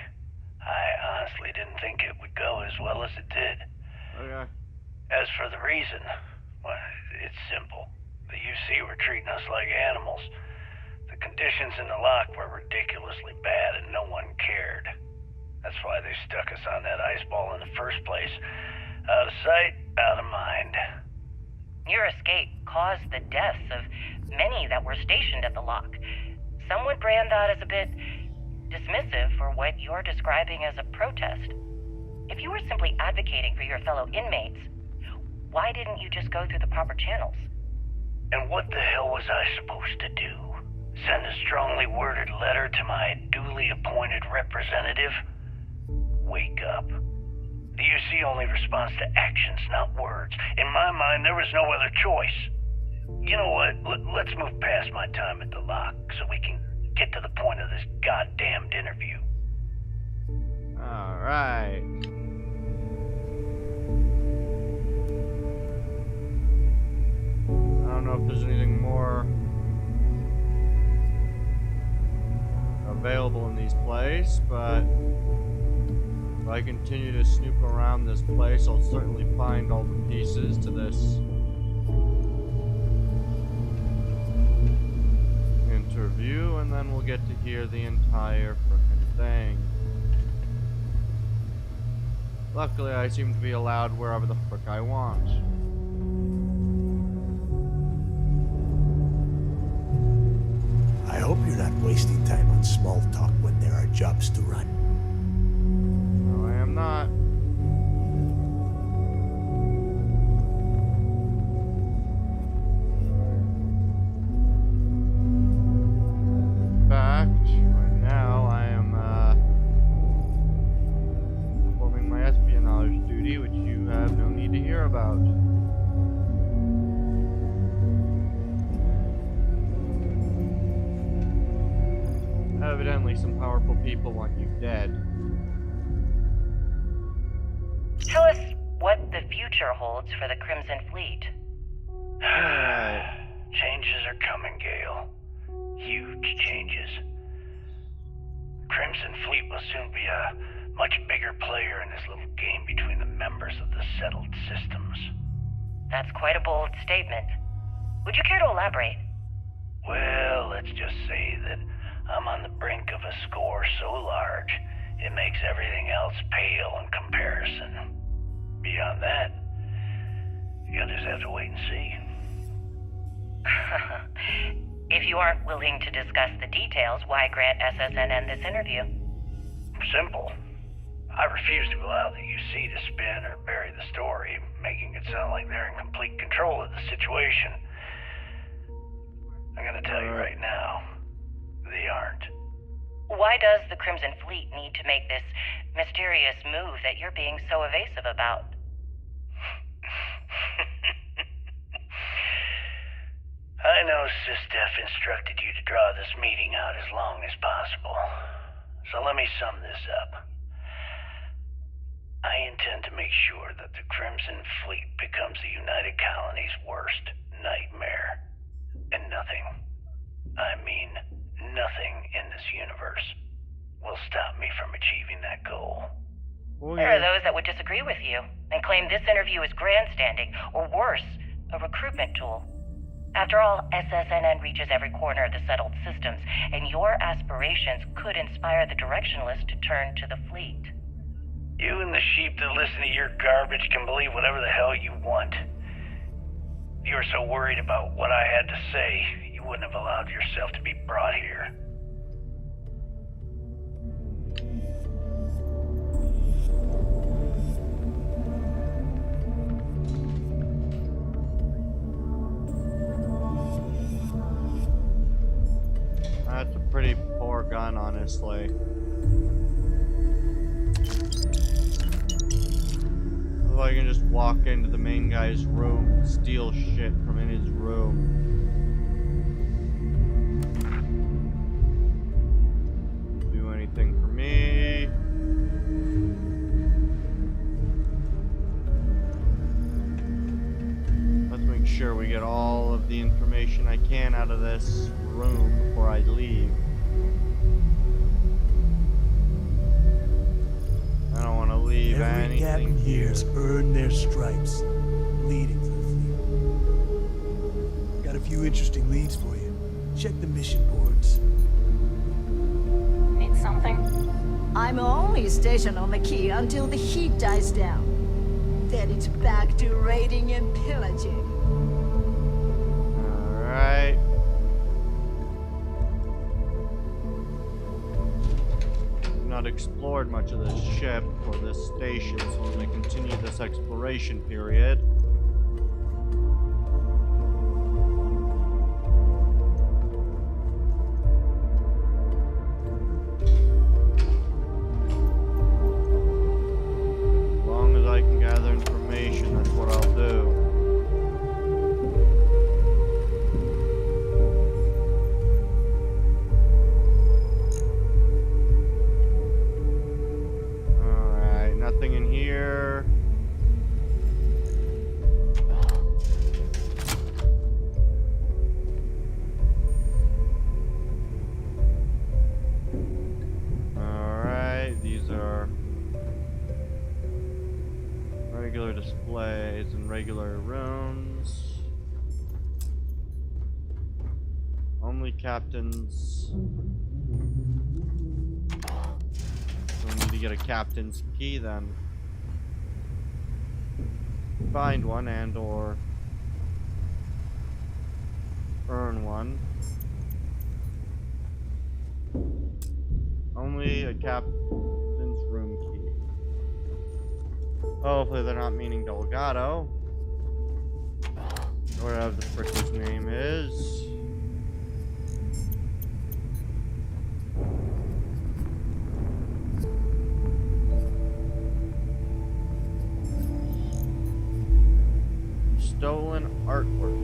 I honestly didn't think it would go as well as it did. Okay. As for the reason, well, it's simple. The UC were treating us like animals. The conditions in the lock were ridiculously bad and no one cared. That's why they stuck us on that ice ball in the first place. Out of sight, out of mind. Your escape caused the deaths of many that were stationed at the lock. Some would brand that as a bit dismissive for what you're describing as a protest. If you were simply advocating for your fellow inmates, why didn't you just go through the proper channels? And what the hell was I supposed to do? Send a strongly worded letter to my duly appointed representative? Wake up. The UC only responds to actions, not words. In my mind, there was no other choice. You know what? Let's move past my time at the lock so we can get to the point of this goddamned interview. Alright. I don't know if there's anything more available in these places, but if I continue to snoop around this place, I'll certainly find all the pieces to this interview, and then we'll get to hear the entire frickin' thing. Luckily, I seem to be allowed wherever the frick I want. I hope you're not wasting time on small talk when there are jobs to run. No, I am not. some powerful people want you dead. Tell us what the future holds for the Crimson Fleet. Changes are coming, Gale. Huge changes. Crimson Fleet will soon be a much bigger player in this little game between the members of the settled systems. That's quite a bold statement. Would you care to elaborate? Well, let's just say that I'm on the brink of a score so large, it makes everything else pale in comparison. Beyond that, you'll just have to wait and see. If you aren't willing to discuss the details, why grant SSNN this interview? Simple. I refuse to allow the UC to spin or bury the story, making it sound like they're in complete control of the situation. I'm gonna tell you right now, they aren't. Why does the Crimson Fleet need to make this mysterious move that you're being so evasive about? I know SysDef instructed you to draw this meeting out as long as possible. So let me sum this up. I intend to make sure that the Crimson Fleet becomes the United Colony's worst nightmare. And nothing, I mean nothing in this universe, will stop me from achieving that goal. There are those that would disagree with you and claim this interview is grandstanding, or worse, a recruitment tool. After all, SSNN reaches every corner of the settled systems, and your aspirations could inspire the directionless to turn to the fleet. You and the sheep that listen to your garbage can believe whatever the hell you want. If you were so worried about what I had to say, you wouldn't have allowed yourself to be brought here. That's a pretty poor gun, honestly. If I can just walk into the main guy's room, steal shit from in his room. Do anything for me. Let's make sure we get all of the information I can out of this room before I leave. I don't want to leave Every anything captain here's earned their stripes, leading for the fleet. Got a few interesting leads for you. Check the mission boards. Need something? I'm only stationed on the key until the heat dies down. Then it's back to raiding and pillaging. Alright. Not explored much of this ship or this station, so I'm going to continue this exploration period. As long as I can gather information, that's what I'll do. Nothing in here. Alright, these are regular displays and regular rooms. Only captains. We need to get a captain's key then. Find one and or earn one. Only a captain's room key. Hopefully they're not meaning Delgado. Or whatever the frick his name is. Stolen artwork.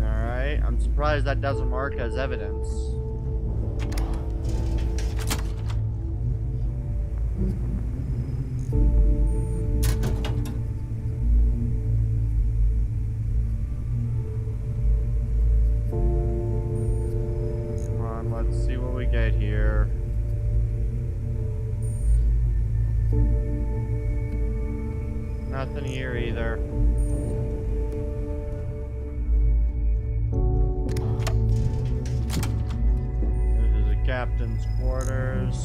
Alright, surprised that doesn't mark as evidence. Come on, let's see what we get here. Nothing here either. This is a captain's quarters.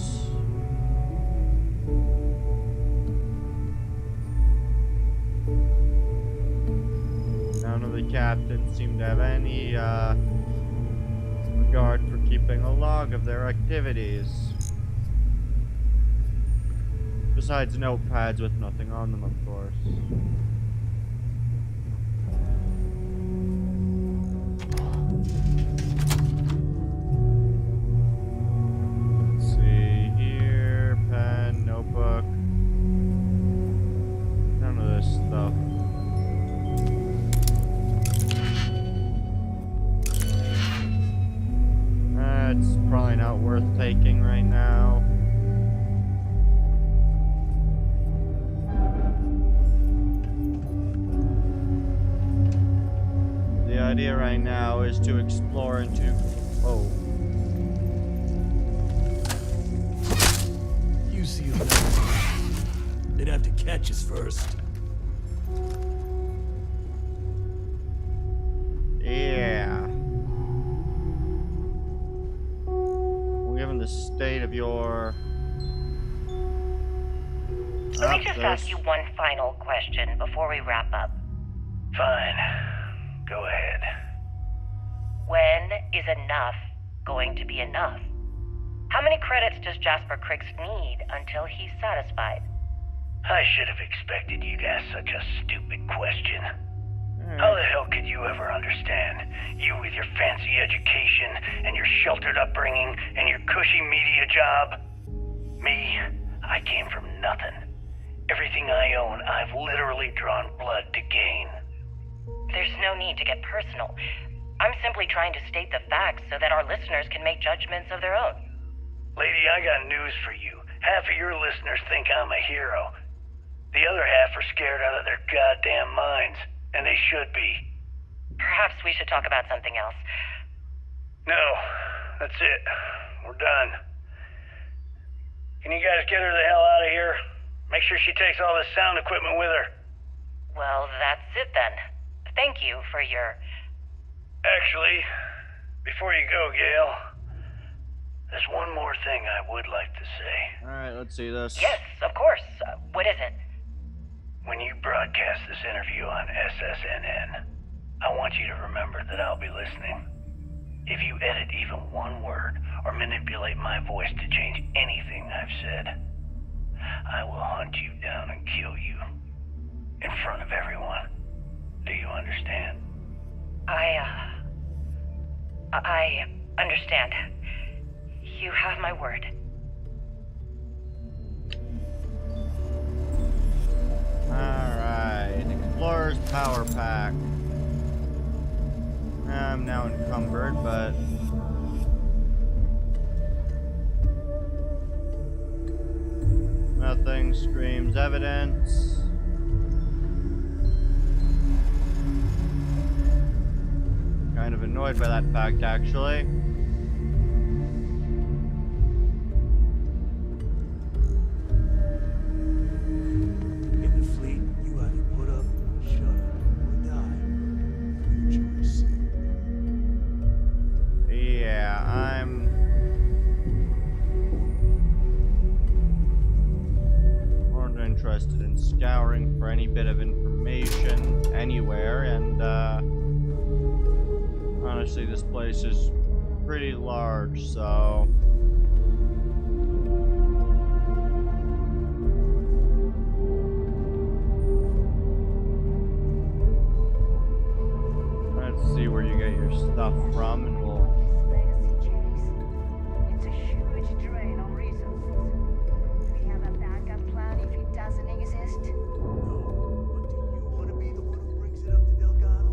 None of the captains seem to have any regard for keeping a log of their activities. Besides notepads with nothing on them, of course. Let's see here. Pen, notebook. None of this stuff. That's probably not worth taking right now. The idea right now is to explore into... Oh. You see them. They'd have to catch us first. Yeah. Well, given the state of your... Let me just ask you one final question before we wrap up. Fine. Go ahead. When is enough going to be enough? How many credits does Jasper Criggs need until he's satisfied? I should have expected you'd ask such a stupid question. How the hell could you ever understand? You with your fancy education and your sheltered upbringing and your cushy media job. Me, I came from nothing. Everything I own, I've literally drawn blood to gain. There's no need to get personal. I'm simply trying to state the facts so that our listeners can make judgments of their own. Lady, I got news for you. Half of your listeners think I'm a hero. The other half are scared out of their goddamn minds, and they should be. Perhaps we should talk about something else. No, that's it. We're done. Can you guys get her the hell out of here? Make sure she takes all this sound equipment with her. Well, that's it then. Thank you for your... Actually, before you go, Gail, there's one more thing I would like to say. Alright, let's see this. Yes, of course. What is it? When you broadcast this interview on SSNN, I want you to remember that I'll be listening. If you edit even one word or manipulate my voice to change anything I've said, I will hunt you down and kill you in front of everyone. Do you understand? I understand. You have my word. Alright, Explorer's Power Pack. I'm now encumbered, but... Nothing screams evidence. Kind of annoyed by that fact, actually. In the fleet, you either put up, shut up, or die. Your choice. Yeah, I'm more than interested in scouring for any bit of information anywhere, and honestly, this place is pretty large, so... Let's see where you get your stuff from, and we'll... It's a huge drain on resources. Do we have a backup plan if it doesn't exist? No, but do you want to be the one who brings it up to Delgado?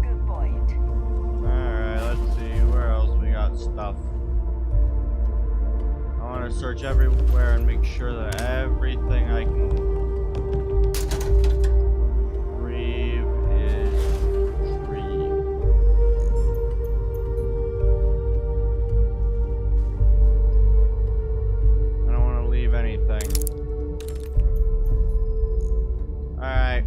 Good point. stuff. I want to search everywhere and make sure that everything I can retrieve is retrieved. I don't want to leave anything. Alright.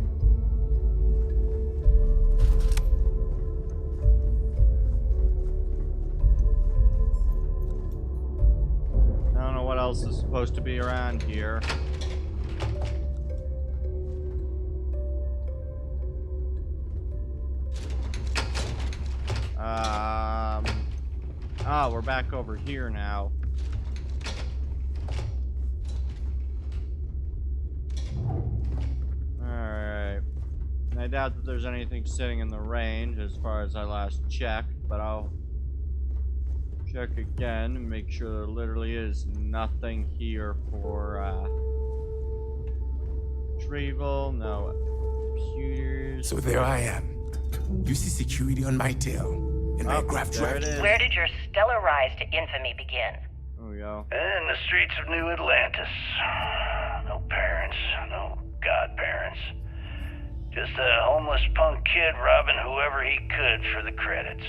I don't know what else is supposed to be around here. Oh, we're back over here now. Alright. And I doubt that there's anything sitting in the range as far as I last checked, but I'll check again and make sure there literally is nothing here for retrieval. No computers. So there I am. You see security on my tail. In my craft there drive. it is. Where did your stellar rise to infamy begin? There we go. In the streets of New Atlantis. No parents, no godparents. Just a homeless punk kid robbing whoever he could for the credits.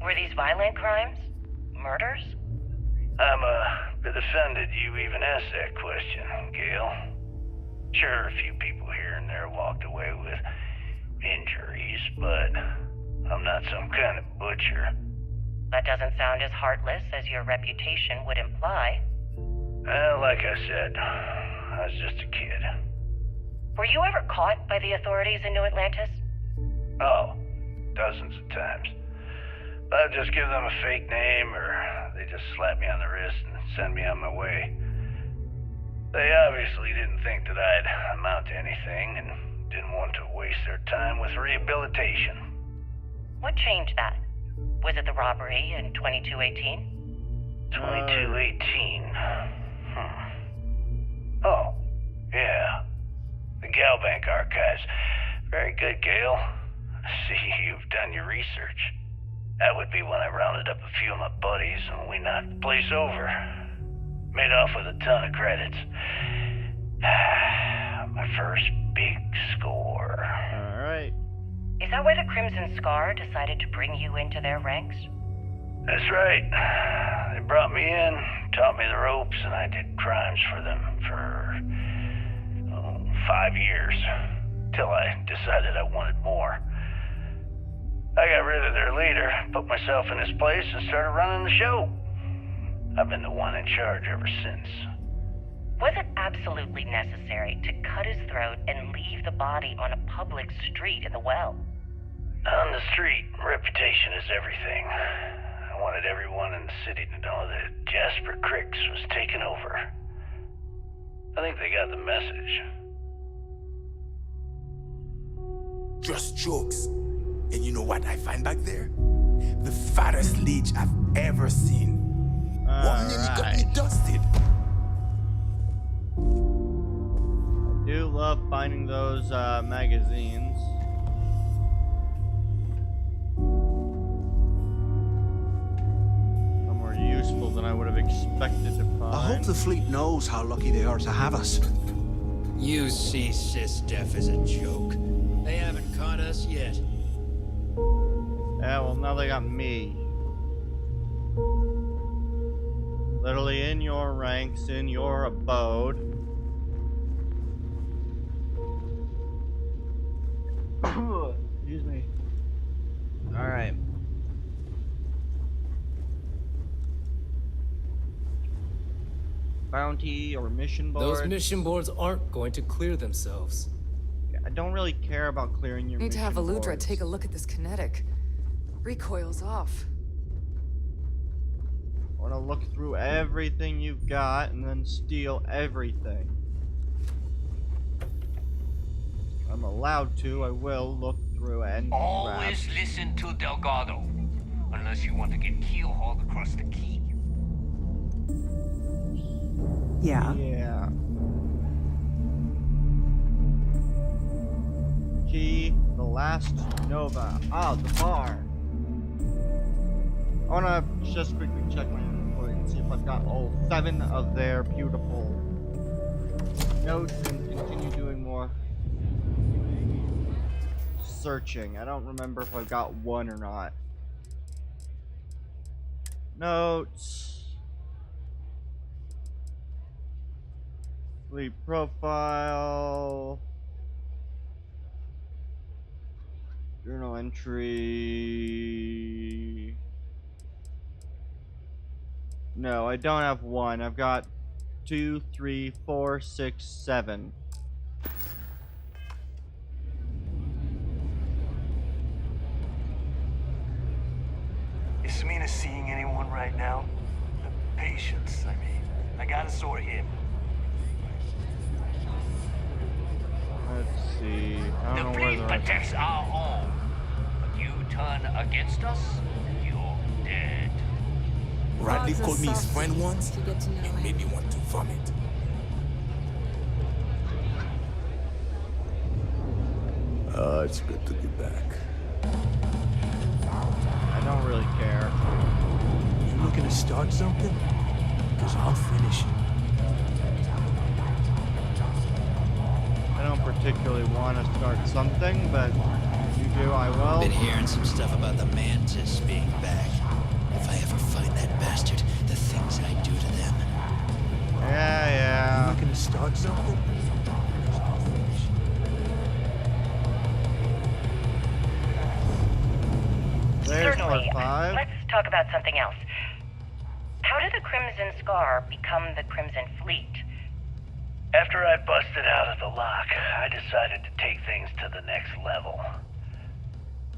Were these violent crimes? Murders? I'm a bit offended you even asked that question, Gail. Sure, a few people here and there walked away with injuries, but I'm not some kind of butcher. That doesn't sound as heartless as your reputation would imply. Well, like I said, I was just a kid. Were you ever caught by the authorities in New Atlantis? Oh, dozens of times. But I'd just give them a fake name, or they just slap me on the wrist and send me on my way. They obviously didn't think that I'd amount to anything, and didn't want to waste their time with rehabilitation. What changed that? Was it the robbery in 2218? 2218. Oh, yeah. The Galbank archives. Very good, Gail. See, you've done your research. That would be when I rounded up a few of my buddies and we knocked the place over. Made off with a ton of credits. My first big score. Alright. Is that why the Crimson Scar decided to bring you into their ranks? That's right. They brought me in, taught me the ropes, and I did crimes for them for 5 years. Till I decided I wanted more. I got rid of their leader, put myself in his place, and started running the show. I've been the one in charge ever since. Was it absolutely necessary to cut his throat and leave the body on a public street in the well? On the street, reputation is everything. I wanted everyone in the city to know that Jasper Cricks was taking over. I think they got the message. Just jokes. And you know what I find back there? The fattest leech I've ever seen. One minute got me dusted. I do love finding those magazines. Some more useful than I would have expected to find. I hope the fleet knows how lucky they are to have us. You see SysDef as a joke. They haven't caught us yet. Yeah, well, now they got me. Literally in your ranks, in your abode. Excuse me. Alright. Bounty or mission boards. Those mission boards aren't going to clear themselves. I don't really care about clearing your Need to have mission Aludra boards. take a look at this kinetic. Recoil's off. I want to look through everything you've got and then steal everything. I'm allowed to, I will look through it and Always listen to Delgado. Unless you want to get keel-hauled across the key. Yeah. Yeah. Key, the last Nova. Oh, the bar. wanna just quickly check my inventory and see if I've got all 7 of their beautiful notes and continue doing more searching. I don't remember if I've got 1 or not. Notes. Fleet profile. Journal entry. No, I don't have 1. I've got 2, 3, 4, 6, 7. Is Samina seeing anyone right now? The patients, I mean. I gotta sort him. Let's see. I The don't know where fleet the rest. protects our home. But you turn against us, you're dead. Radley called me his friend once. It made me want to vomit. It's good to be back. I don't really care. You looking to start something? Because I'll finish it. I don't particularly want to start something, but if you do, I will. Been hearing some stuff about the Mantis being back. If I ever find that bastard, the things I do to them. Yeah. You looking to start something? There's Certainly. part 5. Let's talk about something else. How did the Crimson Scar become the Crimson Fleet? After I busted out of the lock, I decided to take things to the next level.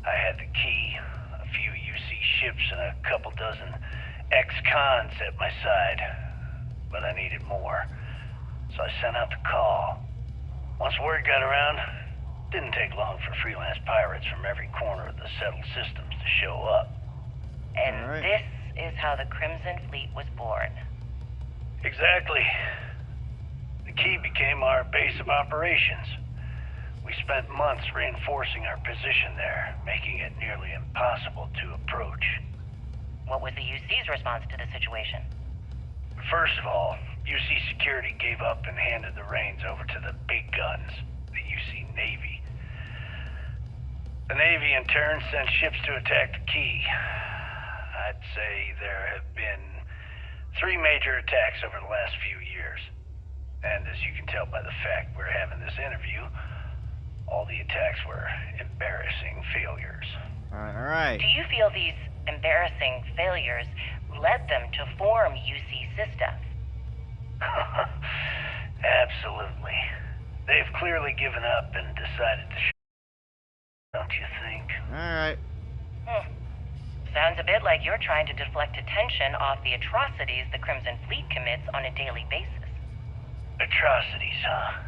I had the key, a few UC ships, and a couple dozen ex-cons at my side. But I needed more, so I sent out the call. Once word got around, didn't take long for freelance pirates from every corner of the settled systems to show up. And this is how the Crimson Fleet was born. Exactly. The key became our base of operations. We spent months reinforcing our position there, making it nearly impossible to approach. What was the UC's response to the situation? First of all, UC Security gave up and handed the reins over to the big guns, the UC Navy. The Navy, in turn, sent ships to attack the key. I'd say there have been 3 major attacks over the last few years. And as you can tell by the fact we're having this interview, all the attacks were embarrassing failures. Alright. Do you feel these embarrassing failures led them to form UC Systems? Absolutely. They've clearly given up and decided to don't you think? Alright. Sounds a bit like you're trying to deflect attention off the atrocities the Crimson Fleet commits on a daily basis. Atrocities, huh?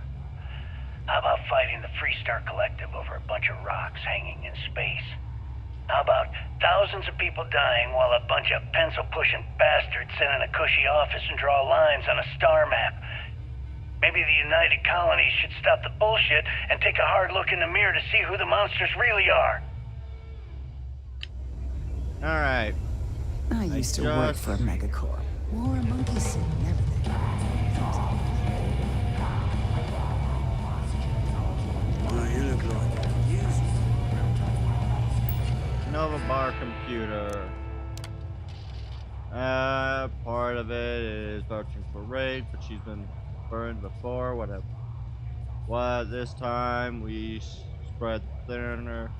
How about fighting the Freestar Collective over a bunch of rocks hanging in space? How about thousands of people dying while a bunch of pencil-pushing bastards sit in a cushy office and draw lines on a star map? Maybe the United Colonies should stop the bullshit and take a hard look in the mirror to see who the monsters really are. Alright. I used to work for a megacorp. Wore a monkey suit and everything. Well, you look like Nova Bar computer. Part of it is vouching for raid, but she's been burned before, whatever. What, this time we spread thinner.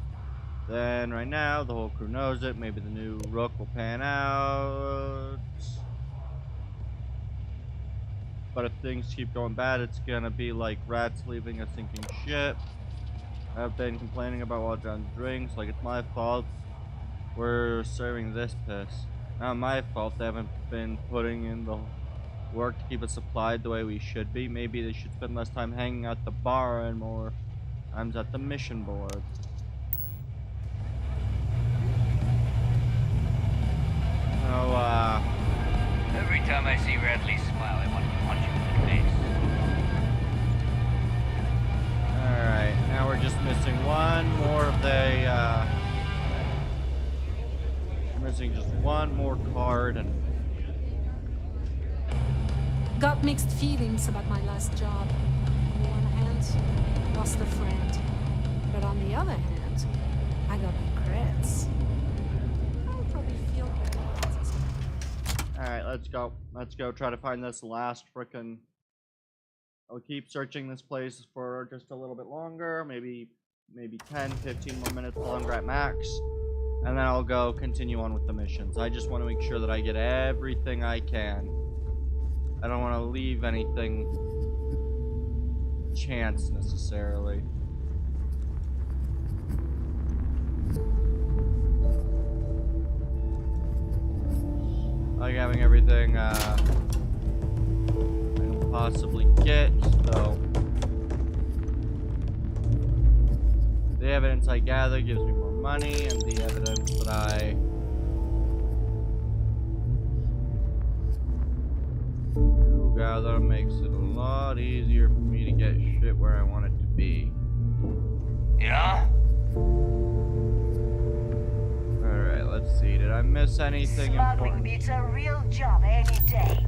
Then right now, the whole crew knows it. Maybe the new Rook will pan out. But if things keep going bad, it's gonna be like rats leaving a sinking ship. I've been complaining about watered down drinks, like it's my fault we're serving this piss. Not my fault they haven't been putting in the work to keep it supplied the way we should be. Maybe they should spend less time hanging out the bar and more times at the mission board. So, Every time I see Radley smile, I want to punch him in the face. alright, now we're just missing one more of the, Missing just one more card and Got mixed feelings about my last job. On the one hand, lost a friend. But on the other hand, I got my creds. I'll probably feel better about this. Alright, let's go. Let's go try to find this last frickin'. I'll keep searching this place for just a little bit longer, maybe 10, 15 more minutes longer at max. And then I'll go continue on with the missions. I just want to make sure that I get everything I can. I don't want to leave anything chance necessarily. Like having everything I can possibly get, so the evidence I gather gives me more money, and the evidence that I gather makes it a lot easier for me to get shit where I want it to be. Yeah? Alright, let's see. Did I miss anything Smuggling important? beats a real job any day.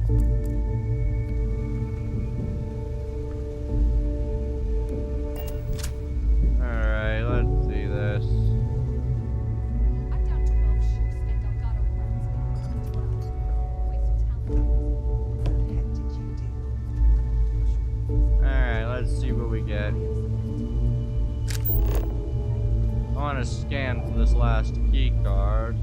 Alright, let's see this. Alright, let's see what we get. I want to scan for this last key card.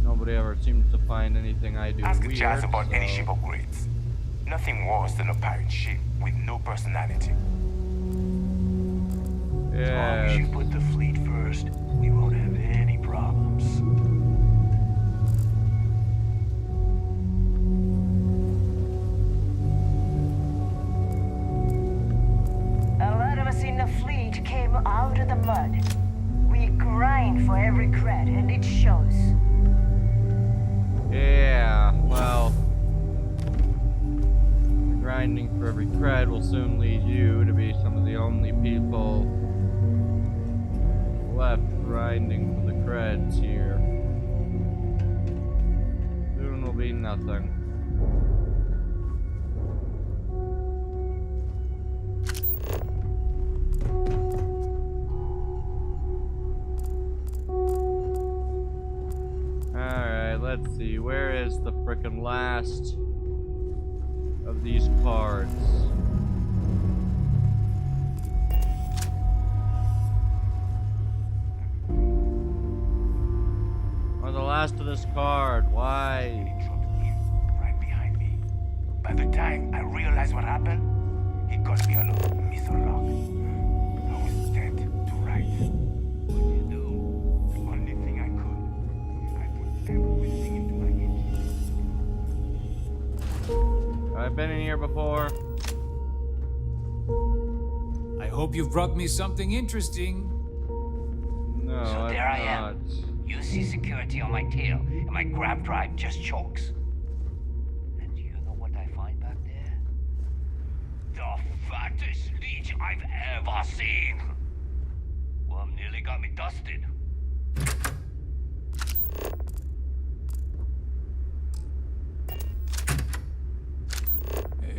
Nobody ever seems to find anything I do Ask weird, Jazz about any so- ship upgrades. Nothing worse than a pirate ship with no personality. As long as you put the fleet first, we won't have any problems. A lot of us in the fleet came out of the mud. We grind for every cred, and it shows. Yeah, well, grinding for every cred will soon lead you to be some of the only people left grinding for the creds here. Soon will be nothing. Alright, let's see. Where is the frickin' last of these cards? Or the last of this card? Why? Right behind me. By the time I realized what happened, he got me on a missile lock. I was dead to rights. What did you do? The only thing I could. I put everything into my engine. I've been in here before. I hope you've brought me something interesting. No, So I've there I not. am. You see security on my tail, and my grab drive just chokes. And do you know what I find back there? The fattest leech I've ever seen! Worm nearly got me dusted.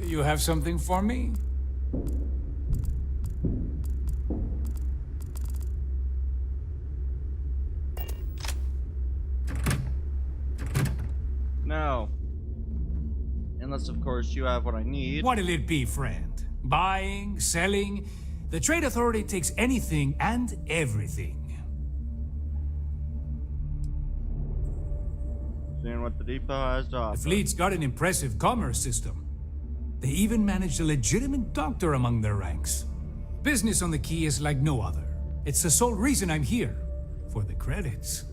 You have something for me? No. Unless, of course, you have what I need. What'll it be, friend? Buying, selling? The Trade Authority takes anything and everything. Seeing what the depot has to offer. The fleet's got an impressive commerce system. They even managed a legitimate doctor among their ranks. Business on the Key is like no other. It's the sole reason I'm here. For the credits.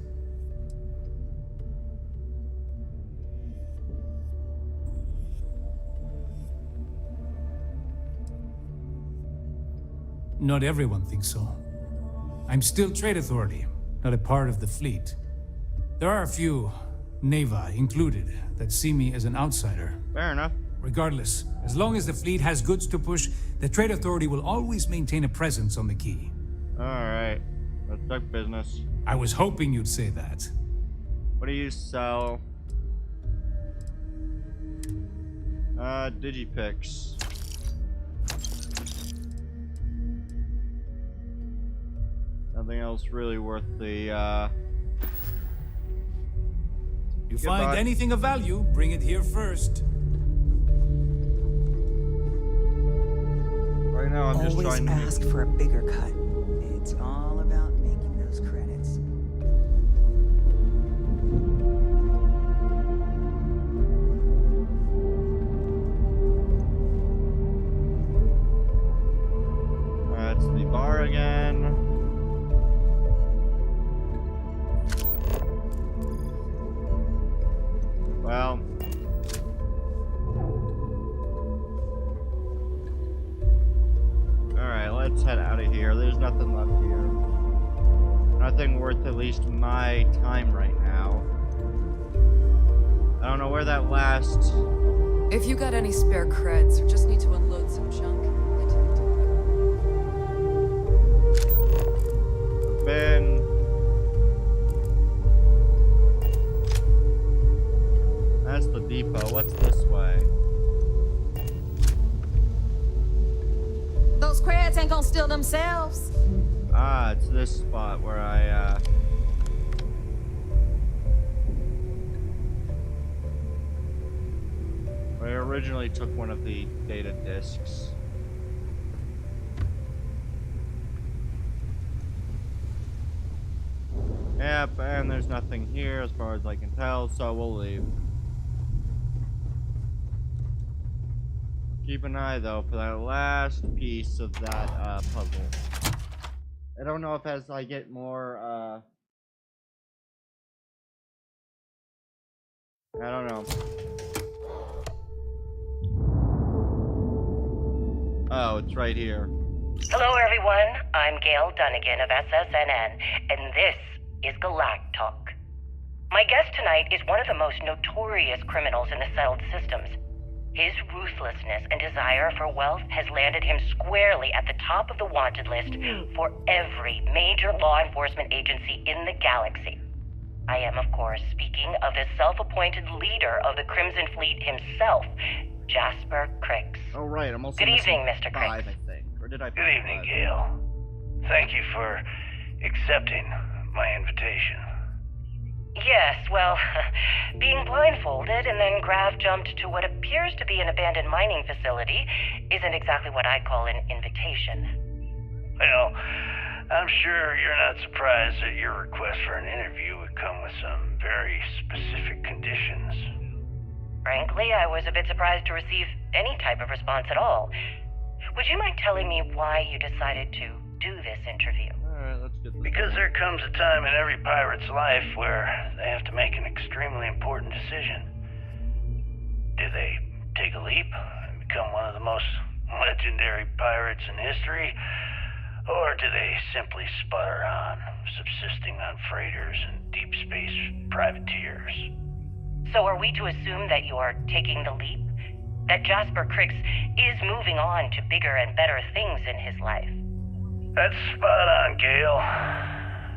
Not everyone thinks so. I'm still Trade Authority, not a part of the fleet. There are a few, Neva included, that see me as an outsider. Fair enough. Regardless, as long as the fleet has goods to push, the Trade Authority will always maintain a presence on the Key. Alright. Let's talk business. I was hoping you'd say that. What do you sell? Digipix. Nothing else really worth the, You find anything of value, bring it here first. Right now, I'm just trying to ask for a bigger cut. It's all about making those credits. That's the bar again. Well. Alright, let's head out of here. There's nothing left here. Nothing worth at least my time right now. I don't know where that last... If you got any spare creds or just need to unload some junk, head to the depot. been... That's the depot. What's this way? Those crabs ain't gonna steal themselves. Ah, it's this spot where I originally took one of the data discs. Yep, and there's nothing here as far as I can tell, so we'll leave. Keep an eye though for that last piece of that puzzle. I don't know if as I get more I don't know. Oh, it's right here. Hello everyone, I'm Gail Dunnigan of SSNN, and this is Galactalk. My guest tonight is one of the most notorious criminals in the settled systems. His ruthlessness and desire for wealth has landed him squarely at the top of the wanted list for every major law enforcement agency in the galaxy. I am, of course, speaking of the self-appointed leader of the Crimson Fleet himself, Jasper Cricks. Oh, right, I'm also Good evening, Mr. Cricks. I think. Or did I? Good evening, Gail. Thank you for accepting my invitation. Yes, well, being blindfolded and then Grav jumped to what appears to be an abandoned mining facility isn't exactly what I call an invitation. Well, I'm sure you're not surprised that your request for an interview would come with some very specific conditions. Frankly, I was a bit surprised to receive any type of response at all. Would you mind telling me why you decided to do this interview? Alright, let's get this. Because there comes a time in every pirate's life where they have to make an extremely important decision. Do they take a leap and become one of the most legendary pirates in history? Or do they simply sputter on, subsisting on freighters and deep space privateers? So are we to assume that you're taking the leap? That Jasper Cricks is moving on to bigger and better things in his life? That's spot on, Gail.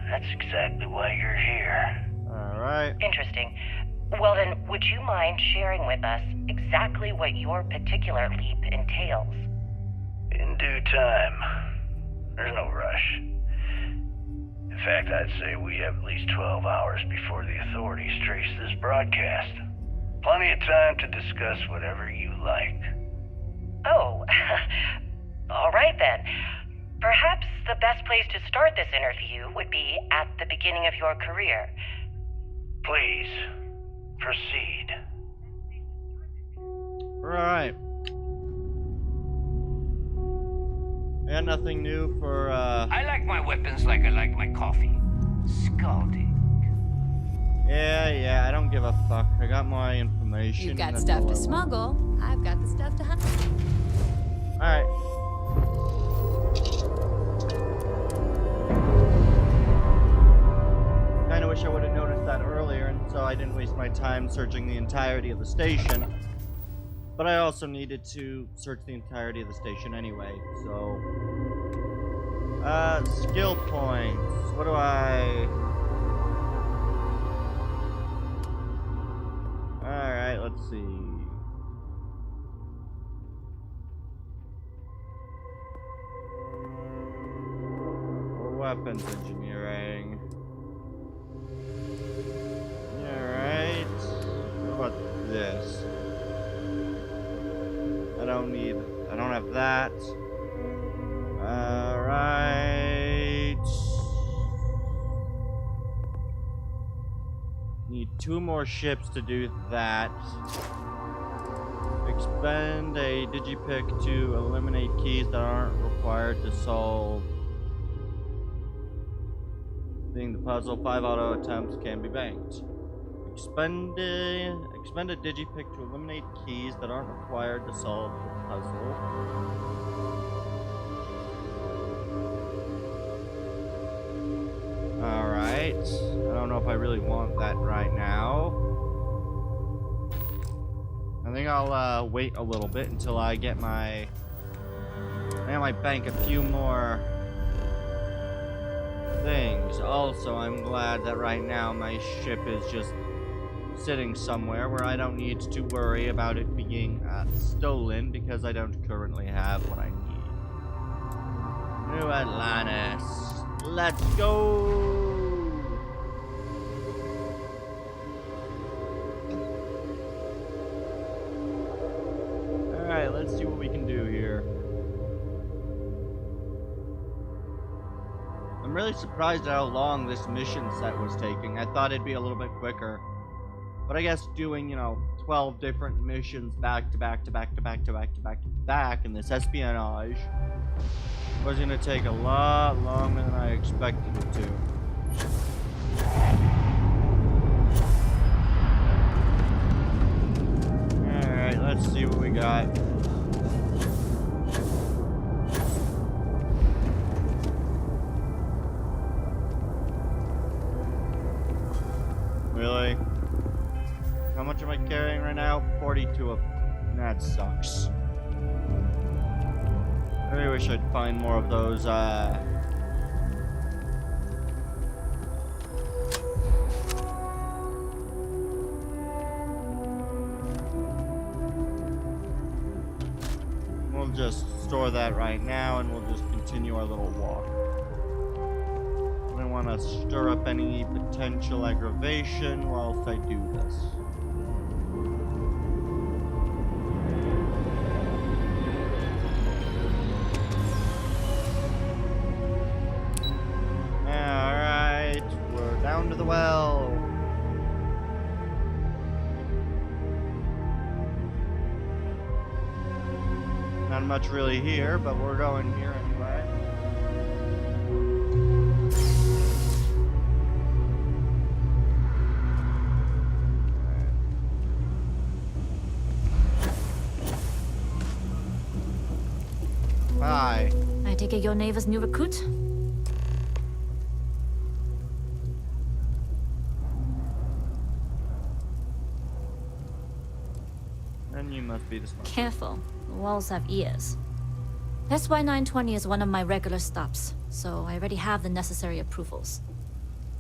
That's exactly why you're here. Alright. Interesting. Well then, would you mind sharing with us exactly what your particular leap entails? In due time. There's no rush. In fact, I'd say we have at least 12 hours before the authorities trace this broadcast. Plenty of time to discuss whatever you like. Oh, all right then. Perhaps the best place to start this interview would be at the beginning of your career. Please, proceed. Right. And nothing new for, I like my weapons like I like my coffee. Scalding. Yeah, I don't give a fuck. I got my information. You've got that's stuff all to I want. smuggle. I've got the stuff to hunt. Alright. Kinda wish I would have noticed that earlier, and so I didn't waste my time searching the entirety of the station. But I also needed to search the entirety of the station anyway, so... skill points. What do I... Weapons engineering. Alright. What about this? I don't have that. Alright. Need 2 more ships to do that. Expend a digipick to eliminate keys that aren't required to solve. Being the puzzle, 5 auto attempts can be banked. Expend a digipick to eliminate keys that aren't required to solve the puzzle. Alright. I don't know if I really want that right now. I think I'll wait a little bit until I get my... I might bank a few more things. Also, I'm glad that right now my ship is just sitting somewhere where I don't need to worry about it being stolen because I don't currently have what I need. New Atlantis. Let's go! Alright, let's see what we can do here. I'm really surprised at how long this mission set was taking. I thought it'd be a little bit quicker. But I guess doing, 12 different missions back to back to back to back to back to back to back in this espionage was gonna take a lot longer than I expected it to. Alright, let's see what we got. Really? How much am I carrying right now? 42 of... That sucks. I really wish I'd find more of those, We'll just store that right now and we'll just continue our little walk. I don't want to stir up any potential aggravation whilst I do this. Alright, we're down to the well. Not much really here, but we're going here anyway. Hi. I take it your neighbor's new recruit? And you must be the smart. Careful. The walls have ears. SY-920 is one of my regular stops, so I already have the necessary approvals.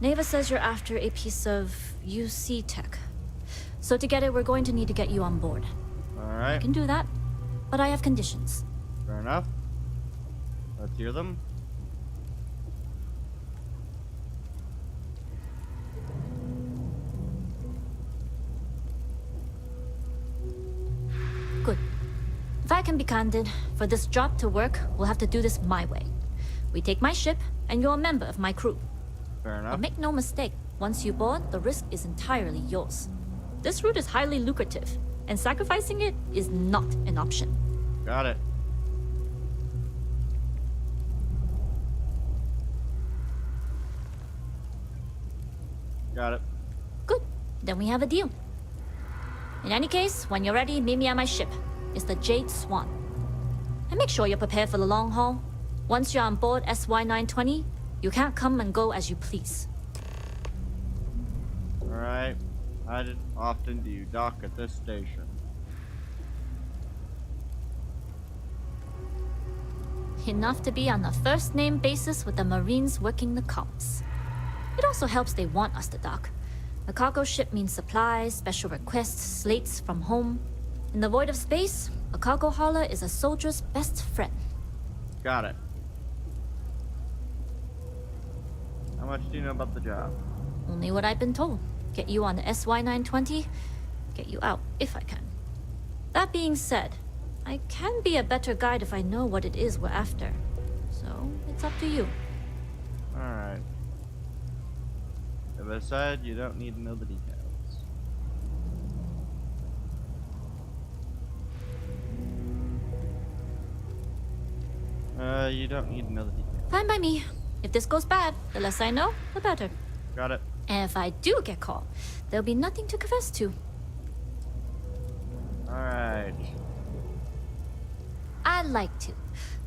Neva says you're after a piece of UC tech. So to get it, we're going to need to get you on board. Alright. I can do that, but I have conditions. Fair enough. Let's hear them. Good. If I can be candid, for this job to work, we'll have to do this my way. We take my ship, and you're a member of my crew. Fair enough. But make no mistake, once you board, the risk is entirely yours. This route is highly lucrative, and sacrificing it is not an option. Got it. Got it. Good. Then we have a deal. In any case, when you're ready, meet me at my ship. It's the Jade Swan. And make sure you're prepared for the long haul. Once you're on board SY-920, you can't come and go as you please. Alright. How often do you dock at this station? Enough to be on a first-name basis with the Marines working the comms. It also helps they want us to dock. A cargo ship means supplies, special requests, slates from home. In the void of space, a cargo hauler is a soldier's best friend. Got it. How much do you know about the job? Only what I've been told. Get you on the SY-920, get you out if I can. That being said, I can be a better guide if I know what it is we're after. So, it's up to you. Alright. As I said, you don't need to know the details. You don't need to know the details. Fine by me. If this goes bad, the less I know, the better. Got it. And if I do get caught, there'll be nothing to confess to. Alright. I'd like to,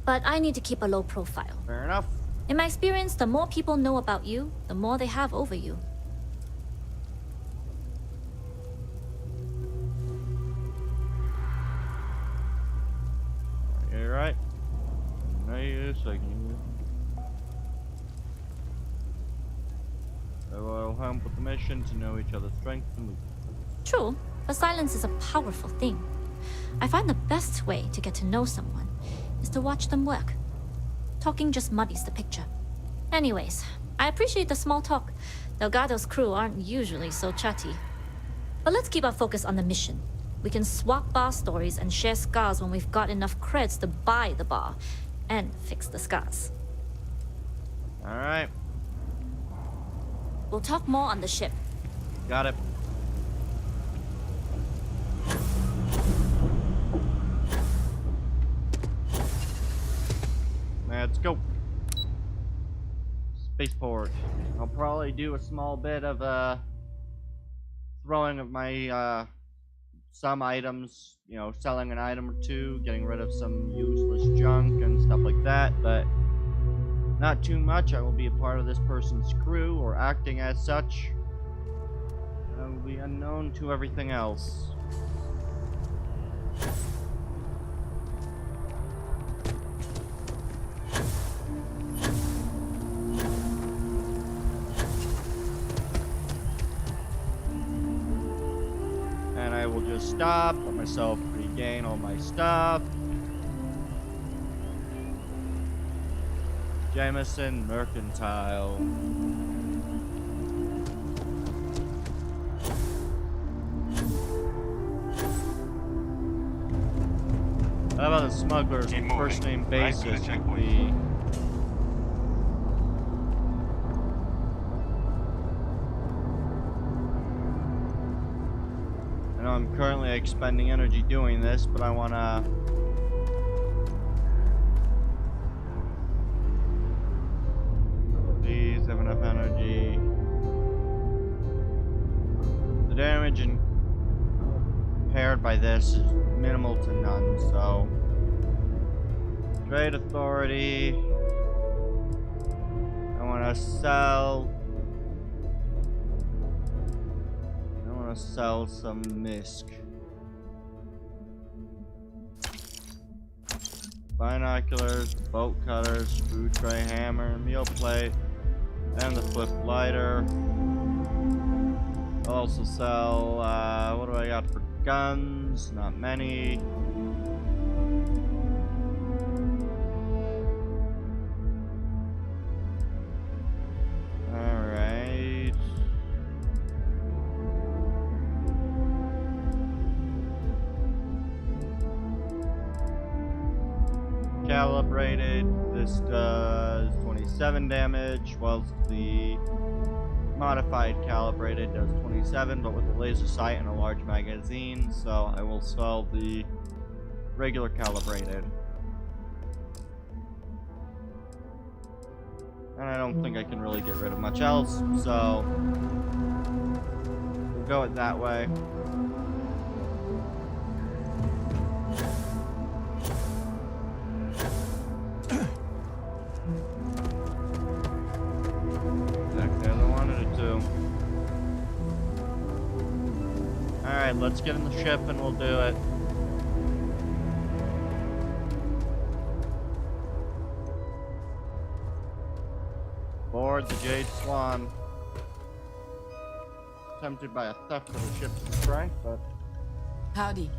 but I need to keep a low profile. Fair enough. In my experience, the more people know about you, the more they have over you. You're right. No use, I can use. So I'll help with the mission to know each other's strengths and weaknesses. True, but silence is a powerful thing. I find the best way to get to know someone is to watch them work. Talking just muddies the picture. Anyways, I appreciate the small talk. Delgado's crew aren't usually so chatty. But let's keep our focus on the mission. We can swap bar stories and share scars when we've got enough creds to buy the bar and fix the scars. Alright. We'll talk more on the ship. Got it. Let's go. Spaceport. I'll probably do a small bit of throwing of my some items, you know, selling an item or two, getting rid of some useless junk and stuff like that, but not too much. I will be a part of this person's crew or acting as such. I will be unknown to everything else. And I will just stop, let myself regain all my stuff. Jameson Mercantile. How about the smugglers on first name basis would be... I know I'm currently expending energy doing this, but I wanna... These have enough energy. The damage impaired by this is minimal to none, so... Trade authority. I wanna sell... sell some misc. Binoculars, boat cutters, food tray, hammer, meal plate, and the flip lighter. I'll also sell, what do I got for guns? Not many. Alright. Calibrated. This does 27 damage, whilst the modified calibrated does 27, but with a laser sight and a large magazine, so I will sell the regular calibrated. And I don't think I can really get rid of much else, so we'll go it that way. Alright, let's get in the ship and we'll do it. Board the Jade Swan. Tempted by a theft of the ship's strength, but... Howdy.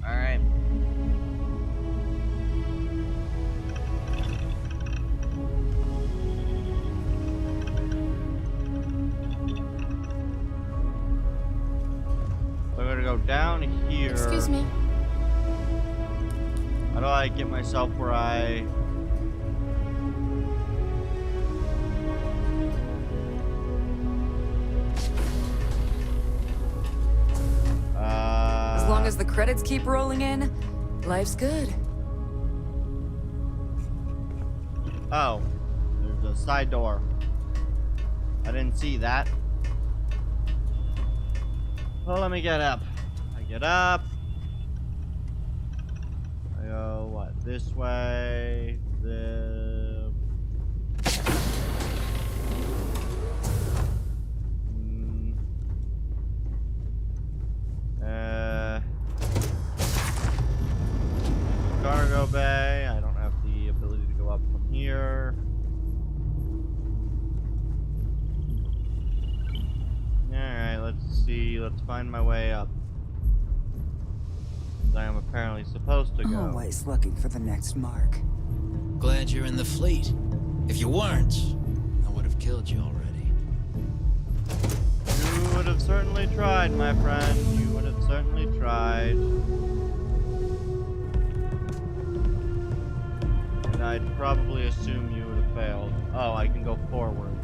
Alright. go down here. Excuse me. How do I get myself where I... As long as the credits keep rolling in, life's good. Oh, there's a side door. I didn't see that. Well, let me get up. I get up. I go, what, this way? Cargo bay. I don't have the ability to go up from here. Alright, let's see. Let's find my way up. I am apparently supposed to go. Always looking for the next mark. Glad you're in the fleet. If you weren't, I would have killed you already. You would have certainly tried, my friend. You would have certainly tried. And I'd probably assume you would have failed. Oh, I can go forward.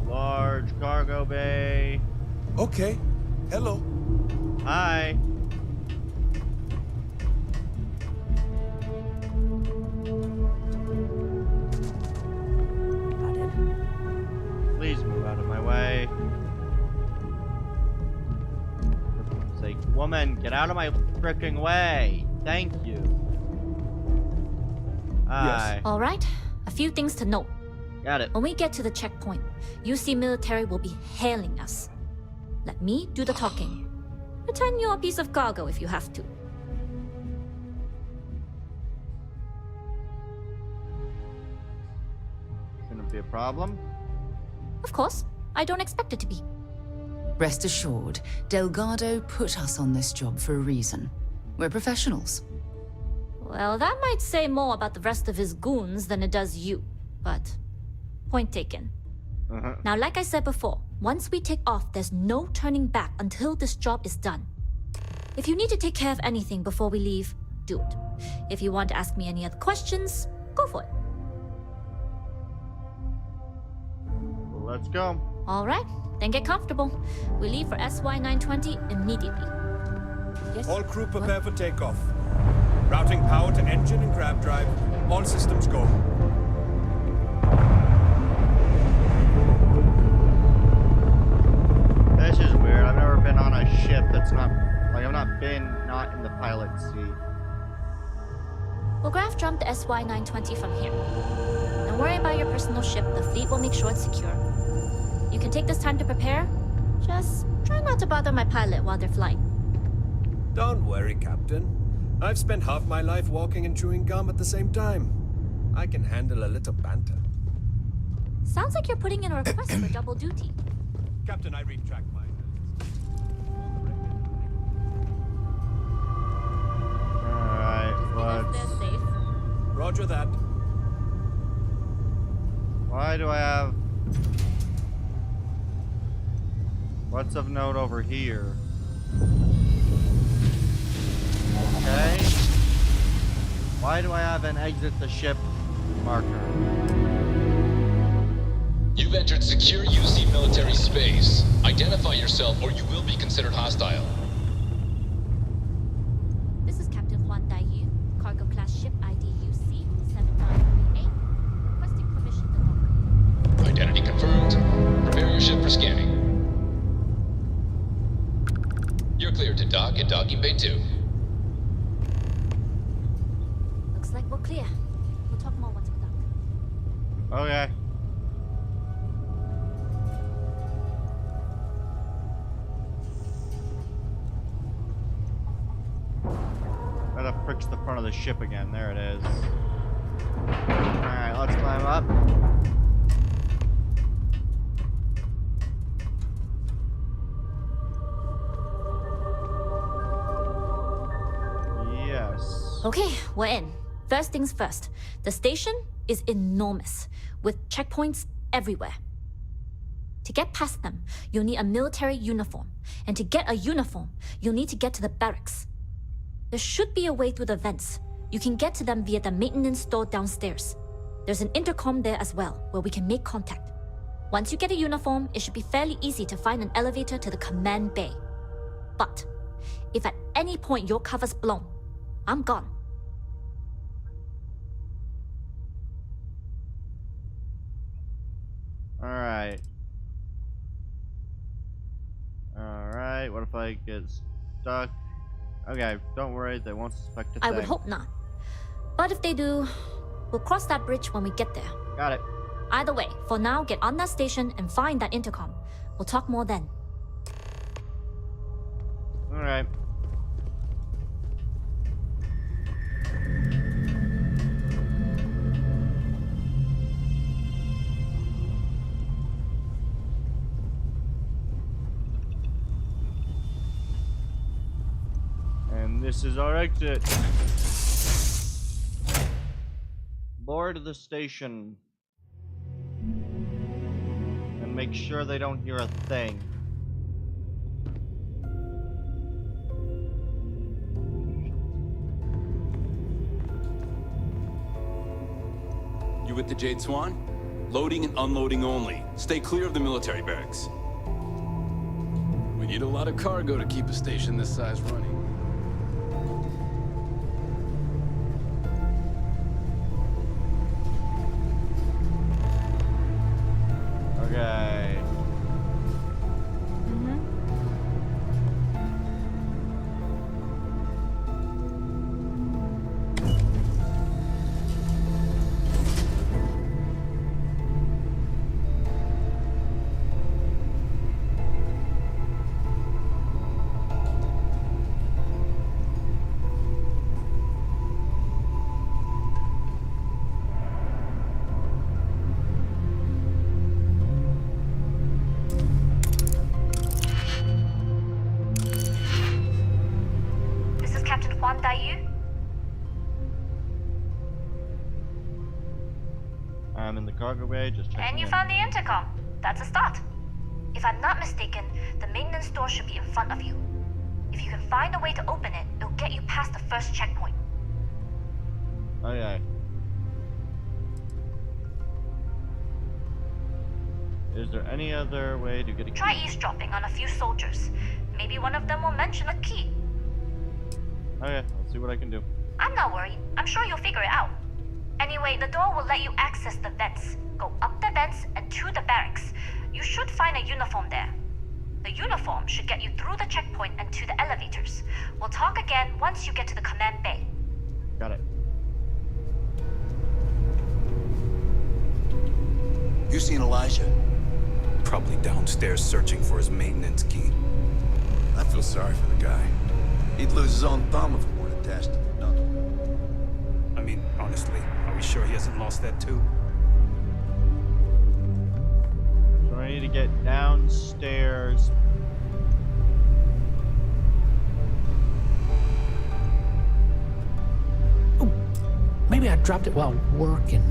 Large cargo bay. Okay. Hello. Hi. Please move out of my way. For fuck's sake. Woman, get out of my freaking way. Thank you. Hi. All right, a few things to note. Got it. When we get to the checkpoint, UC military will be hailing us. Let me do the talking. Pretend you're a piece of cargo if you have to. Shouldn't be a problem. Of course, I don't expect it to be. Rest assured, Delgado put us on this job for a reason. We're professionals. Well, that might say more about the rest of his goons than it does you, but point taken. Now, like I said before, once we take off, there's no turning back until this job is done. If you need to take care of anything before we leave, do it. If you want to ask me any other questions, go for it. Well, let's go. All right, then get comfortable. We leave for SY-920 immediately. Yes? All crew prepare for takeoff. Routing power to engine and grab drive. All systems go. This is weird. I've never been on a ship that's not... Like, I've not been not in the pilot's seat. We'll graph jump the SY-920 from here. Don't worry about your personal ship. The fleet will make sure it's secure. You can take this time to prepare. Just try not to bother my pilot while they're flying. Don't worry, Captain. I've spent half my life walking and chewing gum at the same time. I can handle a little banter. Sounds like you're putting in a request for double duty. Captain, I retract mine. Alright, They're safe. Roger that. Why do I have... What's of note over here? Okay. Why do I have an exit the ship marker? You've entered secure UC military space. Identify yourself or you will be considered hostile. This is Captain Juan Daiyu, cargo class ship ID UC 7938. Requesting permission to dock. Identity confirmed. Prepare your ship for scanning. You're cleared to dock at docking bay 2. Looks like we're clear. We'll talk more once we're docked. Okay. Where the frick's the front of the ship again? There it is. Alright, let's climb up. Yes. Okay, we're in. First things first. The station is enormous, with checkpoints everywhere. To get past them, you'll need a military uniform. And to get a uniform, you'll need to get to the barracks. There should be a way through the vents. You can get to them via the maintenance store downstairs. There's an intercom there as well, where we can make contact. Once you get a uniform, it should be fairly easy to find an elevator to the command bay. But if at any point your cover's blown, I'm gone. Alright. Alright, what if I get stuck? Okay, don't worry, they won't suspect a thing. I would hope not. But if they do, we'll cross that bridge when we get there. Got it. Either way, for now, get on that station and find that intercom. We'll talk more then. Alright. And this is our exit. Board the station. And make sure they don't hear a thing. You with the Jade Swan? Loading and unloading only. Stay clear of the military barracks. We need a lot of cargo to keep a station this size running. Okay. I'm in the cargo bay, just checking And you in. found the intercom. That's a start. If I'm not mistaken, the maintenance door should be in front of you. If you can find a way to open it, it'll get you past the first checkpoint. Okay. Is there any other way to get a key? Try eavesdropping on a few soldiers. Maybe one of them will mention a key. Okay, let's see what I can do. I'm not worried. I'm sure you'll figure it out. Anyway, the door will let you access the vents. Go up the vents and to the barracks. You should find a uniform there. The uniform should get you through the checkpoint and to the elevators. We'll talk again once you get to the command bay. Got it. You seen Elijah? Probably downstairs searching for his maintenance key. I feel sorry for the guy. He'd lose his own thumb if it weren't attached to the knuckle. I mean, honestly, are we sure he hasn't lost that too? So I need to get downstairs. Oh, maybe I dropped it while working.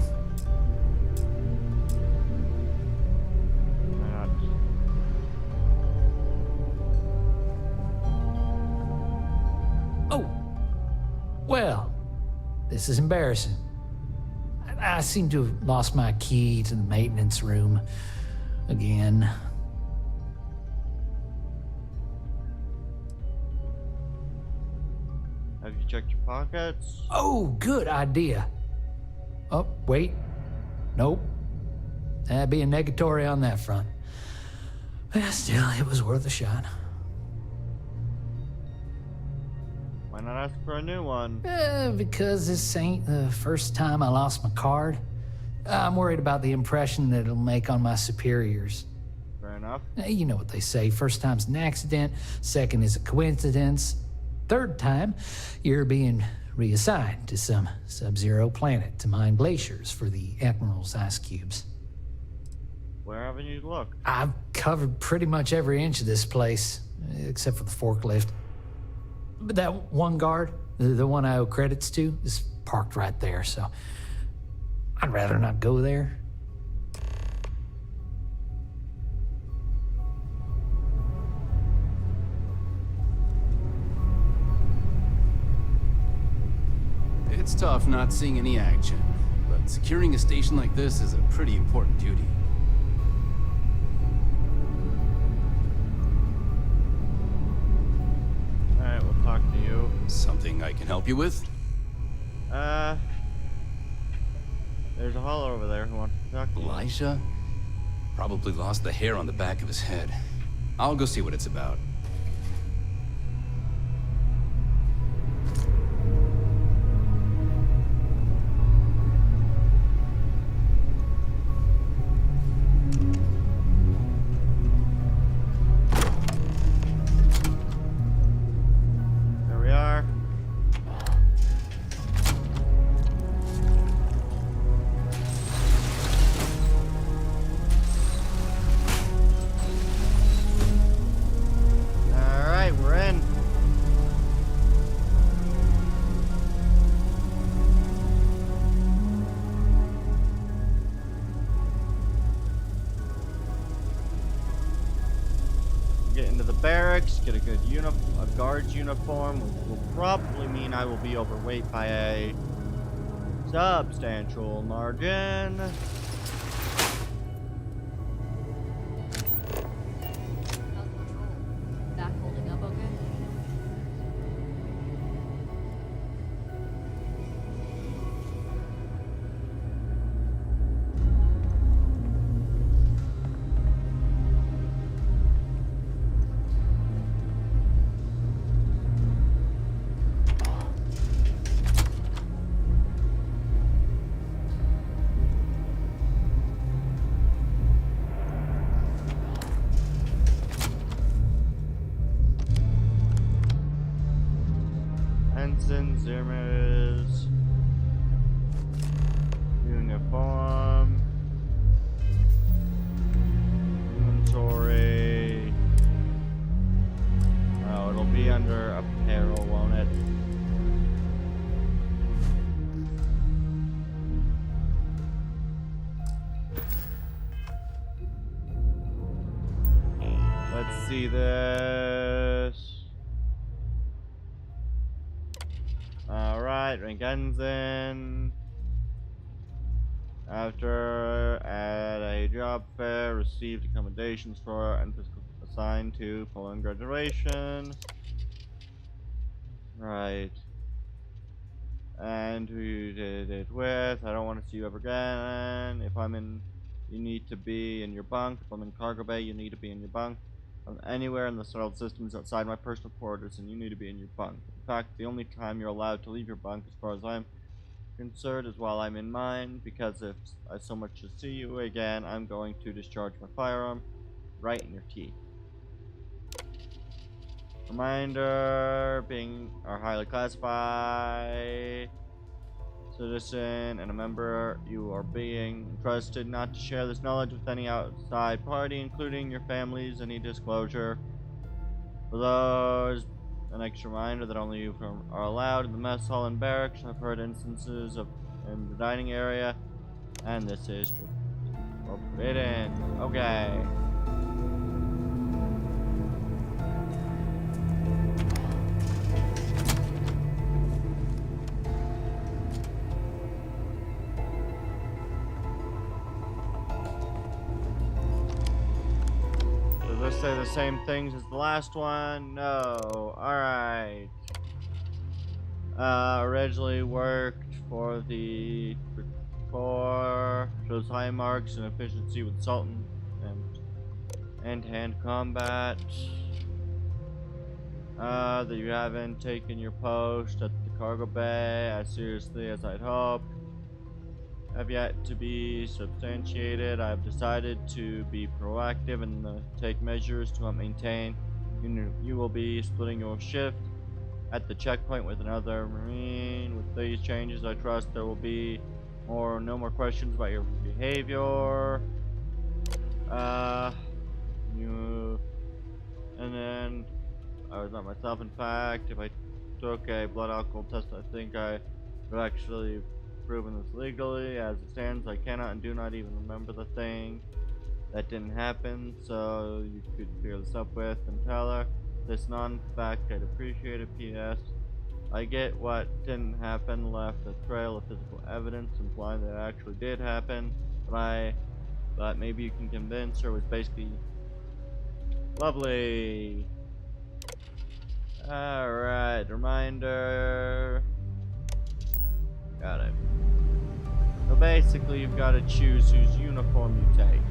Oh, well, this is embarrassing. I seem to have lost my key to the maintenance room again. Have you checked your pockets? Oh, good idea. Oh, wait. Nope. That'd be a negatory on that front. But still, it was worth a shot. Why not ask for a new one? Because this ain't the first time I lost my card. I'm worried about the impression that it'll make on my superiors. Fair enough. You know what they say, first time's an accident, second is a coincidence, third time, you're being reassigned to some sub-zero planet to mine glaciers for the Admiral's ice cubes. Where haven't you looked? I've covered pretty much every inch of this place, except for the forklift. But that one guard, the one I owe credits to, is parked right there, so I'd rather not go there. It's tough not seeing any action, but securing a station like this is a pretty important duty. Alright, we'll talk to you. Something I can help you with? There's a hauler over there who wants to talk to you. Elijah? Probably lost the hair on the back of his head. I'll go see what it's about. There we are. Alright, we're in. Get into the barracks, get a good a guard's uniform, which will probably mean I will be overweight by a substantial margin. Back holding up okay? Ensign, Zimmer's uniform, inventory. Oh, it'll be under apparel, won't it? Let's see this. Alright, rank ensign. After at a job fair, received accommodations for and assigned to Poland graduation. Right. And who you did it with. I don't want to see you ever again. If I'm in, you need to be in your bunk. If I'm in cargo bay, you need to be in your bunk. I'm anywhere in the settled systems outside my personal quarters, and you need to be in your bunk. In fact, the only time you're allowed to leave your bunk, as far as I'm concerned, is while I'm in mine, because if I so much as see you again, I'm going to discharge my firearm right in your teeth. Reminder, being our highly classified citizen and a member, you are being entrusted not to share this knowledge with any outside party, including your families. Any disclosure for those, an extra reminder that only you are allowed in the mess hall and barracks. I've heard instances of in the dining area, and this is forbidden. Okay. Does this say the same things as the last one? No. Alright. Originally worked for the Corps, shows high marks in efficiency with Sultan and hand-to-hand combat. That you haven't taken your post at the cargo bay as seriously as I'd hoped have yet to be substantiated. I've decided to be proactive and take measures to maintain. You will be splitting your shift at the checkpoint with another Marine. With these changes, I trust there will be no more questions about your behavior. And then I was not myself. In fact, if I took a blood alcohol test, I think I would actually proven this legally. As it stands, I cannot and do not even remember the thing. That didn't happen, so you could clear this up with and tell her. This non-fact, I'd appreciate it. P.S. I get what didn't happen, left a trail of physical evidence implying that it actually did happen, but maybe you can convince her it was basically lovely. Alright, reminder. Got it. So basically you've got to choose whose uniform you take.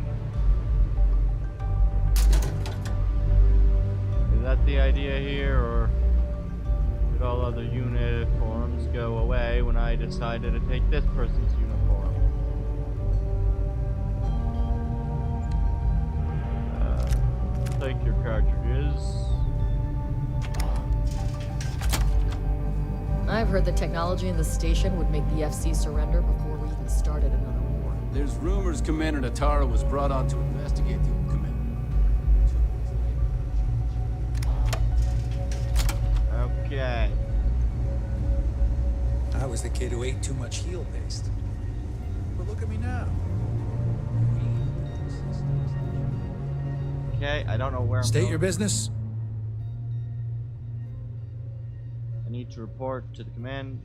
Is that the idea here, or did all other uniforms go away when I decided to take this person's uniform? Take your cartridges. I've heard the technology in the station would make the FC surrender before we even started another war. There's rumors Commander Natara was brought on to investigate the old commander. Okay. I was the kid who ate too much heel paste. But look at me now. Okay, I don't know where I'm State going. your business. I need to report to the command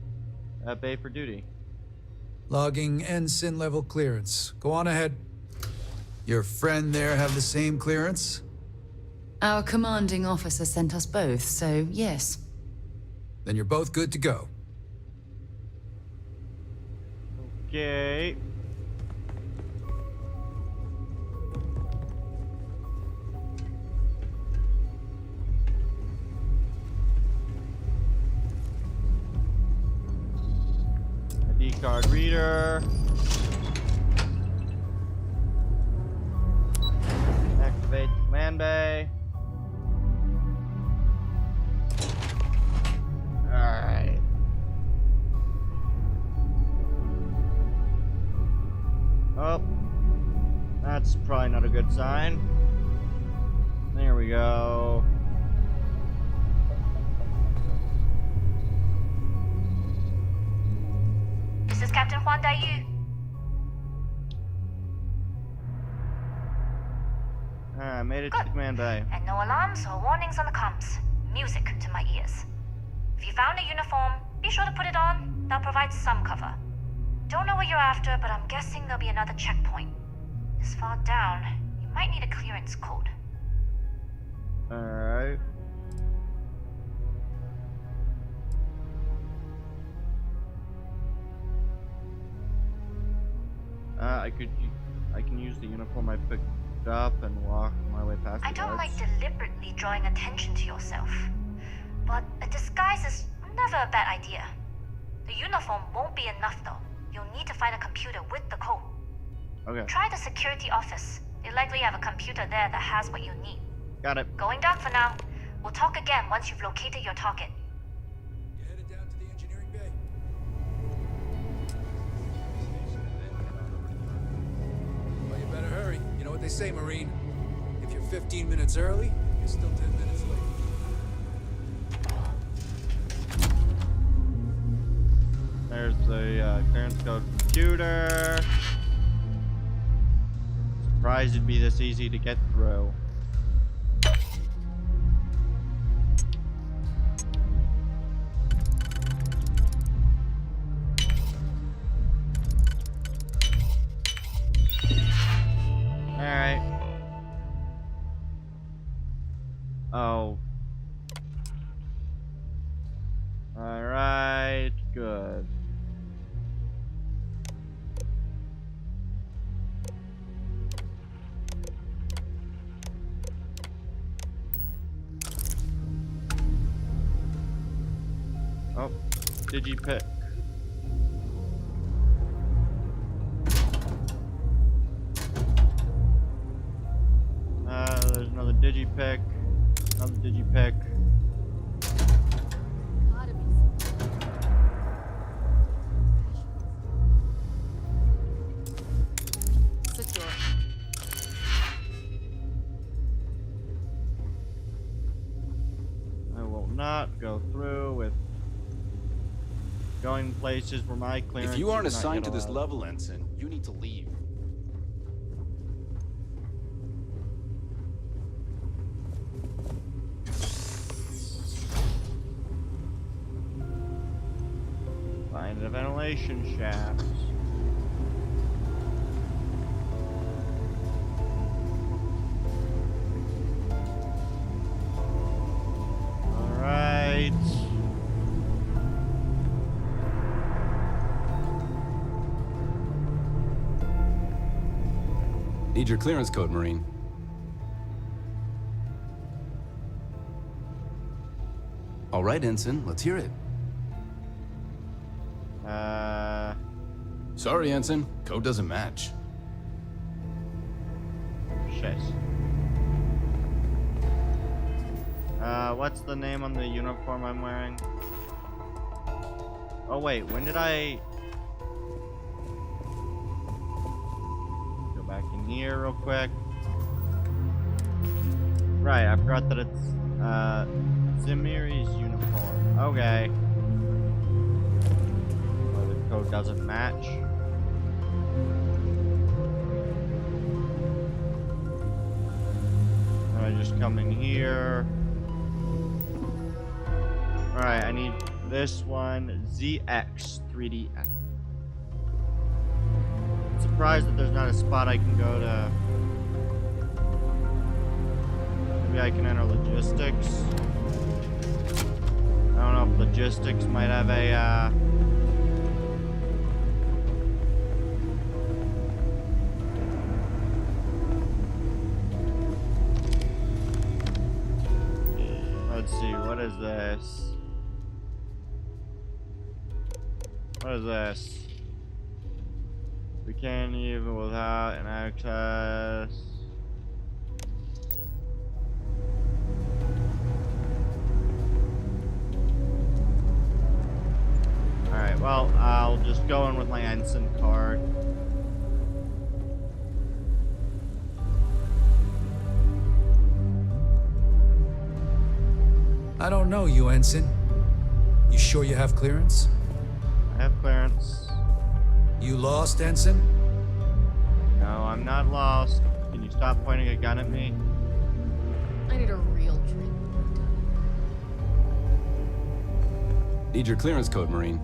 bay for duty. Logging ensign level clearance. Go on ahead. Your friend there have the same clearance? Our commanding officer sent us both, so yes. Then you're both good to go. Okay. ID card reader. Activate the command bay. Alright. Oh, that's probably not a good sign. There we go. This is Captain Huan Daiyu. I made it to the command bay. And no alarms or warnings on the comms. Music to my ears. If you found a uniform, be sure to put it on. That'll provide some cover. Don't know what you're after, but I'm guessing there'll be another checkpoint. This far down, you might need a clearance code. Alright. I can use the uniform I picked up and walk my way past I the don't guards. like deliberately drawing attention to yourself, but a disguise is never a bad idea. The uniform won't be enough though. You'll need to find a computer with the code. Okay. Try the security office. They likely have a computer there that has what you need. Got it. Going dark for now. We'll talk again once you've located your target. You headed down to the engineering bay? Well, you better hurry. You know what they say, Marine. If you're 15 minutes early, you're still 10 minutes late. There's the clearance code computer. Surprised it'd be this easy to get through. Alright. Oh. Alright, good. Oh, digipick. There's another digipick. Another digipick. Secure. I will not go through with going places where my clearance If you aren't is not assigned to yet this allowed. level, Ensign, you need to leave. need a ventilation shaft. Alright. Need your clearance code, Marine. All right, Ensign, let's hear it. Sorry, Ensign. Code doesn't match. Shit. What's the name on the uniform I'm wearing? Oh wait, when did I... Go back in here real quick. Right, I forgot that it's, Zemiri's uniform. Okay. Oh, the code doesn't match. I just come in here. Alright, I need this one, ZX3DF. I'm surprised that there's not a spot I can go to. Maybe I can enter logistics. I don't know if logistics might have a, let's see, what is this? What is this? We can't even without an access. Alright, well, I'll just go in with my ensign card. I don't know you, Ensign. You sure you have clearance? I have clearance. You lost, Ensign? No, I'm not lost. Can you stop pointing a gun at me? I need a real drink. Need your clearance code, Marine.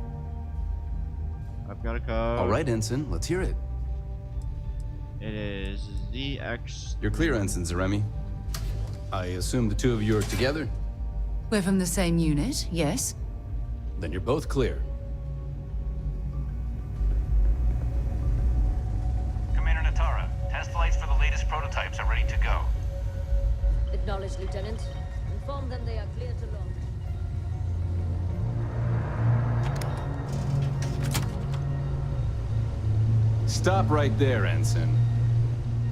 I've got a code. All right, Ensign, let's hear it. It is ZX. You're clear, Ensign Zaremi. I assume the two of you are together? We're from the same unit, yes? Then you're both clear. Commander Natara, test flights for the latest prototypes are ready to go. Acknowledged, Lieutenant. Inform them they are clear to launch. Stop right there, Ensign.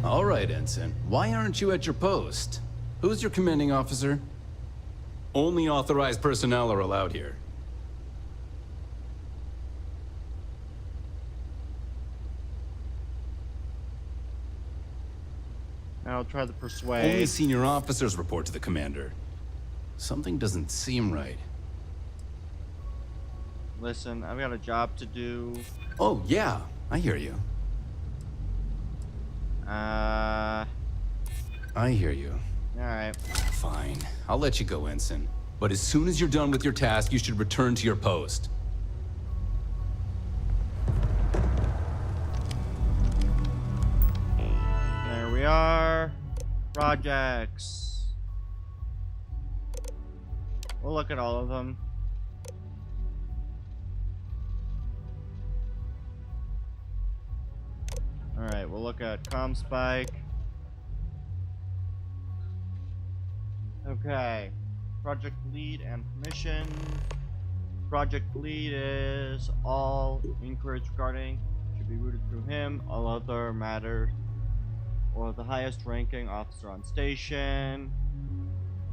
All right, Ensign. Why aren't you at your post? Who's your commanding officer? Only authorized personnel are allowed here. I'll try the persuade. Only senior officers report to the commander. Something doesn't seem right. Listen, I've got a job to do. Oh, yeah. I hear you. I hear you. Alright. Fine. I'll let you go, Ensign. But as soon as you're done with your task, you should return to your post. There we are. Projects. We'll look at all of them. Alright, we'll look at ComSpike. Okay. Project lead and permission. Project lead is all inquiries regarding should be routed through him. All other matters or the highest ranking officer on station.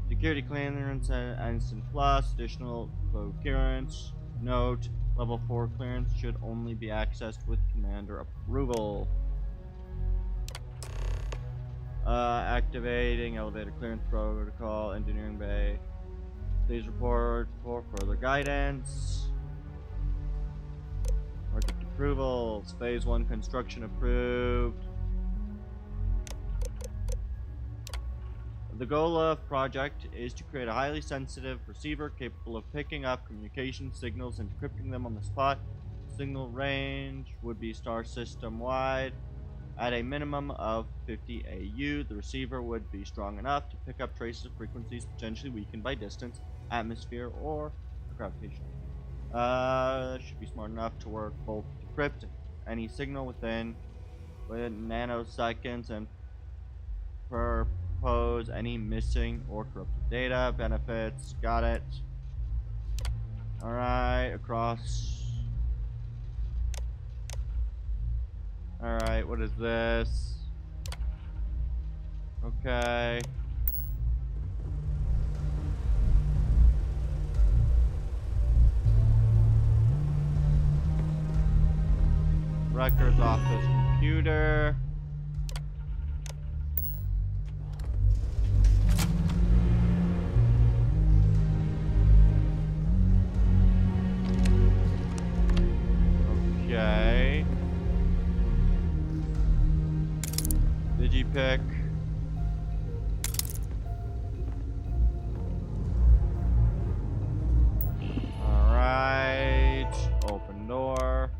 Security clearance and instant plus. Additional clearance. Note: level 4 clearance should only be accessed with commander approval. Activating elevator clearance protocol, engineering bay. Please report for further guidance. Project approvals. Phase 1 construction approved. The goal of project is to create a highly sensitive receiver capable of picking up communication signals and decrypting them on the spot. signal range would be star system wide. At a minimum of 50 AU, the receiver would be strong enough to pick up traces of frequencies potentially weakened by distance, atmosphere, or gravitation. Should be smart enough to work both decrypt any signal within nanoseconds and propose any missing or corrupted data. Benefits, got it. Alright, across. Alright, what is this? Okay. Records office computer. Okay. Digipick. Alright. Open door.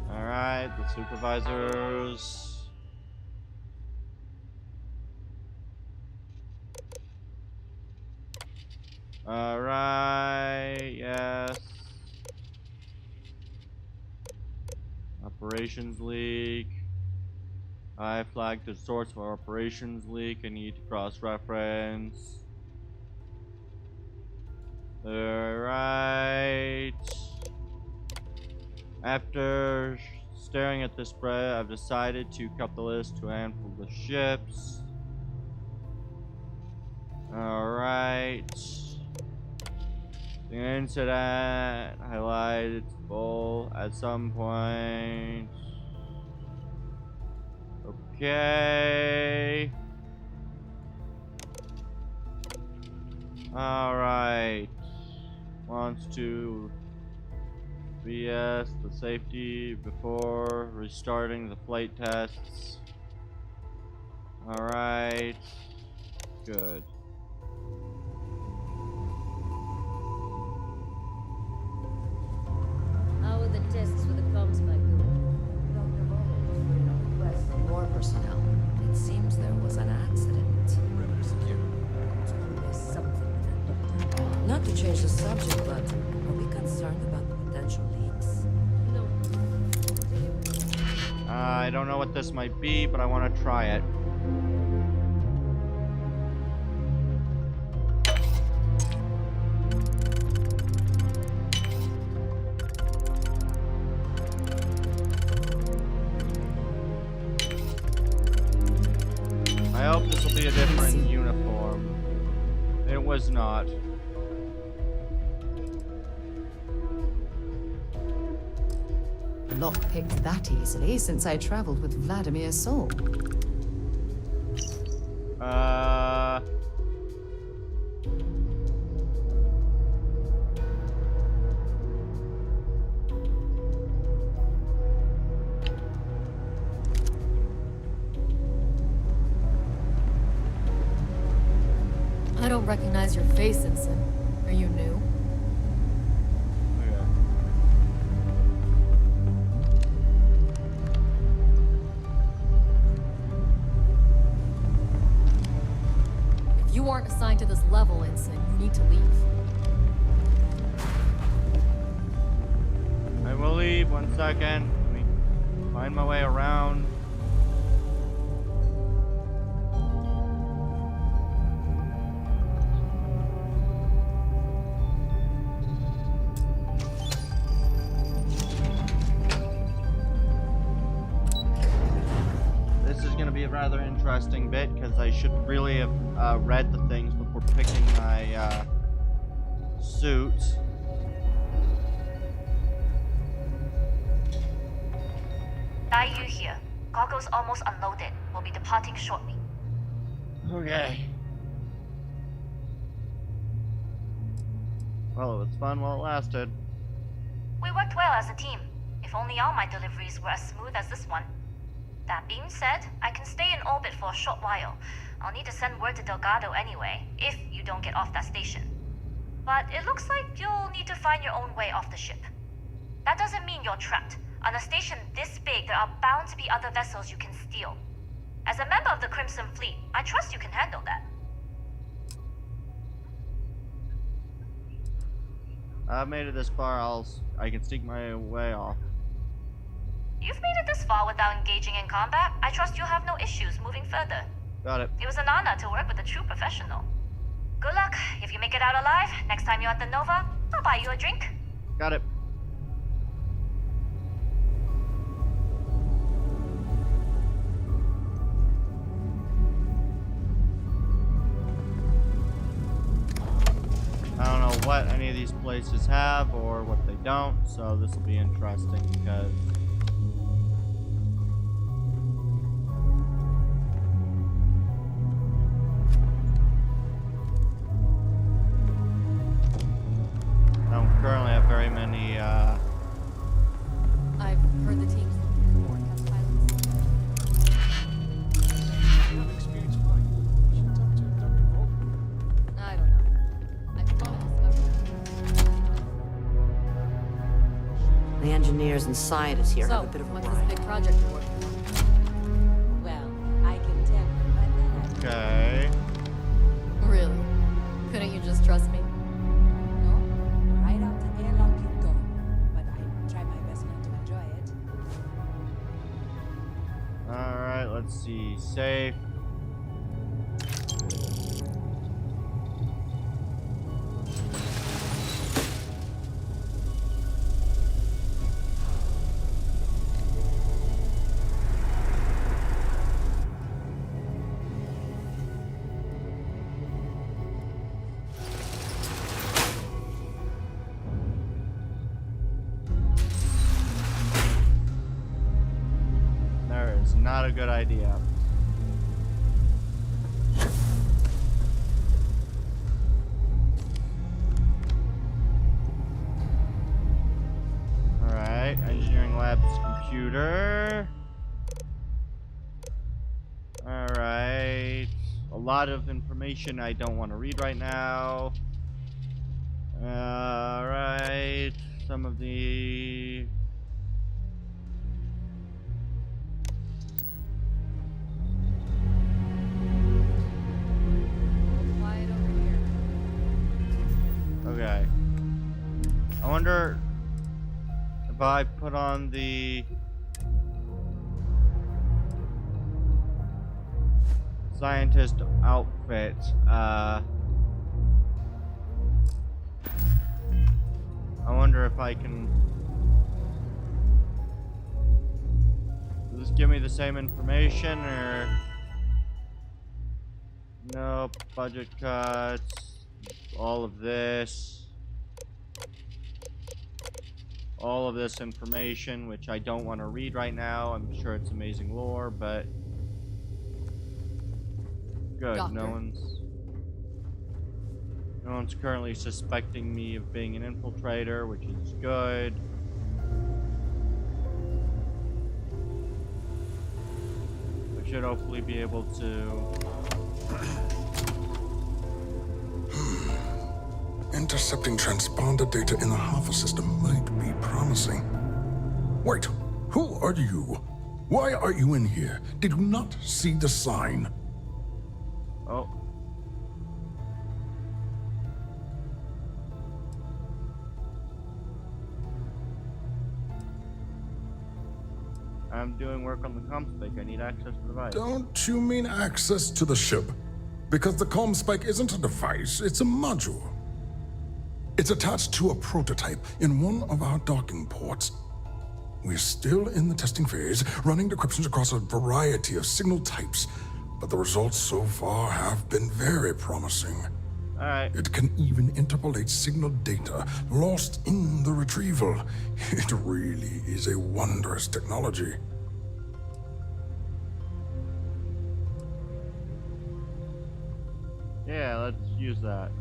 Alright, the supervisors. Alright, yes. Operations leak. I flagged the source for operations leak. I need to cross-reference. Alright. After staring at this spread, I've decided to cut the list to a handful of ships. Alright. The incident highlighted full at some point. Okay. Alright. Wants to BS the safety before restarting the flight tests. Alright. Good. How are the tests for the comms back going? Dr. Bowman put in a request for more personnel. It seems there was an accident. Perimeter secure. There's something with that, Doctor. Not to change the subject, but are we concerned about potential leaks? No. I don't know what this might be, but I want to try it. I hope this will be a different uniform. It was not. Lockpicked that easily since I traveled with Vladimir Sol. I don't recognize your face, Ensign. Are you new? If you aren't assigned to this level, Ensign, you need to leave. I will leave. 1 second. Let me find my way around. This is going to be a rather interesting bit because I should really have read the things before picking my suit. Dai Yu here. Goggles almost unloaded. We'll be departing shortly. Okay. Well, it was fun while it lasted. We worked well as a team. If only all my deliveries were as smooth as this one. That being said, I can stay in orbit for a short while. I'll need to send word to Delgado anyway, if you don't get off that station. But it looks like you'll need to find your own way off the ship. That doesn't mean you're trapped. On a station this big, there are bound to be other vessels you can steal. As a member of the Crimson Fleet, I trust you can handle that. I've made it this far, I can sneak my way off. You've made it this far without engaging in combat. I trust you'll have no issues moving further. Got it. It was an honor to work with a true professional. Good luck. If you make it out alive, next time you're at the Nova, I'll buy you a drink. Got it. I don't know what any of these places have or what they don't, so this will be interesting because I don't currently have very many I've heard the team's looking for test pilots. I don't know. I thought it was The engineers and scientists here So, have a bit of a what's riot. this big project you're working on? Well, I can tell you, but then Okay. Really? Couldn't you just trust me? no, right out the airlock you go. But I try my best not to enjoy it. Alright, let's see. Safe. There is not a good idea. Alright, engineering lab's computer. Alright. A lot of information I don't want to read right now. Alright. Some of the Quiet over here. okay. I wonder if I put on the scientist outfit, I wonder if I can. Does this give me the same information or? Nope. Budget cuts. All of this. All of this information, which I don't want to read right now. I'm sure it's amazing lore, but good. Doctor. No one's currently suspecting me of being an infiltrator, which is good. I should hopefully be able to. Intercepting transponder data in the Alpha system might be promising. Wait, who are you? Why are you in here? Did you not see the sign? Oh. I'm doing work on the comm spike. I need access to the device. Don't you mean access to the ship? Because the comm spike isn't a device, it's a module. It's attached to a prototype in one of our docking ports. We're still in the testing phase, running decryptions across a variety of signal types, but the results so far have been very promising. Alright. It can even interpolate signal data lost in the retrieval. It really is a wondrous technology. Yeah, let's use that.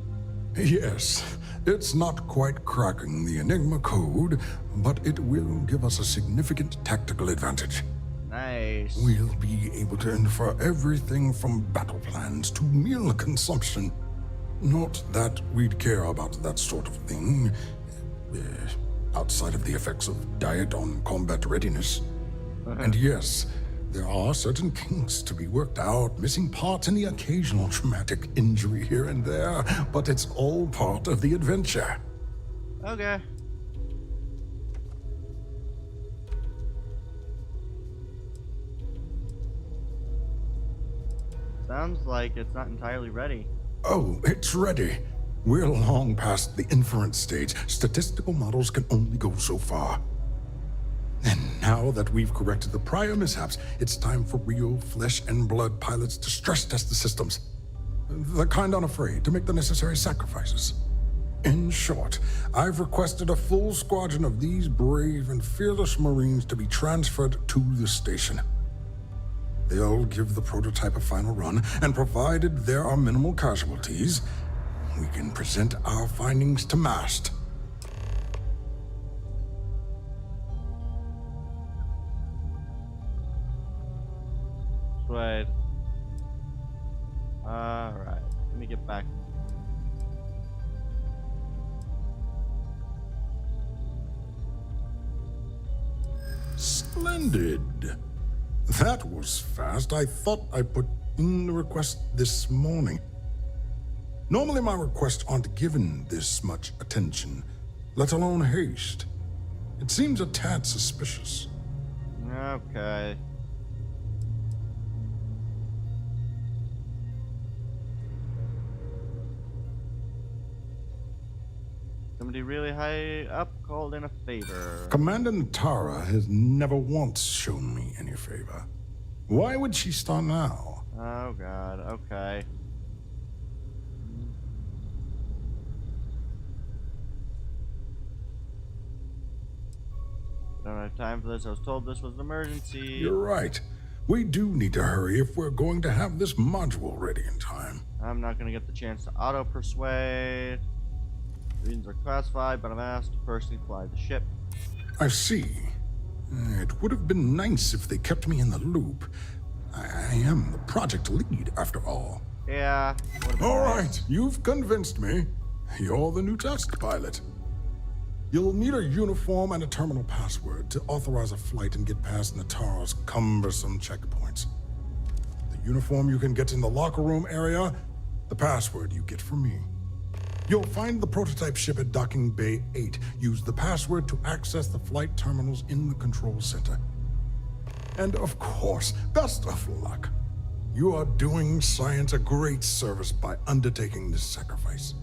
Yes, it's not quite cracking the Enigma code, but it will give us a significant tactical advantage. Nice. We'll be able to infer everything from battle plans to meal consumption. Not that we'd care about that sort of thing, outside of the effects of diet on combat readiness. And yes, there are certain kinks to be worked out, missing parts and the occasional traumatic injury here and there, but it's all part of the adventure. Okay. Sounds like it's not entirely ready. Oh, it's ready. We're long past the inference stage. Statistical models can only go so far. And now that we've corrected the prior mishaps, it's time for real flesh and blood pilots to stress test the systems. The kind unafraid to make the necessary sacrifices. In short, I've requested a full squadron of these brave and fearless Marines to be transferred to the station. They'll give the prototype a final run, and provided there are minimal casualties, we can present our findings to MAST. Right. Alright, let me get back. Splendid. That was fast. I thought I put in the request this morning. Normally my requests aren't given this much attention, let alone haste. It seems a tad suspicious. Okay. Somebody really high up called in a favor. Commander Natara has never once shown me any favor. Why would she start now? Oh god, okay. Don't have time for this. I was told this was an emergency. You're right. We do need to hurry if we're going to have this module ready in time. I'm not going to get the chance to auto-persuade. Reasons are classified, but I'm asked to personally fly the ship. I see. It would have been nice if they kept me in the loop. I am the project lead, after all. Yeah. All right, you've convinced me. You're the new test pilot. You'll need a uniform and a terminal password to authorize a flight and get past Natara's cumbersome checkpoints. The uniform you can get in the locker room area, the password you get from me. You'll find the prototype ship at Docking Bay 8. Use the password to access the flight terminals in the control center. And of course, best of luck. You are doing science a great service by undertaking this sacrifice.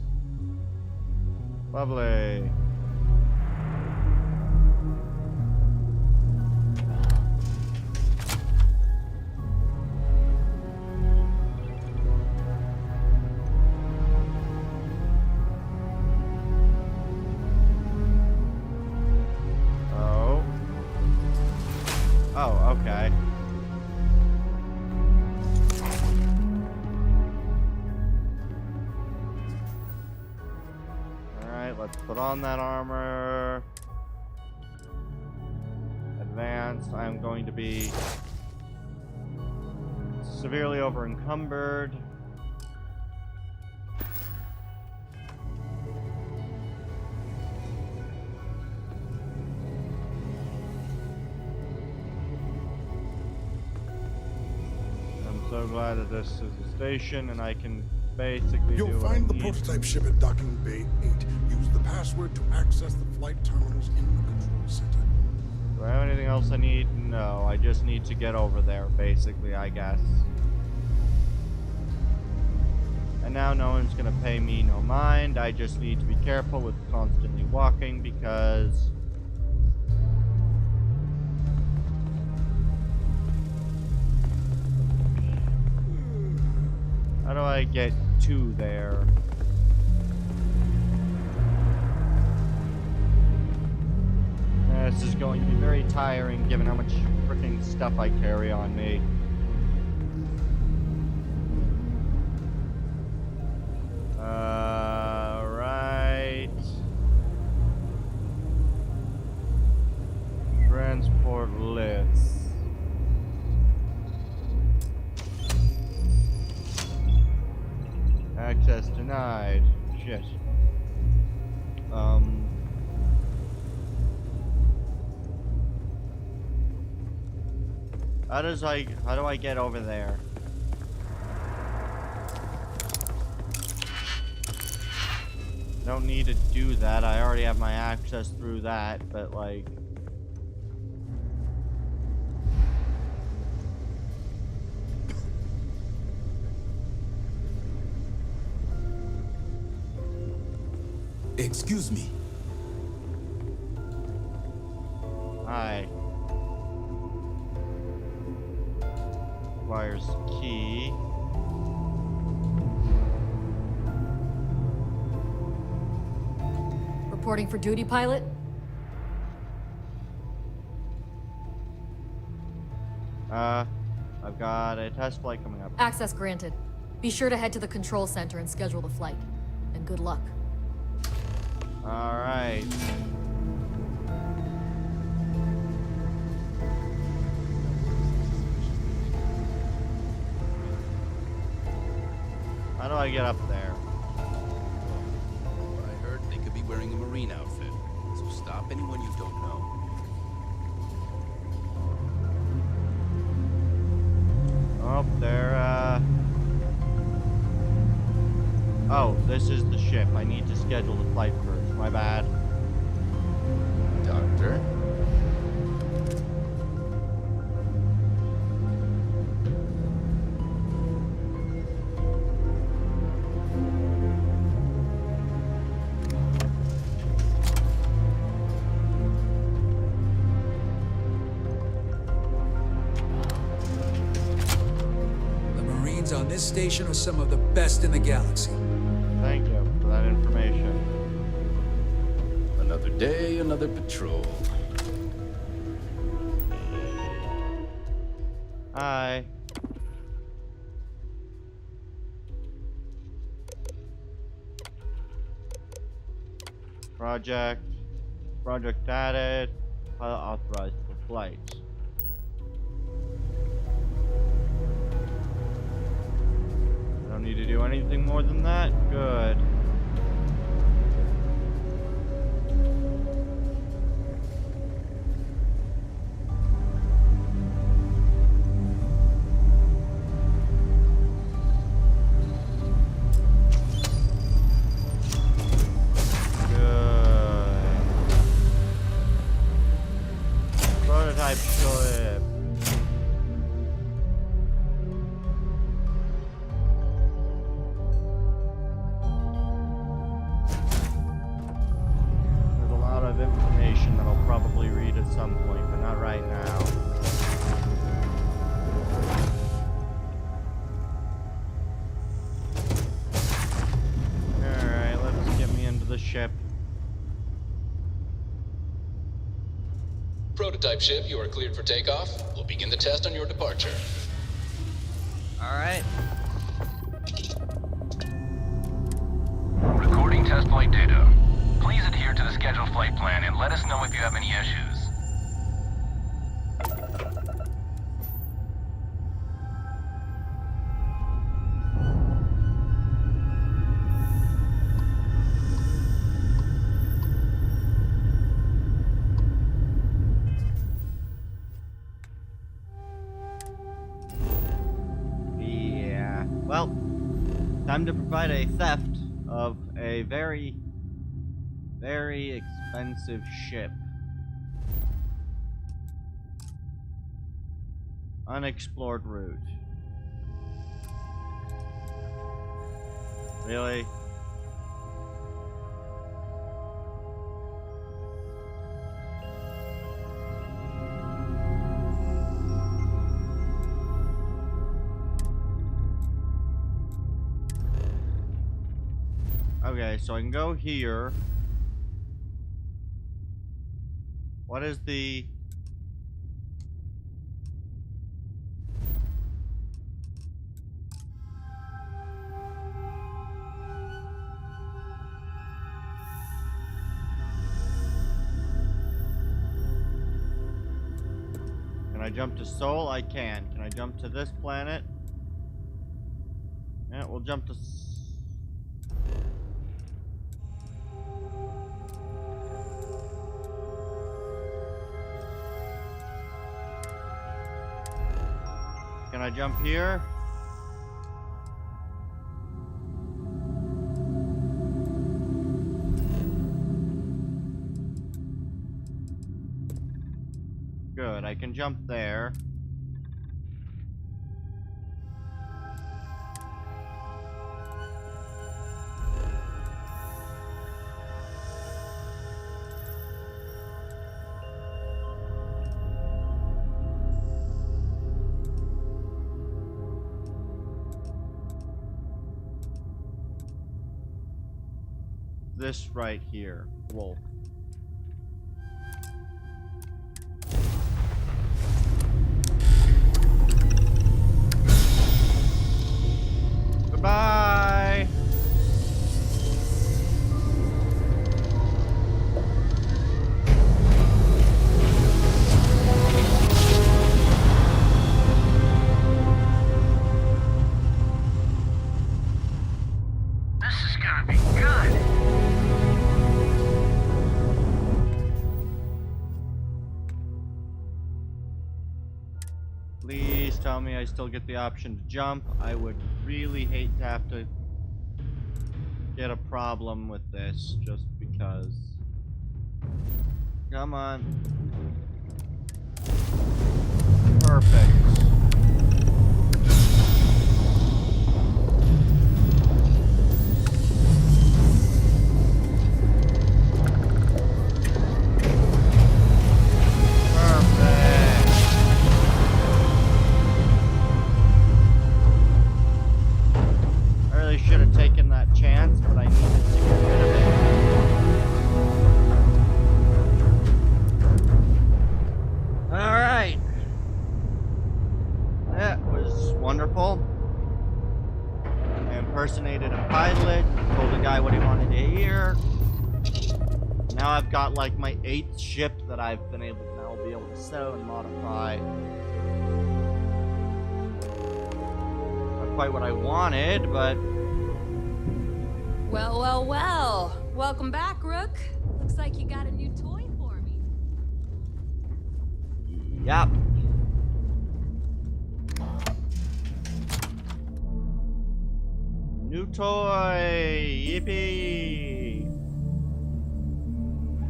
Lovely. Oh, okay. Alright, let's put on that armor. Advanced. I'm going to be severely over-encumbered. So glad that this is a station and I can basically You'll find the prototype ship at Docking Bay 8. Use the password to access the flight terminals in the control center. Do I have anything else I need? No, I just need to get over there, basically, I guess. And now no one's gonna pay me no mind. I just need to be careful with constantly walking because how do I get to there? This is going to be very tiring given how much freaking stuff I carry on me. Access denied. Shit. How do I get over there? Don't need to do that. I already have my access through that, but like... Excuse me. Hi. Requires key. Reporting for duty, pilot? I've got a test flight coming up. Access granted. Be sure to head to the control center and schedule the flight. And good luck. Alright. How do I get up there? What I heard, they could be wearing a Marine outfit. So stop anyone you don't know. Oh, they're, Oh, this is the ship. I need to schedule the flight first. My bad. Doctor? The Marines on this station are some of the best in the galaxy. Thank you for that information. Another day, another patrol. Hi. Project added. Pilot authorized for flight. I don't need to do anything more than that. Good. Prototype ship. There's a lot of information that I'll probably read at some point, but not right now. Alright, let's get me into the ship. Prototype ship, you are cleared for takeoff. We'll begin the test on your departure. Alright. Recording test flight data. Please adhere to the scheduled flight plan and let us know if you have any issues. Yeah. Well, time to provide a theft of a very, very expensive ship. Unexplored route. Really? Okay, so I can go here. What is the... Can I jump to Sol? I can. Can I jump to this planet? Yeah, we'll jump to jump here? Good, I can jump there. This right here, wolf. Goodbye. This is gonna be good. Please tell me I still get the option to jump. I would really hate to have to get a problem with this just because. Come on. Perfect. Should have taken that chance, but I needed to get rid of it. Alright. That was wonderful. I impersonated a pilot, told a guy what he wanted to hear. Now I've got like my 8th ship that I've been able to now be able to sew and modify. Not quite what I wanted, but Well, well, well. Welcome back, Rook. Looks like you got a new toy for me. yep. New toy! Yippee!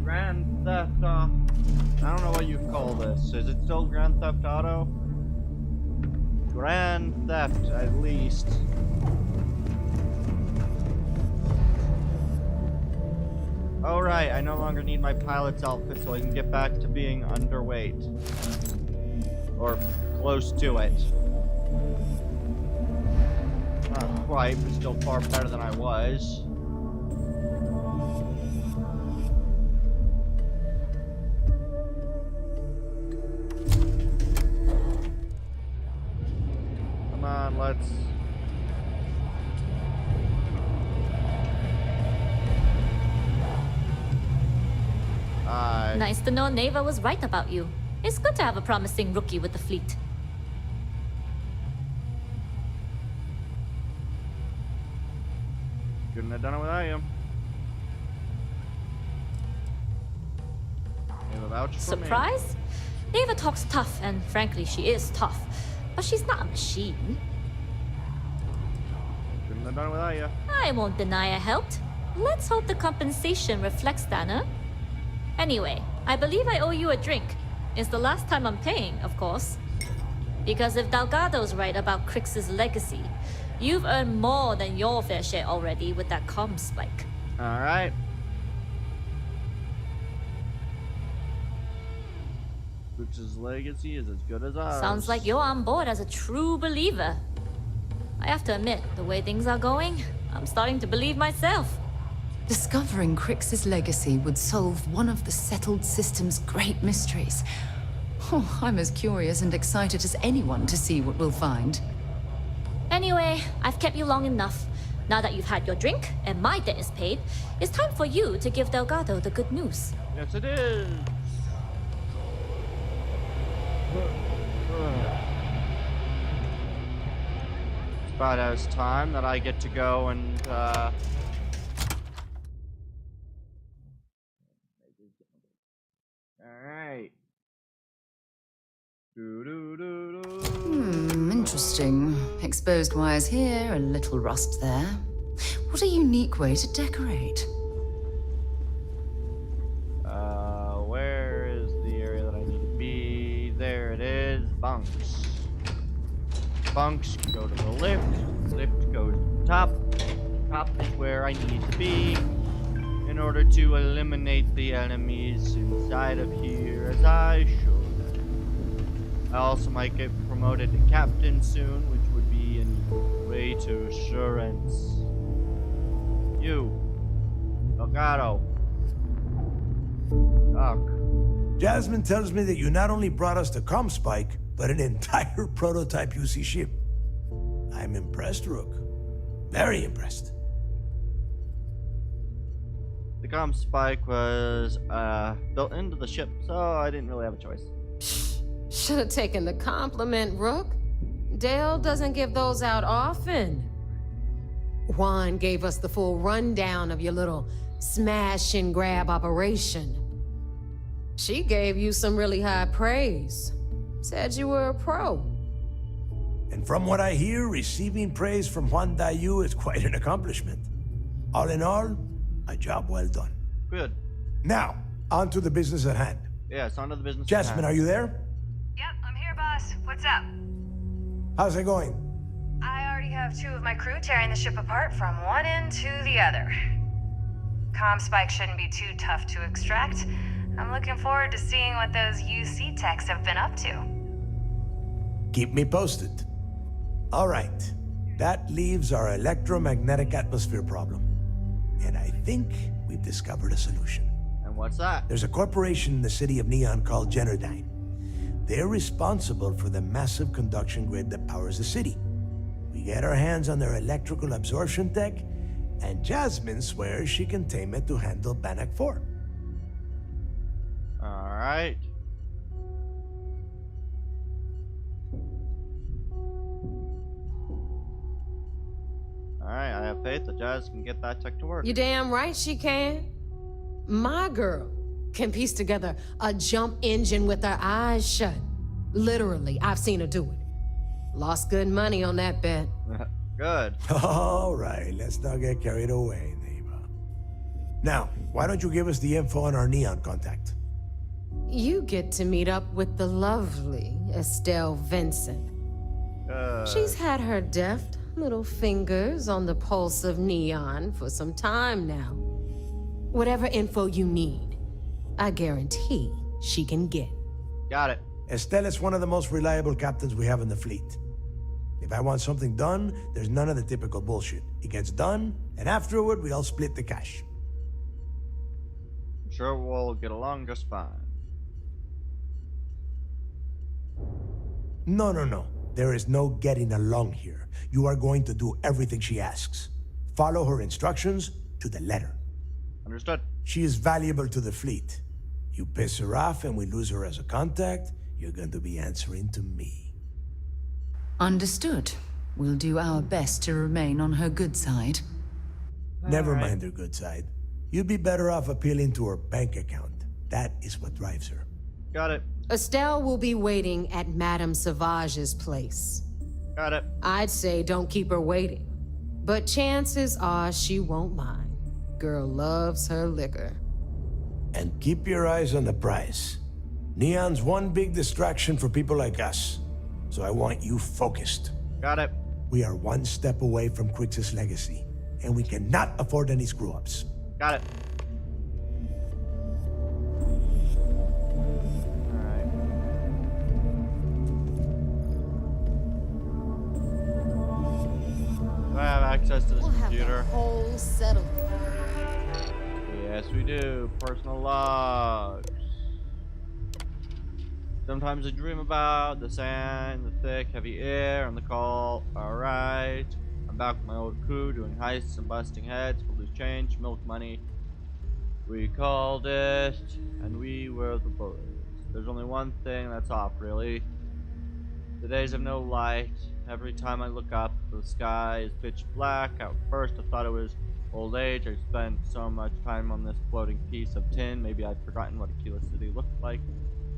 Grand Theft Auto. I don't know what you call this. Is it still Grand Theft Auto? Grand Theft, at least. Alright, I no longer need my pilot's outfit, so I can get back to being underweight. Or close to it. Not quite, but still far better than I was. Come on, let's... Nice to know Neva was right about you. It's good to have a promising rookie with the fleet. Couldn't have done it without you. Neva vouched for me. Surprise? Neva talks tough, and frankly, she is tough. But she's not a machine. Couldn't have done it without you. I won't deny I helped. Let's hope the compensation reflects that, huh? Anyway, I believe I owe you a drink. It's the last time I'm paying, of course. Because if Delgado's right about Crix's legacy, you've earned more than your fair share already with that comm spike. Alright. Crix's legacy is as good as ours. Sounds like you're on board as a true believer. I have to admit, the way things are going, I'm starting to believe myself. Discovering Crix's legacy would solve one of the settled system's great mysteries. Oh, I'm as curious and excited as anyone to see what we'll find. Anyway, I've kept you long enough. Now that you've had your drink and my debt is paid, it's time for you to give Delgado the good news. Yes, it is. It's about as time that I get to go and Alright. Interesting. exposed wires here, a little rust there. What a unique way to decorate. Where is the area that I need to be? There it is. Bunks. Bunks go to the lift. Lift goes to the top. Top is where I need to be in order to eliminate the enemies inside of here, as I should. I also might get promoted to captain soon, which would be a way to assurance. You, Delgado. Doc. Jasmine tells me that you not only brought us the Comspike, but an entire prototype UC ship. I'm impressed, Rook. Very impressed. The Comspike was built into the ship, so I didn't really have a choice. Should have taken the compliment, Rook. Dale doesn't give those out often. Juan gave us the full rundown of your little smash and grab operation. She gave you some really high praise. Said you were a pro. And from what I hear, receiving praise from Juan Dayu is quite an accomplishment. All in all, a job well done. Good. Now, on to the business at hand. Yes, on to the business at Jasmine, hand. are you there? Yep, I'm here, boss. What's up? How's it going? I already have 2 of my crew tearing the ship apart from one end to the other. Comspike shouldn't be too tough to extract. I'm looking forward to seeing what those UC techs have been up to. Keep me posted. All right. That leaves our electromagnetic atmosphere problem. And I think we've discovered a solution. And what's that? There's a corporation in the city of Neon called Generdyne. They're responsible for the massive conduction grid that powers the city. We get our hands on their electrical absorption tech, and Jasmine swears she can tame it to handle Bannock 4. Alright. Alright, I have faith that Jazz can get that tech to work. You damn right she can. My girl can piece together a jump engine with her eyes shut. Literally, I've seen her do it. Lost good money on that bet. Good. All right, let's not get carried away, neighbor. Now, why don't you give us the info on our Neon contact? You get to meet up with the lovely Estelle Vincent. She's had her deft little fingers on the pulse of Neon for some time now. Whatever info you need, I guarantee she can get. Got it. Estelle is one of the most reliable captains we have in the fleet. If I want something done, there's none of the typical bullshit. It gets done, and afterward, we all split the cash. I'm sure we'll get along just fine. No. There is no getting along here. You are going to do everything she asks. Follow her instructions to the letter. Understood. She is valuable to the fleet. You piss her off and we lose her as a contact, you're going to be answering to me. Understood. We'll do our best to remain on her good side. Never mind her good side. You'd be better off appealing to her bank account. That is what drives her. Got it. Estelle will be waiting at Madame Sauvage's place. Got it. I'd say don't keep her waiting. But chances are she won't mind. Girl loves her liquor. And keep your eyes on the prize. Neon's one big distraction for people like us. So I want you focused. Got it. We are one step away from Crix's legacy, and we cannot afford any screw-ups. Got it. Alright. Do I have access to this computer? Whole settlement. Yes, we do. Personal logs. Sometimes I dream about the sand, the thick, heavy air, and the call. Alright. I'm back with my old crew doing heists and busting heads for loose change, milk money. We called it, and we were the boys. There's only one thing that's off, really. The days have no light. Every time I look up, the sky is pitch black. At first, I thought it was old age. I spent so much time on this floating piece of tin. Maybe I'd forgotten what Aquila City looked like.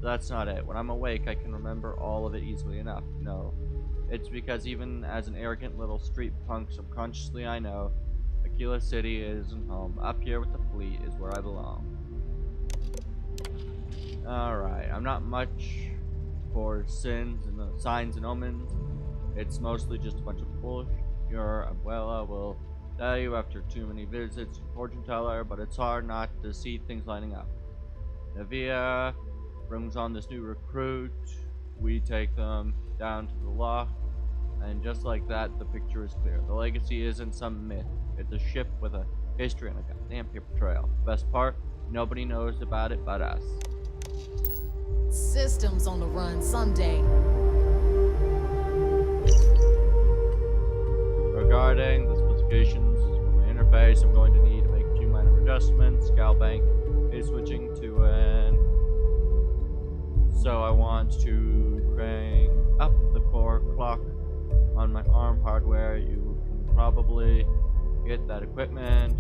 But that's not it. When I'm awake, I can remember all of it easily enough. No. It's because even as an arrogant little street punk, subconsciously I know Aquila City isn't home. Up here with the fleet is where I belong. Alright, I'm not much for sins and signs and omens. It's mostly just a bunch of bullshit. Your abuela will tell you after too many visits to fortune teller, but it's hard not to see things lining up. Navia brings on this new recruit. We take them down to the lock, and just like that, the picture is clear. The legacy isn't some myth. It's a ship with a history and a goddamn paper trail. Best part, nobody knows about it but us. Systems on the run someday. Regarding the specifications for my interface, I'm going to need to make 2 minor adjustments. Scalbank is switching to an... So I want to crank up the core clock on my ARM hardware. You can probably get that equipment.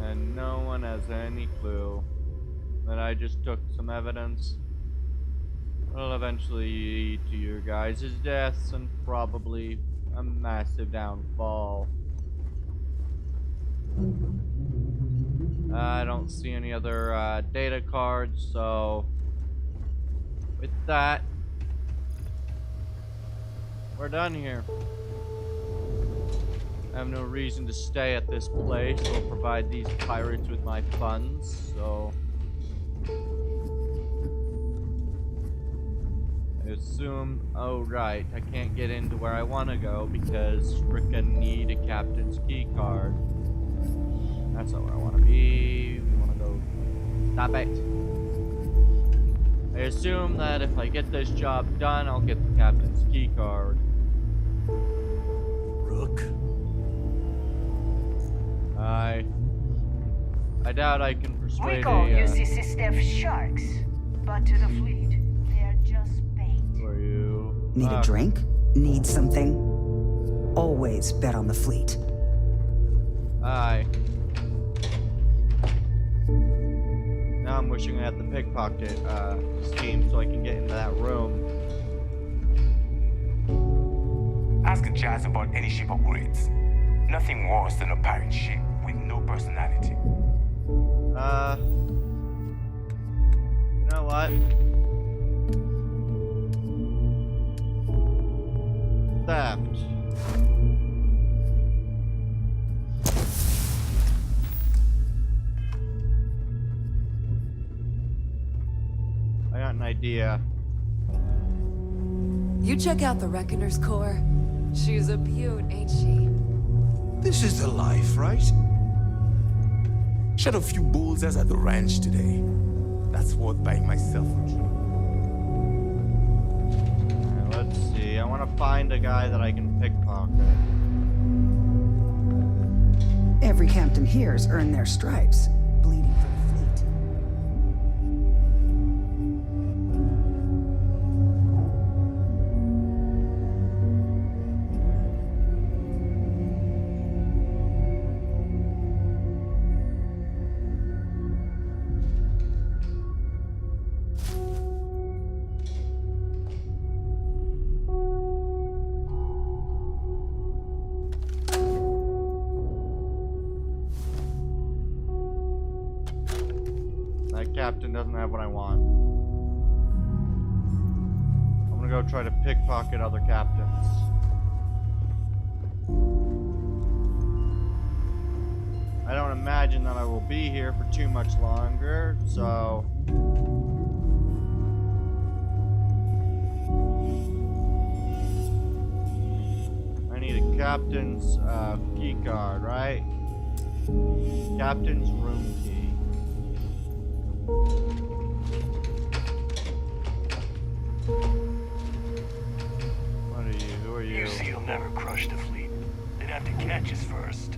And no one has any clue that I just took some evidence. It'll eventually lead to your guys' deaths and probably a massive downfall. I don't see any other data cards, so with that, we're done here. I have no reason to stay at this place or provide these pirates with my funds, so I assume, oh right, I can't get into where I want to go because frickin' need a captain's key card. That's not where I want to be. We want to go. Stop it. I assume that if I get this job done, I'll get the captain's key card. Rook? I doubt I can persuade We call a, UCC staff sharks, but to the fleet, they're just bait. For you. Need a drink? Need something? Always bet on the fleet. Aye. Now I'm wishing I had the pickpocket scheme so I can get into that room. Ask Jazz about any ship upgrades. Nothing worse than a pirate ship with no personality. You know what? Theft. I got an idea. You check out the Reckoner's core. She's a beaut, ain't she? This is the life, right? Shot a few bulls as at the ranch today. That's worth buying myself a drink. Let's see. I want to find a guy that I can pickpocket. Every captain here's earned their stripes, bleeding for the fleet. That captain doesn't have what I want. I'm gonna go try to pickpocket other captains. I don't imagine that I will be here for too much longer, so... I need a captain's key card, right? Captain's room key. What are you? Who are you? UC'll never crush the fleet. They'd have to catch us first.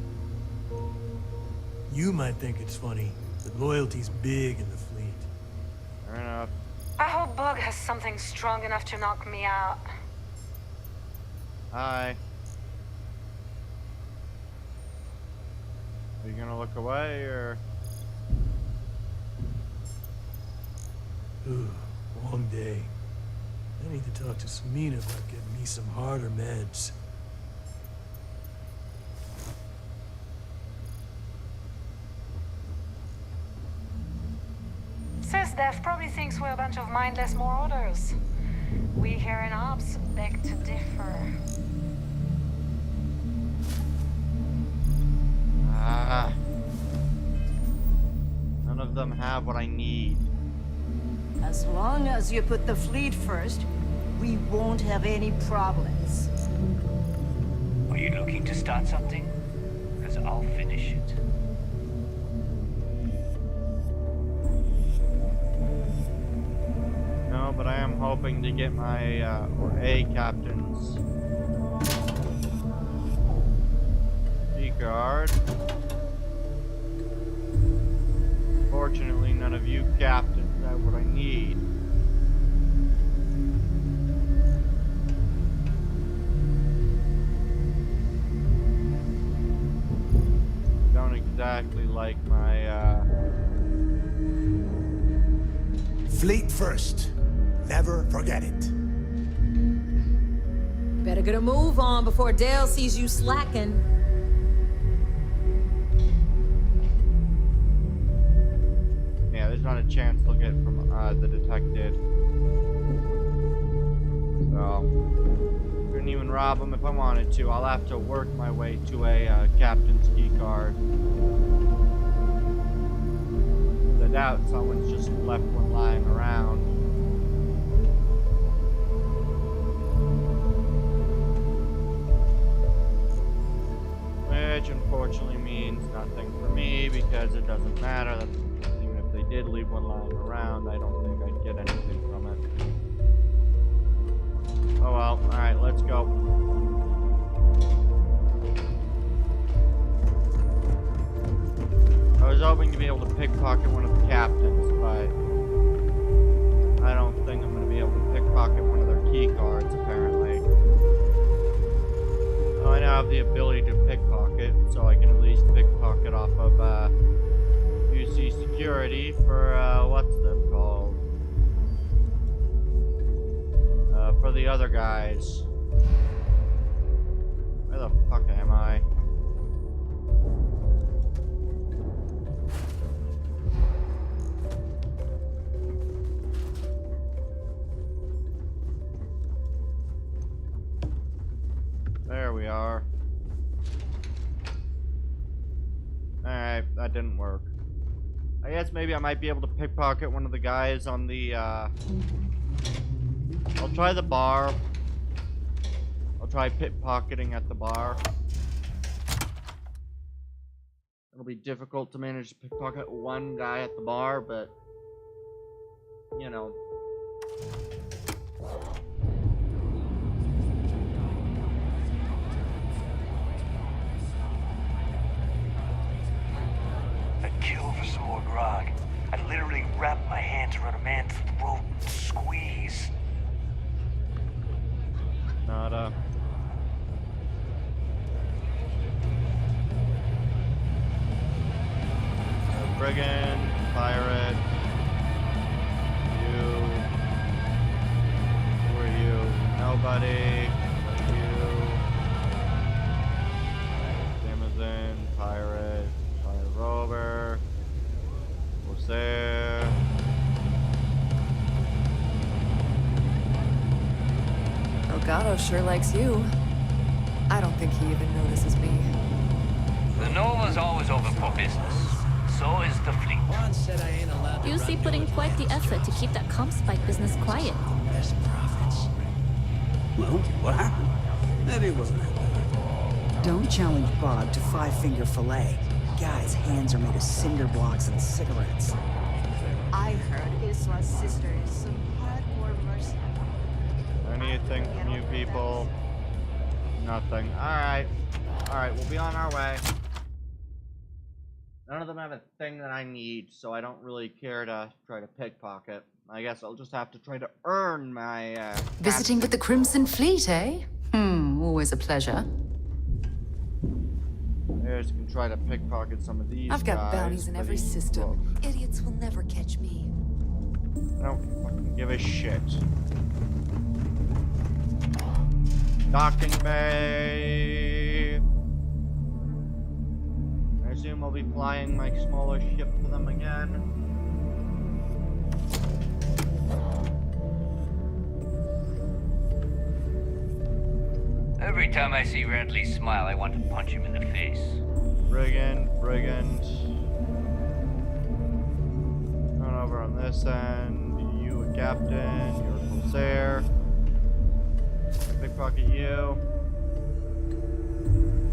You might think it's funny, but loyalty's big in the fleet. Fair enough. I hope Bug has something strong enough to knock me out. Hi. Are you gonna look away, or...? One day. I need to talk to Samina about getting me some harder meds. SysDev probably thinks we're a bunch of mindless marauders. We here in Ops beg to differ. None of them have what I need. As long as you put the fleet first, we won't have any problems. Are you looking to start something? Because I'll finish it. No, but I am hoping to get my, or a captain's key card. Fortunately, none of you captains have what I need. Don't exactly like my, Fleet first. Never forget it. Better get a move on before Dale sees you slacking. yeah, there's not a chance they'll get from, the detected. So, couldn't even rob them if I wanted to. I'll have to work my way to a, captain's key card. I doubt someone's just left one lying around. Which unfortunately means nothing for me because it doesn't matter. Even if they did leave one lying around, I don't think I'd get anything from it. Oh well, alright, let's go. I was hoping to be able to pickpocket one of the captains, but I don't think I'm going to be able to pickpocket one of their key cards, apparently. Well, I now have the ability to pickpocket, so I can at least pickpocket off of UC security for, what's them called? For the other guys. Where the fuck am I? There we are. Alright, that didn't work. I guess maybe I might be able to pickpocket one of the guys on the, I'll try the bar. I'll try pickpocketing at the bar. It'll be difficult to manage to pickpocket one guy at the bar, but, you know. I'd kill for some more grog. I'd literally wrap my hands around a man's throat and squeeze. Nada. Brigand, pirate. You. Who are you? Nobody. You. Amazon, pirate, fire rover. Corsair. Elgato sure likes you. I don't think he even notices me. The Nova's always open for business. So is the fleet. You see putting quite the effort to keep that comp spike business quiet. Well, what happened? Maybe it wasn't that bad. Don't challenge Bob to five-finger fillet. Guy's hands are made of cinder blocks and cigarettes. I heard Iswa's sister is some hardcore mercenary. Anything from you people? Nothing. Alright. Alright, we'll be on our way. None of them have a thing that I need, so I don't really care to try to pickpocket. I guess I'll just have to try to earn my, Visiting with the Crimson Fleet, eh? Always a pleasure. I just can try to pickpocket some of these I've got guys, bounties in but every these system. books. Idiots will never catch me. I don't fucking give a shit. Docking bay. I assume I'll be flying my smaller ship to them again. Every time I see Radley smile, I want to punch him in the face. Brigand. Run over on this end. You a captain. You're a corsair. Pickpocket you.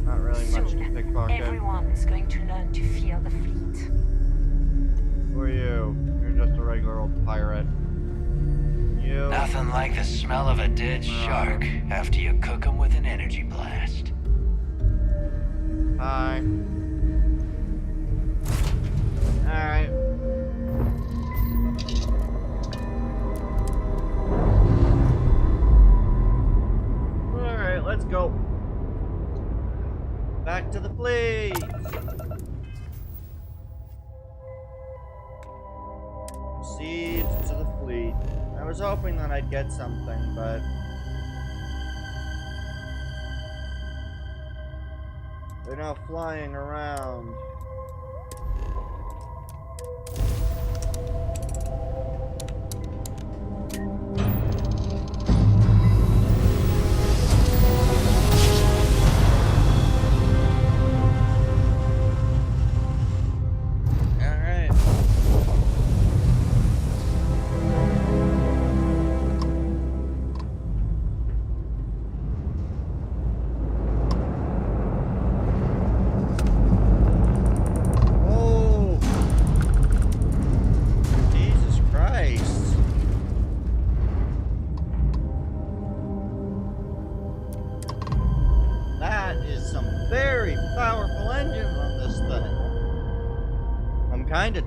Not really much to pickpocket. Everyone is going to learn to fear the fleet. Who are you? You're just a regular old pirate. You. Nothing like the smell of a dead shark after you cook them with an energy blast. Hi. Alright. Alright, let's go. Back to the fleet. Proceed to the fleet. I was hoping that I'd get something, but they're now flying around.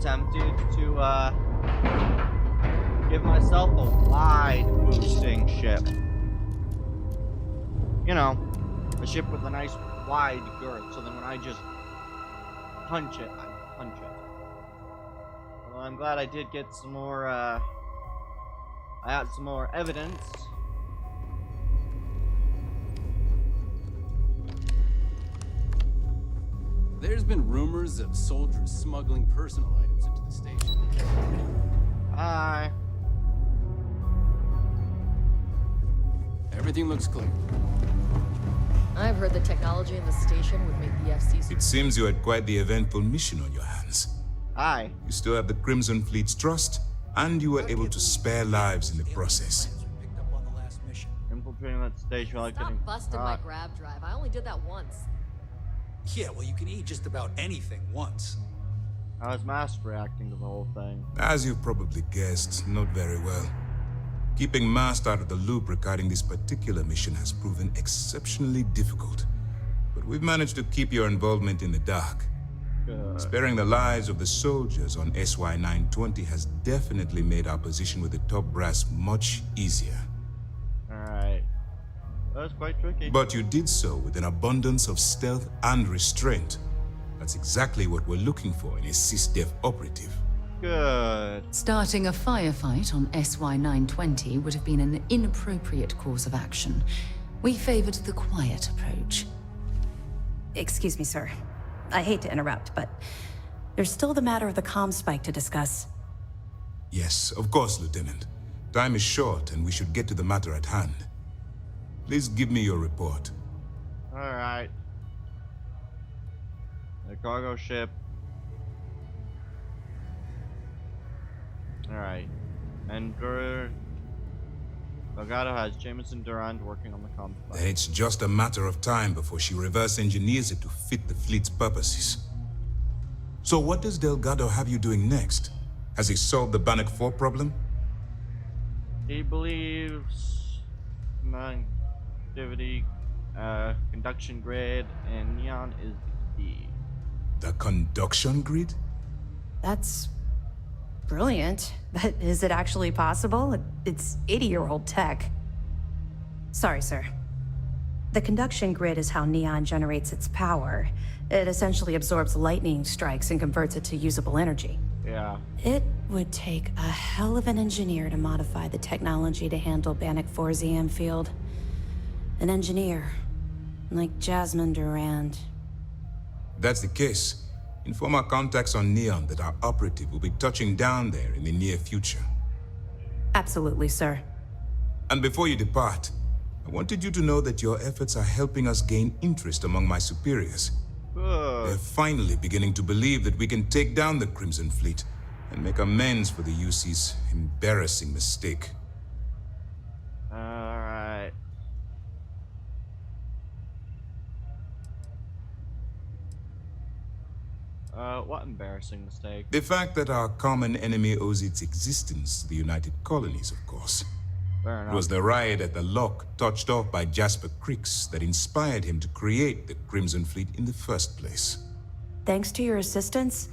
Tempted to give myself a wide boosting ship. You know, a ship with a nice wide girth, so then when I just punch it, I punch it. Well, I'm glad I did get some more, I got some more evidence. There's been rumors of soldiers smuggling personal items into the station. Hi. Everything looks clear. I've heard the technology in the station would make the FC... It seems you had quite the eventful mission on your hands. Hi. You still have the Crimson Fleet's trust, and you were able to spare lives in the process. Infiltrating that station while Stop busting my grab drive. I only did that once. Yeah, well, you can eat just about anything once. How is Mast reacting to the whole thing? As you've probably guessed, not very well. Keeping Mast out of the loop regarding this particular mission has proven exceptionally difficult. But we've managed to keep your involvement in the dark. Good. Sparing the lives of the soldiers on SY-920 has definitely made our position with the top brass much easier. Alright. That was quite tricky. But you did so with an abundance of stealth and restraint. That's exactly what we're looking for in a SysDef operative. Good. Starting a firefight on SY-920 would have been an inappropriate course of action. We favored the quiet approach. Excuse me, sir. I hate to interrupt, but there's still the matter of the comm spike to discuss. Yes, of course, Lieutenant. Time is short, and we should get to the matter at hand. Please give me your report. Alright. The cargo ship. Alright. And Delgado has Jameson Durand working on the comms. Then it's just a matter of time before she reverse engineers it to fit the fleet's purposes. So what does Delgado have you doing next? Has he solved the Bannock 4 problem? He believes activity, conduction grid, and neon is the key. The conduction grid? That's brilliant, but is it actually possible? It's 80-year-old tech. Sorry, sir. The conduction grid is how neon generates its power. It essentially absorbs lightning strikes and converts it to usable energy. Yeah. It would take a hell of an engineer to modify the technology to handle Bannock 4's EM field. An engineer, like Jasmine Durand. That's the case. Inform our contacts on Neon that our operative will be touching down there in the near future. Absolutely, sir. And before you depart, I wanted you to know that your efforts are helping us gain interest among my superiors. They're finally beginning to believe that we can take down the Crimson Fleet and make amends for the UC's embarrassing mistake. Alright. What embarrassing mistake? The fact that our common enemy owes its existence to the United Colonies, of course. Fair enough. It was the riot at the Lock, touched off by Jasper Cricks, that inspired him to create the Crimson Fleet in the first place. Thanks to your assistance,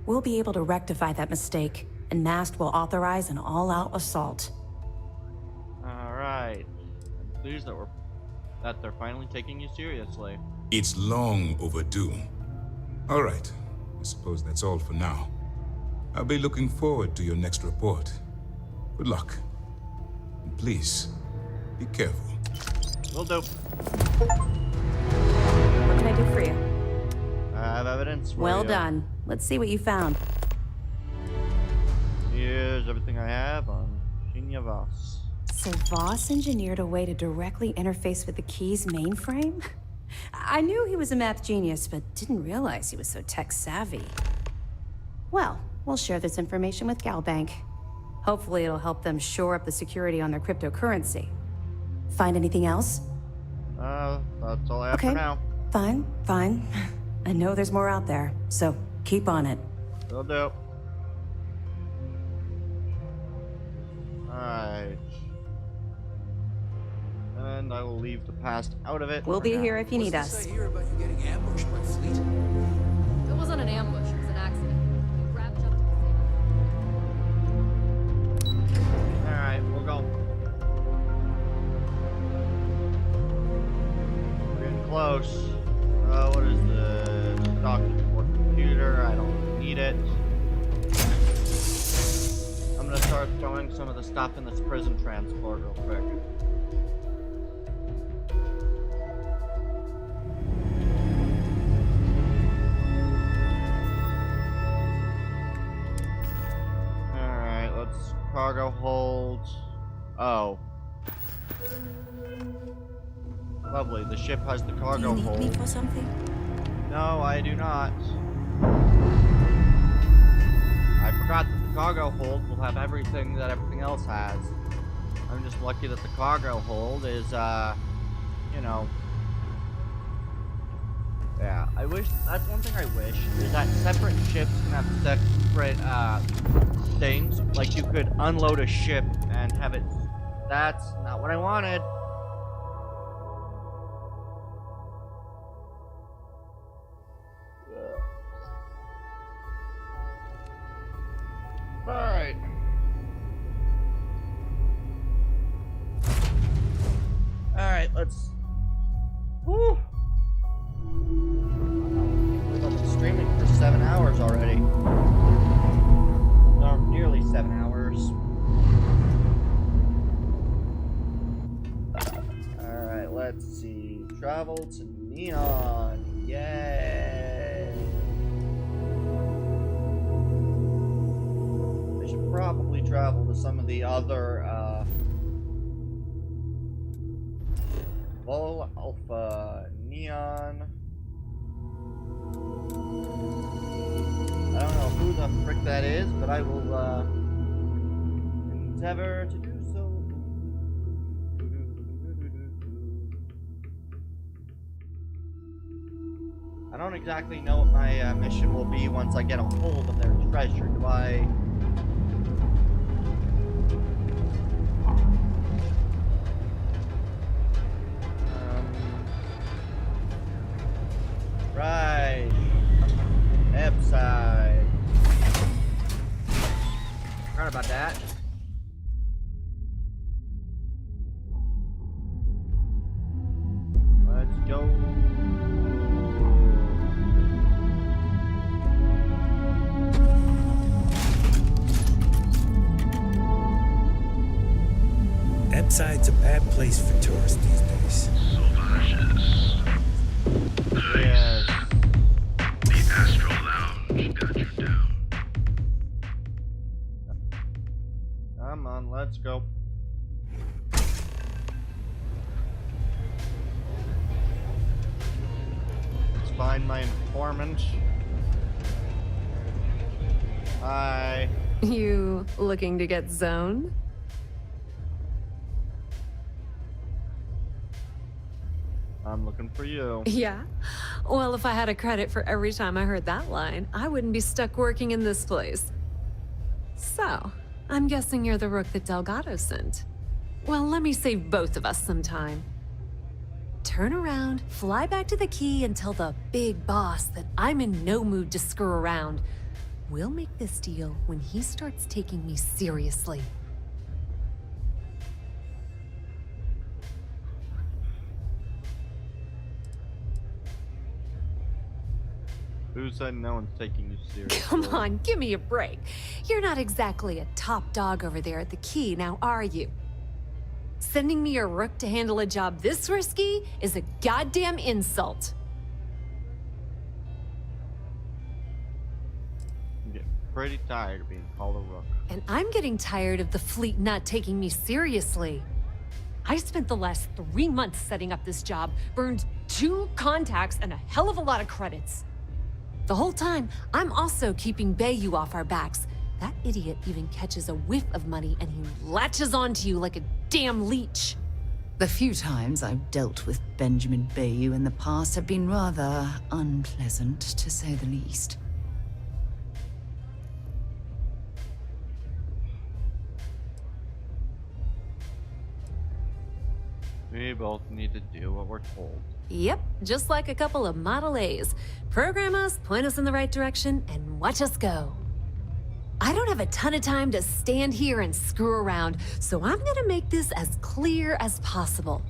we'll be able to rectify that mistake, and MAST will authorize an all-out assault. Alright. I'm pleased that they're finally taking you seriously. It's long overdue. All right. I suppose that's all for now. I'll be looking forward to your next report. Good luck. And please, be careful. Will do. What can I do for you? I have evidence for you. Well done. Let's see what you found. Here's everything I have on Shinya Voss. So Voss engineered a way to directly interface with the Key's mainframe? I knew he was a math genius, but didn't realize he was so tech-savvy. Well, we'll share this information with Galbank. Hopefully it'll help them shore up the security on their cryptocurrency. Find anything else? That's all I have for now. Fine, fine. I know there's more out there, so keep on it. Will do. Alright. And I will leave the past out of it. We'll be here if you need us. I hear about you getting ambushed by Fleet. It wasn't an ambush, it was an accident. We grabbed each other to save. Alright, we'll go. We're getting close. What is the stock support computer? I don't need it. I'm gonna start throwing some of the stuff in this prison transport real quick. Alright, let's cargo hold. Oh. Lovely, the ship has the cargo hold. Do you need me for something? No, I do not. I forgot that the cargo hold will have everything that everything else has. I'm just lucky that the cargo hold is, you know. Yeah, I wish, that's one thing I wish, is that separate ships can have separate, things. Like you could unload a ship and have it, that's not what I wanted. Alright. Alright, let's... Woo! I've been streaming for 7 hours already. No, nearly 7 hours. Alright, let's see. Travel to Neon. Yay! I should probably travel to some of the other, Vol Alpha Neon. I don't know who the frick that is, but I will, endeavor to do so. I don't exactly know what my mission will be once I get a hold of their treasure. Do I... Right. Epside. Forgot about that. Let's go. Topside's a bad place for tourists these days. Yes. The Astral Lounge got you down. Come on, let's go. Let's find my informant. Hi. You looking to get zoned? I'm looking for you. Yeah? Well, if I had a credit for every time I heard that line, I wouldn't be stuck working in this place. So, I'm guessing you're the rook that Delgado sent. Well, let me save both of us some time. Turn around, fly back to the key, and tell the big boss that I'm in no mood to screw around. We'll make this deal when he starts taking me seriously. Who said no one's taking you seriously? Come on, give me a break. You're not exactly a top dog over there at the key, now are you? Sending me a rook to handle a job this risky is a goddamn insult. I'm getting pretty tired of being called a rook. And I'm getting tired of the fleet not taking me seriously. I spent the last 3 months setting up this job, burned 2 contacts and a hell of a lot of credits. The whole time, I'm also keeping Bayou off our backs. That idiot even catches a whiff of money and he latches onto you like a damn leech. The few times I've dealt with Benjamin Bayou in the past have been rather unpleasant, to say the least. We both need to do what we're told. Yep, just like a couple of Model A's. Program us, point us in the right direction, and watch us go. I don't have a ton of time to stand here and screw around, so I'm gonna make this as clear as possible.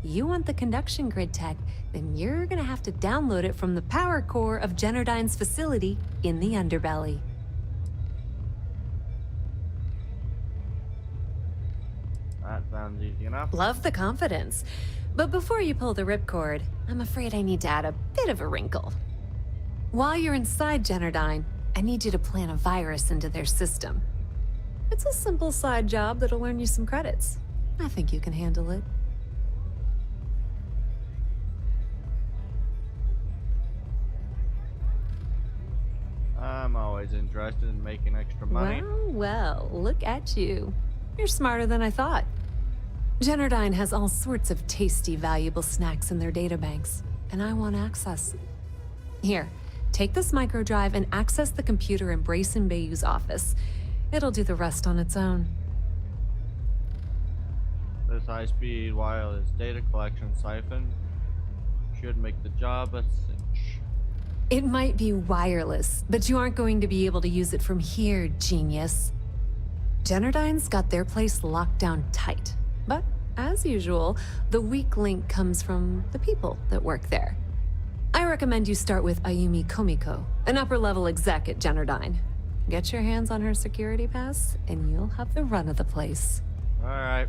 You want the conduction grid tech, then you're gonna have to download it from the power core of Generdyne's facility in the underbelly. That sounds easy enough. Love the confidence. But before you pull the ripcord, I'm afraid I need to add a bit of a wrinkle. While you're inside Generdyne, I need you to plant a virus into their system. It's a simple side job that'll earn you some credits. I think you can handle it. I'm always interested in making extra money. Well, look at you. You're smarter than I thought. Generdyne has all sorts of tasty, valuable snacks in their databanks, and I want access. Here, take this microdrive and access the computer in Brayson Bayou's office. It'll do the rest on its own. This high-speed wireless data collection siphon should make the job a cinch. It might be wireless, but you aren't going to be able to use it from here, genius. Generdyne's got their place locked down tight. But, as usual, the weak link comes from the people that work there. I recommend you start with Ayumi Komiko, an upper-level exec at Generdyne. Get your hands on her security pass, and you'll have the run of the place. Alright.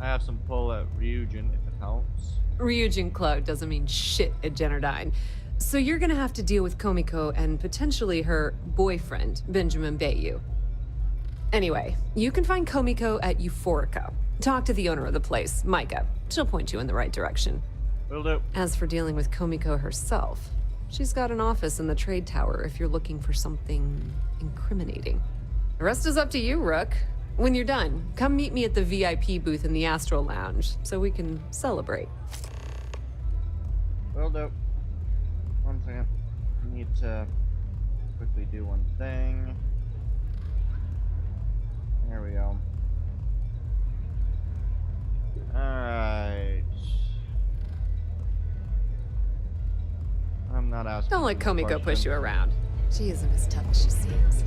I have some pull at Ryujin if it helps. Ryujin Cloud doesn't mean shit at Generdyne. So you're gonna have to deal with Komiko and potentially her boyfriend, Benjamin Bayou. Anyway, you can find Komiko at Euphorica. Talk to the owner of the place, Micah. She'll point you in the right direction. Will do. As for dealing with Komiko herself, she's got an office in the trade tower if you're looking for something incriminating. The rest is up to you, Rook. When you're done, come meet me at the VIP booth in the Astral Lounge so we can celebrate. Will do. One second. I need to quickly do one thing. There we go. Alright. I'm not asking. Don't let Komiko push you around. She isn't as tough as she seems.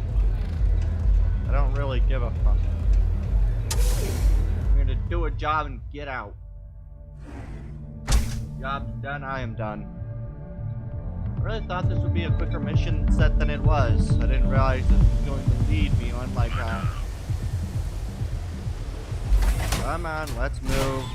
I don't really give a fuck. I'm gonna do a job and get out. Job's done, I am done. I really thought this would be a quicker mission set than it was. I didn't realize this was going to lead me on like a Come on, let's move.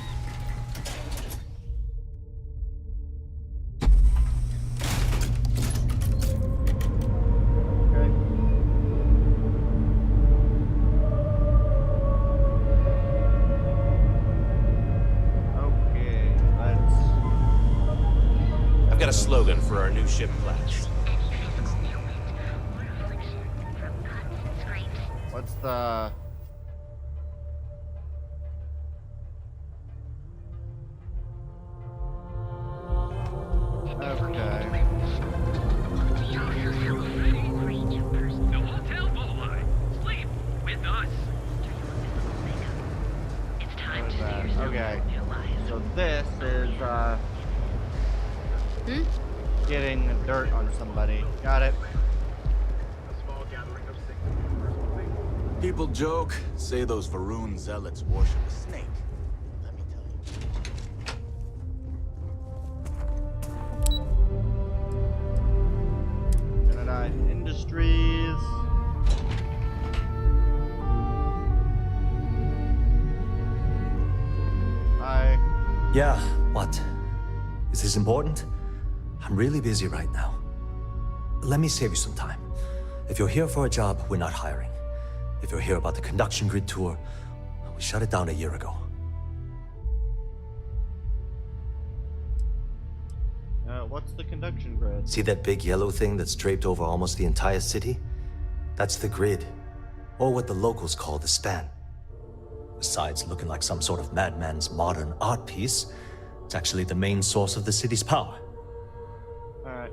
I've got a slogan for our new ship class. What's the... Okay. The hotel Bullseye. Sleep with us. It's time to see yourself. Okay. So this is, getting dirt on somebody. Got it. People joke, say those Varun zealots worship a snake. Let me tell you. Canada Industries. Hi. Yeah, what? Is this important? I'm really busy right now. Let me save you some time. If you're here for a job, we're not hiring. If you're here about the conduction grid tour, we shut it down a year ago. What's the conduction grid? See that big yellow thing that's draped over almost the entire city? That's the grid, or what the locals call the span. Besides looking like some sort of madman's modern art piece, it's actually the main source of the city's power. Alright,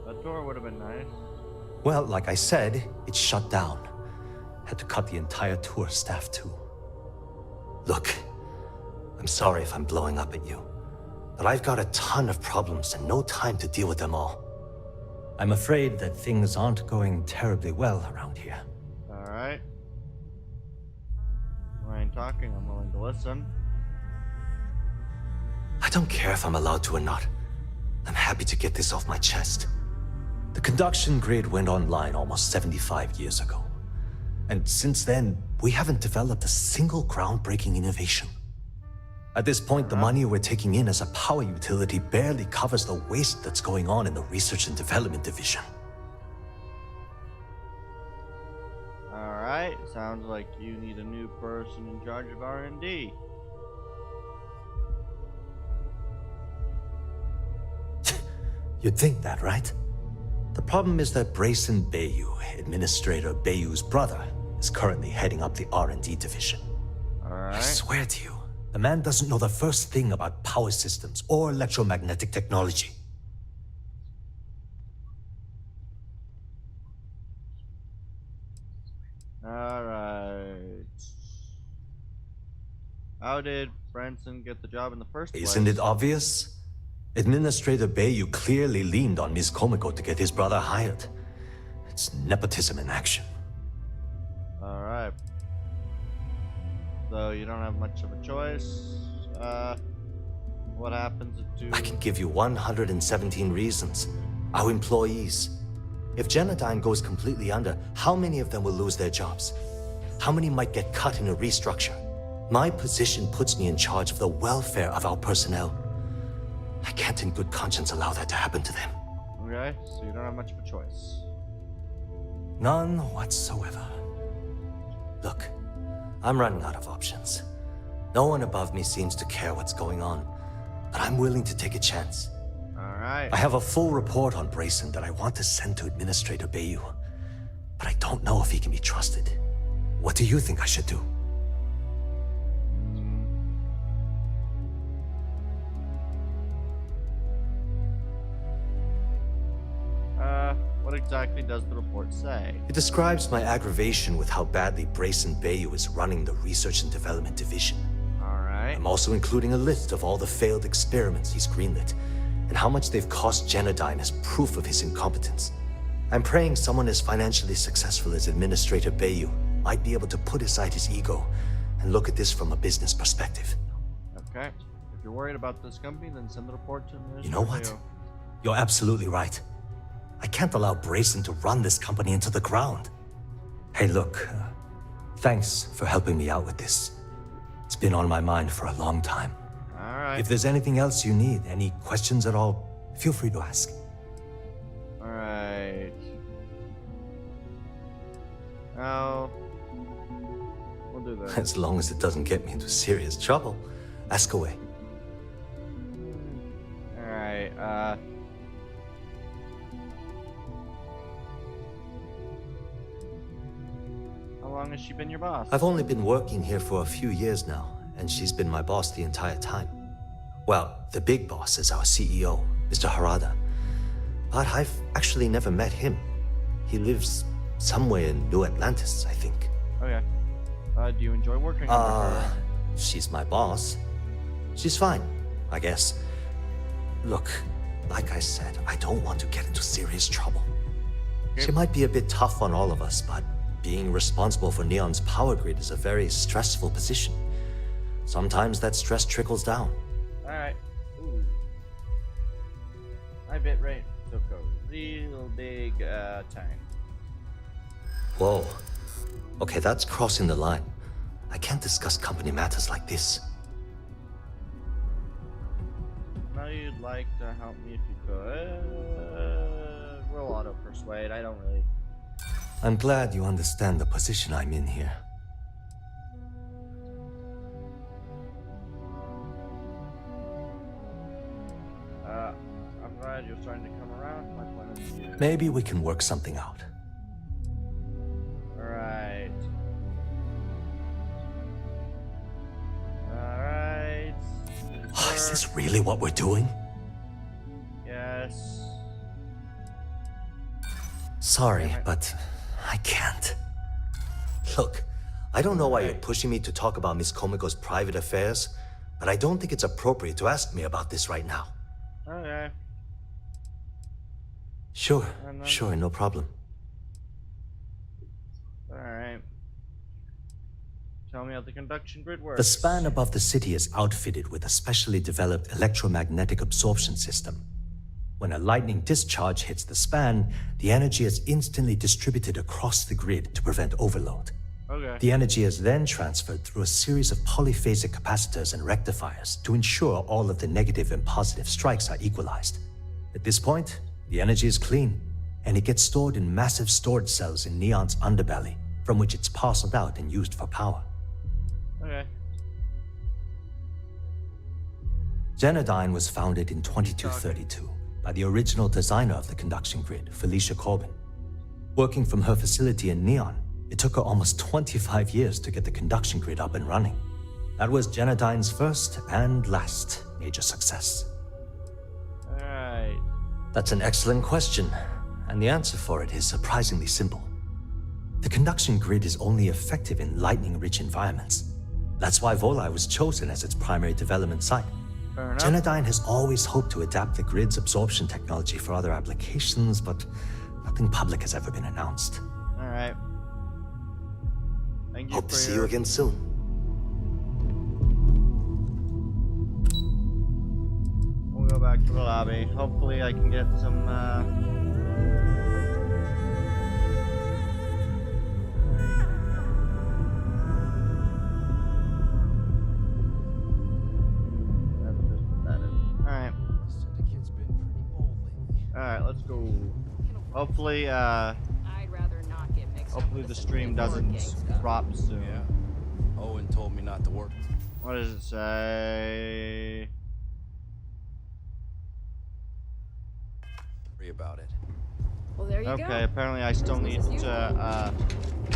that door would have been nice. Well, like I said, it's shut down. Had to cut the entire tour staff too. Look, I'm sorry if I'm blowing up at you, but I've got a ton of problems and no time to deal with them all. I'm afraid that things aren't going terribly well around here. Alright. I ain't talking, I'm willing to listen. I don't care if I'm allowed to or not. I'm happy to get this off my chest. The conduction grid went online almost 75 years ago. And since then, we haven't developed a single groundbreaking innovation. At this point, the money we're taking in as a power utility barely covers the waste that's going on in the research and development division. Alright, sounds like you need a new person in charge of R&D. You'd think that, right? The problem is that Brayson Bayou, Administrator Bayou's brother, is currently heading up the R&D division. Alright. I swear to you, the man doesn't know the first thing about power systems or electromagnetic technology. Alright. How did Branson get the job in the first place? Isn't it obvious? Administrator Bayou clearly leaned on Ms. Komiko to get his brother hired. It's nepotism in action. Alright. So you don't have much of a choice. What happens to... I can give you 117 reasons. Our employees. If Genodyne goes completely under, how many of them will lose their jobs? How many might get cut in a restructure? My position puts me in charge of the welfare of our personnel. I can't in good conscience allow that to happen to them. Okay, so you don't have much of a choice. None whatsoever. Look, I'm running out of options. No one above me seems to care what's going on, but I'm willing to take a chance. Alright. I have a full report on Brayson that I want to send to Administrator Bayou, but I don't know if he can be trusted. What do you think I should do? What exactly does the report say? It describes my aggravation with how badly Brayson Bayou is running the Research and Development Division. Alright. I'm also including a list of all the failed experiments he's greenlit, and how much they've cost Genodyne as proof of his incompetence. I'm praying someone as financially successful as Administrator Bayou might be able to put aside his ego and look at this from a business perspective. Okay. If you're worried about this company, then send the report to Administrator You know what? You're absolutely right. I can't allow Brayson to run this company into the ground. Hey, look, thanks for helping me out with this. It's been on my mind for a long time. Alright. If there's anything else you need, any questions at all, feel free to ask. Alright. Now, we'll do this. As long as it doesn't get me into serious trouble, ask away. Alright, how long has she been your boss? I've only been working here for a few years now, and she's been my boss the entire time. Well, the big boss is our CEO, Mr. Harada. But I've actually never met him. He lives somewhere in New Atlantis, I think. Okay. Do you enjoy working under her? She's my boss. She's fine, I guess. Look, like I said, I don't want to get into serious trouble. She might be a bit tough on all of us, but being responsible for Neon's power grid is a very stressful position. Sometimes that stress trickles down. Alright. Ooh. My bit rate took a real big time. Whoa. Okay, that's crossing the line. I can't discuss company matters like this. Now you'd like to help me if you could. We'll auto-persuade, I don't really... I'm glad you understand the position I'm in here. I'm glad you're starting to come around. My point of view. Maybe we can work something out. Alright. Alright. Is this really what we're doing? Yes. Sorry, but I can't. Look, I don't know why you're pushing me to talk about Miss Komiko's private affairs, but I don't think it's appropriate to ask me about this right now. Okay. Sure, sure, no problem. Alright. Tell me how the conduction grid works. The span above the city is outfitted with a specially developed electromagnetic absorption system. When a lightning discharge hits the span, the energy is instantly distributed across the grid to prevent overload. Okay. The energy is then transferred through a series of polyphasic capacitors and rectifiers to ensure all of the negative and positive strikes are equalized. At this point, the energy is clean, and it gets stored in massive storage cells in Neon's underbelly, from which it's parceled out and used for power. Okay. Genodyne was founded in 2232 by the original designer of the conduction grid, Felicia Corbin. Working from her facility in Neon, it took her almost 25 years to get the conduction grid up and running. That was Genodyne's first and last major success. Alright. That's an excellent question, and the answer for it is surprisingly simple. The conduction grid is only effective in lightning-rich environments. That's why Volai was chosen as its primary development site. Genodyne has always hoped to adapt the grid's absorption technology for other applications, but nothing public has ever been announced. Alright. Thank you. Hope to see you again soon. We'll go back to the lobby. Hopefully I can get some, Alright, let's go. Hopefully, I'd rather not get mixed hopefully the stream doesn't drop soon. Yeah. Owen told me not to work. What does it say? Worry about it. Well, there you go. Okay, apparently I still need to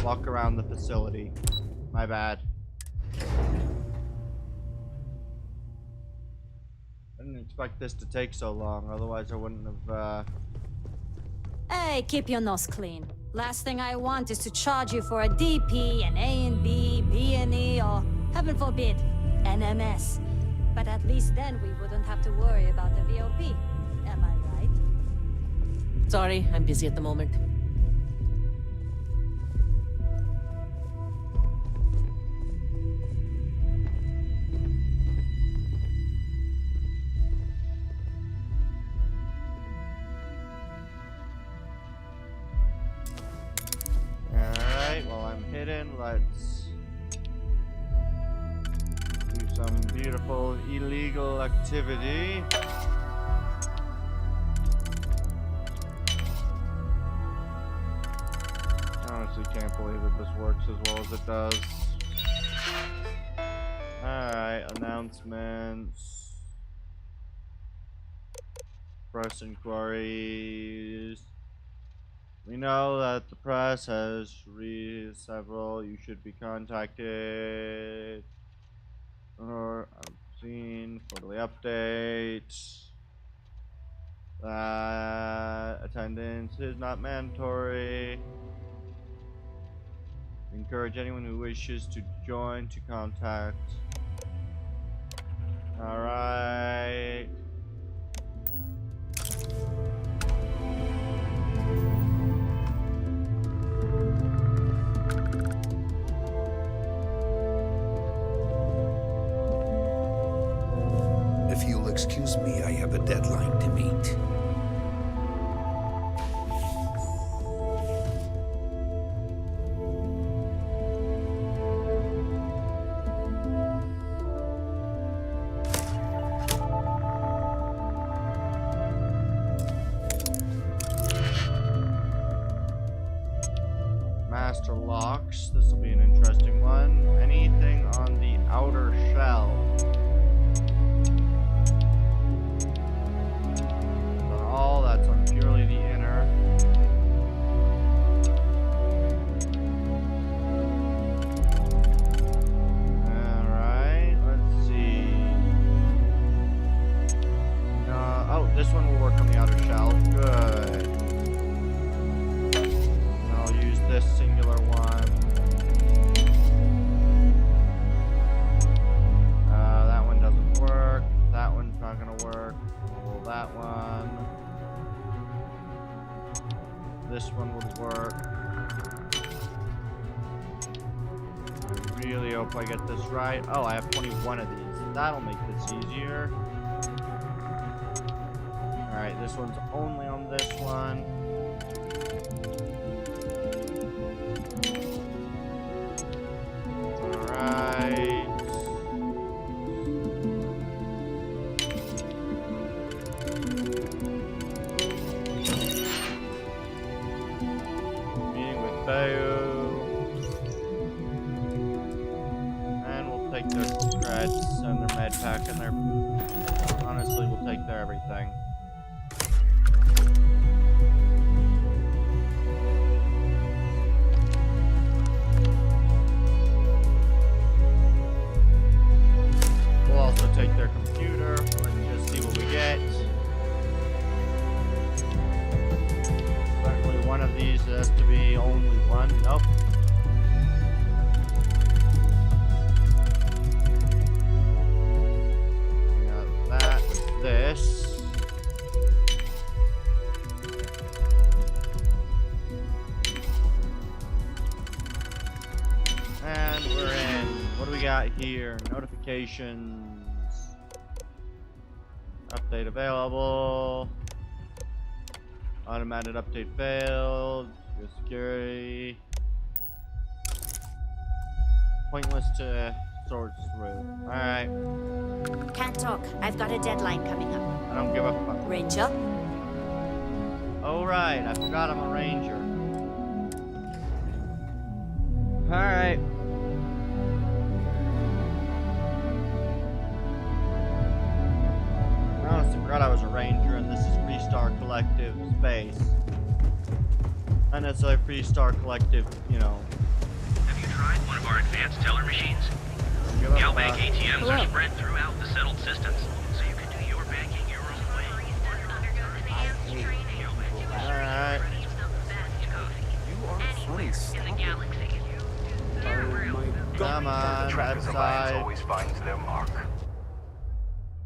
walk around the facility. My bad. I didn't expect this to take so long, otherwise I wouldn't have, Hey, keep your nose clean. Last thing I want is to charge you for a DP, an A and B, B and E, or, heaven forbid, NMS. But at least then we wouldn't have to worry about the VOP. Am I right? Sorry, I'm busy at the moment. Alright, well I'm hidden, let's... beautiful illegal activity. I honestly can't believe that this works as well as it does. Alright, announcements. Press inquiries. We know that the press has released several. You should be contacted. Or seen quarterly updates. Attendance is not mandatory. Encourage anyone who wishes to join to contact. Alright. If you'll excuse me, I have a deadline to meet. Master locks. This will be an interesting one. Anything on the outer shell. Not all, that's on purely the inner. Alright, let's see. Oh, this one will work on the outer shell. Good. This singular one. That one doesn't work. That one's not gonna work. Well, that one. This one would work. I really hope I get this right. Oh, I have 21 of these. That'll make this easier. Alright, this one's only on this one. Meeting with Bayo. And we'll take their creds and their med pack and their... Honestly, we'll take their everything. We'll also take their computer and just see what we get. Certainly one of these has to be only one. Nope. We got that, this. And we're in. What do we got here? Notifications. Update available. Automated update failed. Your security. Pointless to sort through. Alright. Can't talk. I've got a deadline coming up. I don't give a fuck. Ranger? Oh, right. I forgot I'm a ranger. Alright. I honestly forgot I was a ranger, and this is Freestar Collective space. And it's a Freestar Collective, you know. Have you tried one of our advanced teller machines? Galbank ATMs are spread throughout the settled systems, so you can do your banking your own way. Alright. You are funny. In the galaxy. Come on, that side. always finds their mark.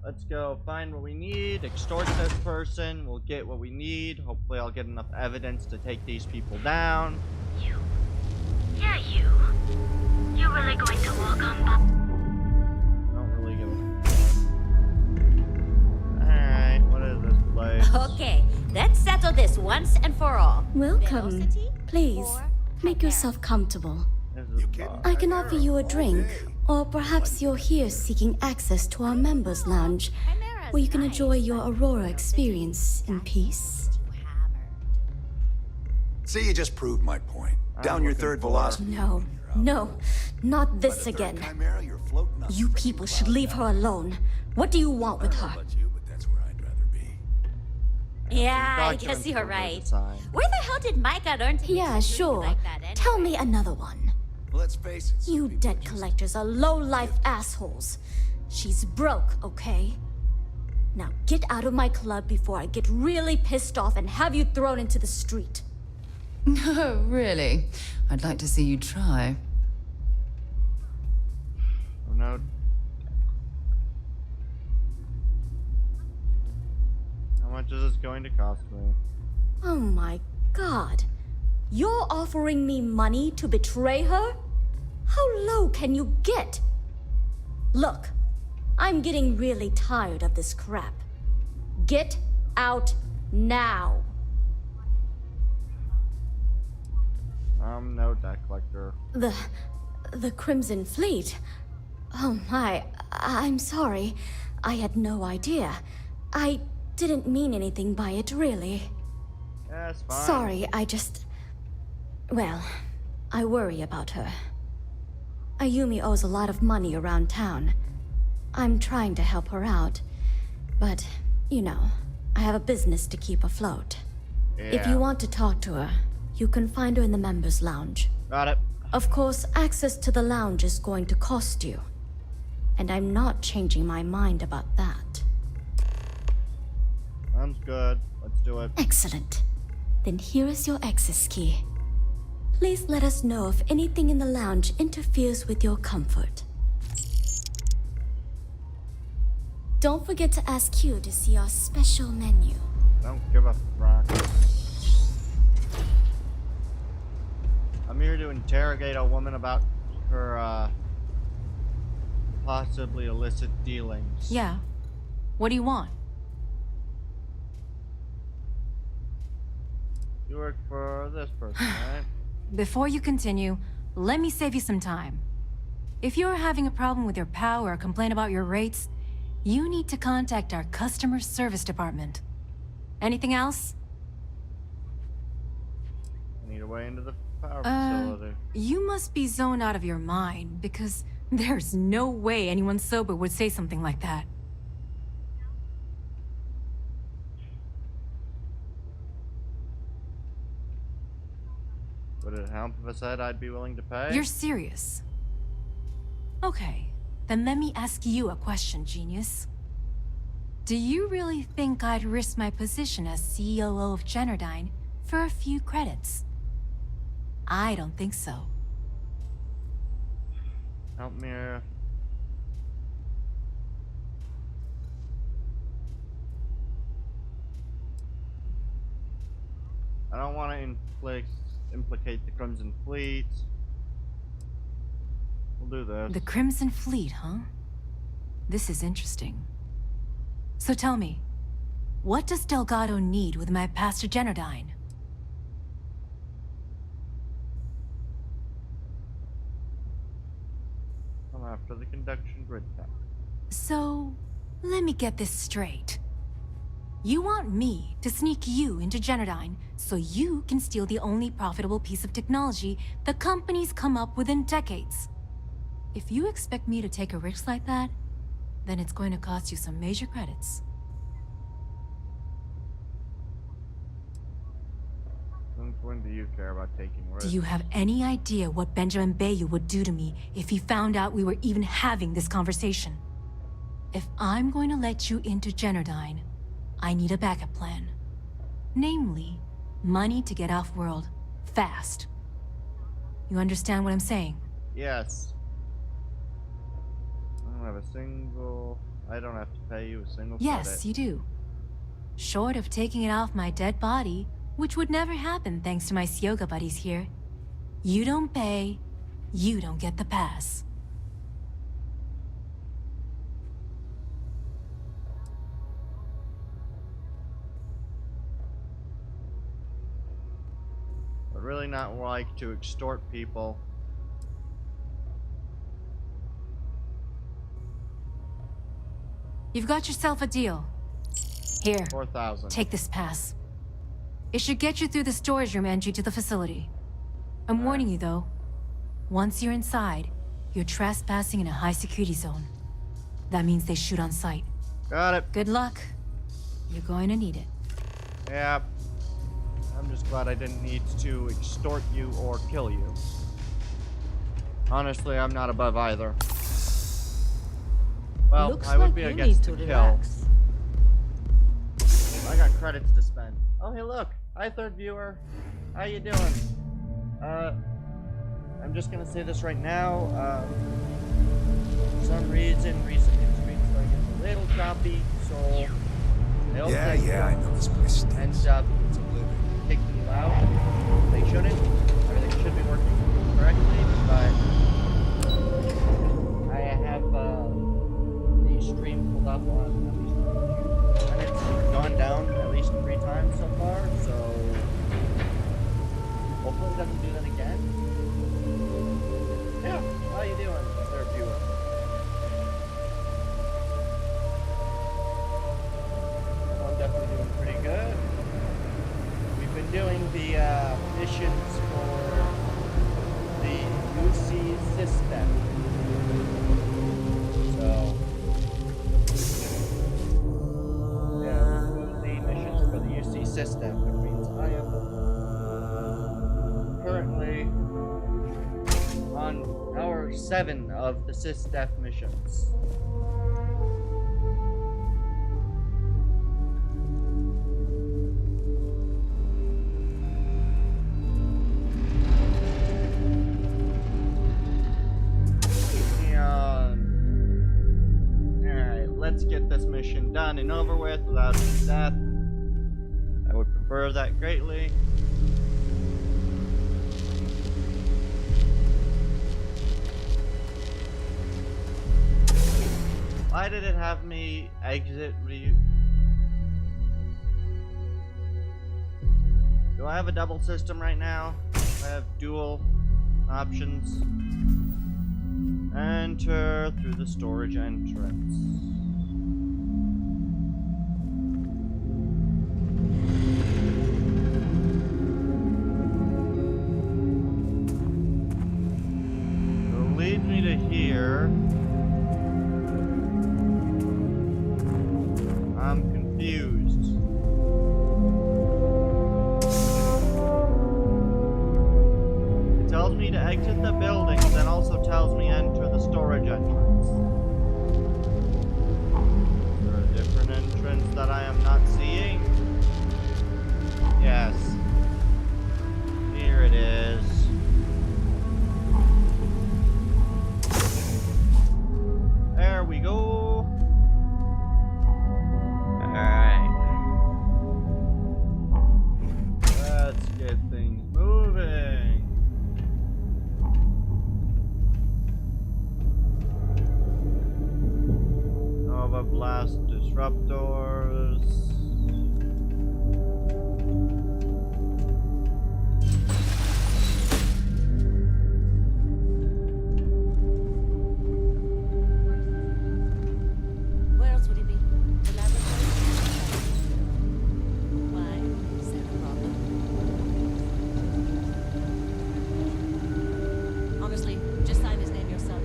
Let's go find what we need, extort this person, we'll get what we need. Hopefully I'll get enough evidence to take these people down. Yeah, you. You really going to walk on I don't really give a... Alright, what is this place? Okay, let's settle this once and for all. Welcome. Please, make yourself comfortable. I can offer you a drink Or perhaps you're here seeking access to our members' lounge, where you can enjoy your Aurora experience in peace. See, you just proved my point. Down your third velocity. No, not this again. You people should leave her alone. What do you want with her? Yeah, I guess you're right. Where the hell did Micah learn to Yeah, sure. like that anyway? Tell me another one. Let's face it. You debt collectors are low-life assholes. She's broke, okay? Now get out of my club before I get really pissed off and have you thrown into the street. No, really. I'd like to see you try. Oh no. How much is this going to cost me? Oh my god. You're offering me money to betray her? How low can you get? Look, I'm getting really tired of this crap. Get out now. No debt collector. The Crimson Fleet? Oh my, I'm sorry. I had no idea. I didn't mean anything by it, really. Yeah, it's fine. Sorry, well, I worry about her. Ayumi owes a lot of money around town. I'm trying to help her out, but, you know, I have a business to keep afloat. If you want to talk to her, you can find her in the members' lounge. Got it. Of course, access to the lounge is going to cost you. And I'm not changing my mind about that. Sounds good. Let's do it. Excellent. Then here is your access key. Please let us know if anything in the lounge interferes with your comfort. Don't forget to ask Q to see our special menu. Don't give a fuck. I'm here to interrogate a woman about her, possibly illicit dealings. Yeah. What do you want? You work for this person, right? Before you continue, let me save you some time. If you're having a problem with your POW or complain about your rates, you need to contact our customer service department. Anything else? I need a way into the power facility. You must be zoned out of your mind, because there's no way anyone sober would say something like that. Would it help if I said I'd be willing to pay? You're serious? Okay, then let me ask you a question, genius. Do you really think I'd risk my position as COO of Generdyne for a few credits? I don't think so. Help me. I don't want to implicate the Crimson Fleet. We'll do this. The Crimson Fleet, huh? This is interesting. So tell me, what does Delgado need with my pass to Generdyne? I'm after the conduction grid tech. So, let me get this straight. You want me to sneak you into Generdyne so you can steal the only profitable piece of technology the company's come up with in decades. If you expect me to take a risk like that, then it's going to cost you some major credits. Since when do you care about taking risks? Do you have any idea what Benjamin Bayou would do to me if he found out we were even having this conversation? If I'm going to let you into Generdyne, I need a backup plan. Namely, money to get off-world, fast. You understand what I'm saying? Yes. I don't have to pay you a single Yes, credit. you do. Short of taking it off my dead body, which would never happen thanks to my Syoga buddies here. You don't pay, you don't get the pass. I'd really not like to extort people. You've got yourself a deal. Here, 4,000. take this pass. It should get you through the storage room entry to the facility. I'm warning you though, once you're inside, you're trespassing in a high security zone. That means they shoot on sight. Got it. Good luck. You're going to need it. Yeah. I'm just glad I didn't need to extort you or kill you. Honestly, I'm not above either. Well, Looks I would like be you against need the to kill. relax. I got credits to spend. Oh, hey, look. Hi, third viewer. How you doing? I'm just gonna say this right now. For some reason, recent history started getting a little choppy, so I hope I know this place ends up kicking you out. They shouldn't. Everything should be working correctly, but I have the stream pulled up on at least YouTube, and it's gone down at least 3 times so far, so hopefully it doesn't do that again. Yeah, how you doing, third viewer? I'm definitely doing pretty good. We've been doing the missions for the UC system. So, yeah, the missions for the UC system, which means I am currently on hour 7 of the SysDef missions. Alright, let's get this mission done and over with without any death. I would prefer that greatly. Why did it have me exit Do I have a double system right now? I have dual options. Enter through the storage entrance. It'll lead me to here. I'm confused. It tells me to exit the building, then also tells me enter the storage entrance. Is there a different entrance that I am not seeing? Yes. Here it is. There we go. Alright. Let's get things moving. Nova Blast Disruptors. Where else would he be? The laboratory? Why? Is there a problem? Honestly, just sign his name yourself.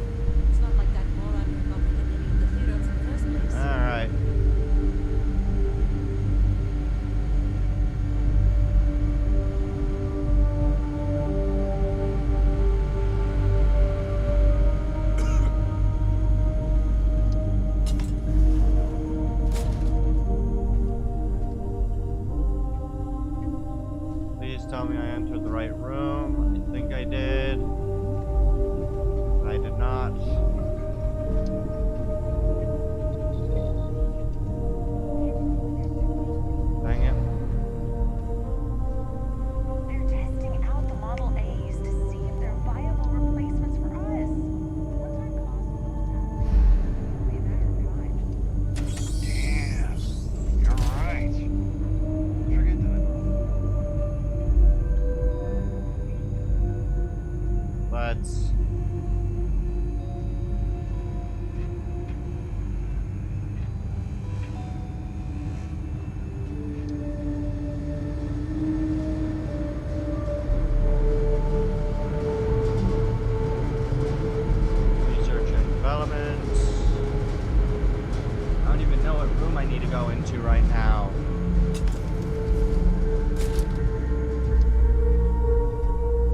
It's not like that moron could comprehend any of the theorems in the first place. Alright. Please tell me I entered the right room. I think I did. I did not. Dang it. They're testing out the Model A's to see if they're viable replacements for us. Damn, you're right. Forget that. know what room I need to go into right now.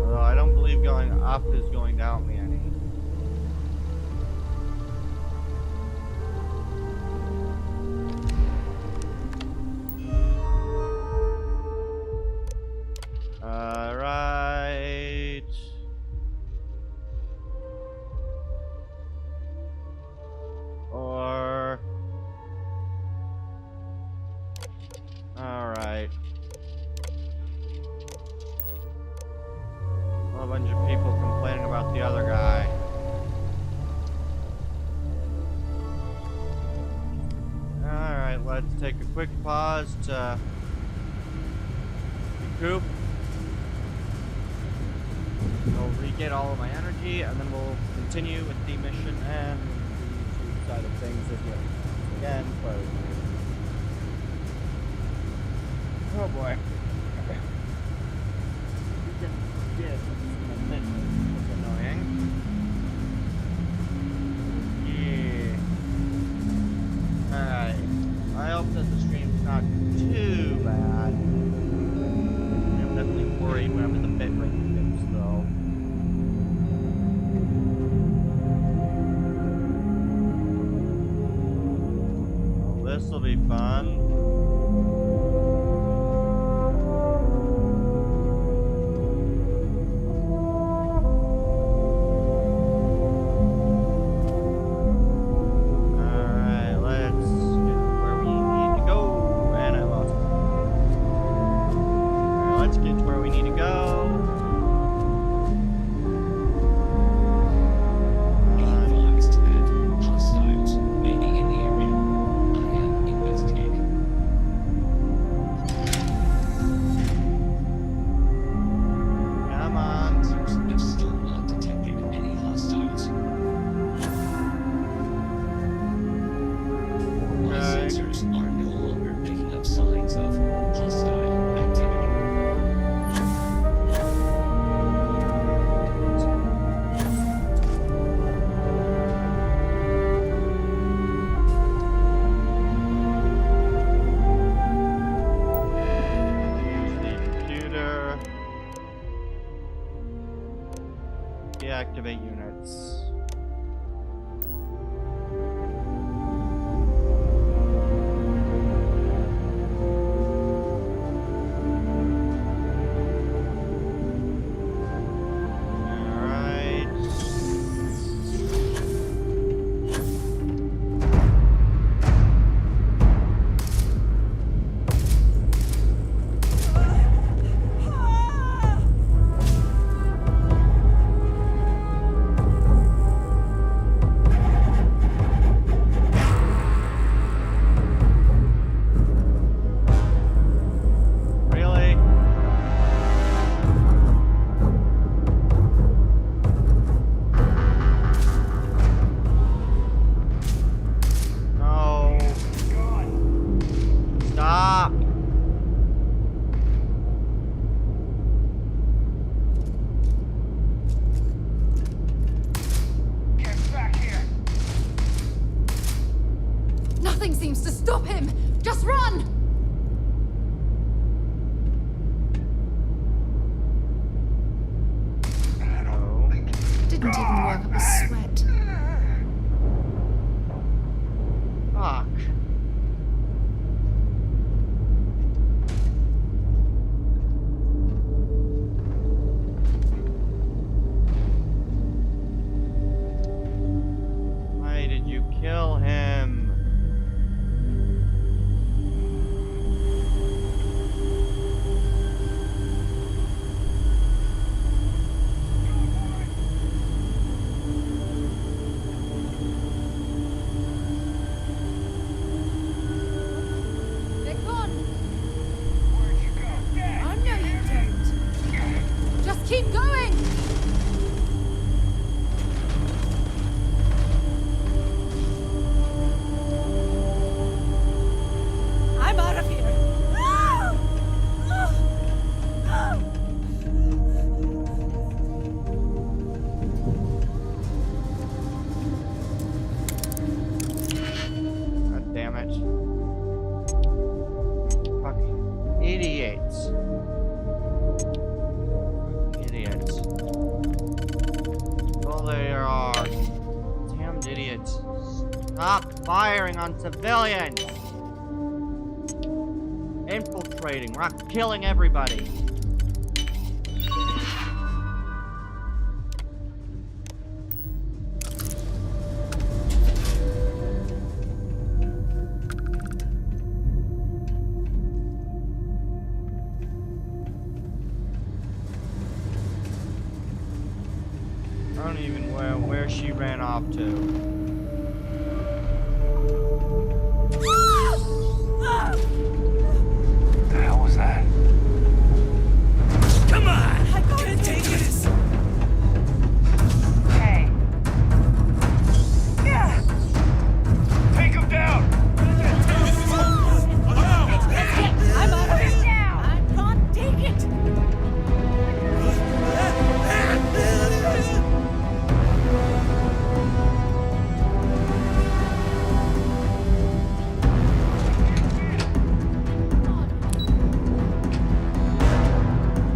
Although I don't believe going up is going to help me any. Alright. Or... Alright. A bunch of people complaining about the other guy. Alright, let's take a quick pause to recoup. We'll re-get all of my energy, and then we'll continue with the mission and the YouTube side of things again. Oh boy. That's annoying. Yeah. Alright. I hope that the stream's not too bad. I'm definitely worried whenever the bitrate dips, though. Well, this'll be fun. Deactivate units. Nothing seems to stop him! Just run! Didn't even work up a sweat. Fuck. Why did you kill him? Alright. Fucking idiots. Idiots. Well, they are. Damned idiots. Stop firing on civilians! Infiltrating. We're not killing everybody. I don't even know where she ran off to. The hell was that? Come on! I can't take this! Hey. Yeah! Take him down! I'm out of here now! I can't take it!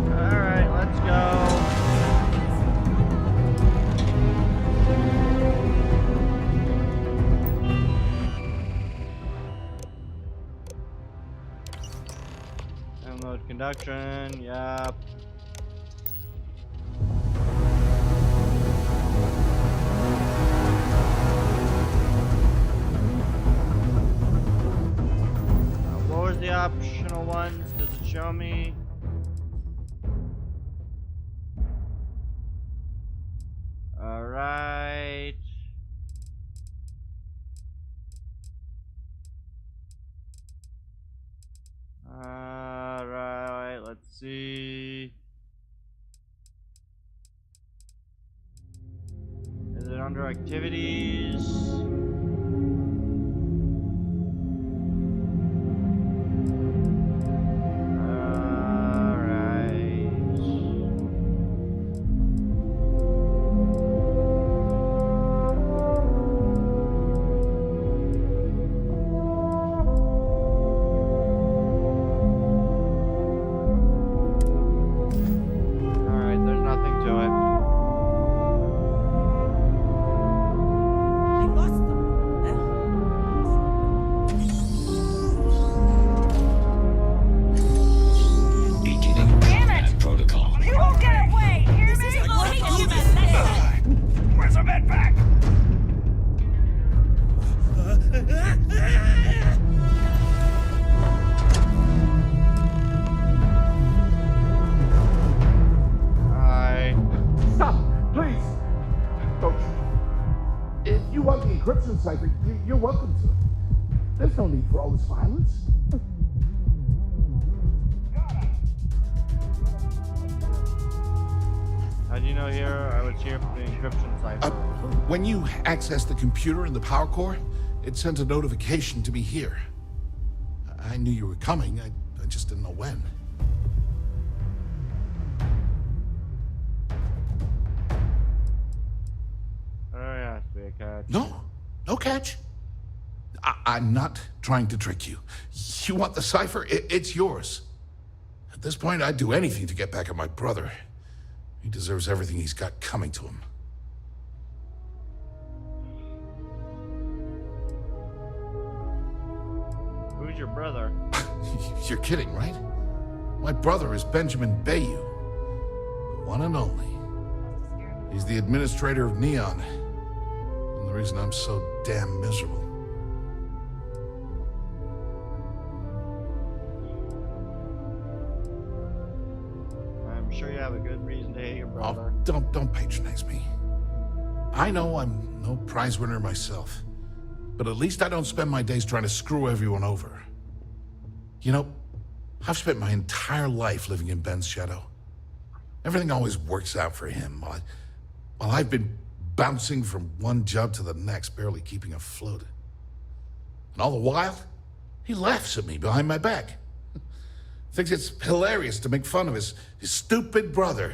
Alright, let's go. Download conduction, yep. What was the optional ones? Does it show me? Alright. Alright, let's see. Is it under activities? Alright, there's nothing to it. I lost them. Damn it! Protocol. You won't get away! Hear me? Where's our med pack? Stop, please. Don't. If you want the encryption cipher, you're welcome to it. There's no need for all this violence. How do you know here? I was here for the encryption cipher. When you accessed the computer in the power core, it sent a notification to me here. I knew you were coming. I just didn't know when. There has to be a catch. No catch. I'm not trying to trick you. You want the cipher? It's yours. At this point, I'd do anything to get back at my brother. He deserves everything he's got coming to him. Who's your brother? You're kidding, right? My brother is Benjamin Bayou, the one and only. He's the administrator of Neon, and the reason I'm so damn miserable. I'm sure you have a good reason to hate your brother. Oh, don't patronize me. I know I'm no prize winner myself, but at least I don't spend my days trying to screw everyone over. You know, I've spent my entire life living in Ben's shadow. Everything always works out for him, while I've been bouncing from one job to the next, barely keeping afloat. And all the while, he laughs at me behind my back. Thinks it's hilarious to make fun of his stupid brother.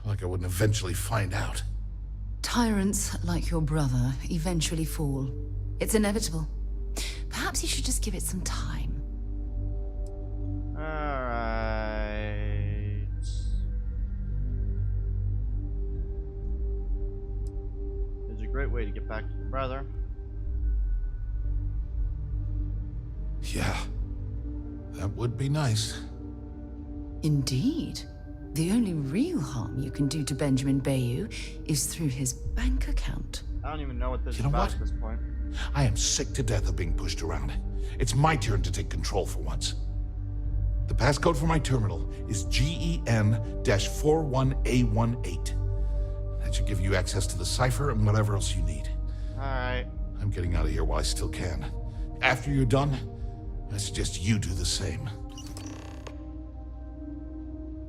Like I wouldn't eventually find out. Tyrants like your brother eventually fall. It's inevitable. Perhaps you should just give it some time. Alright. It's a great way to get back to your brother. Yeah, that would be nice. Indeed. The only real harm you can do to Benjamin Bayou is through his bank account. I don't even know what this is You know about what? at this point. I am sick to death of being pushed around. It's my turn to take control for once. The passcode for my terminal is GEN-41A18. That should give you access to the cipher and whatever else you need. Alright. I'm getting out of here while I still can. After you're done, I suggest you do the same.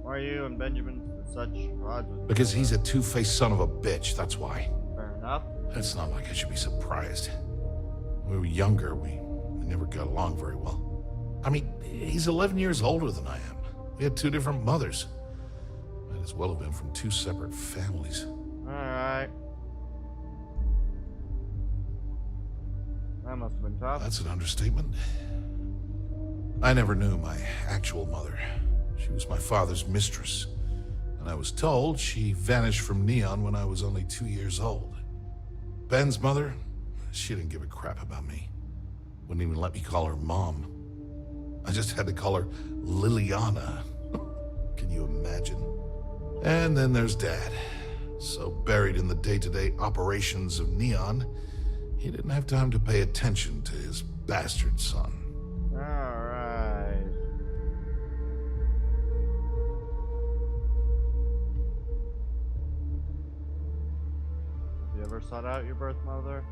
Why are you and Benjamin such odds with Because he's a two-faced son of a bitch, that's why. Fair enough. It's not like I should be surprised. When we were younger, we never got along very well. I mean, he's 11 years older than I am. We had two different mothers. Might as well have been from two separate families. Alright. That must have been tough. That's an understatement. I never knew my actual mother. She was my father's mistress. And I was told she vanished from Neon when I was only 2 years old. Ben's mother, she didn't give a crap about me. Wouldn't even let me call her mom. I just had to call her Liliana. Can you imagine? And then there's Dad. So buried in the day-to-day operations of Neon, he didn't have time to pay attention to his bastard son. Alright. Have you ever sought out your birth mother?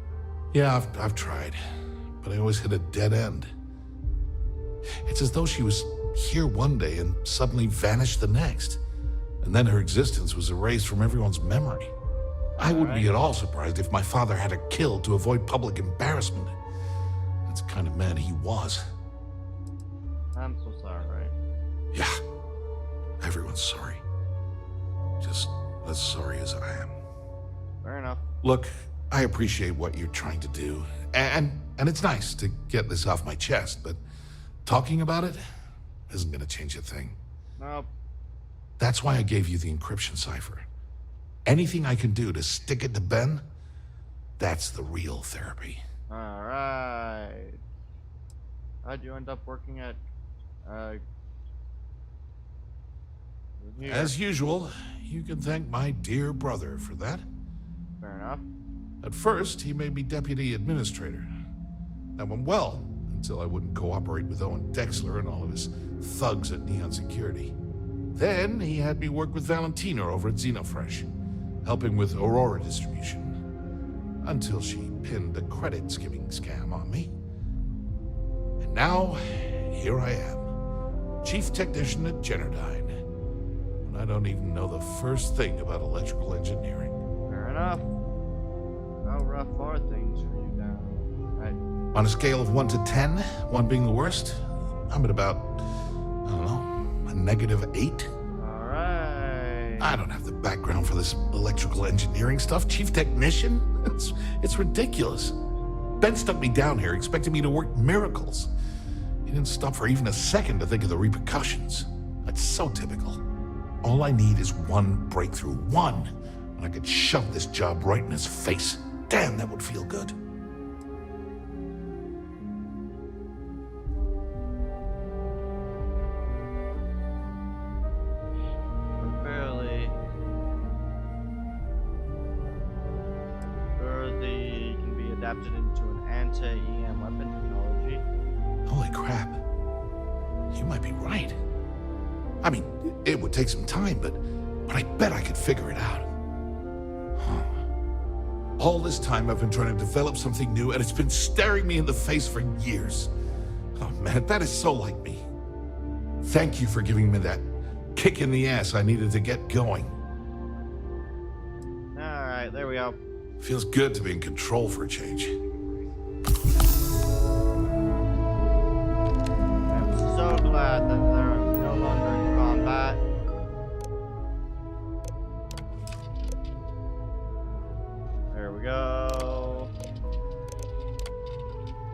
Yeah, I've tried, but I always hit a dead end. It's as though she was here one day and suddenly vanished the next. And then her existence was erased from everyone's memory. I wouldn't be at all surprised if my father had her killed to avoid public embarrassment. That's the kind of man he was. I'm so sorry. Yeah, everyone's sorry. Just as sorry as I am. Fair enough. Look, I appreciate what you're trying to do, and it's nice to get this off my chest, but talking about it isn't going to change a thing. Nope. That's why I gave you the encryption cipher. Anything I can do to stick it to Ben, that's the real therapy. Alright. How'd you end up working at, here? As usual, you can thank my dear brother for that. Fair enough. At first, he made me deputy administrator. That went well, until I wouldn't cooperate with Owen Dexler and all of his thugs at Neon Security. Then, he had me work with Valentina over at Xenofresh, helping with Aurora distribution, until she pinned a credit skimming scam on me. And now, here I am, chief technician at Generdyne, when I don't even know the first thing about electrical engineering. Fair enough. How rough are things for you now? On a scale of 1 to 10, 1 being the worst, I'm at about, I don't know, a -8. Alright. I don't have the background for this electrical engineering stuff. Chief technician? It's ridiculous. Ben stuck me down here expecting me to work miracles. He didn't stop for even a second to think of the repercussions. That's so typical. All I need is one breakthrough. One. And I could shove this job right in his face. Damn, that would feel good. I'm fairly sure they can be adapted into an anti-EM weapon technology. Holy crap. You might be right. I mean, it would take some time, but I bet I could figure it out. All this time I've been trying to develop something new, and it's been staring me in the face for years. Oh man, that is so like me. Thank you for giving me that kick in the ass I needed to get going. Alright, there we go. Feels good to be in control for a change. I'm so glad that they're no longer in combat. There we go.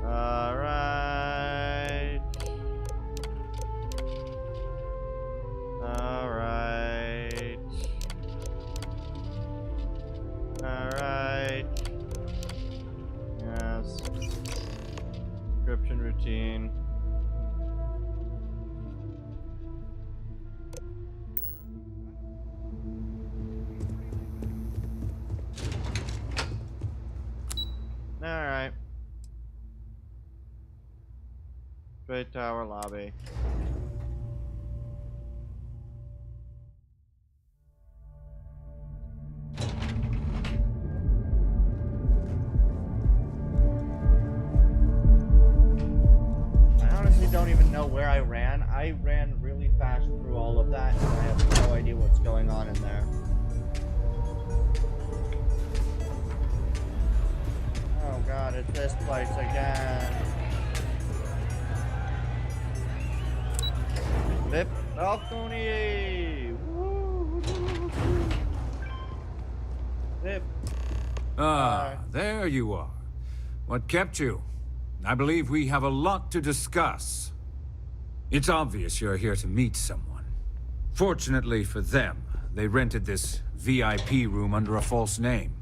Alright. routine. Alright. Trade tower lobby. I honestly don't even know where I ran. I ran really fast through all of that, and I have no idea what's going on in there. Oh god, it's this place again. Flip balcony! Flip. There you are. What kept you? I believe we have a lot to discuss. It's obvious you're here to meet someone. Fortunately for them, they rented this VIP room under a false name.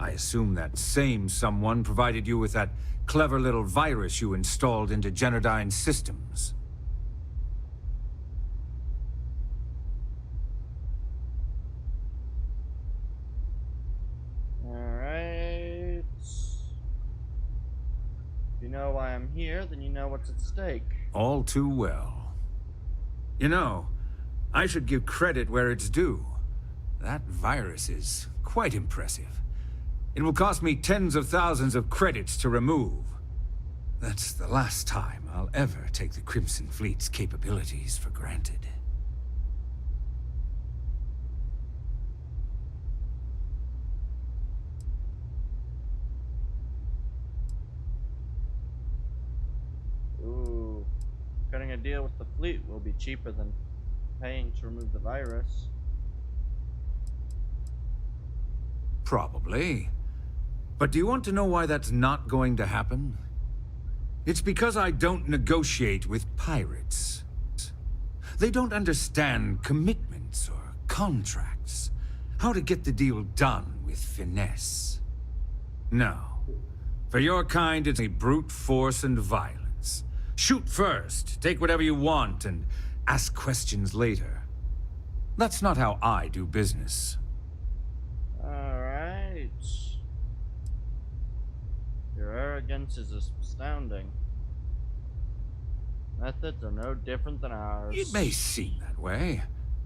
I assume that same someone provided you with that clever little virus you installed into Generdyne's systems. Alright. If you know why I'm here, then you know what's at stake. All too well. You know, I should give credit where it's due. That virus is quite impressive. It will cost me tens of thousands of credits to remove. That's the last time I'll ever take the Crimson Fleet's capabilities for granted. Ooh. Cutting a deal with the fleet will be cheaper than paying to remove the virus. Probably. But do you want to know why that's not going to happen? It's because I don't negotiate with pirates. They don't understand commitments or contracts. How to get the deal done with finesse. No. For your kind, it's a brute force and violence. Shoot first, take whatever you want, and ask questions later. That's not how I do business. Alright. Your arrogance is astounding. Methods are no different than ours. It may seem that way,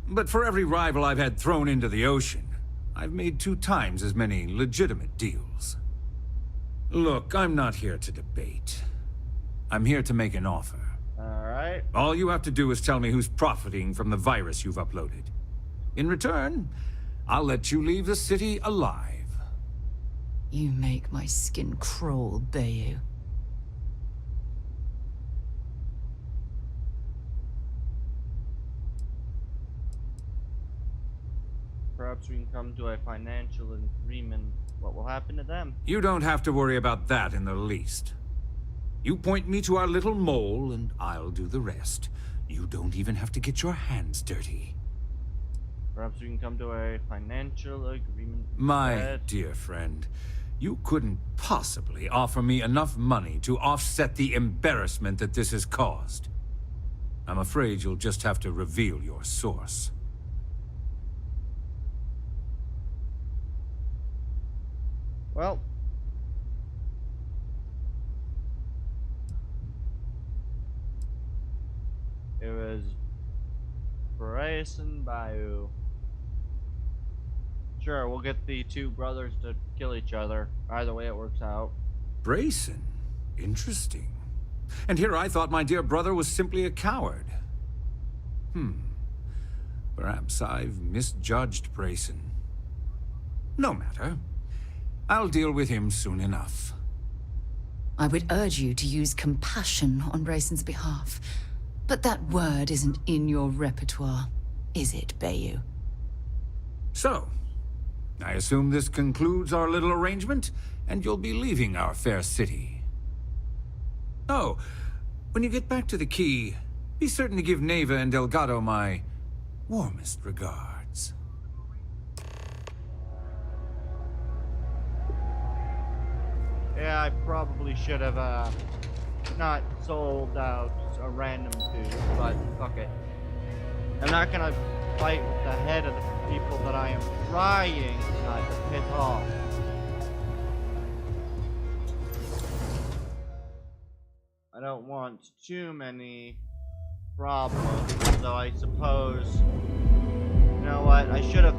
but for every rival I've had thrown into the ocean, I've made 2 times as many legitimate deals. Look, I'm not here to debate. I'm here to make an offer. Alright. All you have to do is tell me who's profiting from the virus you've uploaded. In return, I'll let you leave the city alive. You make my skin crawl, Bayou. Perhaps we can come to a financial agreement. What will happen to them? You don't have to worry about that in the least. You point me to our little mole, and I'll do the rest. You don't even have to get your hands dirty. Perhaps we can come to a financial agreement. My dear friend, you couldn't possibly offer me enough money to offset the embarrassment that this has caused. I'm afraid you'll just have to reveal your source. Well, it was Bryson Bayou. Sure, we'll get the 2 brothers to kill each other. Either way, it works out. Brayson? Interesting. And here I thought my dear brother was simply a coward. Perhaps I've misjudged Brayson. No matter. I'll deal with him soon enough. I would urge you to use compassion on Brayson's behalf. But that word isn't in your repertoire, is it, Bayou? So, I assume this concludes our little arrangement, and you'll be leaving our fair city. Oh, when you get back to the Key, be certain to give Neva and Delgado my warmest regards. Yeah, I probably should have not sold out a random tube, but fuck it. I'm not gonna fight with the head of the people that I am trying not to piss off. I don't want too many problems, though I suppose, you know what, I should have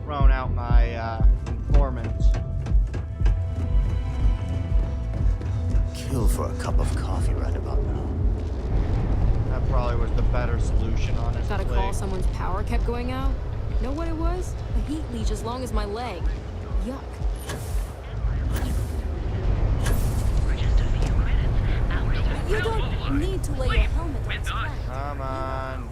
thrown out my informant. Kill for a cup of coffee right about now. That probably was the better solution, honestly. Got a call someone's power kept going out? Know what it was? A heat leech as long as my leg. Yuck. You don't need to lay your helmet on its back. Come on.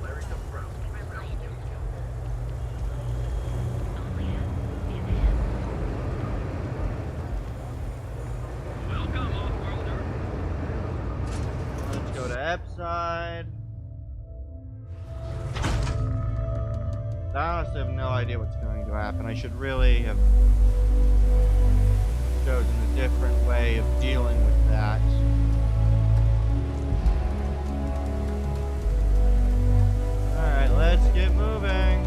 Let's go to Epside. I honestly have no idea what's going to happen. I should really have chosen a different way of dealing with that. Alright, let's get moving.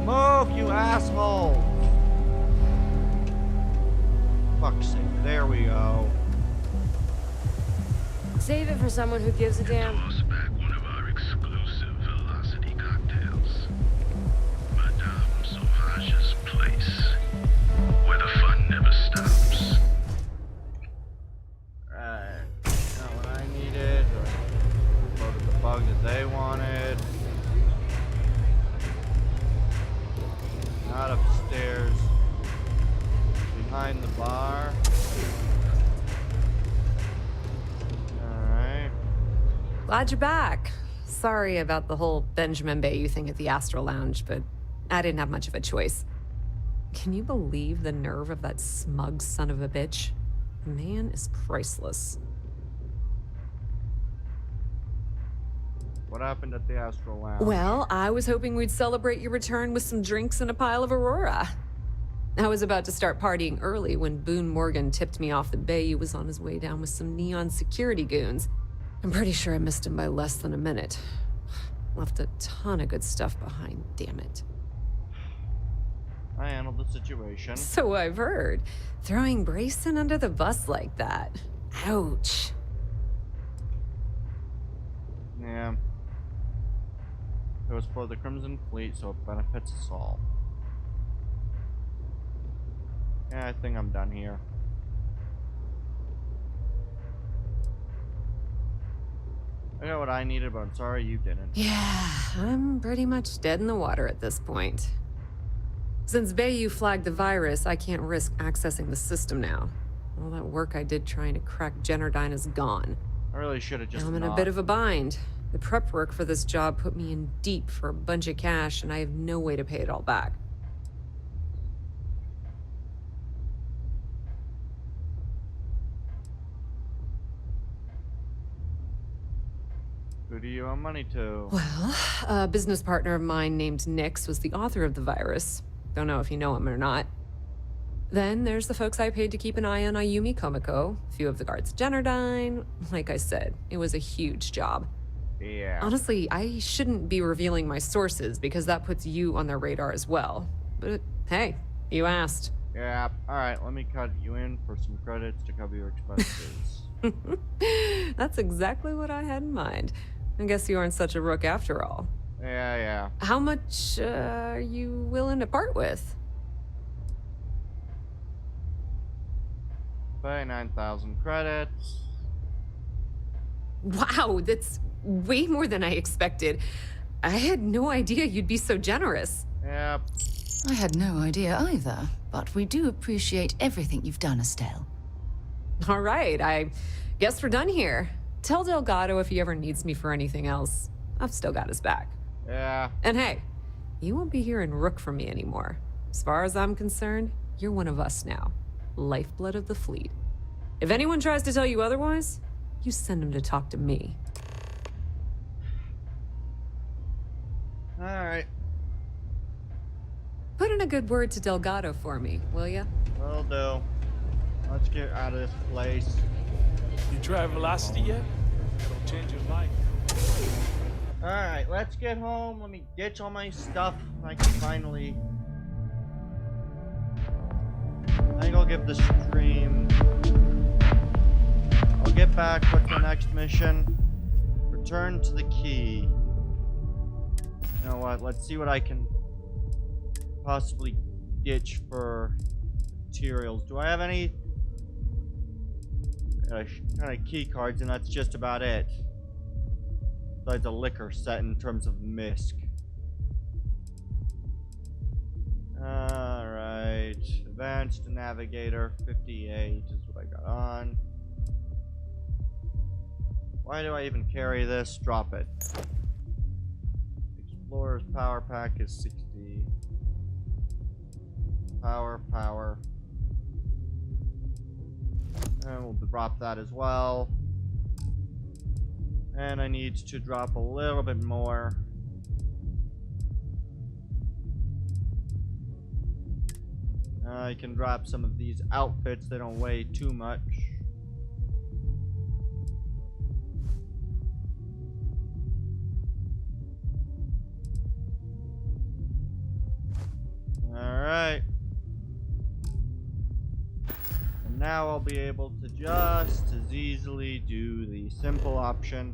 Move, you asshole! Fuck's sake, there we go. Save it for someone who gives a damn. One of our exclusive velocity cocktails. Madame Sauvage's place, where the fun never stops. Right, not what I needed, or loaded the bug that they wanted. Not upstairs. Behind the bar. Alright. Glad you're back. Sorry about the whole Benjamin Bayou thing at the Astral Lounge, but I didn't have much of a choice. Can you believe the nerve of that smug son of a bitch? The man is priceless. What happened at the Astral Lounge? Well, I was hoping we'd celebrate your return with some drinks and a pile of Aurora. I was about to start partying early when Boone Morgan tipped me off that Bayou was on his way down with some neon security goons. I'm pretty sure I missed him by less than a minute. Left a ton of good stuff behind, damn it. I handled the situation. So I've heard. Throwing Brayson under the bus like that. Ouch. Yeah. It was for the Crimson Fleet, so it benefits us all. Yeah, I think I'm done here. I got what I needed, but I'm sorry you didn't. Yeah, I'm pretty much dead in the water at this point. Since Bayou flagged the virus, I can't risk accessing the system now. All that work I did trying to crack Generdyne is gone. I really should have just I'm in a bit of a bind. The prep work for this job put me in deep for a bunch of cash, and I have no way to pay it all back. Who do you owe money to? Well, a business partner of mine named Nix was the author of the virus. Don't know if you know him or not. Then there's the folks I paid to keep an eye on Ayumi Komiko, a few of the guards at Generdyne. Like I said, it was a huge job. Yeah. Honestly, I shouldn't be revealing my sources because that puts you on their radar as well. But hey, you asked. Yeah, alright, let me cut you in for some credits to cover your expenses. That's exactly what I had in mind. I guess you aren't such a rook after all. Yeah. How much are you willing to part with? Pay 9,000 credits. Wow, that's way more than I expected. I had no idea you'd be so generous. Yep. I had no idea either, but we do appreciate everything you've done, Estelle. All right, I guess we're done here. Tell Delgado if he ever needs me for anything else. I've still got his back. Yeah. And hey, you won't be hearing Rook from me anymore. As far as I'm concerned, you're one of us now. Lifeblood of the fleet. If anyone tries to tell you otherwise, you send them to talk to me. Alright. Put in a good word to Delgado for me, will ya? Will do. Let's get out of this place. You tried velocity yet? It'll change your life. Alright, let's get home. Let me ditch all my stuff. I can finally... I think I'll give the stream... I'll get back with the next mission. Return to the key. You know what? Let's see what I can possibly ditch for materials. Do I have any kind of key cards? And that's just about it. Besides a liquor set in terms of misc. Alright. Advanced Navigator 58 is what I got on. Why do I even carry this? Drop it. Explorer's power pack is 60. Power. And we'll drop that as well. And I need to drop a little bit more. I can drop some of these outfits. They don't weigh too much. Alright. And now I'll be able to just as easily do the simple option.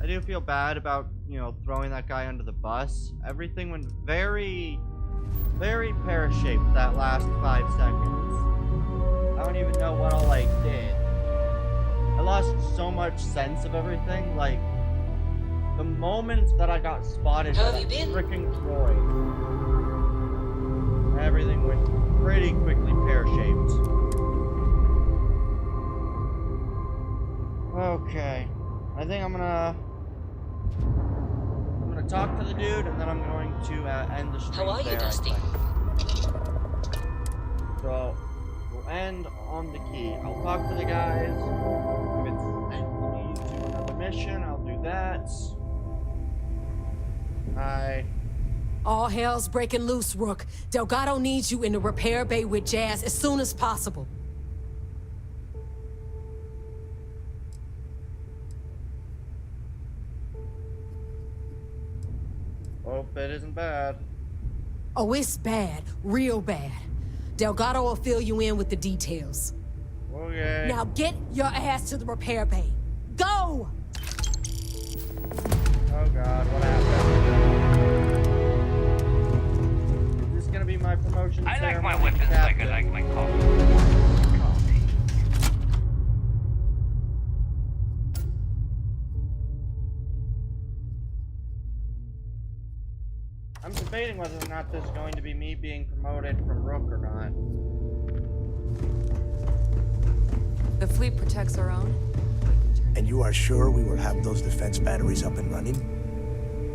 I do feel bad about, you know, throwing that guy under the bus. Everything went very pear-shaped that last 5 seconds. I don't even know what all I did. I lost so much sense of everything. Like, the moment that I got spotted by that freaking droid, everything went pretty quickly pear-shaped. Okay. I think I'm gonna talk to the dude, and then I'm going to end the stream. How are you, Dusty? So we'll end on the key. I'll talk to the guys. If it's me to do another mission, I'll do that. Hi. All hell's breaking loose, Rook. Delgado needs you in the repair bay with Jazz as soon as possible. Hope it isn't bad. Oh, it's bad. Real bad. Delgado will fill you in with the details. Okay. Now get your ass to the repair bay. Go! Oh god, what happened? Is this gonna be my promotion? I like my weapons like I like my coffee. I'm debating whether or not this is going to be me being promoted from Rook or not. The fleet protects our own. And you are sure we will have those defense batteries up and running?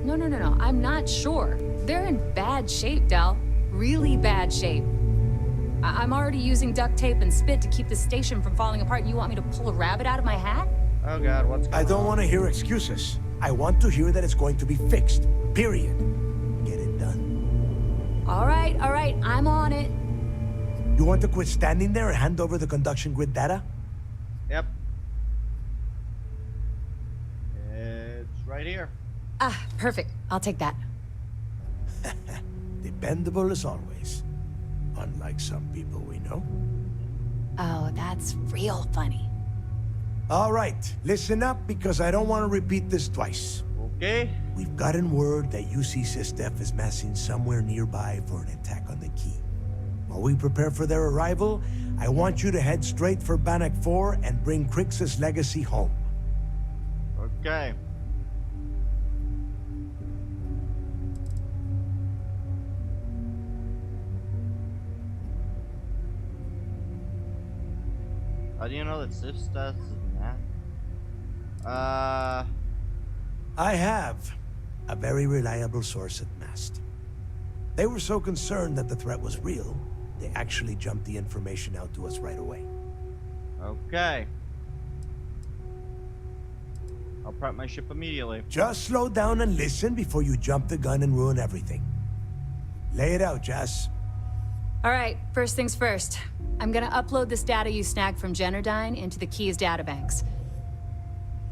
No. I'm not sure. They're in bad shape, Dal. Really bad shape. I'm already using duct tape and spit to keep the station from falling apart, and you want me to pull a rabbit out of my hat? Oh god, what's going on? I don't want to hear excuses. I want to hear that it's going to be fixed. Period. Get it done. All right. I'm on it. You want to quit standing there and hand over the conduction grid data? Yep. It's right here. Ah, perfect. I'll take that. Dependable as always. Unlike some people we know. Oh, that's real funny. All right, listen up because I don't want to repeat this twice. Okay. We've gotten word that UC Systef is massing somewhere nearby for an attack on the key. While we prepare for their arrival, I want you to head straight for Bannock 4 and bring Crix's legacy home. Okay. How do you know that Systef is math? I have a very reliable source at MAST. They were so concerned that the threat was real, they actually jumped the information out to us right away. Okay. I'll prep my ship immediately. Just slow down and listen before you jump the gun and ruin everything. Lay it out, Jess. All right, first things first. I'm gonna upload this data you snagged from Generdyne into the Keys databanks.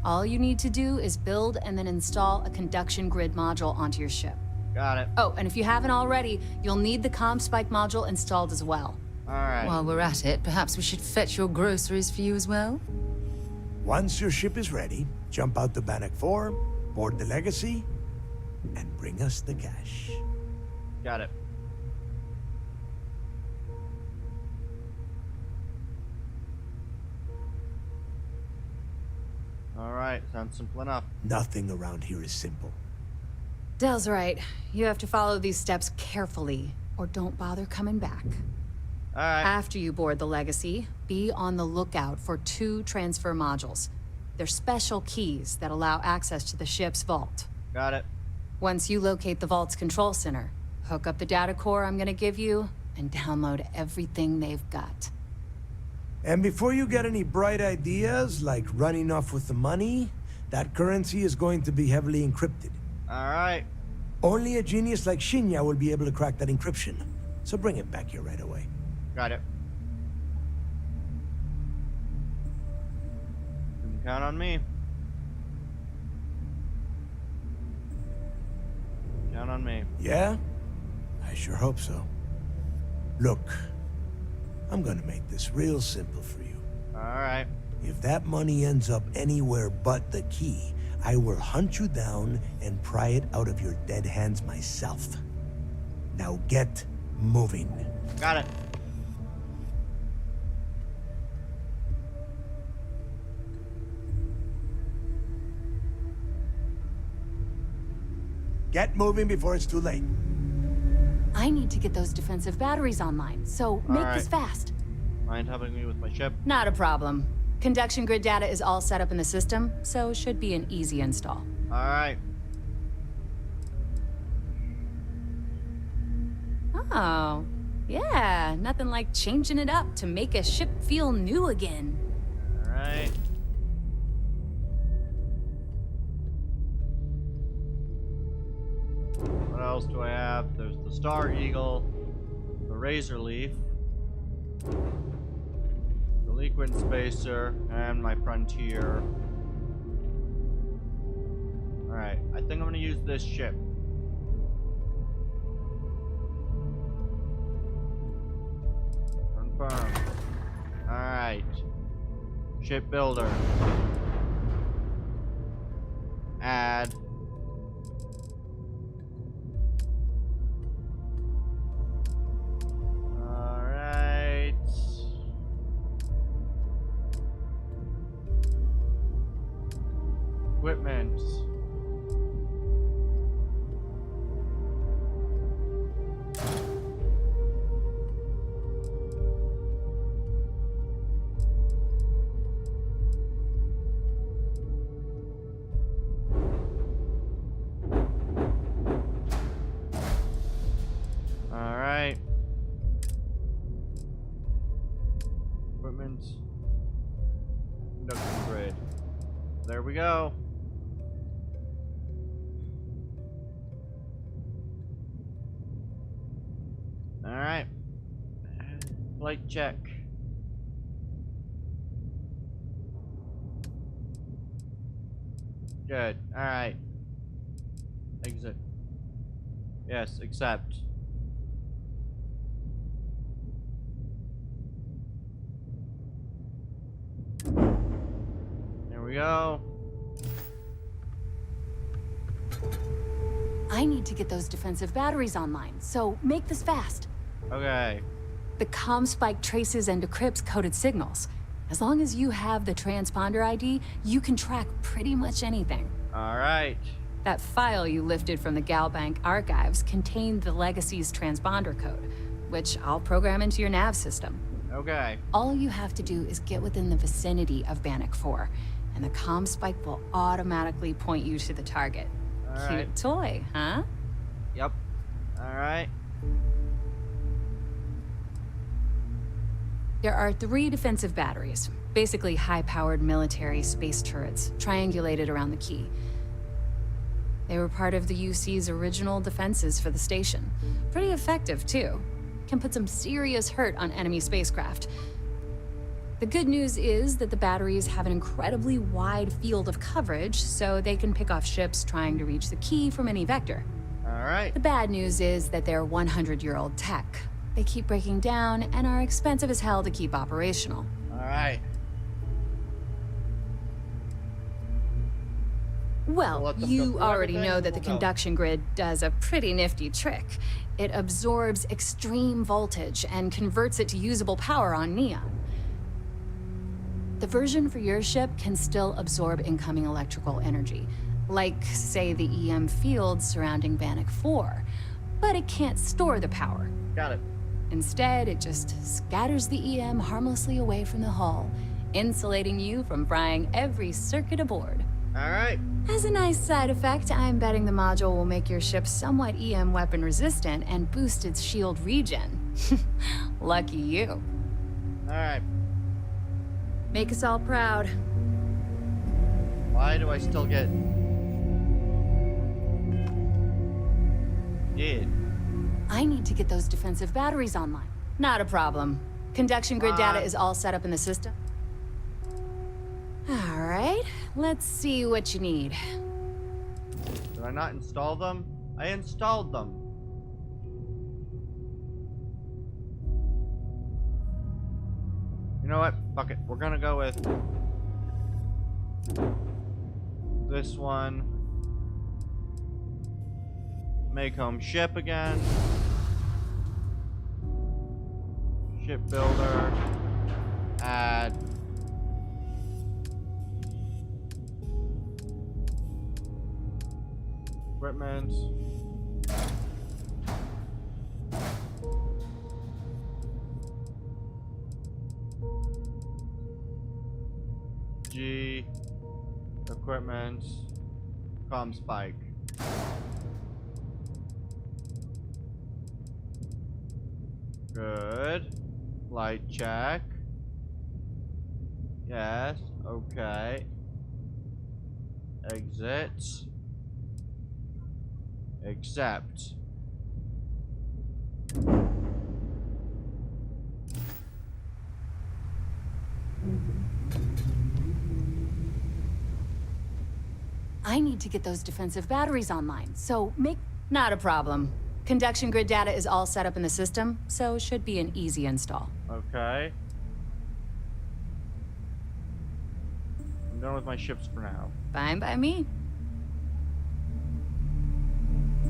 All you need to do is build and then install a conduction grid module onto your ship. Got it. Oh, and if you haven't already, you'll need the comm spike module installed as well. Alright. While we're at it, perhaps we should fetch your groceries for you as well? Once your ship is ready, jump out to Bannock 4, board the Legacy, and bring us the cash. Got it. Alright, sounds simple enough. Nothing around here is simple. Dell's right. You have to follow these steps carefully, or don't bother coming back. Alright. After you board the Legacy, be on the lookout for 2 transfer modules. They're special keys that allow access to the ship's vault. Got it. Once you locate the vault's control center, hook up the data core I'm gonna give you, and download everything they've got. And before you get any bright ideas, like running off with the money, that currency is going to be heavily encrypted. Alright. Only a genius like Shinya will be able to crack that encryption. So bring it back here right away. Got it. You can count on me. Count on me. Yeah? I sure hope so. Look, I'm gonna make this real simple for you. Alright. If that money ends up anywhere but the key, I will hunt you down and pry it out of your dead hands myself. Now get moving. Got it. Get moving before it's too late. I need to get those defensive batteries online, so make this fast. Mind helping me with my ship? Not a problem. Conduction grid data is all set up in the system, so it should be an easy install. Alright. Oh, yeah, nothing like changing it up to make a ship feel new again. Alright. What else do I have? There's the Star Eagle, the Razor Leaf, the Liquid Spacer, and my Frontier. Alright, I think I'm gonna use this ship. Confirm. Alright. Shipbuilder. Add. Alright. Equipment. Alright. Equipment. Conduction grid. There we go. Alright. Flight check. Good. Alright. Exit. Yes, accept. There we go. I need to get those defensive batteries online, so make this fast. Okay. The comm spike traces and decrypts coded signals. As long as you have the transponder ID, you can track pretty much anything. Alright. That file you lifted from the Galbank archives contained the Legacy's transponder code, which I'll program into your nav system. Okay. All you have to do is get within the vicinity of Bannock 4, and the comm spike will automatically point you to the target. All Cute right. toy, huh? Yep. Alright. There are 3 defensive batteries, basically high-powered military space turrets, triangulated around the key. They were part of the UC's original defenses for the station. Pretty effective, too. can put some serious hurt on enemy spacecraft. The good news is that the batteries have an incredibly wide field of coverage, so they can pick off ships trying to reach the key from any vector. All right. The bad news is that they're 100-year-old tech. They keep breaking down and are expensive as hell to keep operational. All right. Well, you already know that the conduction grid does a pretty nifty trick. It absorbs extreme voltage and converts it to usable power on neon. The version for your ship can still absorb incoming electrical energy, like, say, the EM field surrounding Bannock 4, but it can't store the power. Got it. Instead, it just scatters the EM harmlessly away from the hull, insulating you from frying every circuit aboard. All right. As a nice side effect, I'm betting the module will make your ship somewhat EM weapon resistant and boost its shield regen. Lucky you. All right. Make us all proud. Why do I still get... Did. I need to get those defensive batteries online. Not a problem. Conduction grid data is all set up in the system. All right, let's see what you need. Did I not install them? I installed them. You know what? Fuck it. We're gonna go with this one. Make home ship again. Shipbuilder. Add. Equipment. G. Equipment. Comm spike. Good. Light check. Yes. Okay. Exit. Accept. I need to get those defensive batteries online, so make... Not a problem. Conduction grid data is all set up in the system, so should be an easy install. Okay. I'm done with my ships for now. Fine by me.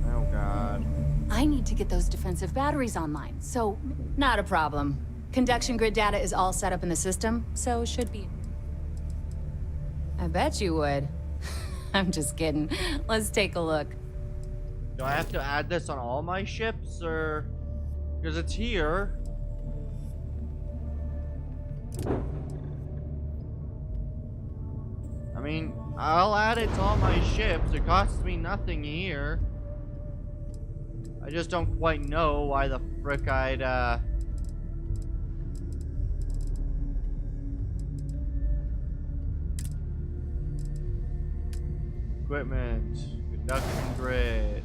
Oh god. I need to get those defensive batteries online, so... Not a problem. Conduction grid data is all set up in the system, so should be... I bet you would. I'm just kidding. Let's take a look. Do I have to add this on all my ships, or... Because it's here. I mean, I'll add it to all my ships. It costs me nothing here. I just don't quite know why the frick I'd, Equipment. Conduction grid.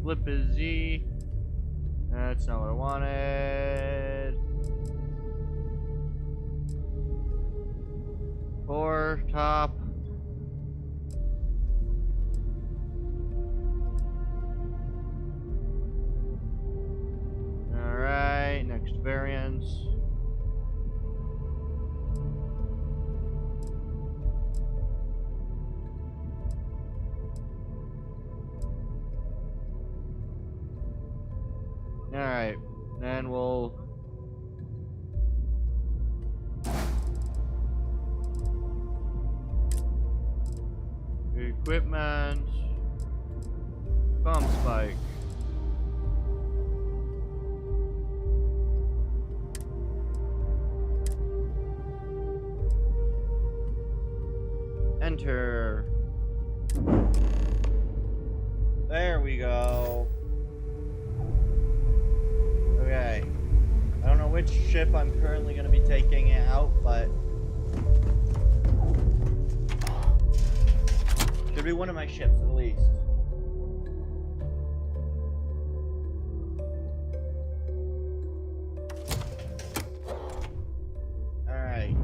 Flip is Z. That's not what I wanted. Core, top. Alright, next variance. Alright, then we'll... Equipment... Bomb spike. Enter. There we go. which ship I'm currently going to be taking it out, but should be one of my ships at least. Alright.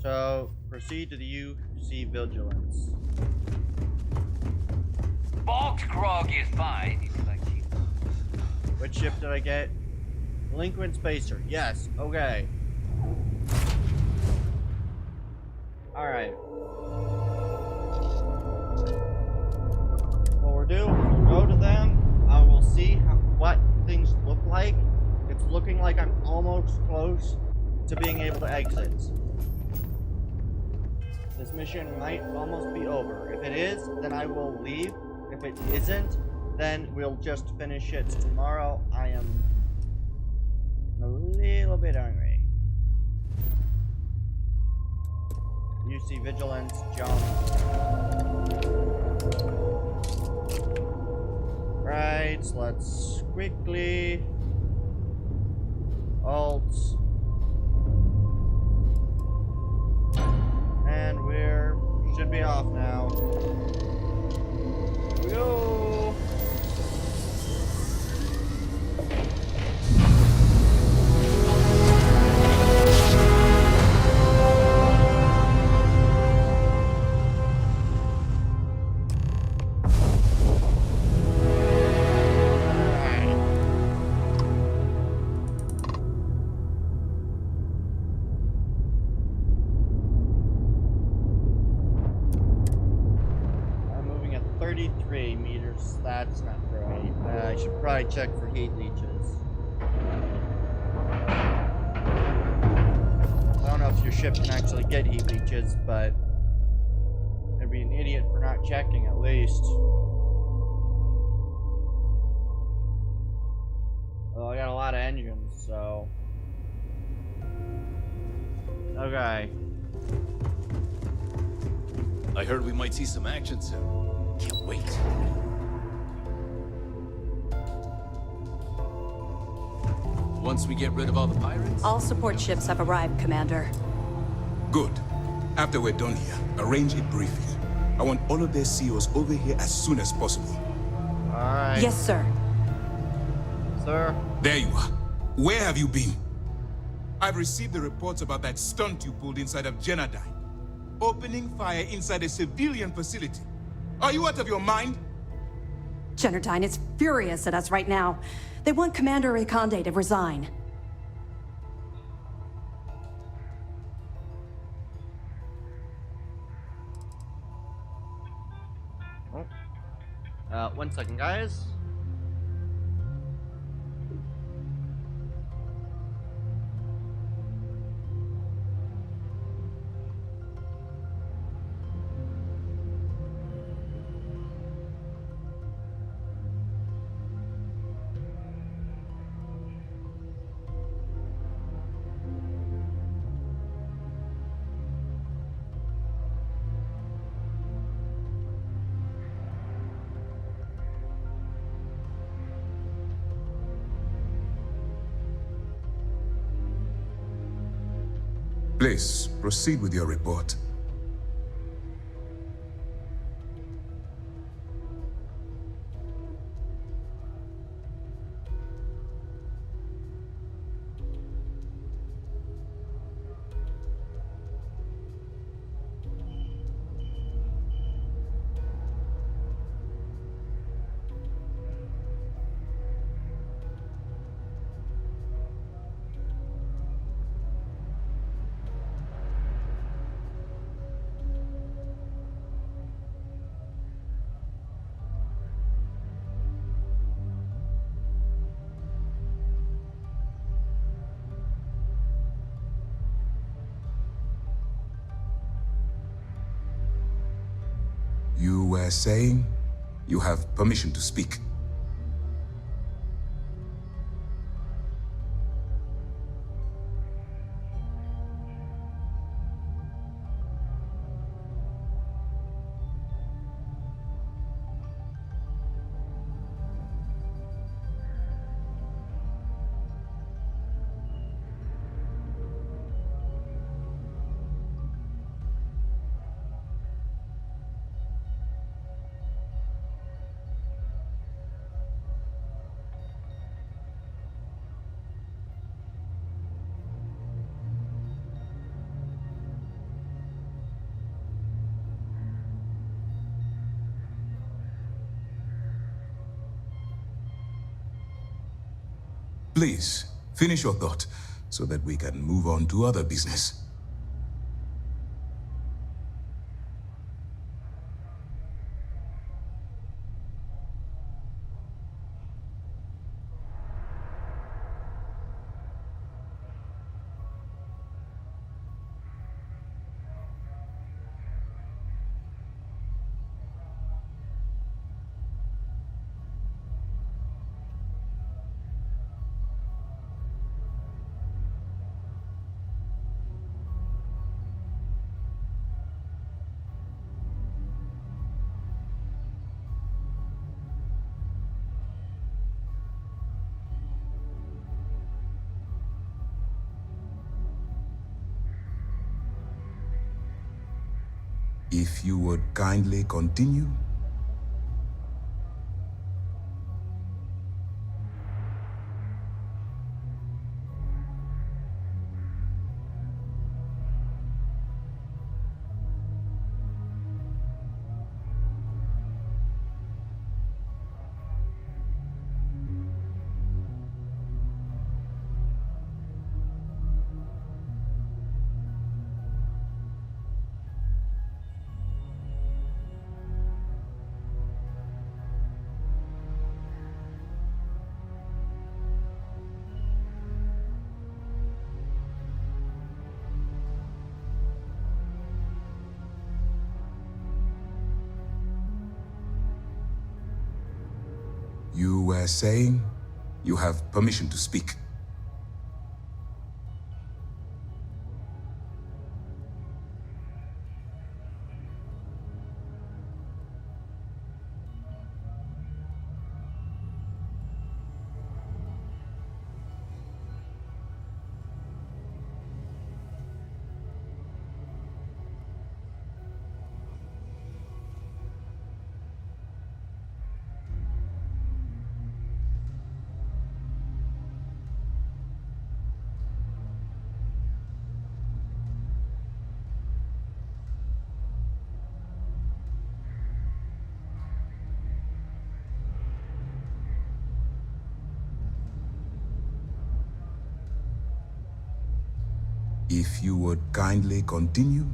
So, proceed to the UC Vigilance. Box grog is fine. Which ship did I get? Delinquent Spacer. Yes. Okay. Alright. What we'll do, we'll go to them. I will see what things look like. It's looking like I'm almost close to being able to exit. This mission might almost be over. If it is, then I will leave. If it isn't, then we'll just finish it tomorrow. I am a little bit hungry. UC Vigilance, jump. Right, let's quickly alt. And we're should be off now. Here we go. That's not great. I should probably check for heat leeches. I don't know if your ship can actually get heat leeches, but I'd be an idiot for not checking at least. Well, I got a lot of engines, so. Okay. I heard we might see some action soon. Can't wait. Once we get rid of all the pirates? All support ships have arrived, Commander. Good. After we're done here, arrange a briefing. I want all of their CEOs over here as soon as possible. Alright. Yes, sir. Sir? There you are. Where have you been? I've received the reports about that stunt you pulled inside of Genodyne. Opening fire inside a civilian facility. Are you out of your mind? Genodyne is furious at us right now. They want Commander Reconde to resign. Oh. 1 second, guys. Please, proceed with your report. You were saying you have permission to speak. Please, finish your thought, so that we can move on to other business. If you would kindly continue. You were saying you have permission to speak. If you would kindly continue.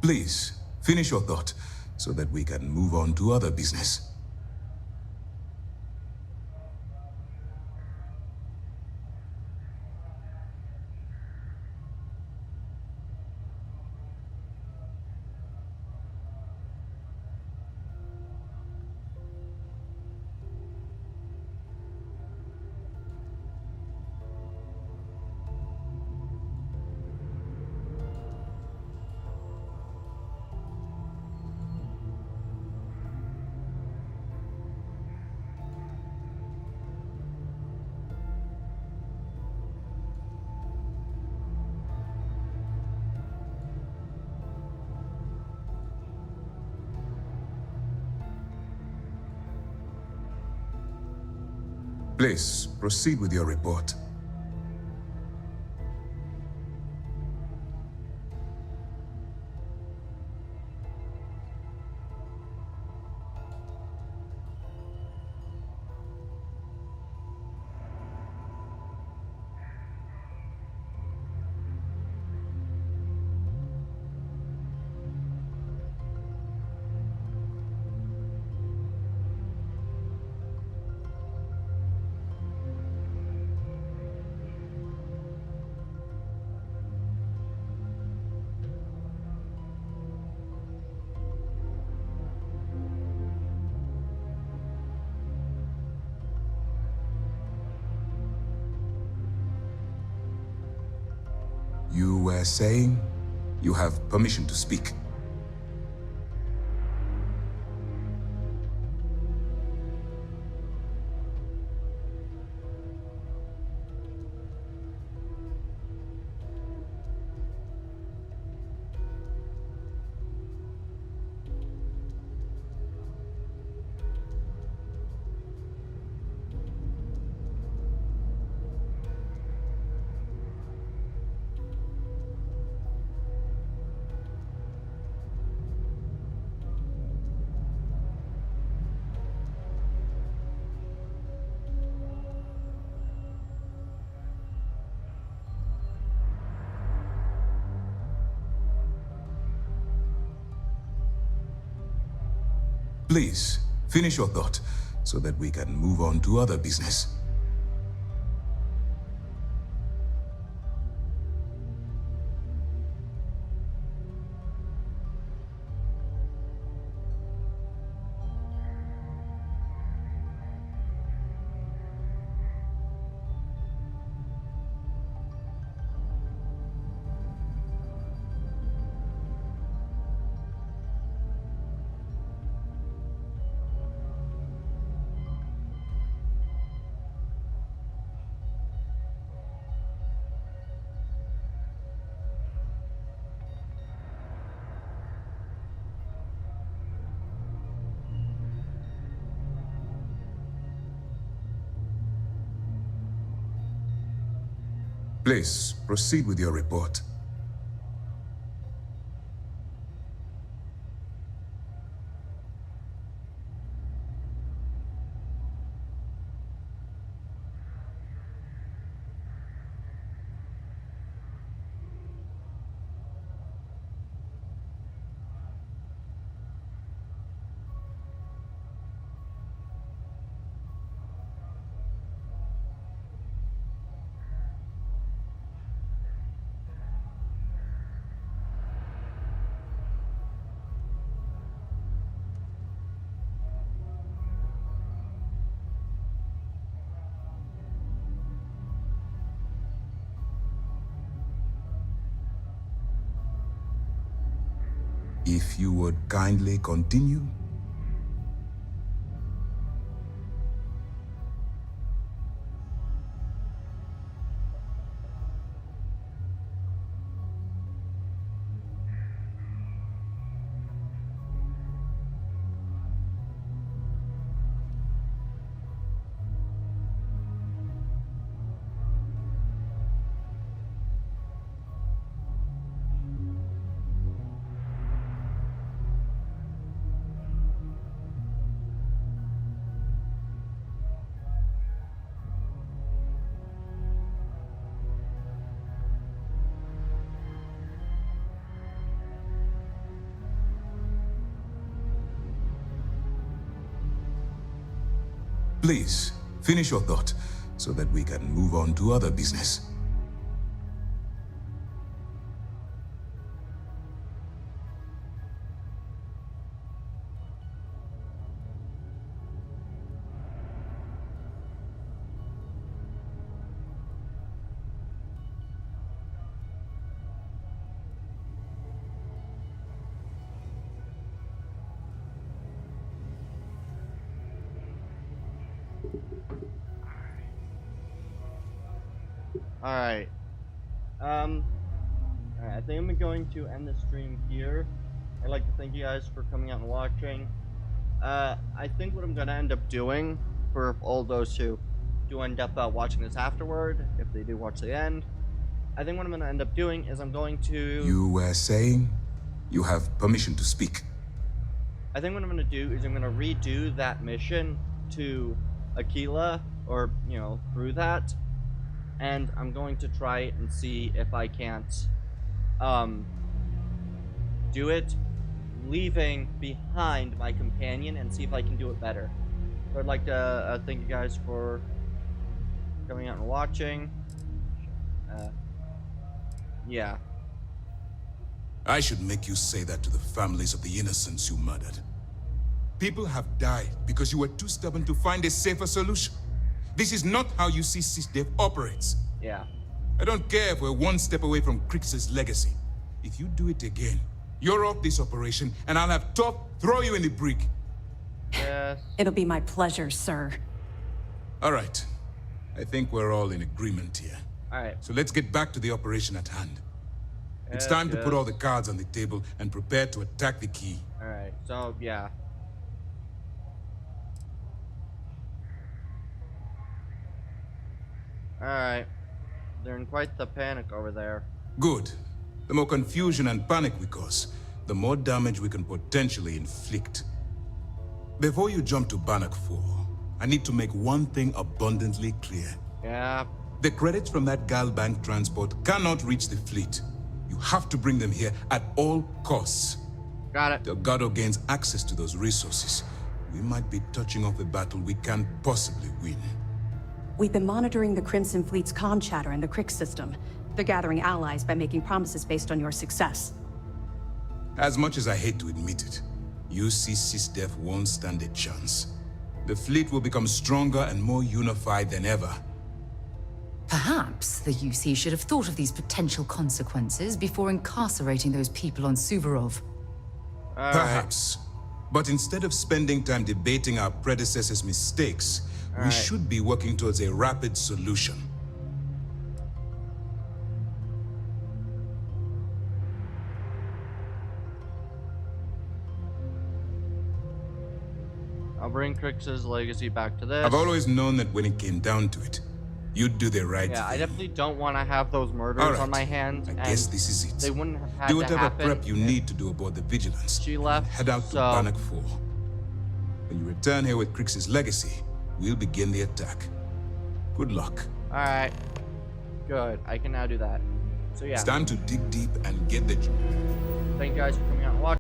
Please, finish your thought, so that we can move on to other business. Please, proceed with your report. You were saying you have permission to speak. Please, finish your thought, so that we can move on to other business. Please, proceed with your report. If you would kindly continue. Please, finish your thought, so that we can move on to other business. Alright. Alright, I think I'm going to end the stream here. I'd like to thank you guys for coming out and watching. I think what I'm gonna end up doing, for all those who do end up watching this afterward, if they do watch the end, I think what I'm gonna end up doing is I'm going to... You were saying you have permission to speak. I think what I'm gonna do is I'm gonna redo that mission to Aquila, or, you know, through that. And I'm going to try and see if I can't do it leaving behind my companion and see if I can do it better. So I'd like to thank you guys for coming out and watching. Yeah. I should make you say that to the families of the innocents you murdered. People have died because you were too stubborn to find a safer solution. This is not how you see SysDev operates. Yeah. I don't care if we're one step away from Crix's legacy. If you do it again, you're off this operation, and I'll have Top throw you in the brig. Yes. It'll be my pleasure, sir. All right. I think we're all in agreement here. All right. So let's get back to the operation at hand. It's time to put all the cards on the table and prepare to attack the key. All right. So, yeah. All right. They're in quite the panic over there. Good. The more confusion and panic we cause, the more damage we can potentially inflict. Before you jump to Bannock 4, I need to make one thing abundantly clear. Yeah. The credits from that Galbank transport cannot reach the fleet. You have to bring them here at all costs. Got it. Delgado gains access to those resources. We might be touching off a battle we can't possibly win. We've been monitoring the Crimson Fleet's comm chatter in the Crix system. They're gathering allies by making promises based on your success. As much as I hate to admit it, UC SysDef won't stand a chance. The fleet will become stronger and more unified than ever. Perhaps the UC should have thought of these potential consequences before incarcerating those people on Suvorov. Perhaps. But instead of spending time debating our predecessors' mistakes, we should be working towards a rapid solution. I'll bring Crix's legacy back to this. I've always known that when it came down to it, you'd do the right Yeah, thing. I definitely don't want to have those murders on my hands. I guess this is it. They wouldn't have had do to whatever happen. prep you need to do aboard the Vigilance. She left, Head out to Bannock 4. When you return here with Crix's legacy, we'll begin the attack. Good luck. Alright. Good. I can now do that. So yeah. It's time to dig deep and get the... Thank you guys for coming